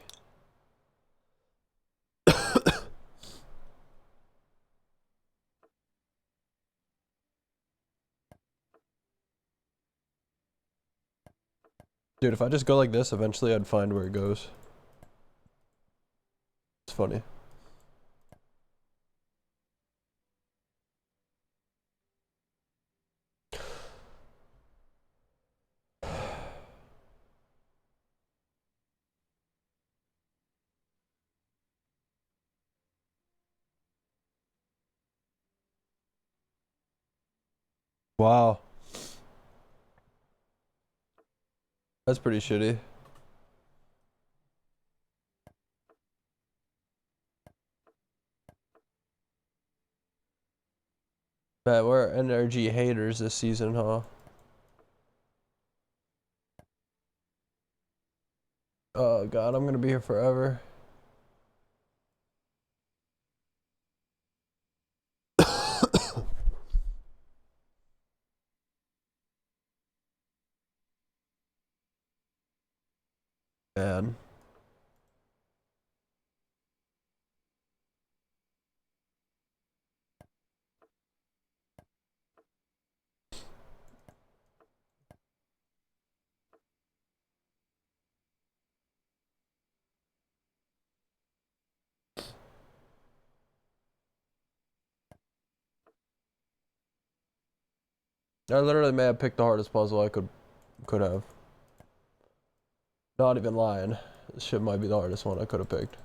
Dude, if I just go like this, eventually I'd find where it goes. It's funny. Wow. That's pretty shitty. Bet we're NRG haters this season, huh? Oh god, I'm gonna be here forever. Man. I literally may have picked the hardest puzzle I could have. Not even lying. This shit might be the hardest one I could have picked.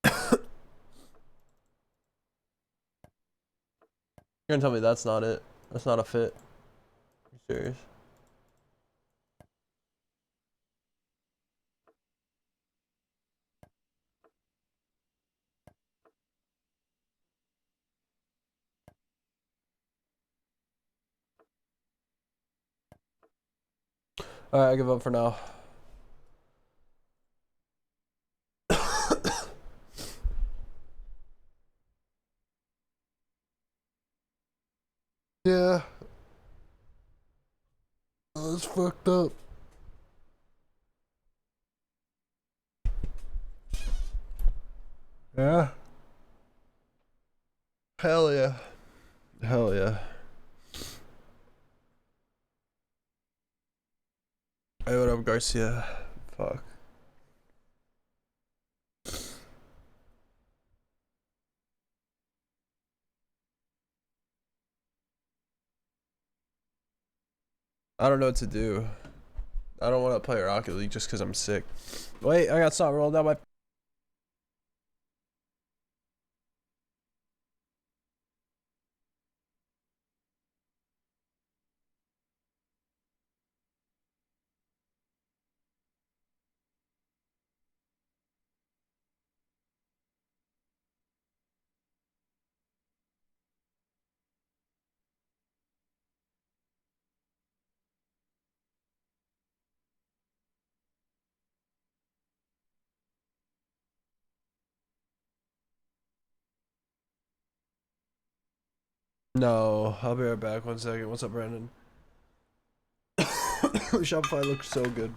You're gonna tell me that's not it? That's not a fit? You serious? Alright, I give up for now. Yeah. That's fucked up. Yeah. Hell yeah. Hell yeah. Hey, what up, Garcia? Fuck. I don't know what to do. I don't want to play Rocket League just because I'm sick. Wait, I got something rolled down my... No, I'll be right back. 1 second. What's up, Brandon? Shopify looks so good.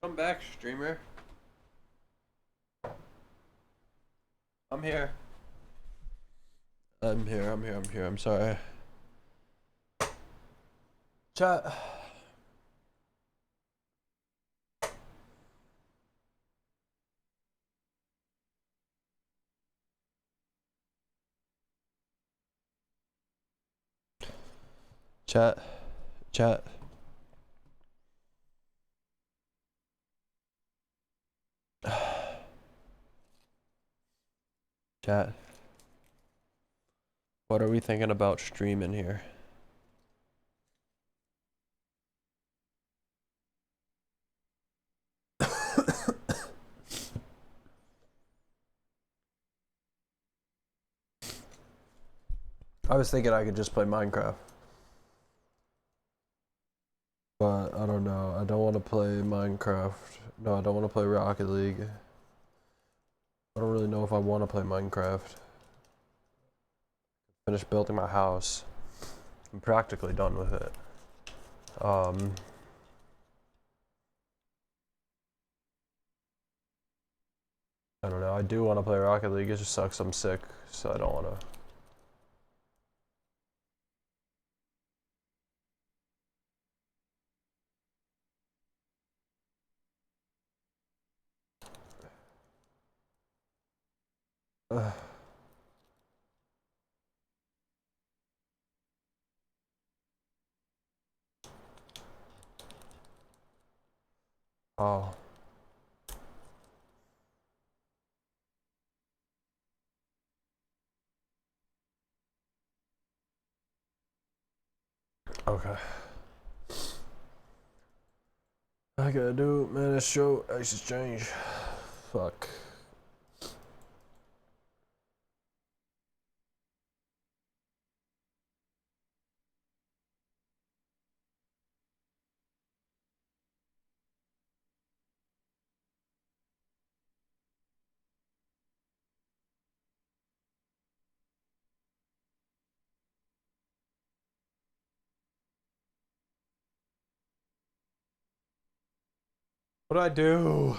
Come back, streamer. I'm here. I'm here. I'm sorry. Chat. Chat. Chat. Chat. What are we thinking about streaming here? I was thinking I could just play Minecraft. But I don't know. I don't want to play Minecraft. No, I don't want to play Rocket League. I don't really know if I want to play Minecraft. Finish building my house. I'm practically done with it. I don't know. I do want to play Rocket League. It just sucks. I'm sick, so I don't want to. Oh. Okay. I gotta do manage show exchange. Fuck. What do I do?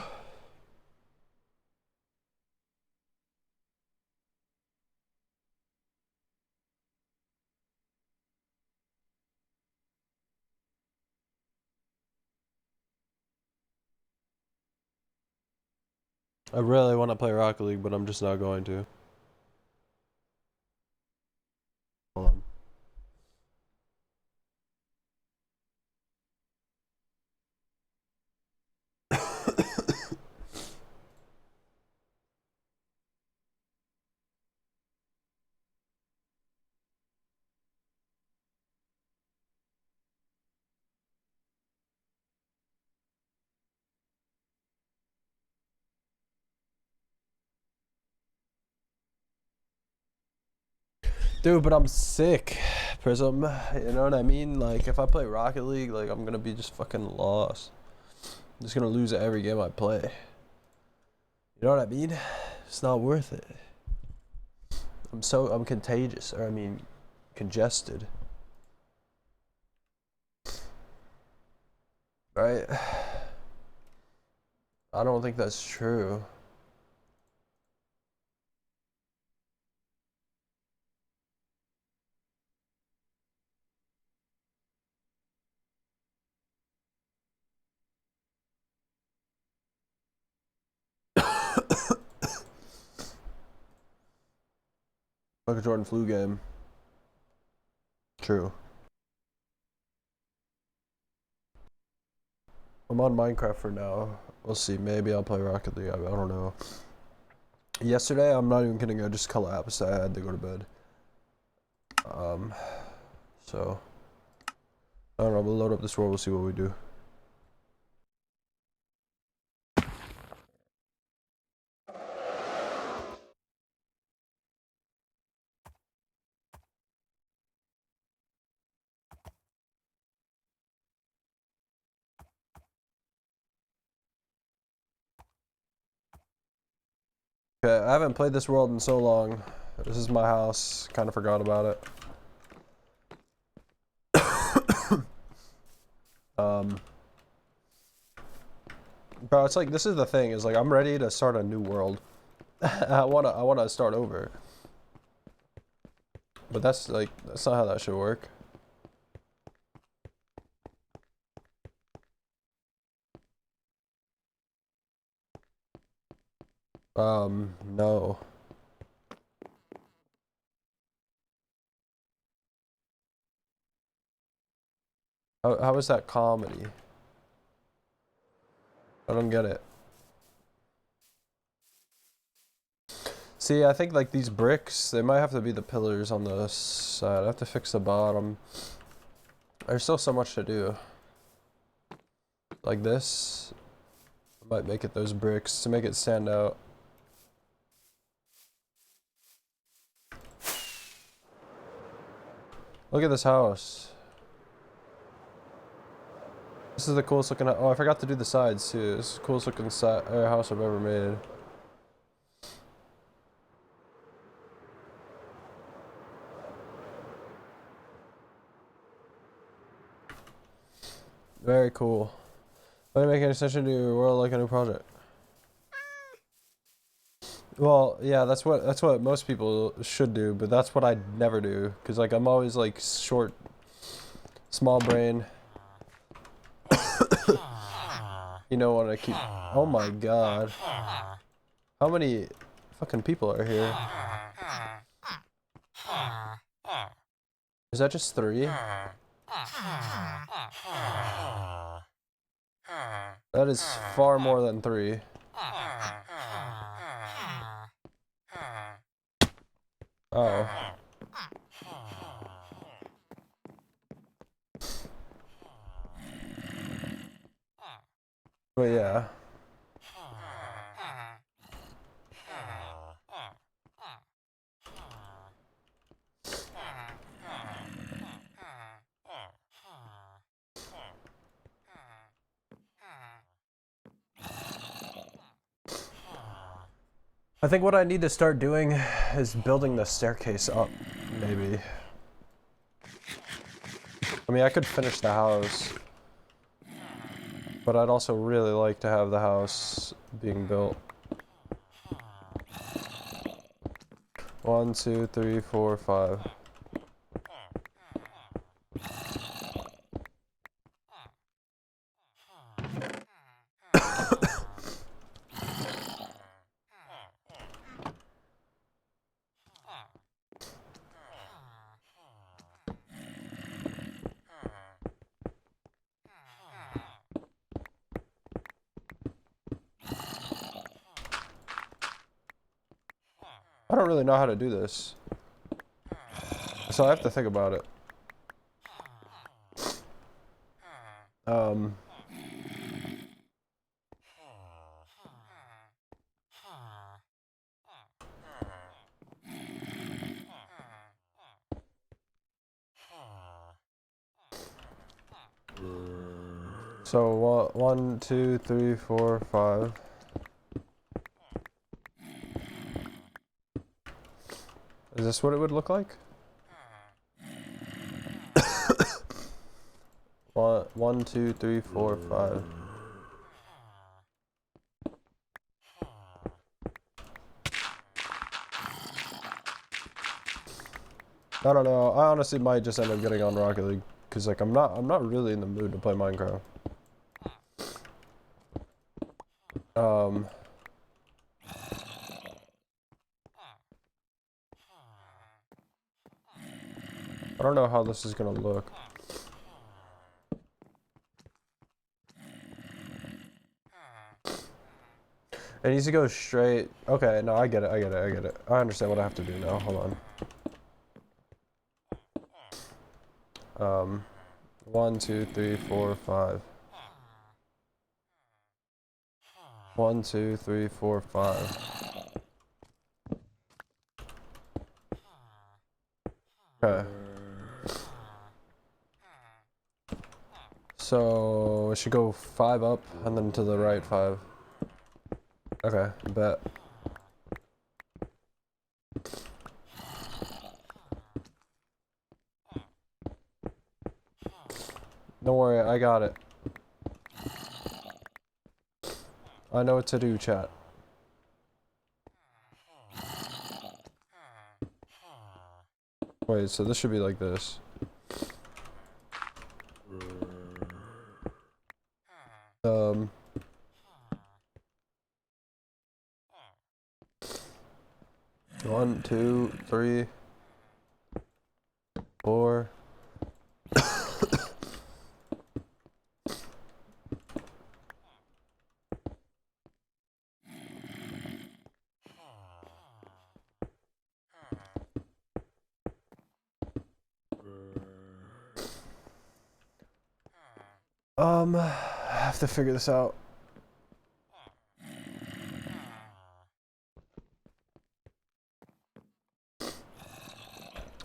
I really want to play Rocket League, but I'm just not going to. Hold on. Dude, but I'm sick, Prism. You know what I mean? Like, if I play Rocket League, like, I'm gonna be just fucking lost. I'm just gonna lose every game I play. You know what I mean? It's not worth it. I'm contagious, or I mean, congested. Right? I don't think that's true. Michael Jordan flu game. True. I'm on Minecraft for now. We'll see. Maybe I'll play Rocket League. I don't know. Yesterday, I'm not even kidding. I just collapsed. I had to go to bed. So I don't know. We'll load up this world. We'll see what we do. Okay, I haven't played this world in so long. This is my house. Kind of forgot about it. Bro, it's like, this is the thing, is like, I'm ready to start a new world. I wanna start over. But that's like, that's not how that should work. No. How is that comedy? I don't get it. See, I think like these bricks, they might have to be the pillars on the side. I have to fix the bottom. There's still so much to do. Like this, I might make it those bricks to make it stand out. Look at this house. This is the coolest looking. Oh, I forgot to do the sides too. This is the coolest looking house I've ever made. Very cool. Let me make an extension to your world like a new project. Well, yeah, that's what most people should do, but that's what I'd never do, cause like I'm always like short, small brain. You know what I keep? Oh my god! How many fucking people are here? Is that just 3? That is far more than 3. Oh. But yeah. I think what I need to start doing is building the staircase up, maybe. I mean, I could finish the house, but I'd also really like to have the house being built. 1, 2, 3, 4, 5. I don't really know how to do this, so I have to think about it. So 1, 2, 3, 4, 5. Is this what it would look like? 1, 2, 3, 4, 5. I don't know. I honestly might just end up getting on Rocket League because like I'm not really in the mood to play Minecraft. I don't know how this is gonna look. It needs to go straight. Okay, no, I get it. I understand what I have to do now. Hold on. 1, 2, 3, 4, 5. 1, 2, 3, 4, 5. Okay. So it should go 5 up and then to the right 5. Okay, bet. Don't worry, I got it. I know what to do, chat. Wait, so this should be like this. One, two, three, four. I have to figure this out.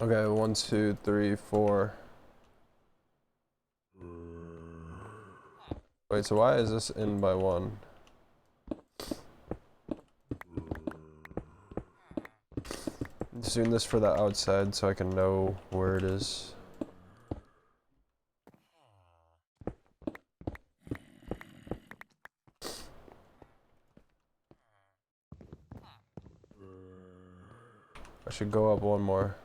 Okay, 1, 2, 3, 4. Wait, so why is this in by 1? Just doing this for the outside so I can know where it is. I should go up 1 more.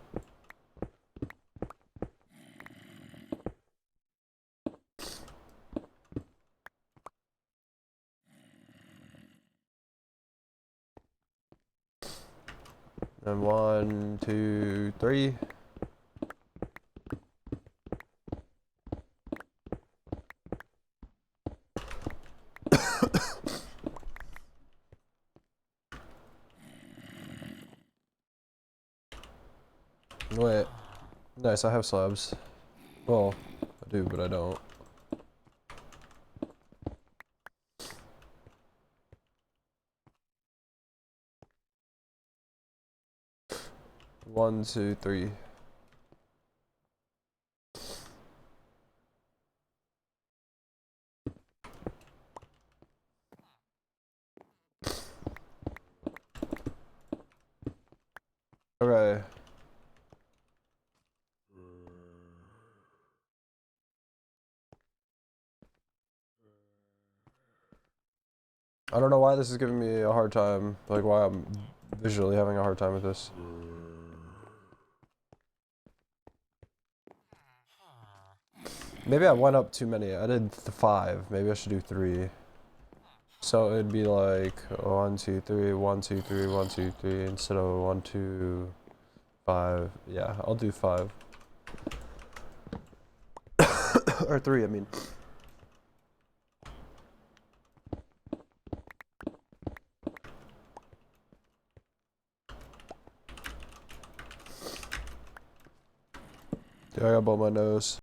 And 1, 2, 3. Wait. Nice, I have slabs. Well, I do, but I don't. One, two, three. Okay. I don't know why this is giving me a hard time, like why I'm visually having a hard time with this. Maybe I went up too many. I did 5. Maybe I should do 3. So it'd be like 1, 2, 3, 1, 2, 3, 1, 2, 3 instead of 1, 2, 5. Yeah, I'll do 5. Or 3, I mean. Yeah, I got blow my nose.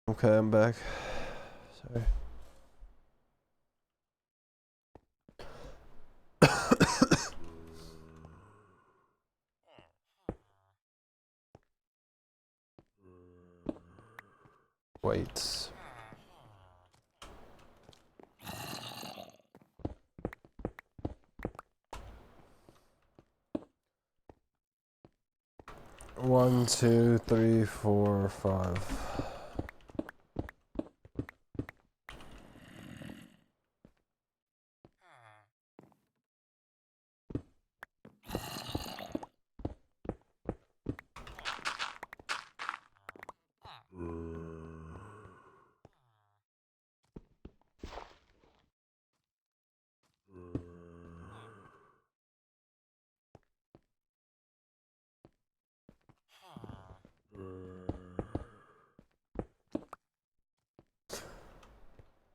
Okay, I'm back. Sorry. Wait. One, 2, 3, 4, 5.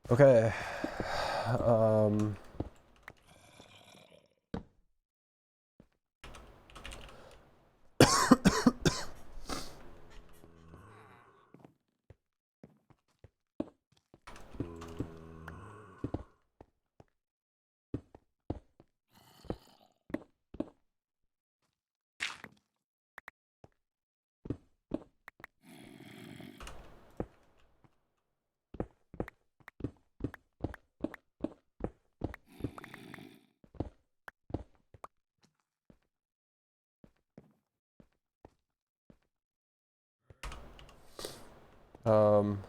Okay. Um.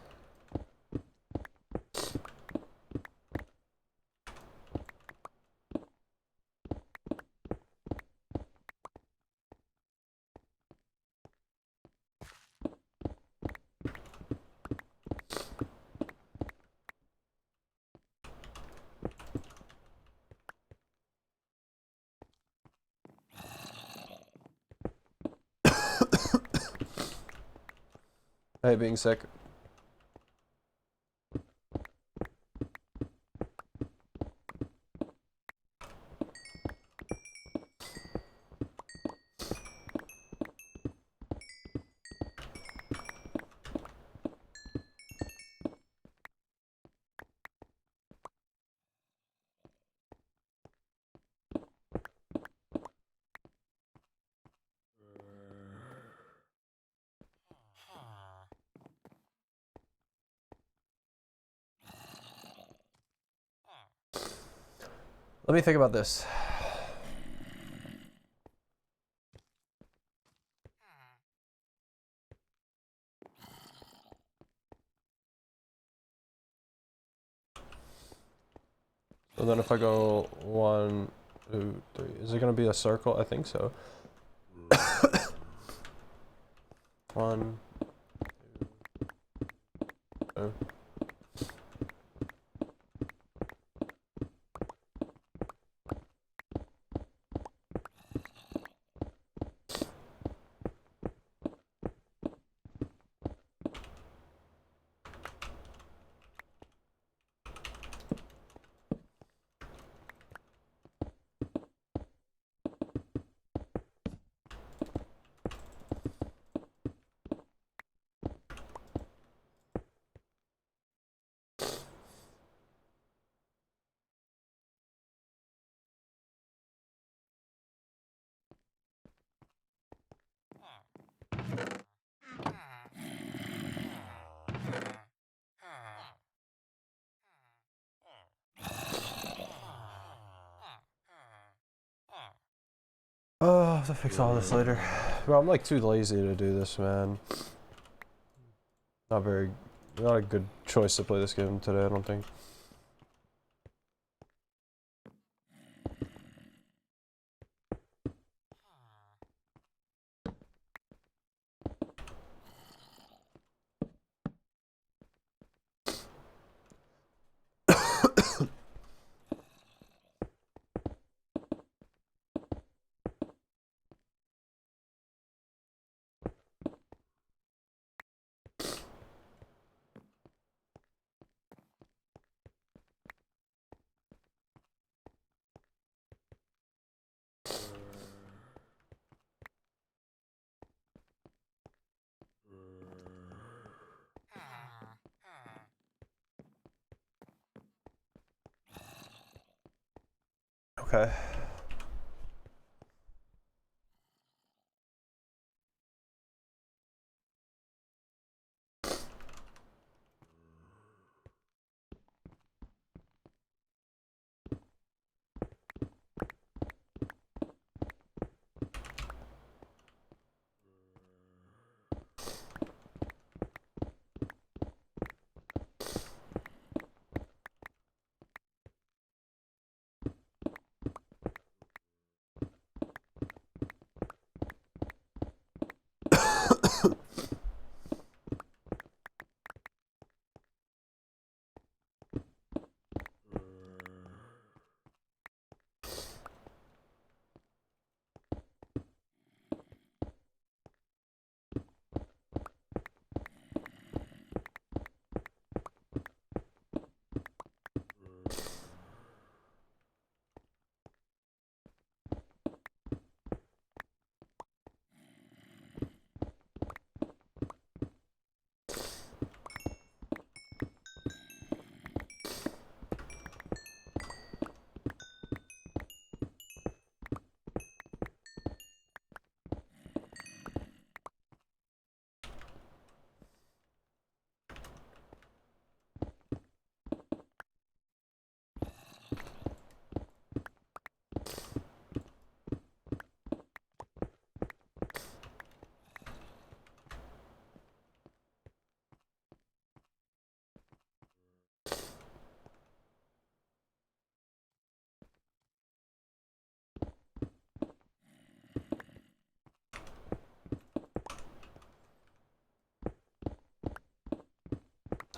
Hey, being sick. Let me think about this. So then if I go 1, 2, 3, is it gonna be a circle? I think so. 1, 2. Oh, I'll have to fix all this later. Bro, I'm like too lazy to do this, man. Not a good choice to play this game today, I don't think. Okay.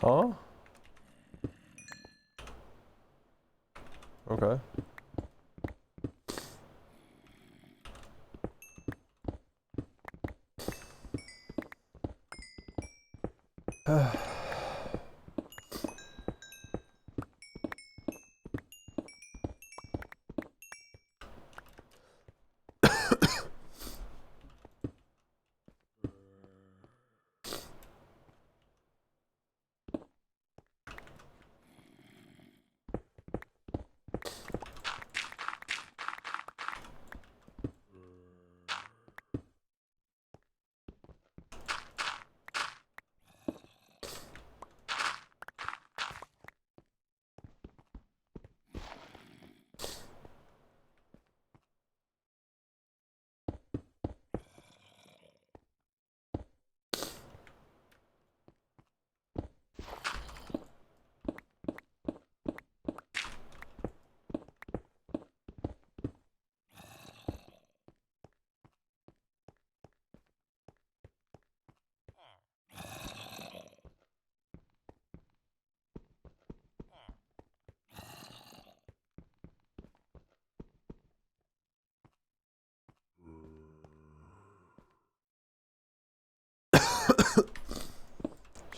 Huh? Okay.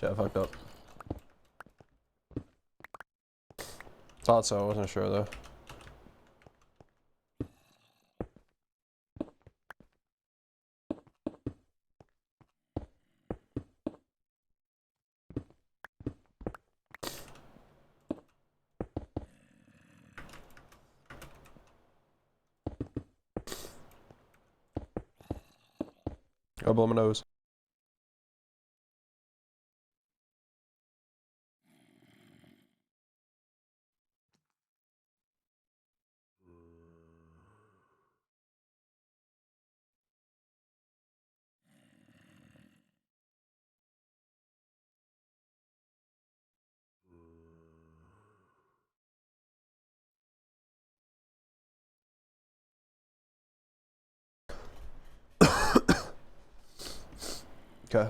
Shit, I fucked up. Thought so, I wasn't sure though. Go blow my nose. Okay.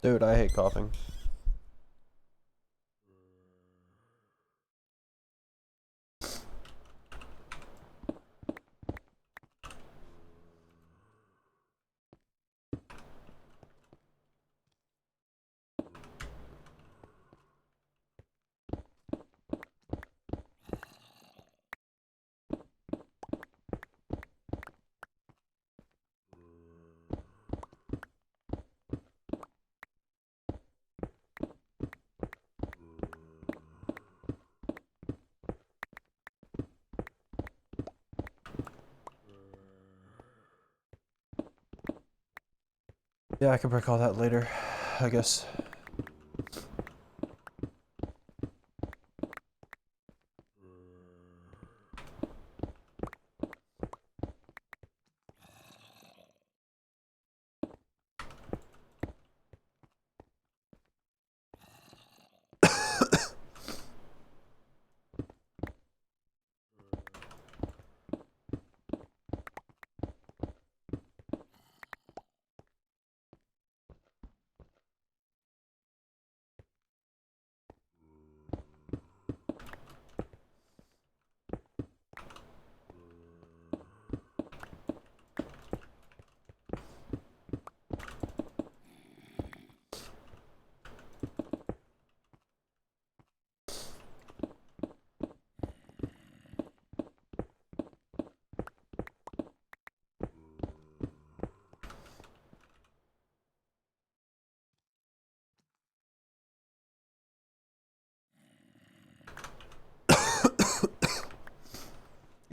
Dude, I hate coughing. Yeah, I can break all that later, I guess.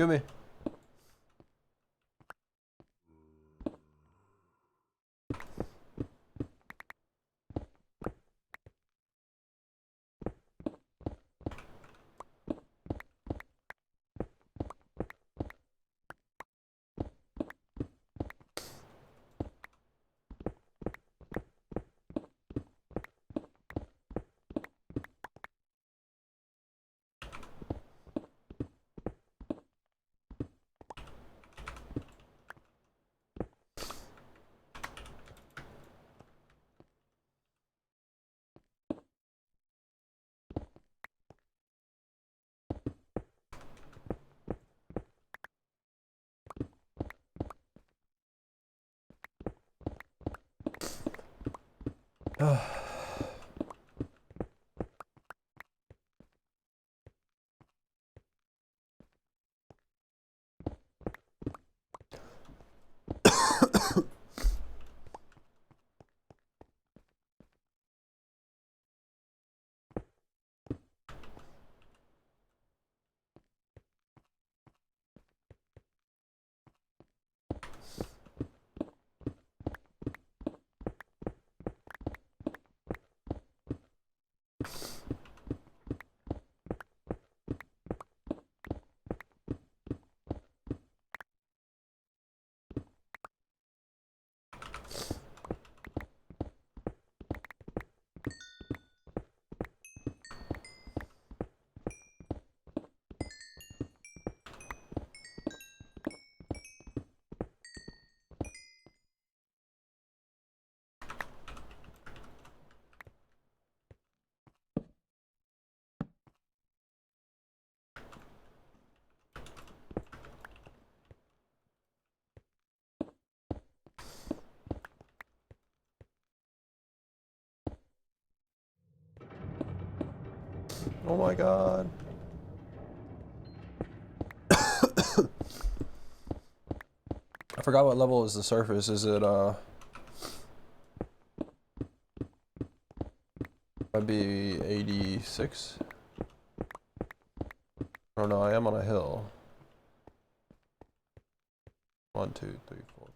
Give me. Oh my god. I forgot what level is the surface. Is it might be 86? Oh no, I am on a hill. 1, 2, 3, 4.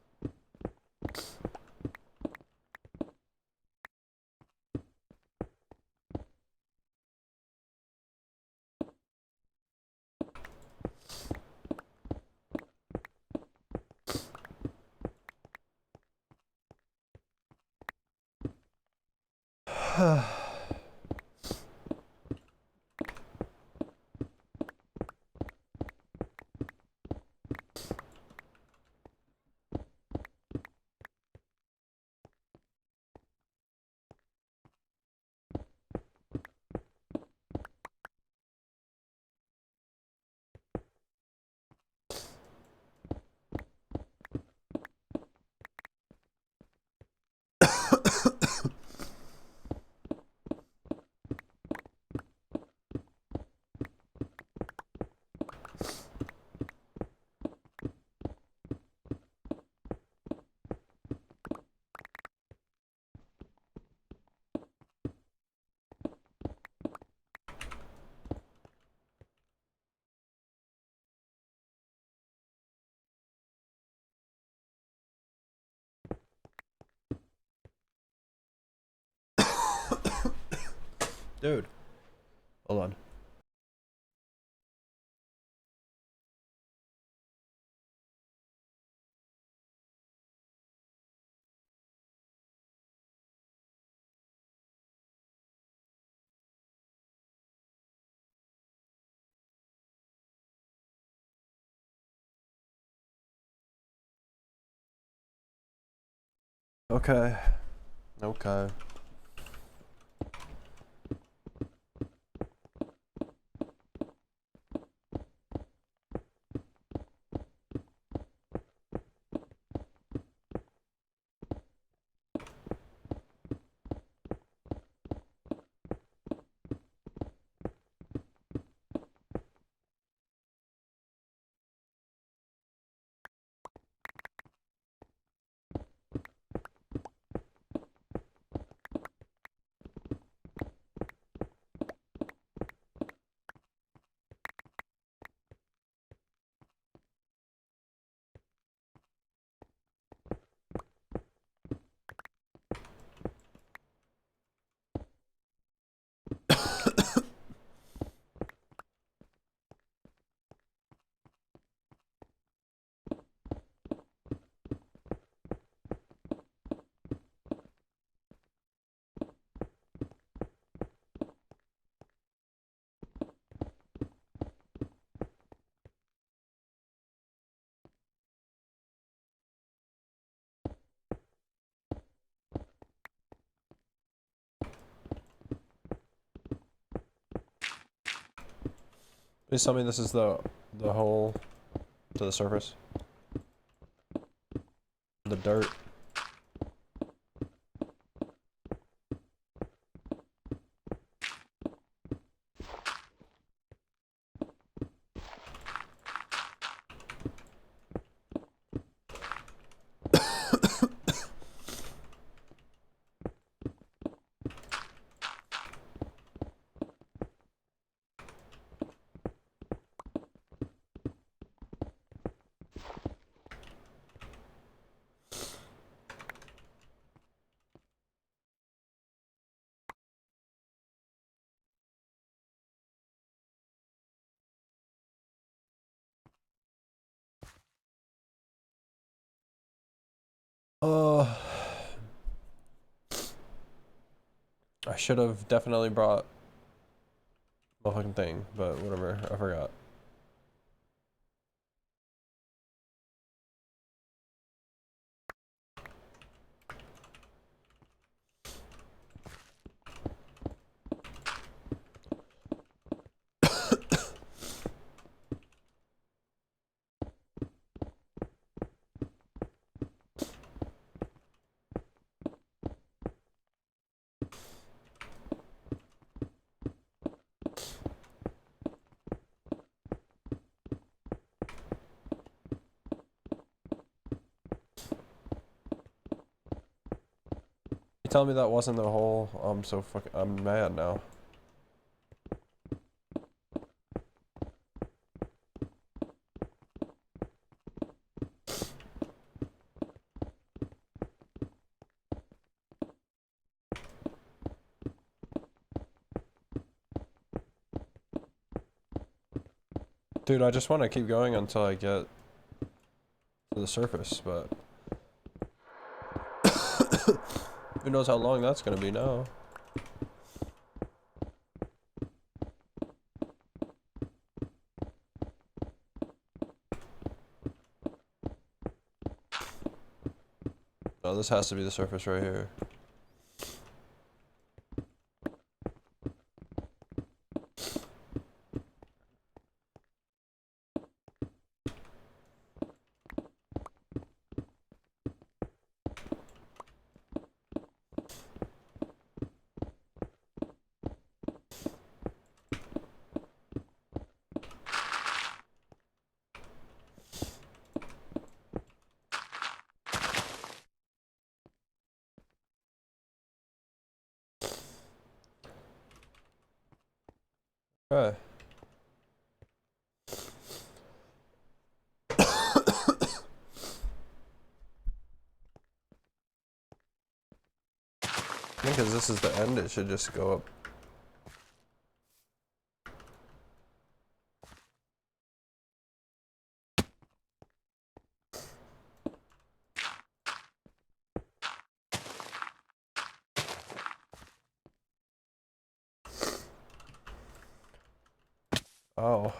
Dude. Hold on. Okay. Okay. Please tell me this is the hole to the surface. The dirt. I should have definitely brought the fucking thing, but whatever, I forgot. You tell me that wasn't the hole, I'm mad now. Dude, I just want to keep going until I get to the surface, but who knows how long that's gonna be now. No, this has to be the surface right here. Okay. I think as this is the end, it should just go up. Oh.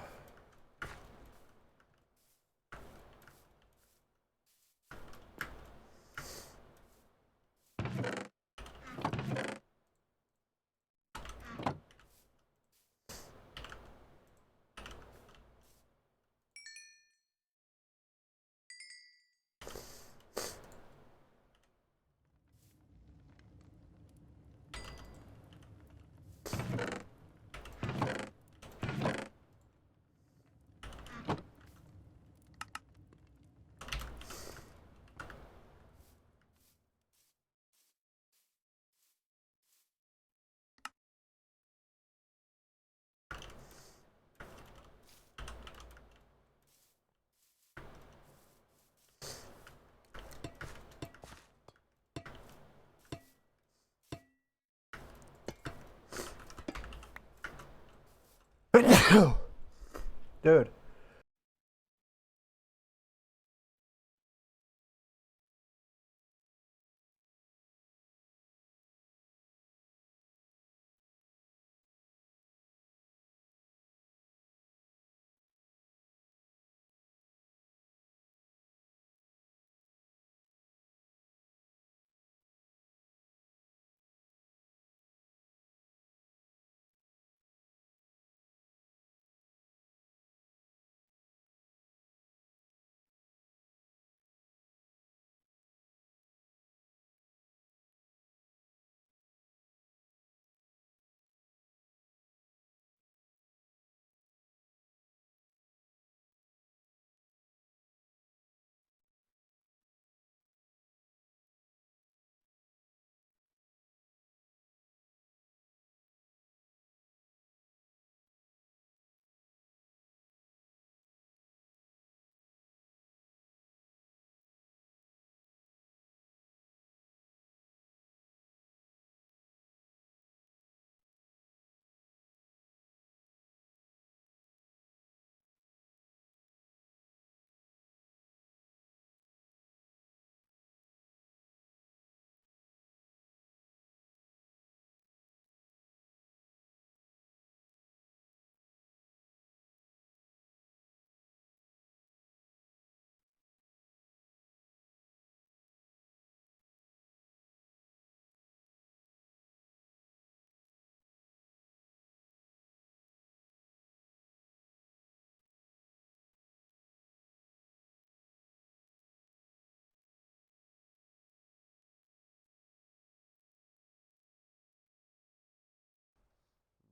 Dude.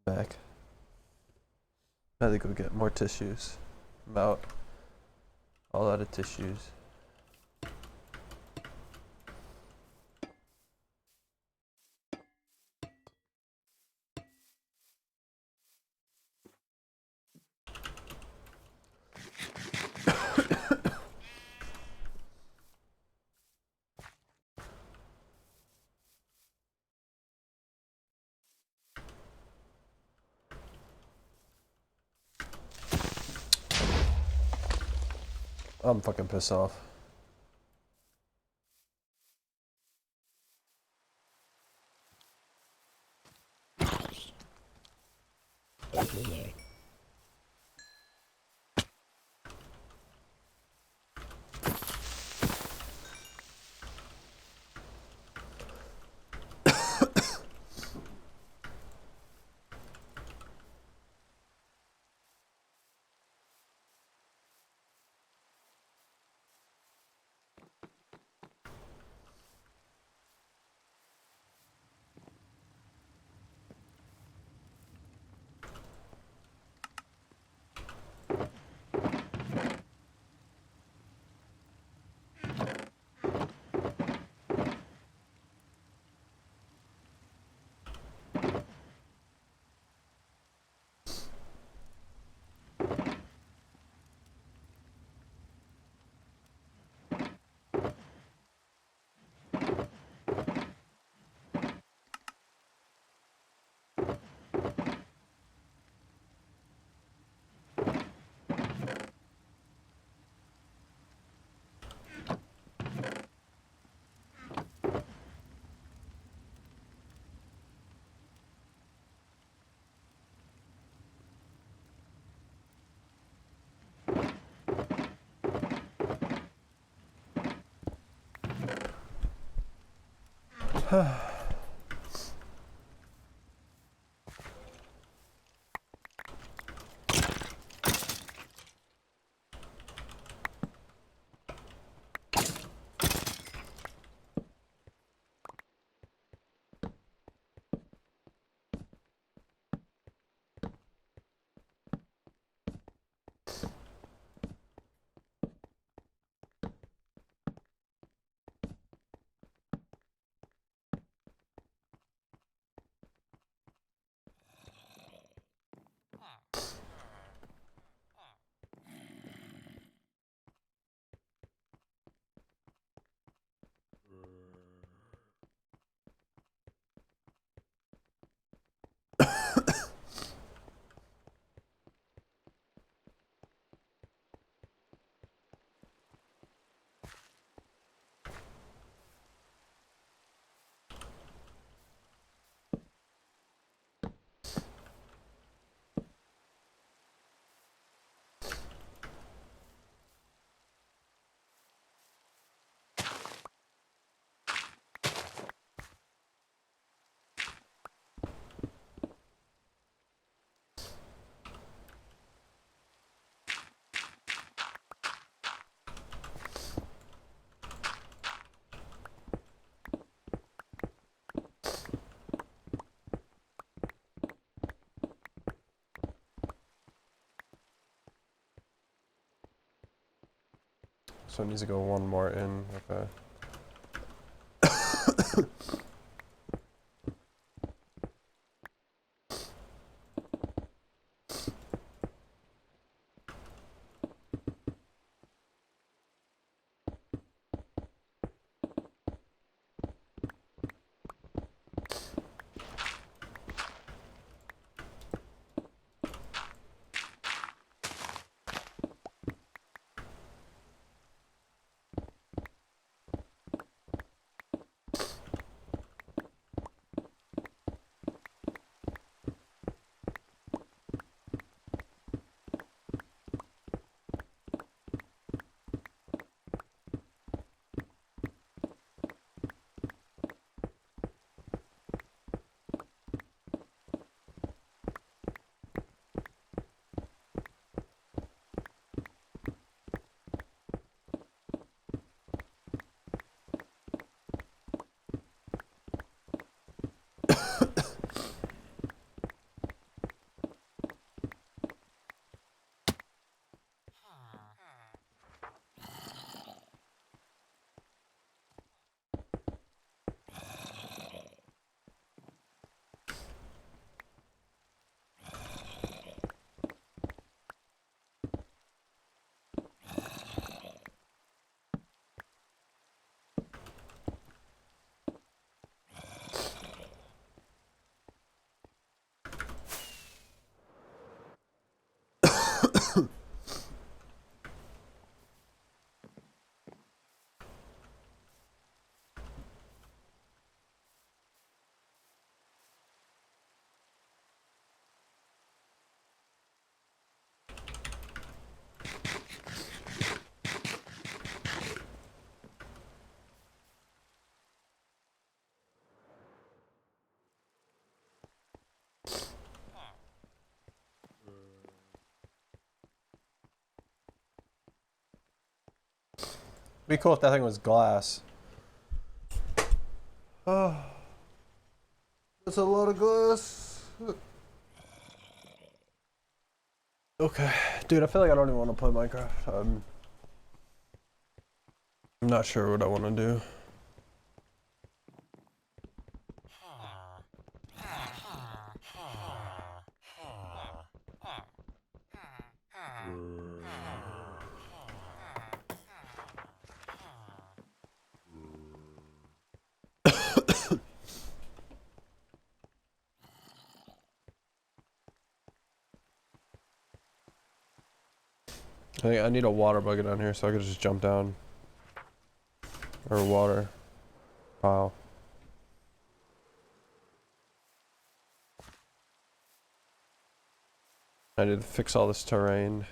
Back. I had to go get more tissues. I'm out. All out of tissues. I'm fucking pissed off. So it needs to go one more in. Okay. Be cool if that thing was glass. Oh, that's a lot of glass. Okay, dude, I feel like I don't even want to play Minecraft. I'm not sure what I want to do. I think I need a water bucket down here so I could just jump down. Or water pile. I need to fix all this terrain.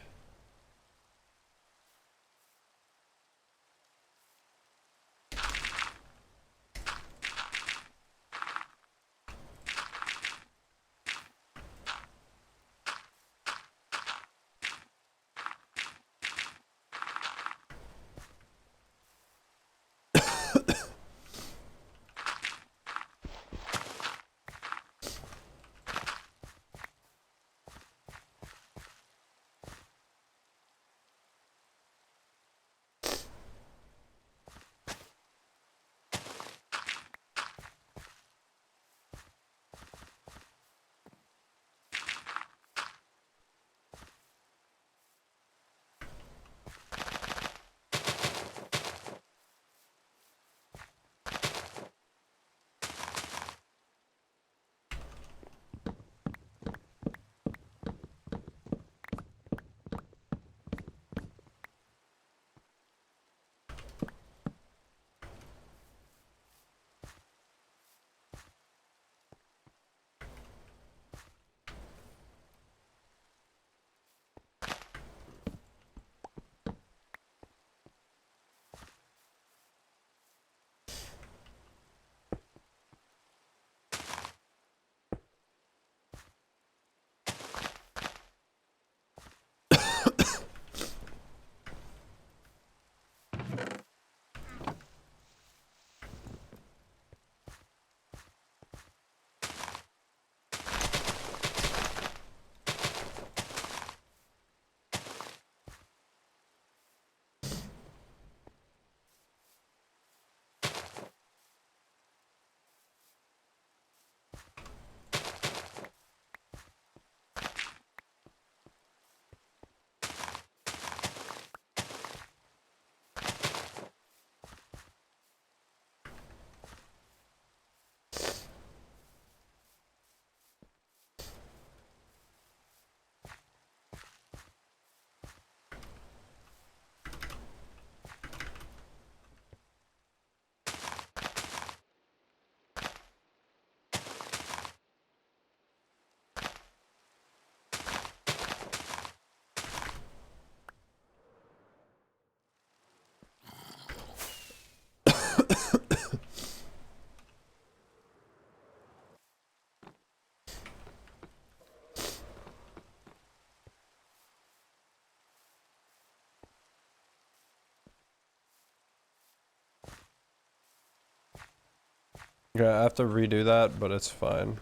Yeah, I have to redo that, but it's fine.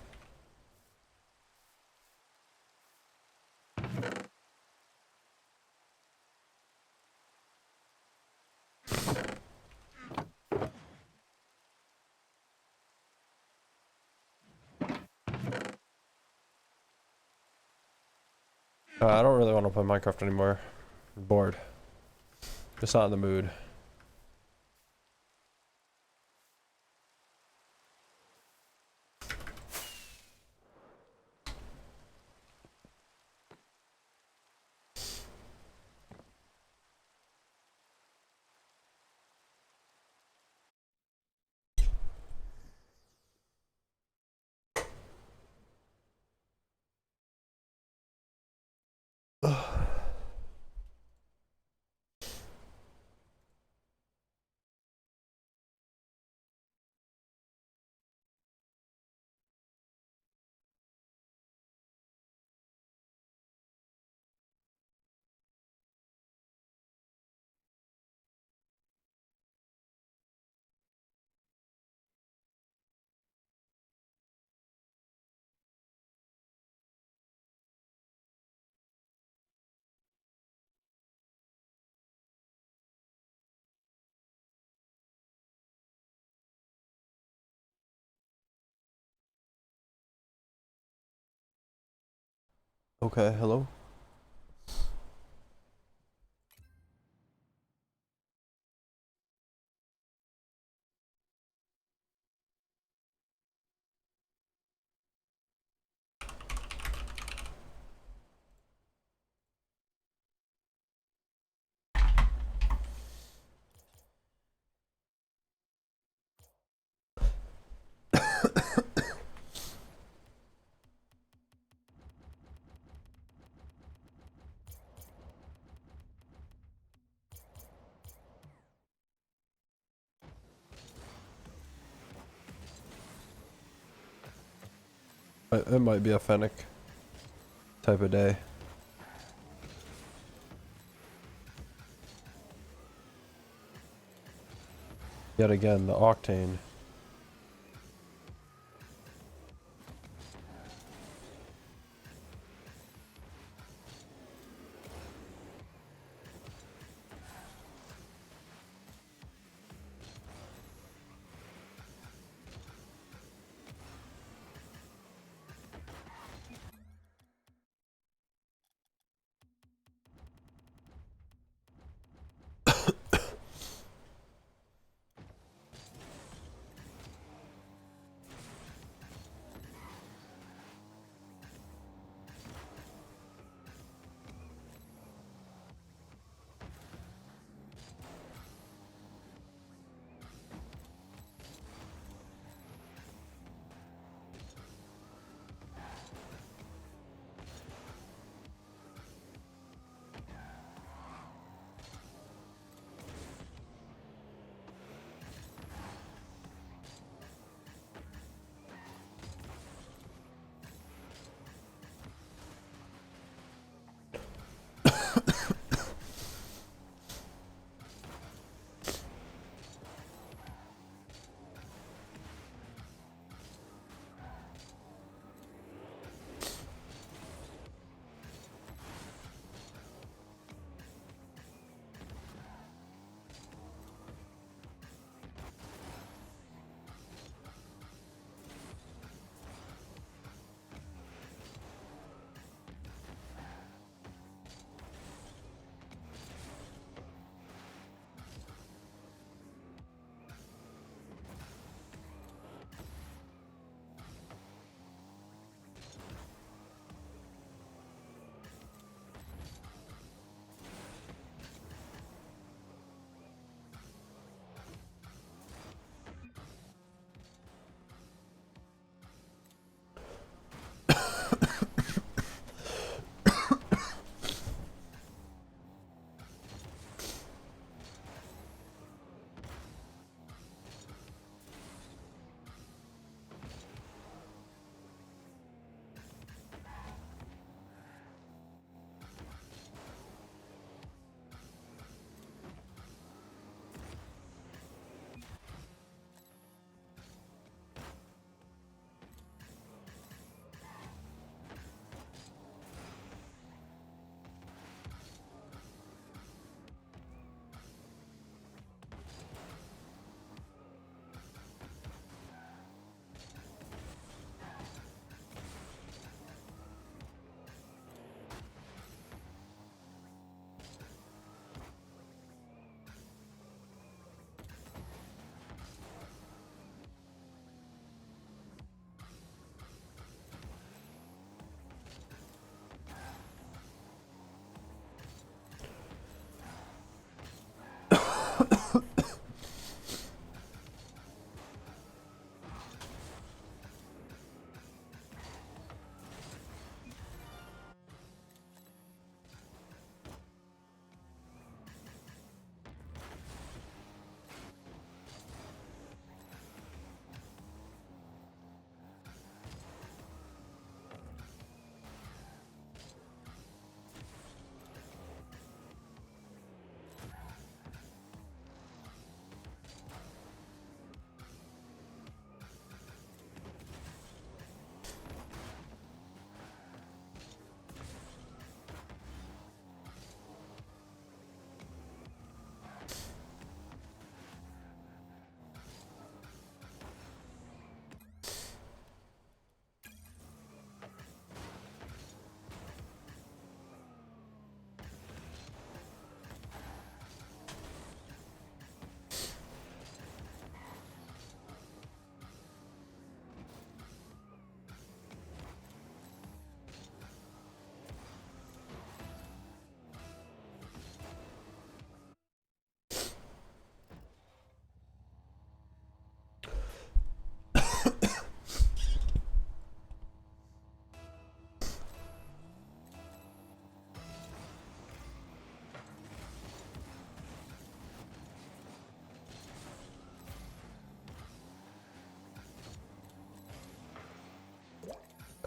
I don't really want to play Minecraft anymore. I'm bored. Just not in the mood. Okay, hello? It might be a Fennec type of day. Yet again, the Octane.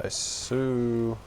Nice. Sue.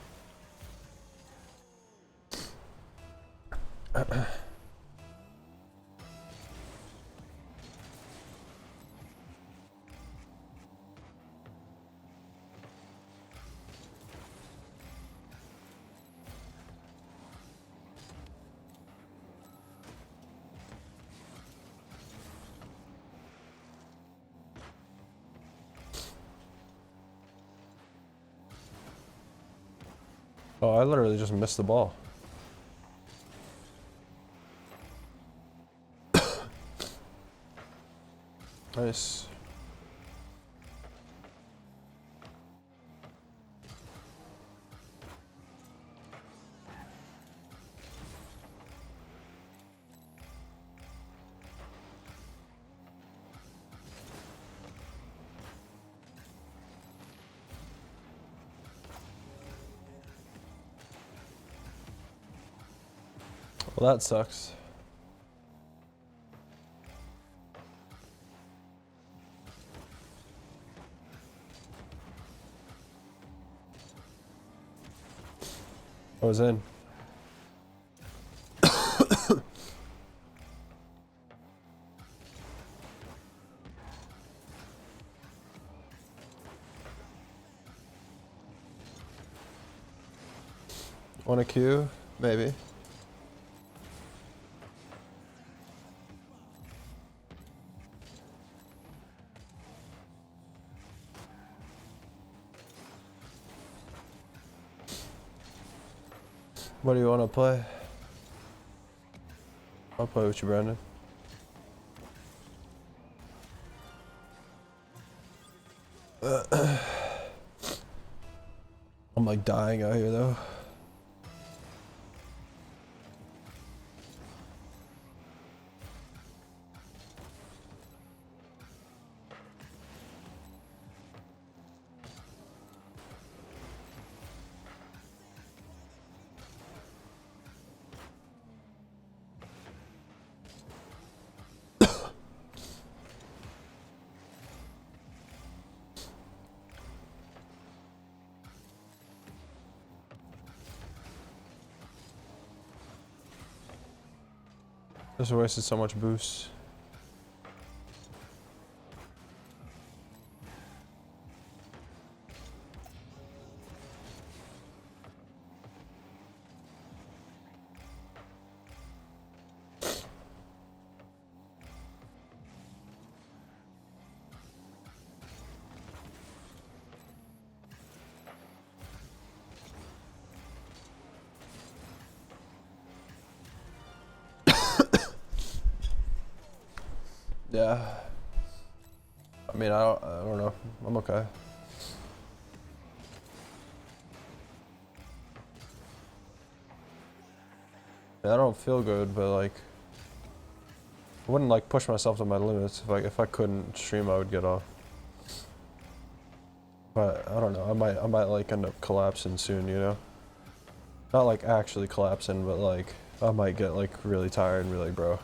Oh, I literally just missed the ball. Nice. Well, that sucks. I was in. Want a queue? Maybe. What do you want to play? I'll play with you, Brandon. I'm like dying out here though. Just wasted so much boost. Yeah. I mean, I don't know. I'm okay. Yeah, I don't feel good, but like, I wouldn't like push myself to my limits. If I couldn't stream, I would get off. But I don't know. I might like end up collapsing soon, you know? Not like actually collapsing, but like I might get like really tired and be like, bro.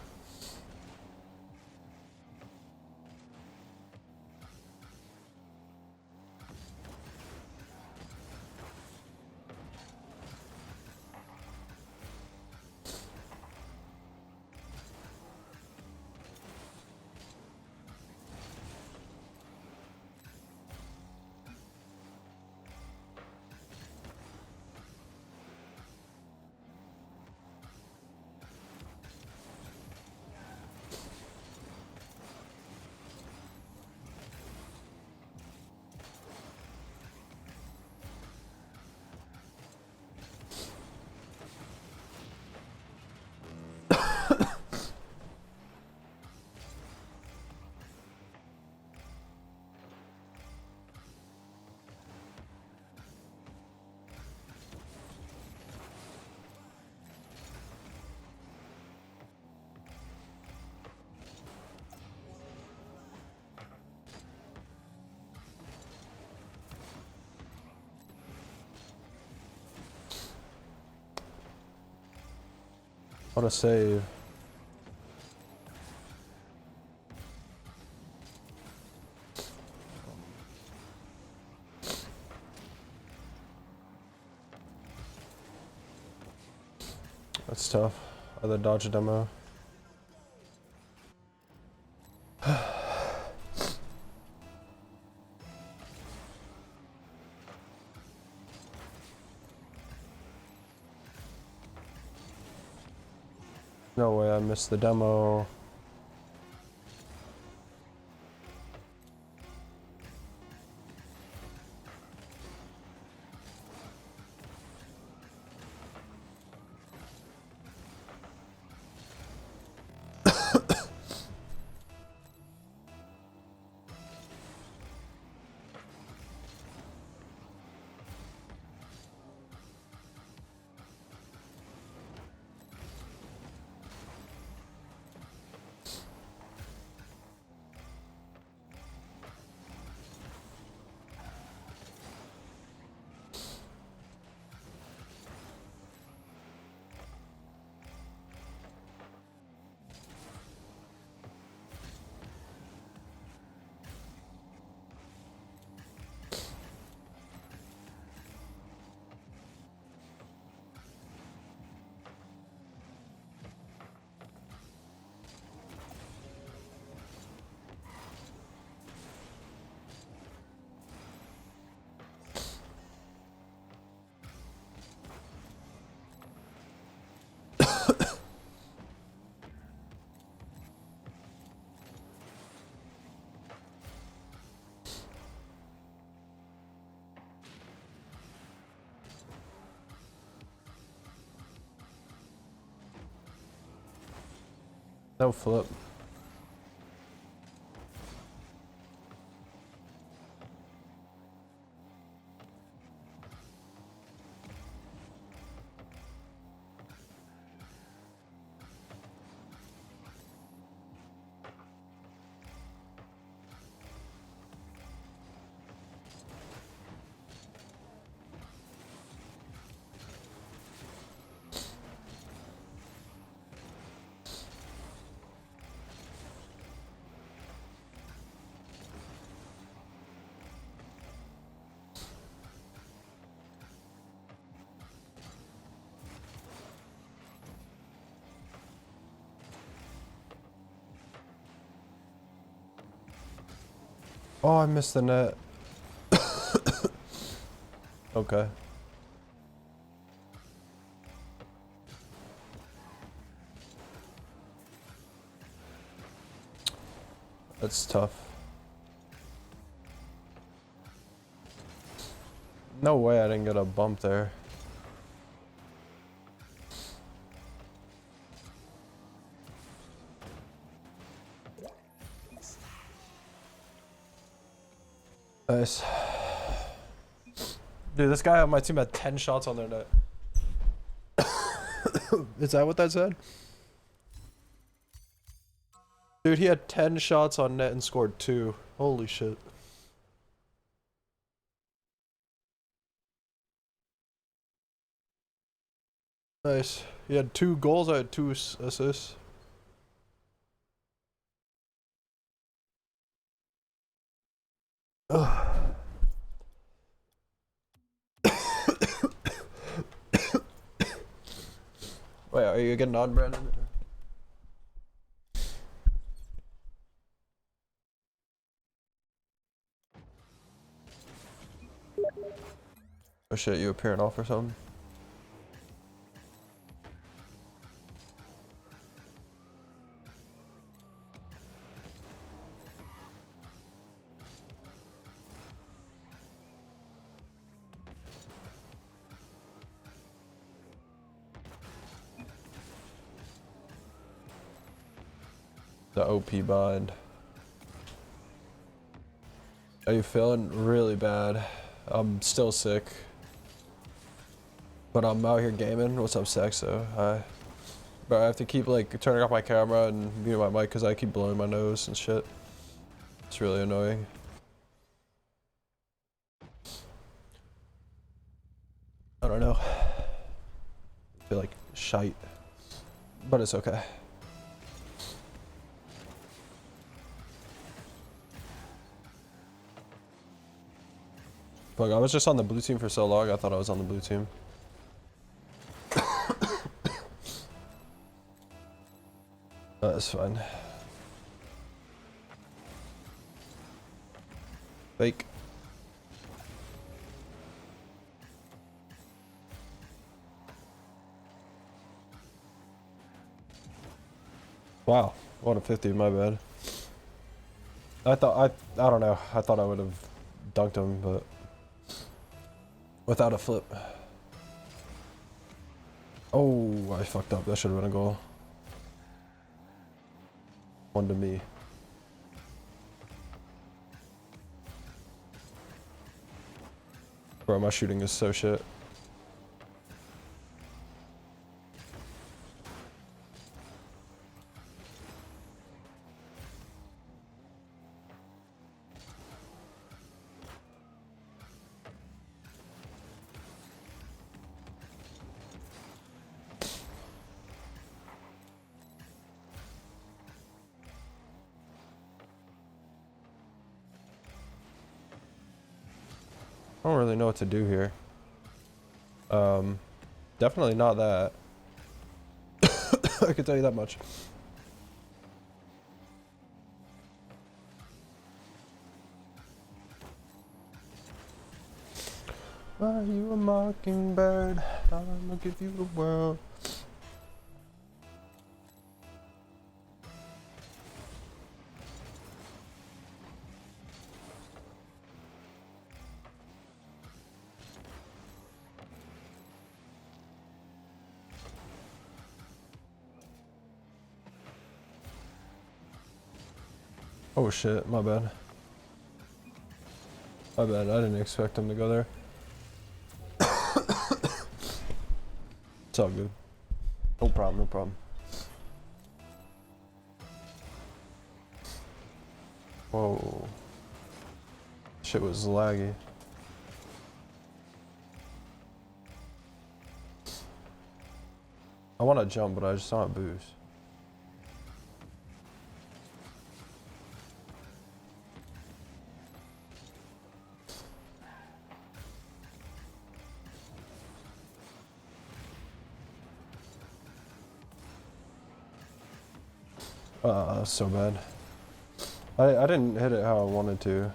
What a save. It's tough. Other dodge demo. No way I missed the demo. No flip. Oh, I missed the net. Okay. That's tough. No way I didn't get a bump there. Nice. Dude, this guy on my team had 10 shots on their net. Is that what that said? Dude, he had 10 shots on net and scored 2. Holy shit. Nice. He had 2 goals, I had 2 assists. Ugh. Wait, are you getting on, Brandon? Oh shit, you appearing off or something? The OP bind. Are you feeling really bad? I'm still sick. But I'm out here gaming. What's up, Sexo? Hi. But I have to keep like turning off my camera and muting my mic because I keep blowing my nose and shit. It's really annoying. I don't know. I feel like shite. But it's okay. Look, I was just on the blue team for so long, I thought I was on the blue team. That's fine. Fake. Wow, what a 50, my bad. I don't know, I thought I would have dunked him, but without a flip. Oh, I fucked up, that should have been a goal. One to me. Bro, my shooting is so shit. I don't really know what to do here. Definitely not that. I can tell you that much. Are you a mockingbird? I'ma give you the world. Oh shit, my bad. My bad, I didn't expect him to go there. It's all good. No problem, no problem. Whoa. Shit was laggy. I want to jump, but I just don't have boost. That's so bad. I didn't hit it how I wanted to.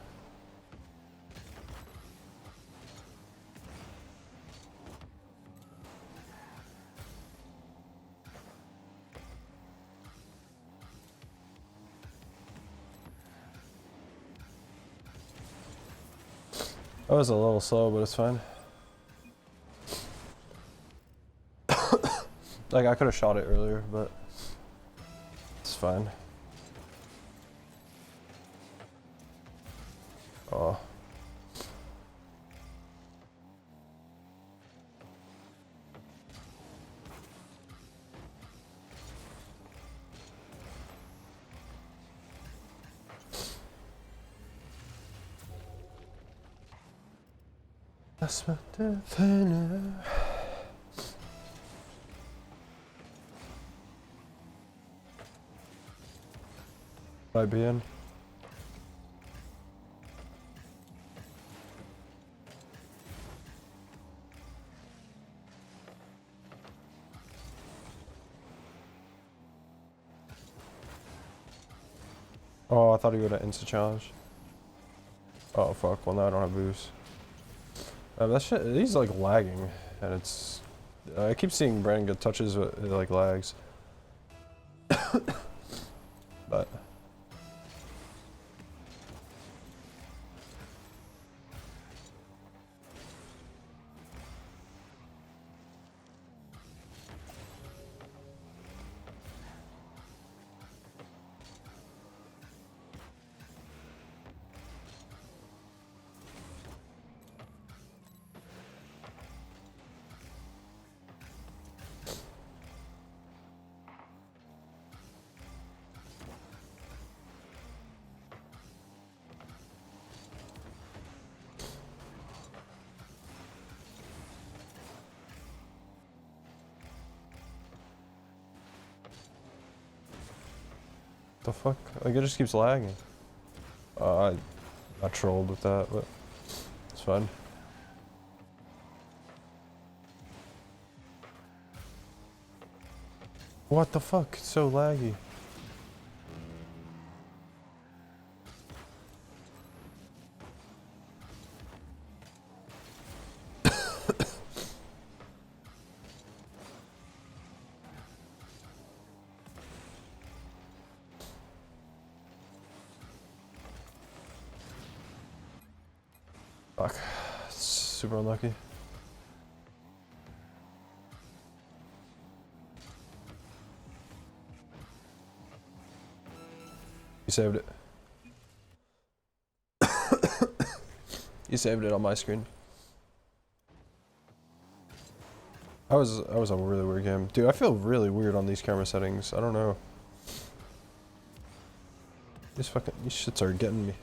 I was a little slow, but it's fine. Like, I could have shot it earlier, but it's fine. Oh. That's my defender. Might be in. Oh, I thought he would have insta challenge. Oh fuck! Well, now I don't have boost. That shit, he's like lagging, and it's. I keep seeing Brandon get touches, but it like lags. But. The fuck? Like, it just keeps lagging. I trolled with that, but it's fine. What the fuck? It's so laggy. Fuck. Super unlucky. You saved it. You saved it on my screen. That was a really weird game. Dude, I feel really weird on these camera settings. I don't know. These shits are getting me.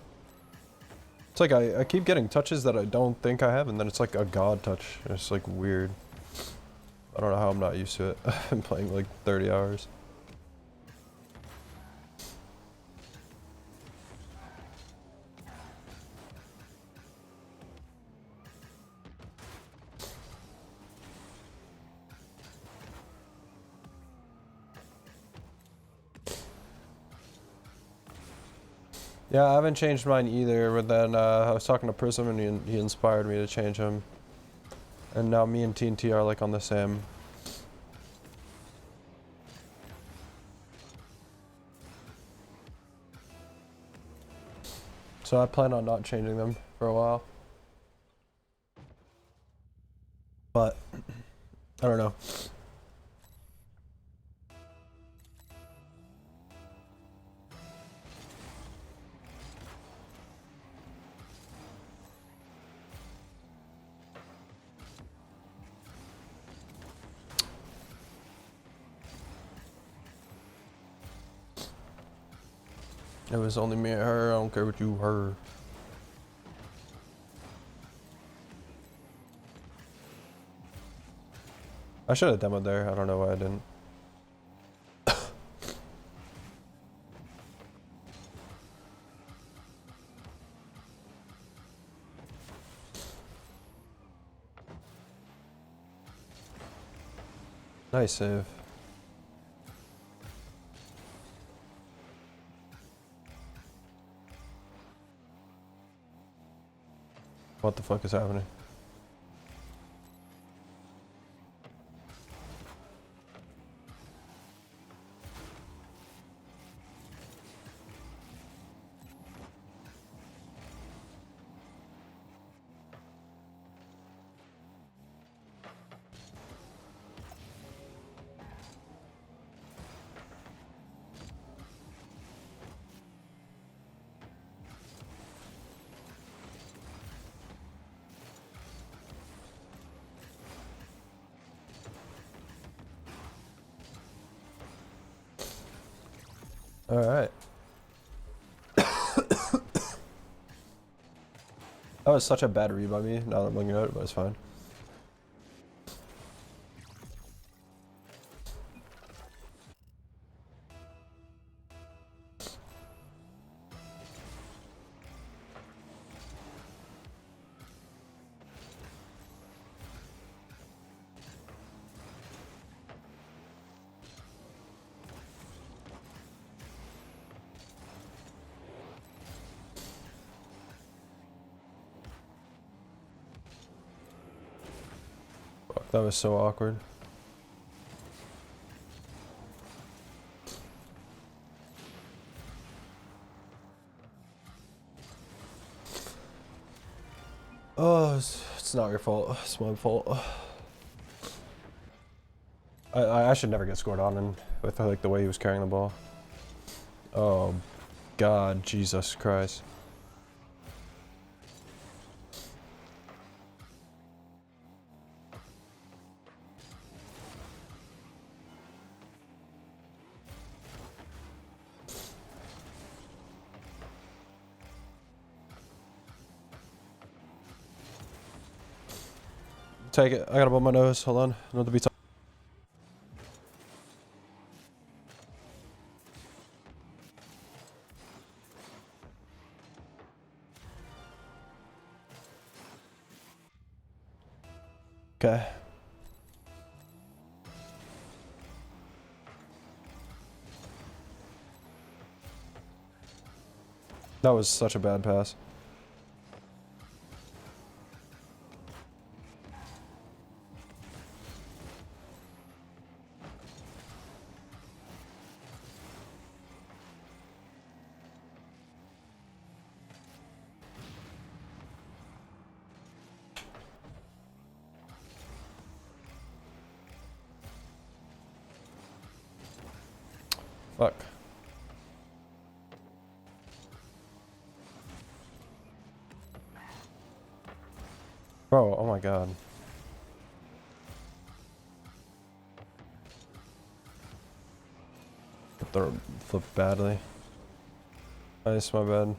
It's like I keep getting touches that I don't think I have, and then it's like a god touch. It's like weird. I don't know how I'm not used to it. I've been playing like 30 hours. Yeah, I haven't changed mine either, but then I was talking to Prism and he inspired me to change him. And now me and TNT are like on the same. So I plan on not changing them for a while. But, I don't know. It was only me and her, I don't care what you heard. I should have demoed there, I don't know why I didn't. Nice save. What the fuck is happening? Alright. That was such a bad read by me, now that I'm looking at it, but it's fine. Fuck, that was so awkward. Oh, it's not your fault. It's my fault. I should never get scored on, and with like the way he was carrying the ball. Oh, God, Jesus Christ. Take it. I gotta blow my nose. Hold on. Another beat. Okay. That was such a bad pass. Fuck. Bro, oh my god. Throw flip badly. Nice, my bad.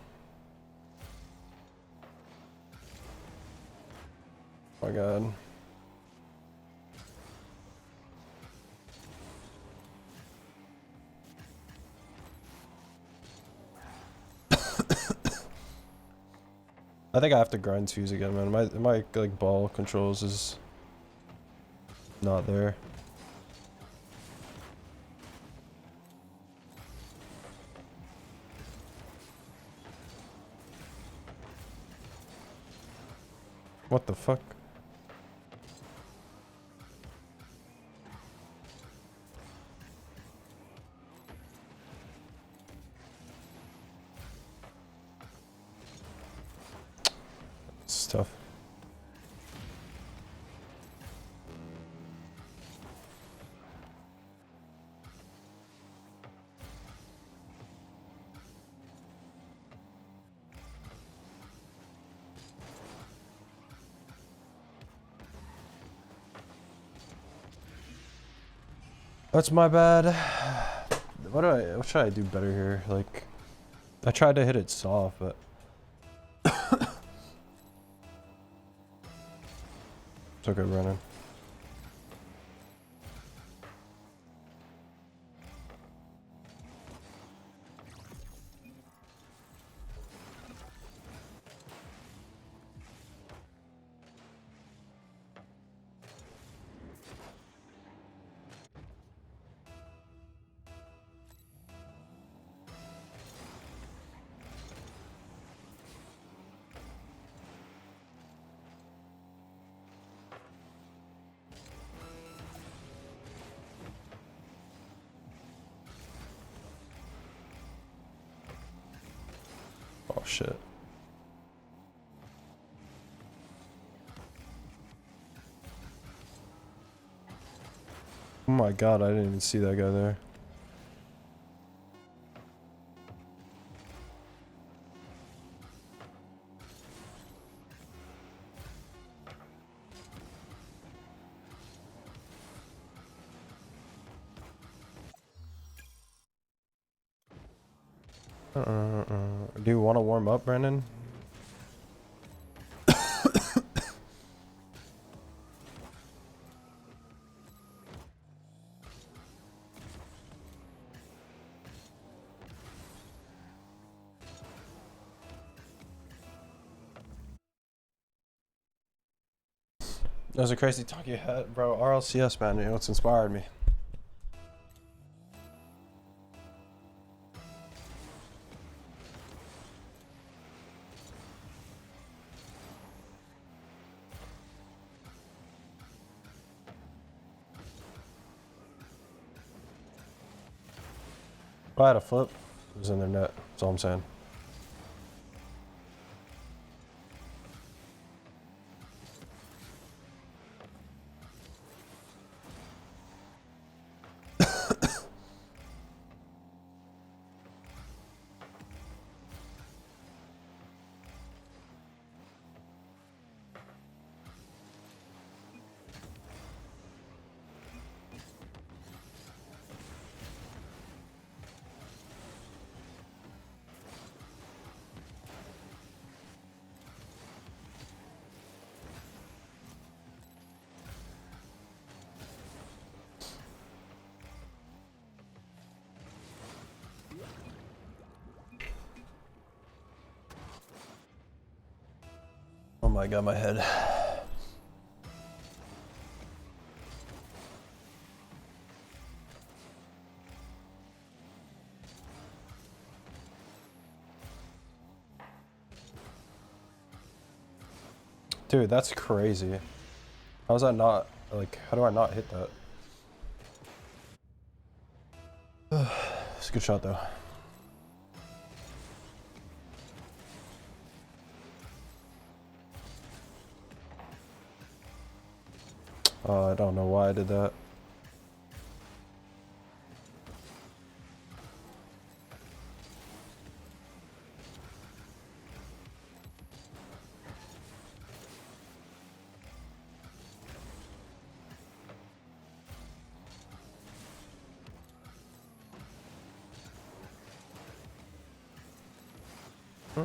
Oh my god. I think I have to grind twos again, man. My like ball controls is not there. What the fuck? It's tough. That's my bad. What should I do better here? Like, I tried to hit it soft, but it's okay, Brennan. Oh shit. Oh my god, I didn't even see that guy there. Do you want to warm up, Brandon? That was a crazy talk you had, bro. RLCS, man, you know, it's inspired me. If I had a flip, it was in their net. That's all I'm saying. Oh my god, my head. Dude, that's crazy. How's that not, like, how do I not hit that? It's a good shot, though. I don't know why I did that. I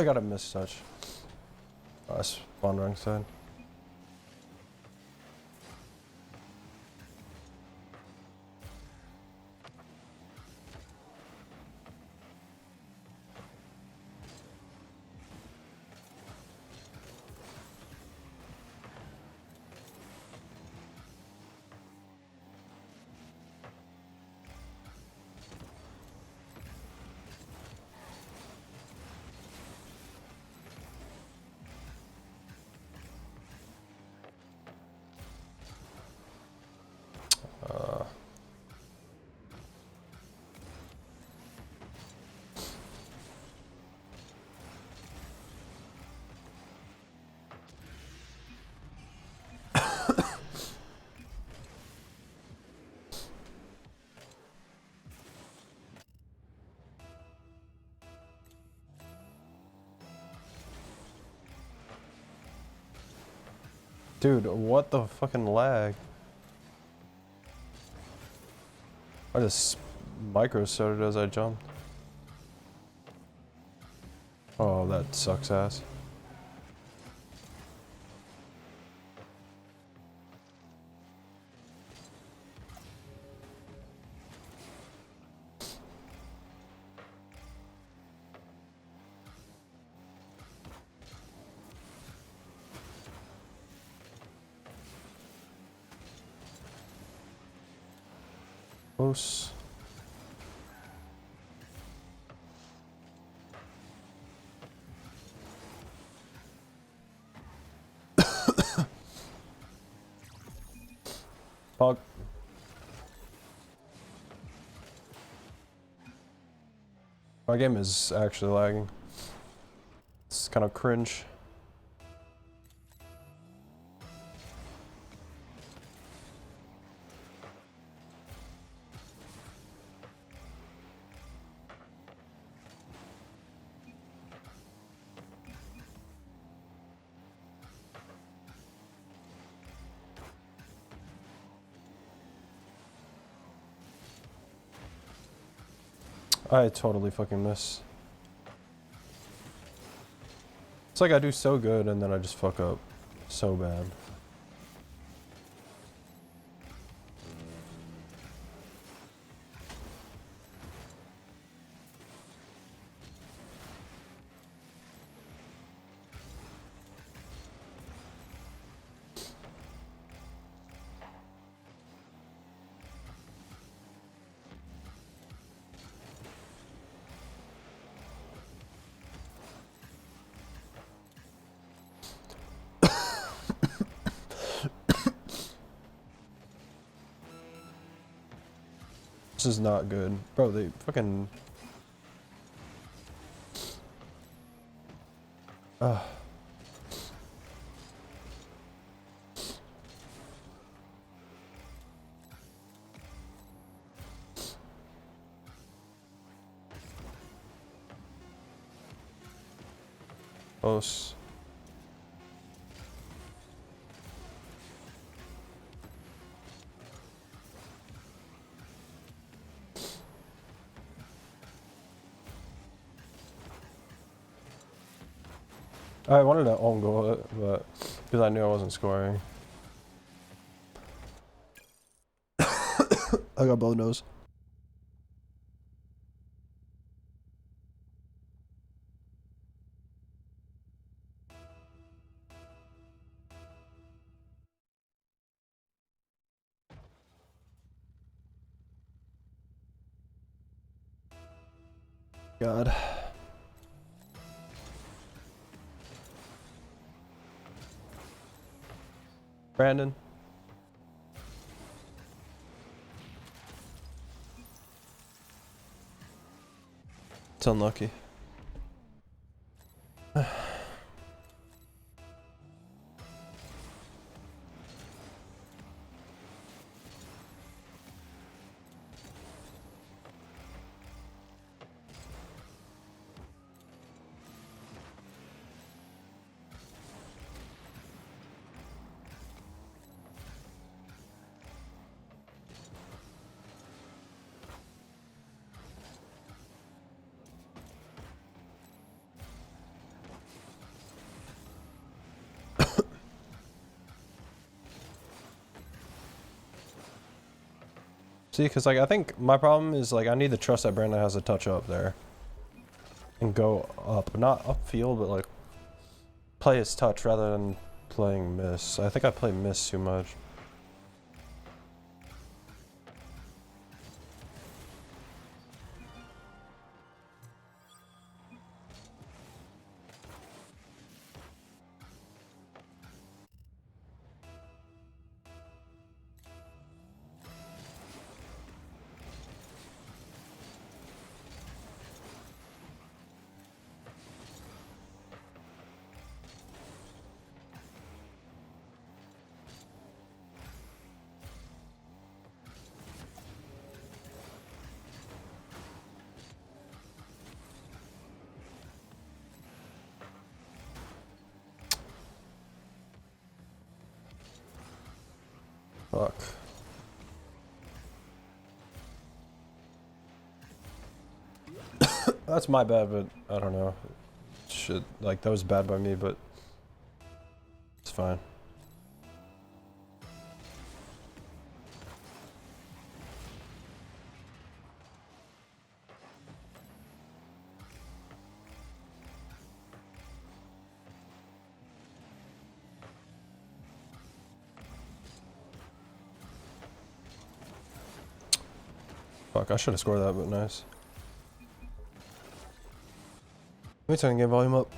got a miss touch. Spawn wrong side. Dude, what the fucking lag? I just micro started as I jumped. Oh, that sucks ass. Close. Fuck. My game is actually lagging. It's kind of cringe. I totally fucking miss. It's like I do so good and then I just fuck up so bad. This is not good. Bro, they fucking... Close. I wanted to own goal it, but because I knew I wasn't scoring. I got both nose. God. Brandon. It's unlucky. See, because like I think my problem is like I need to trust that Brandon has a touch up there and go up, not upfield, but like play his touch rather than playing miss. I think I play miss too much. Fuck. That's my bad, but I don't know. Shit, like that was bad by me, but it's fine. Fuck, I should have scored that, but nice. Let me turn the game volume up.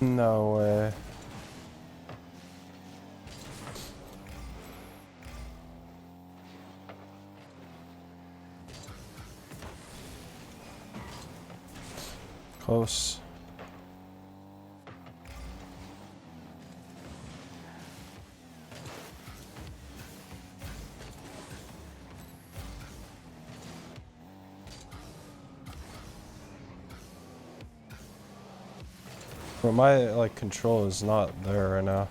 No way. Close. But my like control is not there right now.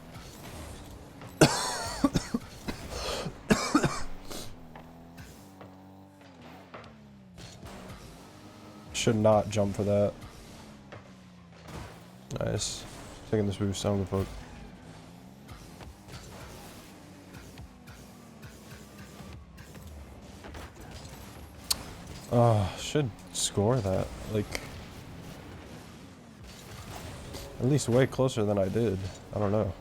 Should not jump for that. Nice. Taking this boost, I don't give a fuck. Oh, should score that. Like, at least way closer than I did. I don't know.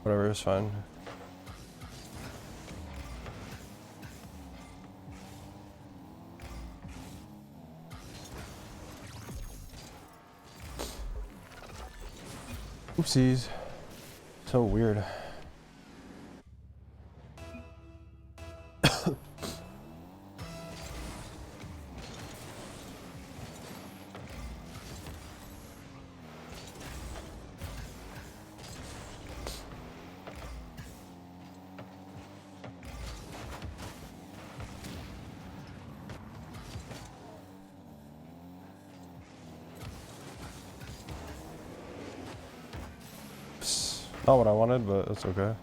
Whatever, it's fine. Oopsies. So weird. Not what I wanted, but it's okay.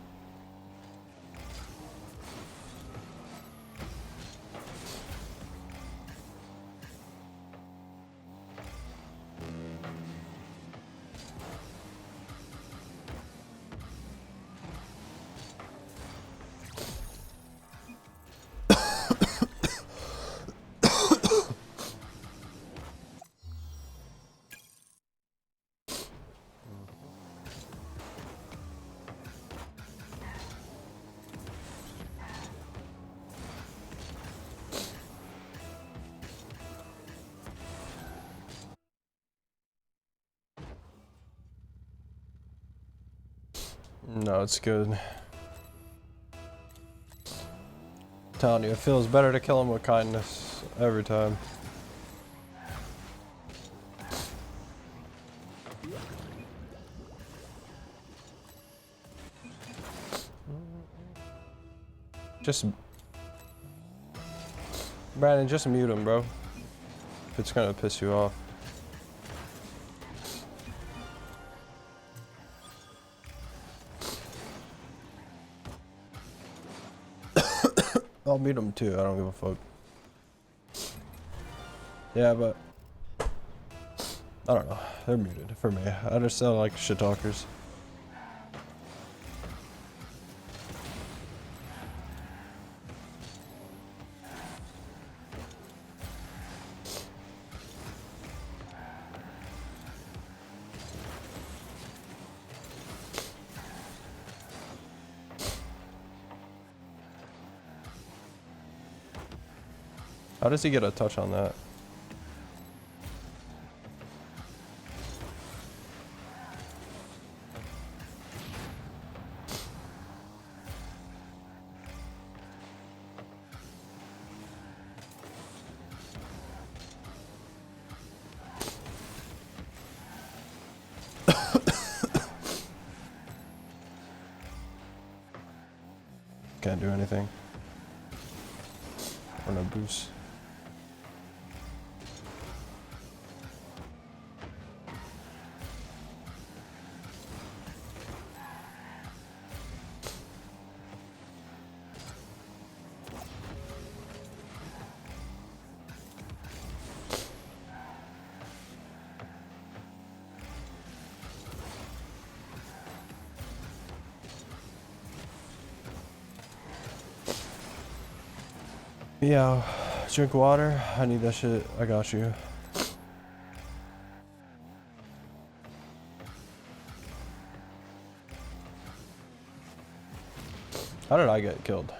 No, it's good. I'm telling you, it feels better to kill him with kindness every time. Just Brandon, just mute him, bro. If it's gonna piss you off. I'll mute him too. I don't give a fuck. Yeah, but I don't know. They're muted for me. I just sound like shit talkers. How does he get a touch on that? Can't do anything. Or no boost. Yeah, drink water. I need that shit. I got you. How did I get killed?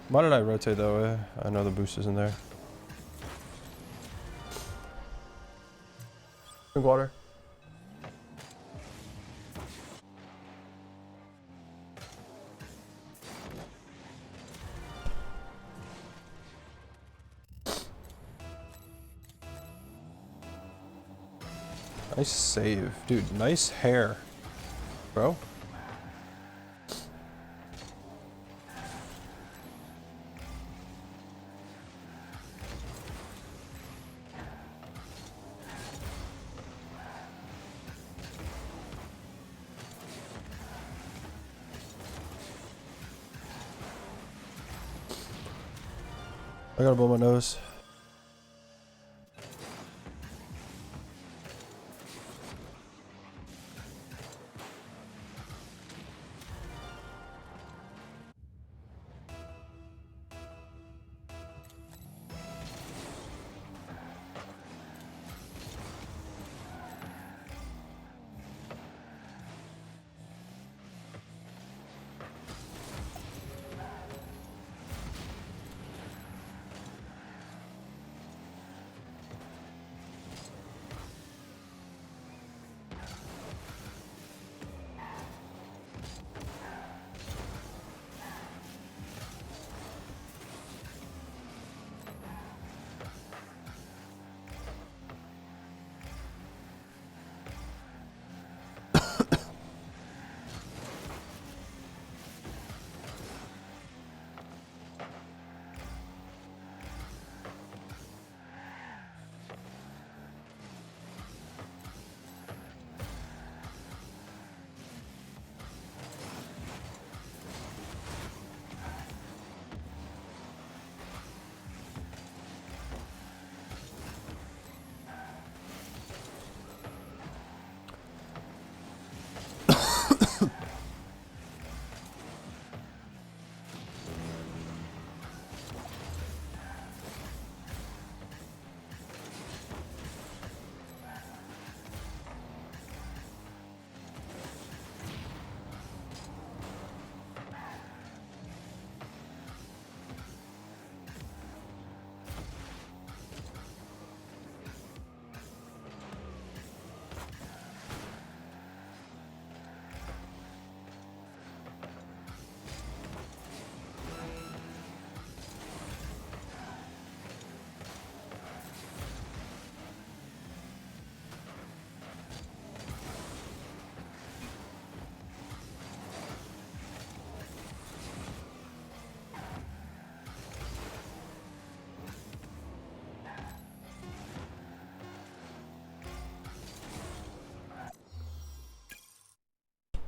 Why did I rotate that way? I know the boost isn't there. Drink water. Nice save. Dude, nice hair. Bro. I gotta blow my nose.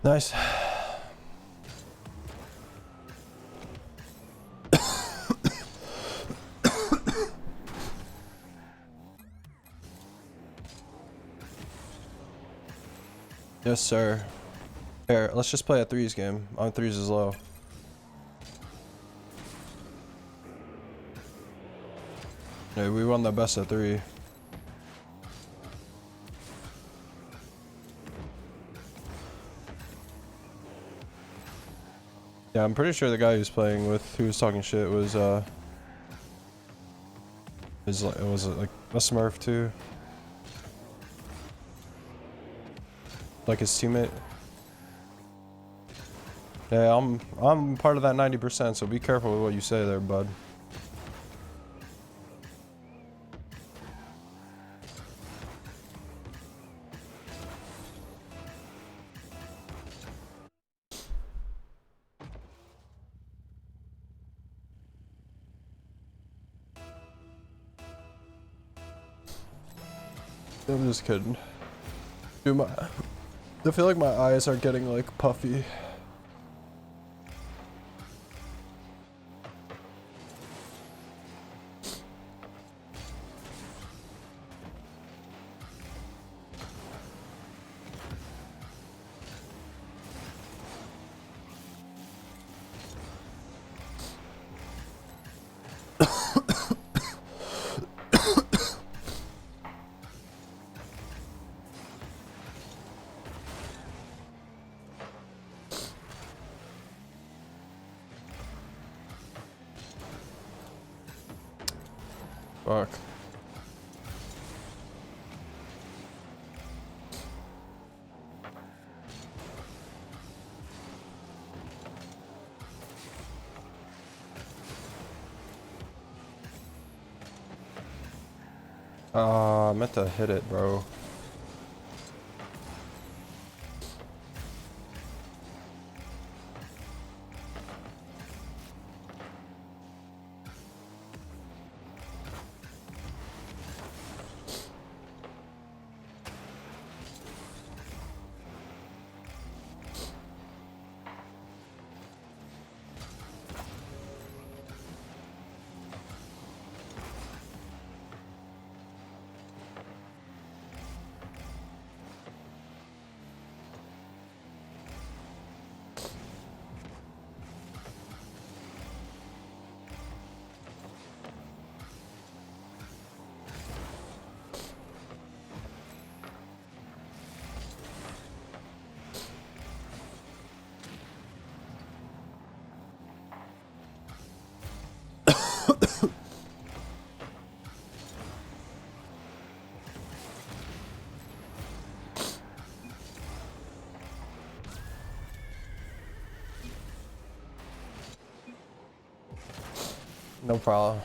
Nice. Yes, sir. Here, let's just play a threes game. On threes is low. Yeah, we won the best of 3. Yeah, I'm pretty sure the guy who's playing with, who was talking shit, was like a Smurf too, like his teammate. Yeah, I'm part of that 90%, so be careful with what you say there, bud. I'm just kidding. Dude, I feel like my eyes are getting like puffy. Fuck. I meant to hit it, bro. No problem.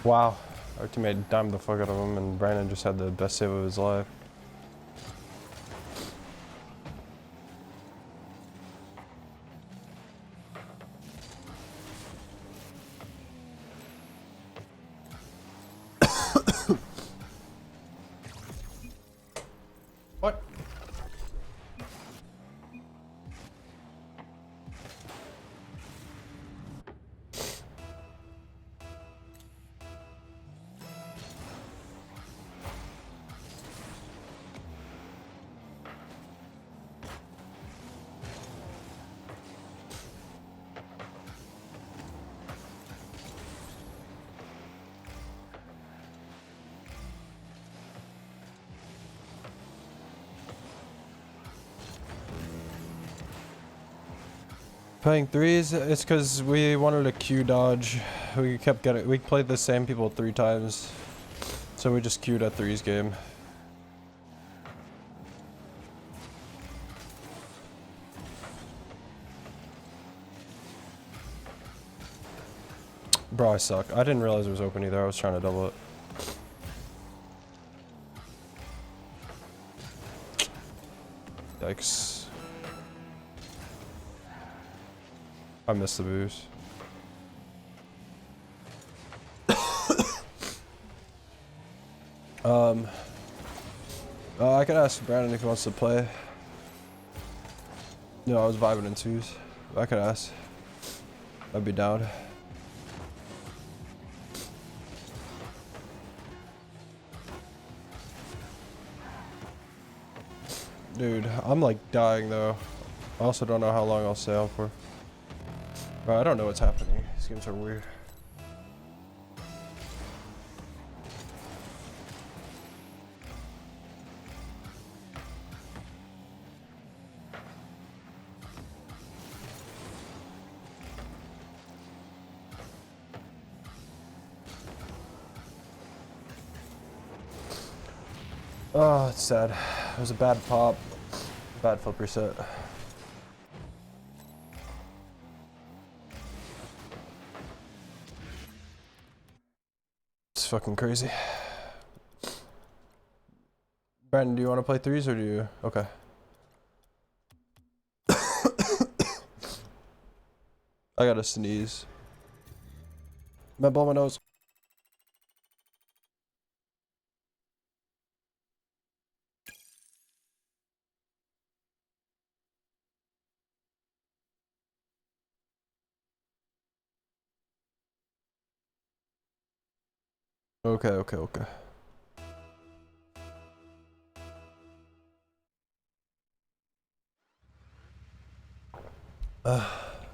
Wow, our teammate dimed the fuck out of him, and Brandon just had the best save of his life. Playing threes, it's because we wanted a Q dodge. We kept getting, we played the same people 3 times. So we just queued a threes game. Bro, I suck. I didn't realize it was open either. I was trying to double it. Yikes. I missed the boost. I could ask Brandon if he wants to play. No, I was vibing in 2s. I could ask. I'd be down. Dude, I'm like dying though. I also don't know how long I'll stay out for. Bro, I don't know what's happening. These games are weird. Oh, it's sad. It was a bad pop. Bad flip reset. It's fucking crazy. Brandon, do you want to play threes or do you? Okay. I gotta sneeze. I'm gonna blow my nose. Okay, okay, okay.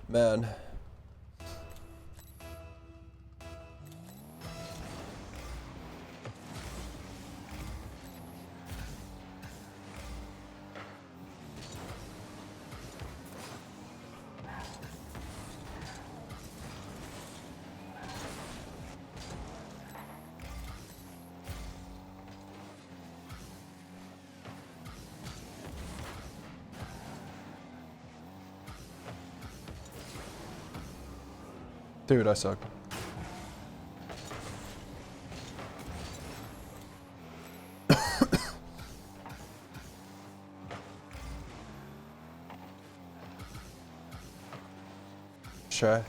Man. Dude, I suck. Shy.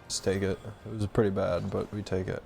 Let's take it. It was pretty bad, but we take it.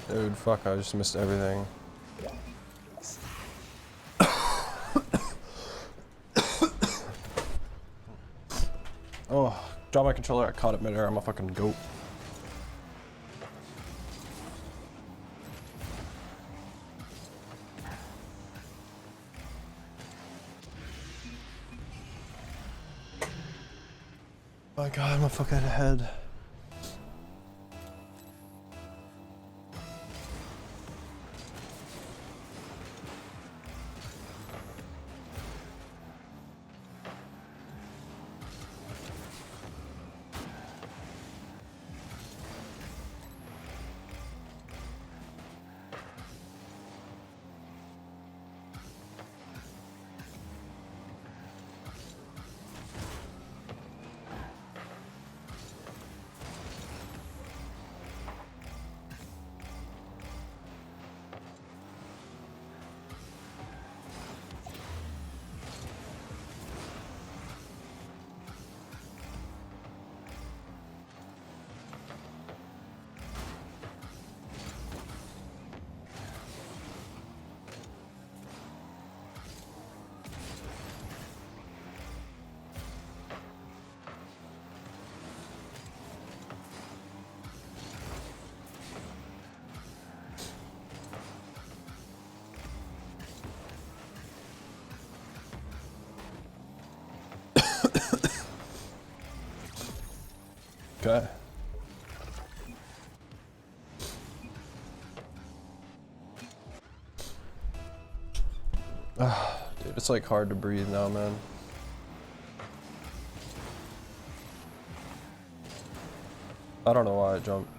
Dude, fuck, I just missed everything. Oh, drop my controller, I caught it midair, I'm a fucking goat. Oh my god, I'm a fucking head. Dude, it's like hard to breathe now, man. I don't know why I jumped.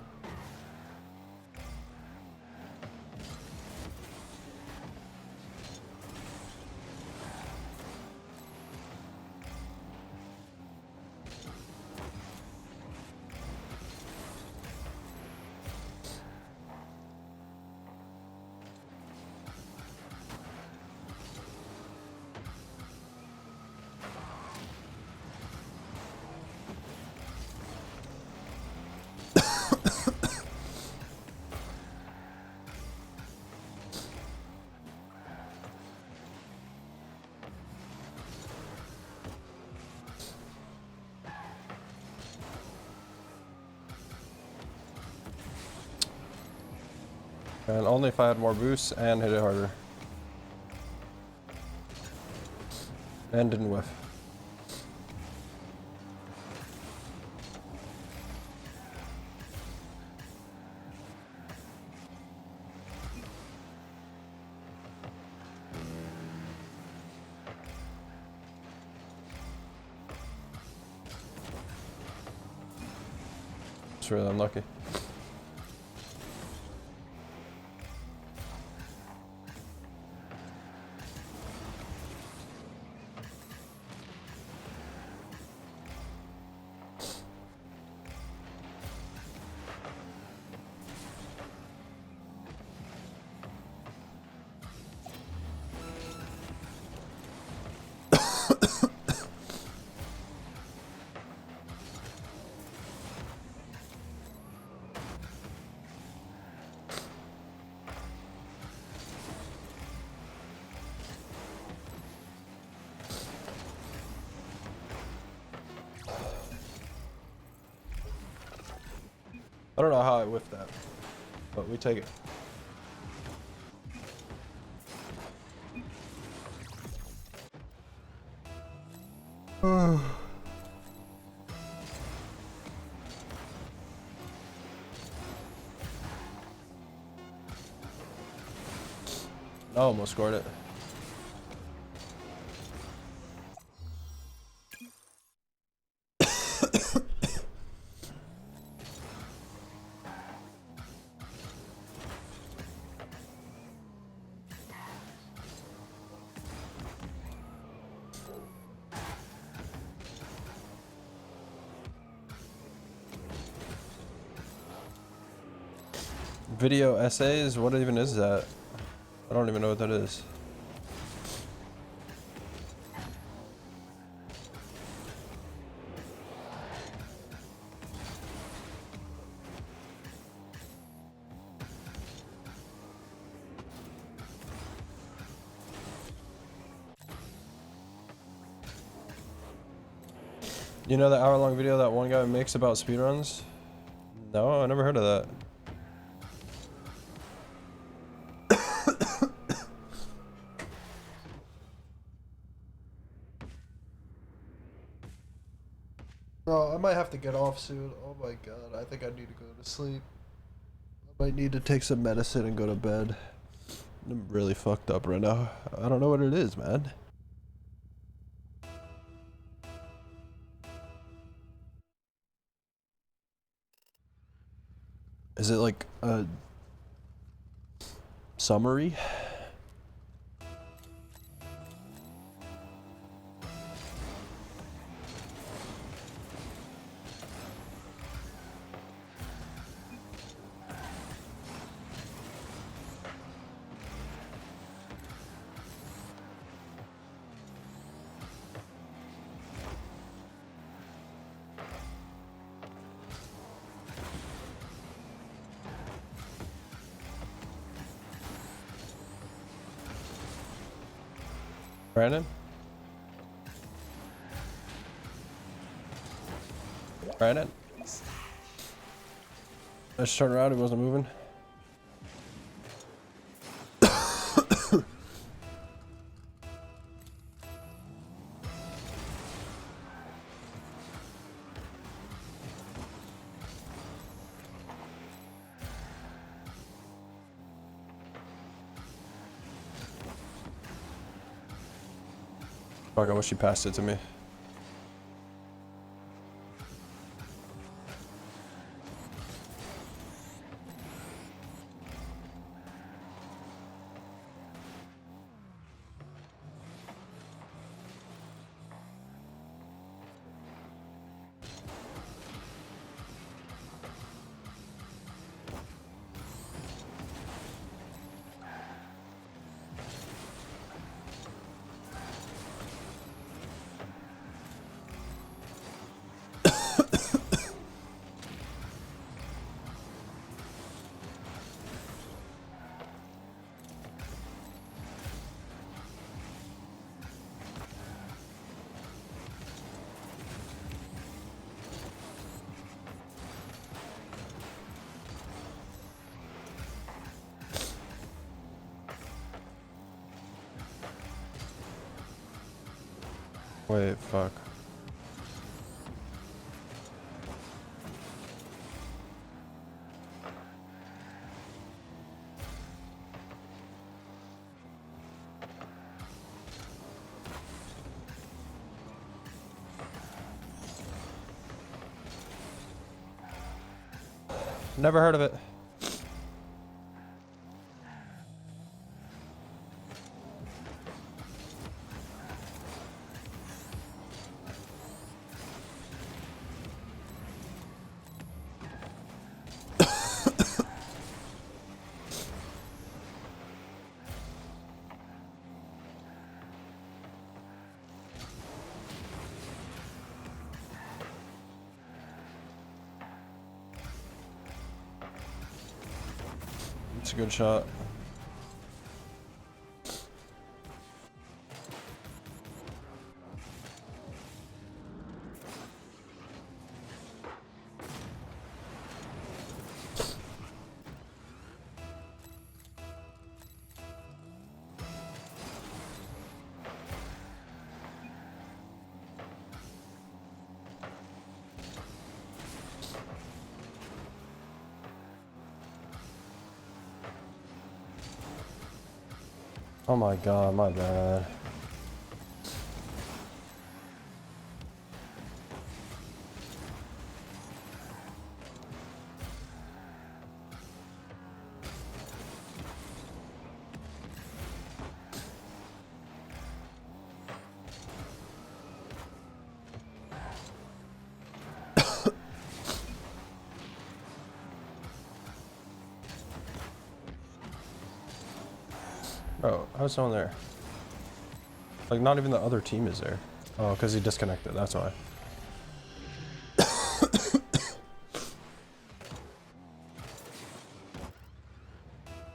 And only if I had more boosts and hit it harder. And didn't whiff. It's really unlucky. I don't know how I whiffed that, but we take it. I almost scored it. Video essays? What even is that? I don't even know what that is. You know the hour-long video that one guy makes about speedruns? No, I never heard of that. Bro, I might have to get off soon. Oh my god, I think I need to go to sleep. I might need to take some medicine and go to bed. I'm really fucked up right now. I don't know what it is, man. Is it like a summary? Brandon? Brandon? I just turned around, he wasn't moving. Fuck, I wish he passed it to me. Wait, fuck. Never heard of it. It's a good shot. Oh my god, my bad. Bro, how's someone there? Like, not even the other team is there. Oh, because he disconnected, that's why.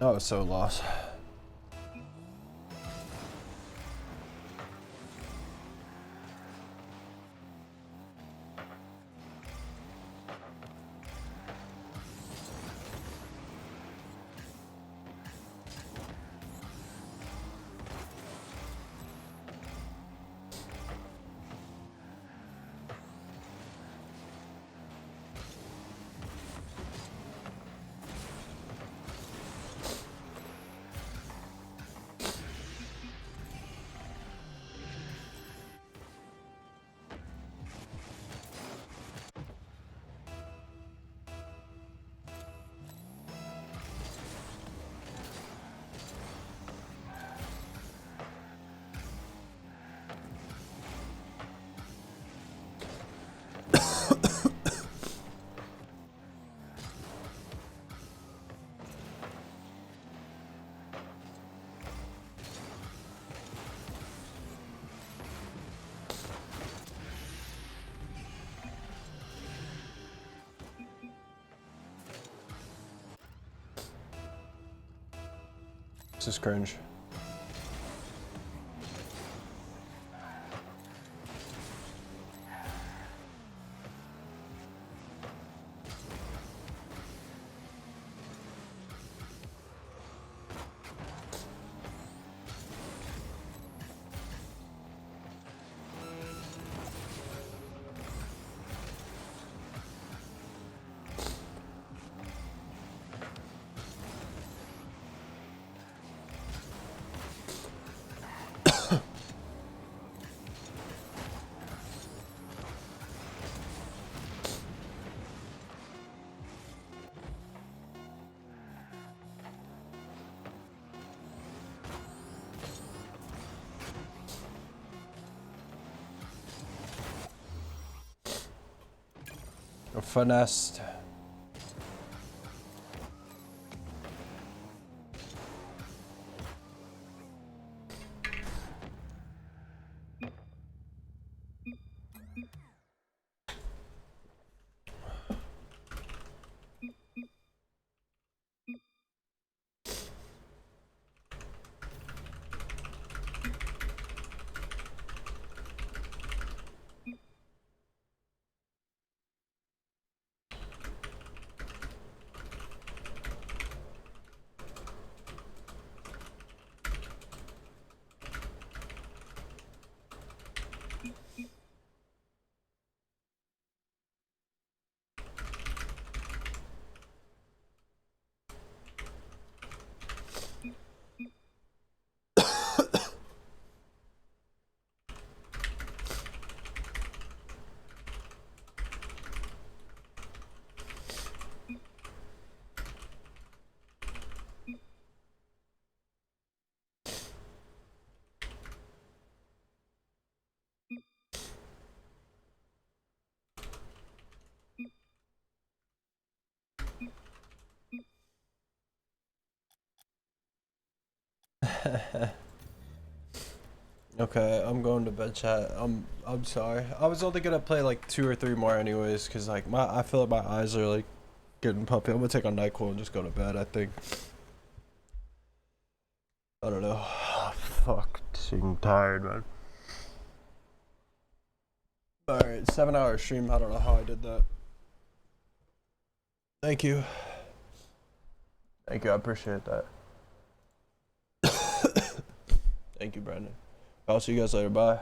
I was so lost. This is cringe. finessed. Okay, I'm going to bed, chat. I'm sorry. I was only gonna play like 2 or 3 more anyways, cause like I feel like my eyes are like getting puffy. I'm gonna take a NyQuil and just go to bed, I think. I don't know. Fuck, I'm tired, man. Alright, 7-hour stream. I don't know how I did that. Thank you. Thank you, I appreciate that. Thank you, Brandon. I'll see you guys later. Bye.